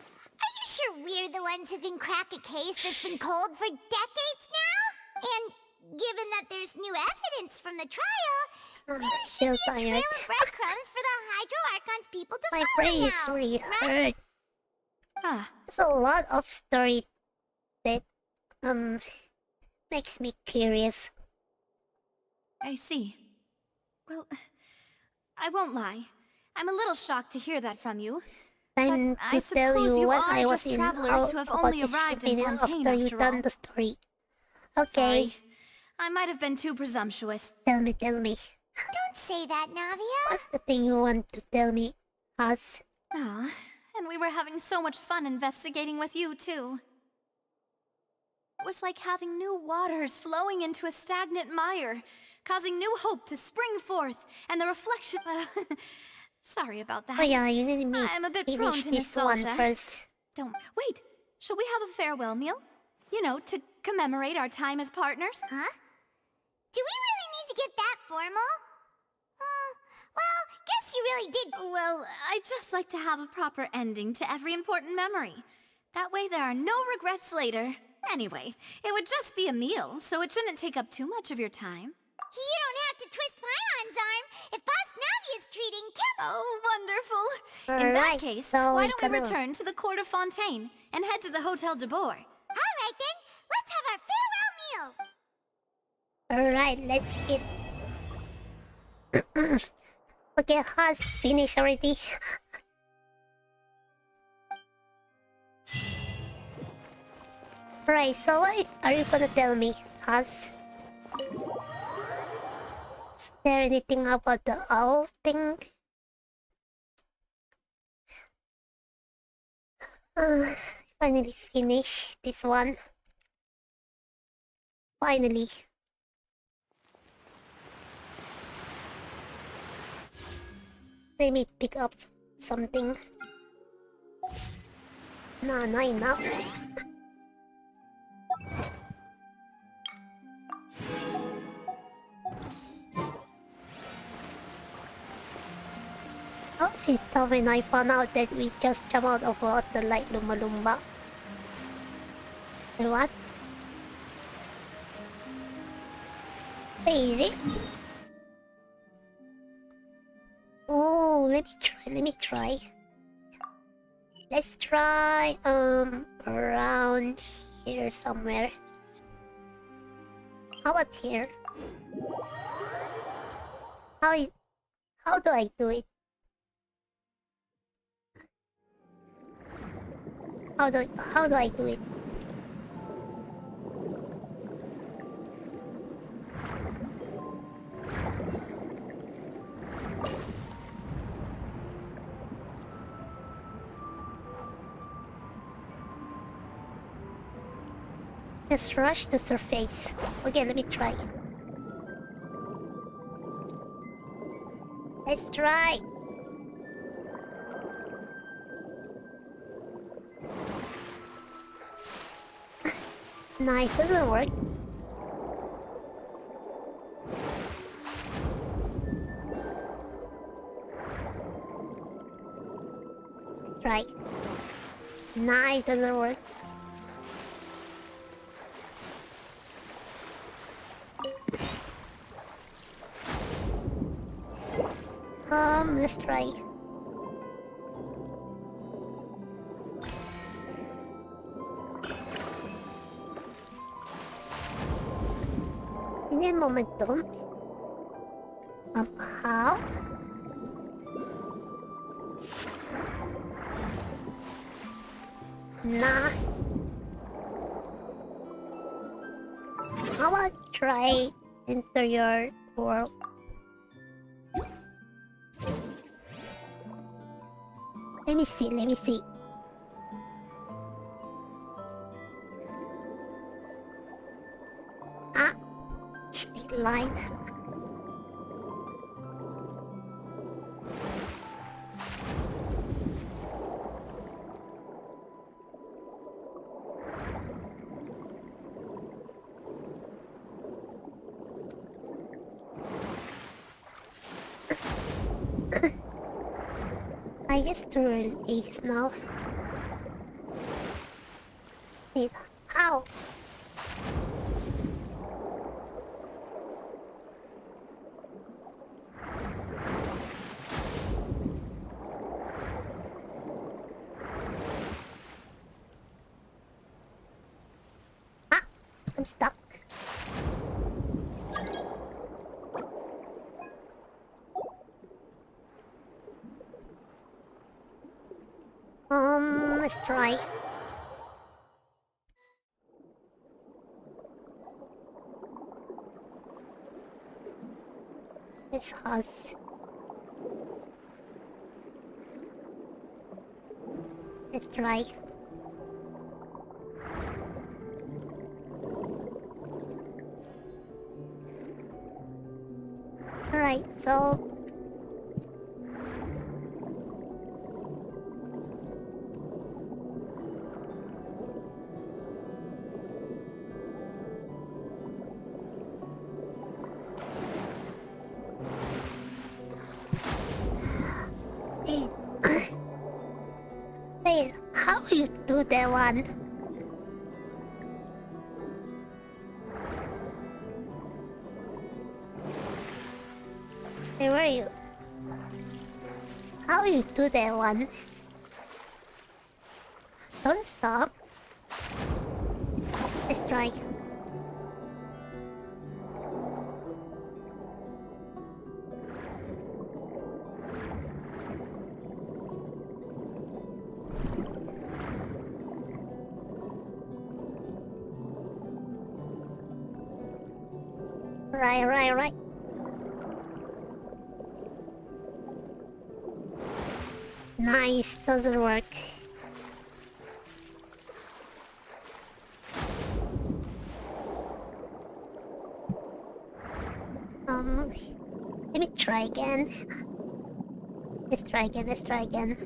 are you sure we're the ones who can crack a case that's been cold for decades now? And given that there's new evidence from the trial, There should Feel be a trail tired. of breadcrumbs for the Hydro Archon's people to My follow brain is now, really right? hurt. There's a lot of story that makes me curious. I see. Well, I won't lie. I'm a little shocked to hear that from you. Time but to I tell suppose you you what are I was just in travelers who have about only this arrived in minute Fontaine after you after done all. the story. Okay. Sorry. I might have been too presumptuous. Tell me. Don't say that, Navia. What's the thing you want to tell me, Haz? Ah, and we were having so much fun investigating with you, too. It was like having new waters flowing into a stagnant mire, causing new hope to spring forth, and the reflection... Sorry about that. Oh yeah, you need me I'm a bit prone finish to this one nostalgia. first. Don't... Wait, shall we have a farewell meal? You know, to commemorate our time as partners? Huh? Do we really need to get that formal? Well, guess you really did. Well, I'd just like to have a proper ending to every important memory. That way there are no regrets later. Anyway, it would just be a meal, so it shouldn't take up too much of your time. You don't have to twist Paimon's arm if Boss Navia's treating Kim. Oh, wonderful. In that case, so why we don't we gotta- return to the court of Fontaine and head to the Hotel de Bourg? All right then, let's have our farewell meal. Alright, let's eat. Okay, Haz, finish already. Right, so what are you gonna tell me, Haz? Is there anything about the owl thing? Finally finish this one. Finally. Let me pick up something. Nah, not enough. How is it when I found out that we just jump out of water like Lumba Lumba? And what? Is it? Oh, let me try. Let's try around here somewhere. How about here? How do I do it? How do I do it? Just rush the surface. Okay, let me try. Let's try. Nice, doesn't work. Let's try. Nice, doesn't work. Let's try. We need momentum. How? Nah. How about try enter your world? Let me see. Ah, straight line. I just threw ages now. Wait, how? stuck. Let's try. This has. Let's try. Alright, so wait, how you do that one? Hey, where are you? How you do that one? Don't stop. Let's try. Right. Nice, doesn't work. Let me try again. Let's try again.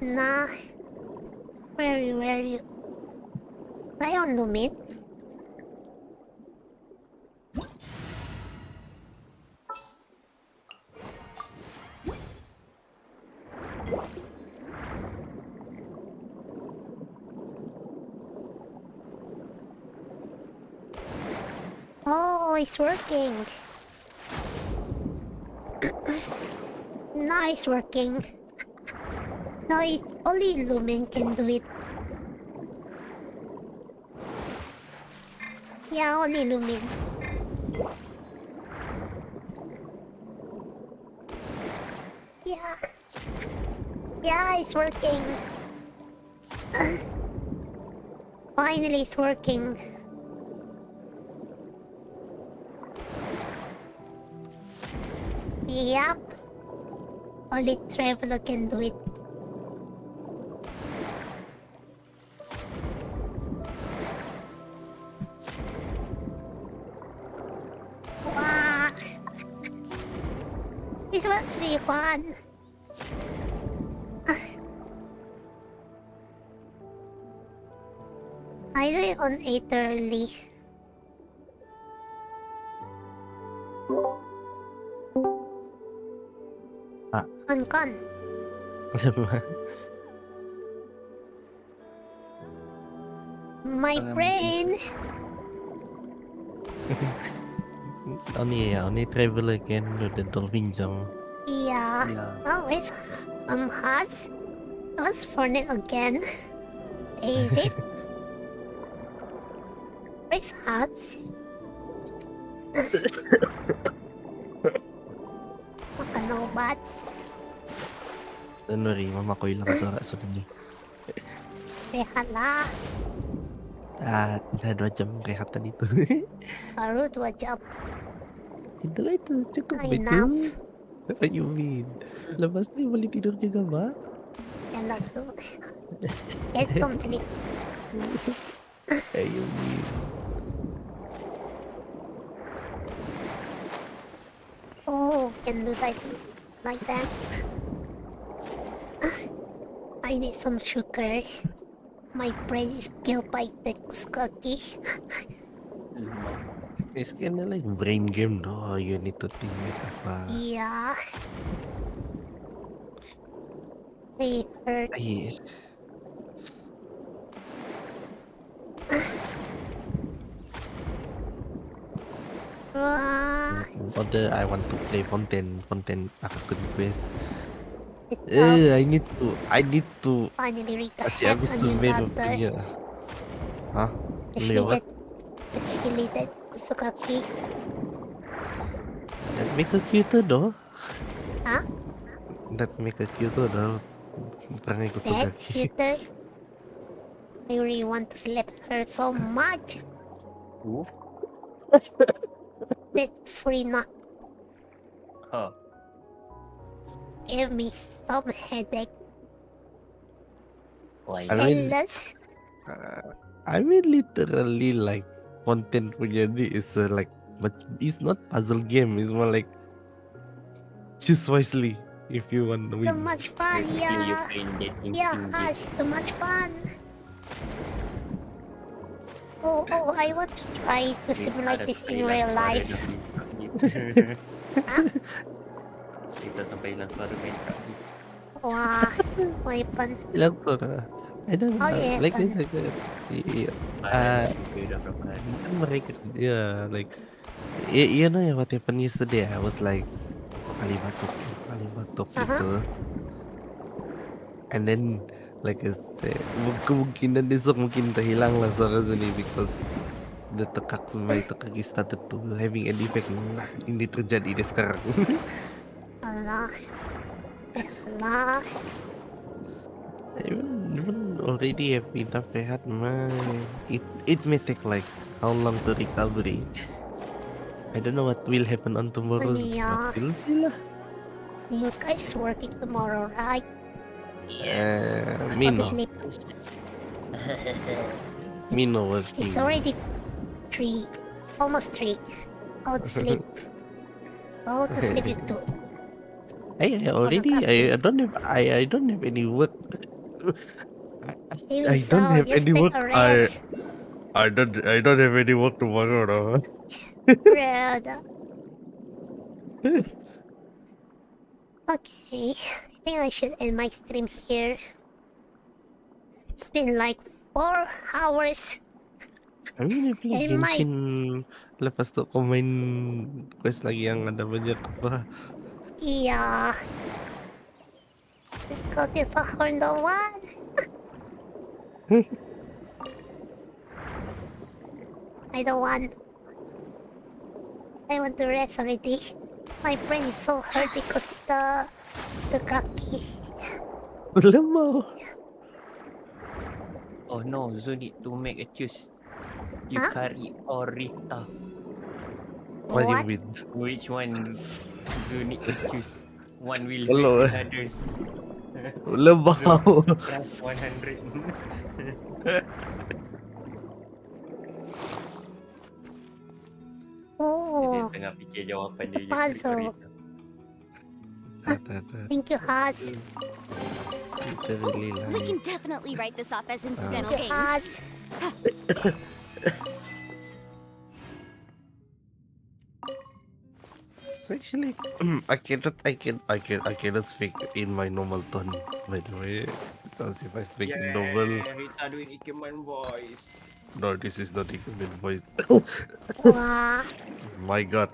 Nah. Where are you? Right on Lumit. Oh, it's working. Now it's working. No, it's only Lumen can do it. Yeah, only Lumen. Yeah, it's working. Finally, it's working. Yep. Only Traveler can do it. Wow. This one's really fun. I do it on 8 early. Con. My brain. Only travel again to the dolphin zone. Yeah. Oh, it's Haz. What's for it again? Is it? Where's Haz? Makanobat. Don't worry, mamakoy lang sa rason niyo. Rehat lah. At na 2 jam rehat dito. Baru 2 jam. Ito lah itu, cukup Enough. itu. What you mean? Lepas ni boleh tidur juga, ba? Enak tu. Get some sleep. What you mean? Oh, can do that like that. I need some sugar. My brain is killed by the kuskaki. It's kinda like brain game, no? You need to think apa. Yeah. Really hurt. Ay. order. I want to play Fontaine. Fontaine Akakun quest. I need to. Finally, Rita Kasi have habis a new meron daughter. punya. Hah? Especially What? that Kusukaki. That make her cuter though. Huh? That make her cuter though. Perangai That Kusukaki. cuter. I really want to slap her so much. That free not give me some headache. Endless. I mean literally like Fontaine punya ni is like but it's not puzzle game. It's more like choose wisely if you want to Too win. much fun, yeah. Yeah, it's too much fun. Oh, I want to try to simulate this in real life. Huh? Kita sampai hilang suara main kat ni. Wah, weapon. Hilang suara. I don't know. Oh, yeah, Like kan. this, kan mereka, yeah, like, you know what happened yesterday? I was like, kali batuk gitu. And then, like I said, kemungkinan besok mungkin terhilang lah suara Zuni because the tekak started to having an effect. Nah, ini terjadi deh sekarang. Allah. Allah. Even already have enough rehat, man. It may take like how long to recovery. I don't know what will happen on tomorrow. But we'll see lah. You guys working tomorrow, right? Me Go to no. sleep. Me no working. It's already 3. Almost 3. Go to sleep. Go to sleep, you two. I already I don't have any work. Even I so, don't have just any take work. a rest. I don't have any work tomorrow. No. Rude. Okay, I think I should end my stream here. It's been like 4 hours. I mean, if like And my- Genshin, lepas tu kau main quest lagi yang ada banyak apa? Yeah. Let's go to the Honda one. I don't want. I want to rest already. My brain is so hurt because the kaki. Lemah. Oh no, Zuu need to make a choose. Huh? Yukari or Rita. What do you What? mean? Which one Zuu need to choose? One will Hello, hurt the others. Lemah. Zuu plus 100. Dia Oh, tengah fikir jawapan dia. puzzle. Thank you, Haz. Literally We can definitely write this off as incidental Thank you, gains. Haz. It's actually I cannot speak in my normal tone, by the way, because if I speak in normal, Rita doing Ikemen voice. no, this is not even voice. Wah, My God.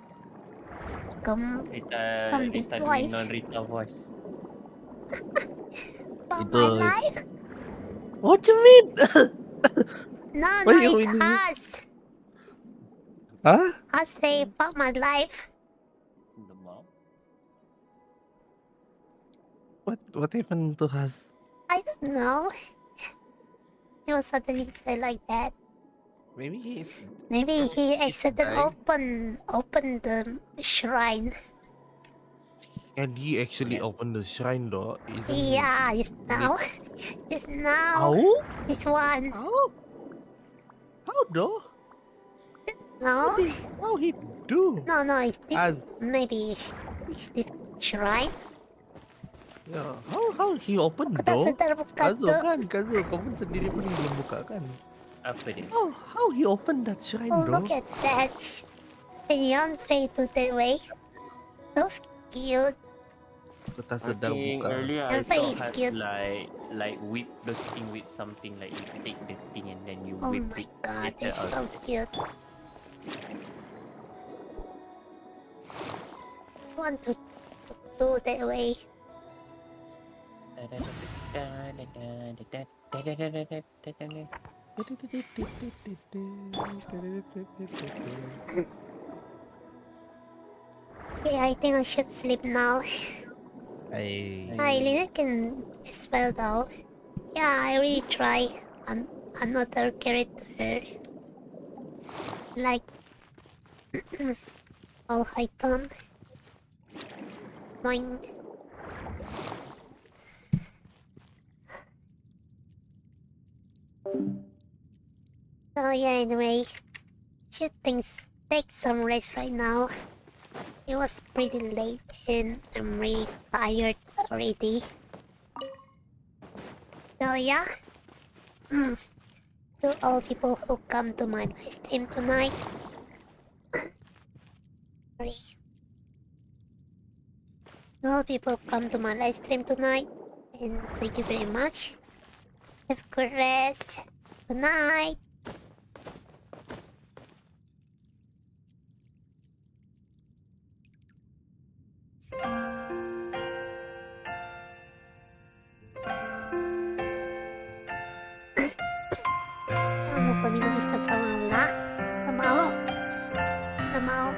Rita deep doing voice. non-Rita voice. About Itu. my life? What you mean? No, Why no, you it's winning? Haz. Huh? Haz say about my life. The mom? What happened to us? I don't know. He was suddenly say like that. Maybe he's Maybe he accidentally dying. open the shrine. Can he actually open the shrine door? Yeah, just now. Just now. How? This one. How though? No. How he do? No, it's this. As- Maybe it's this shrine. Yeah. How he open Aku tak door? sedar buka Kazu tu. kan, Kazu kau pun sendiri pun belum buka kan? Apa dia? How he open that shrine Oh, door? look at that. Beyond fade to the way. So cute. Aku tak I sedar think buka. earlier Your I face thought is has cute. like whip those thing with something like you take the thing and then you Oh whip my it. god, get that's out so of it. cute. want to do that way. Yeah, I think I should sleep now. Lina can as well though. Yeah, I really try another character. Like all item. Mine. So yeah, anyway, should take some rest right now. It was pretty late and I'm really tired already. So yeah, to all people who come to my live stream tonight, sorry. To all people who come to my live stream tonight, and thank you very much. Have a good rest. Good night. Kamu peminum Mr. Brown lah. Nggak mau.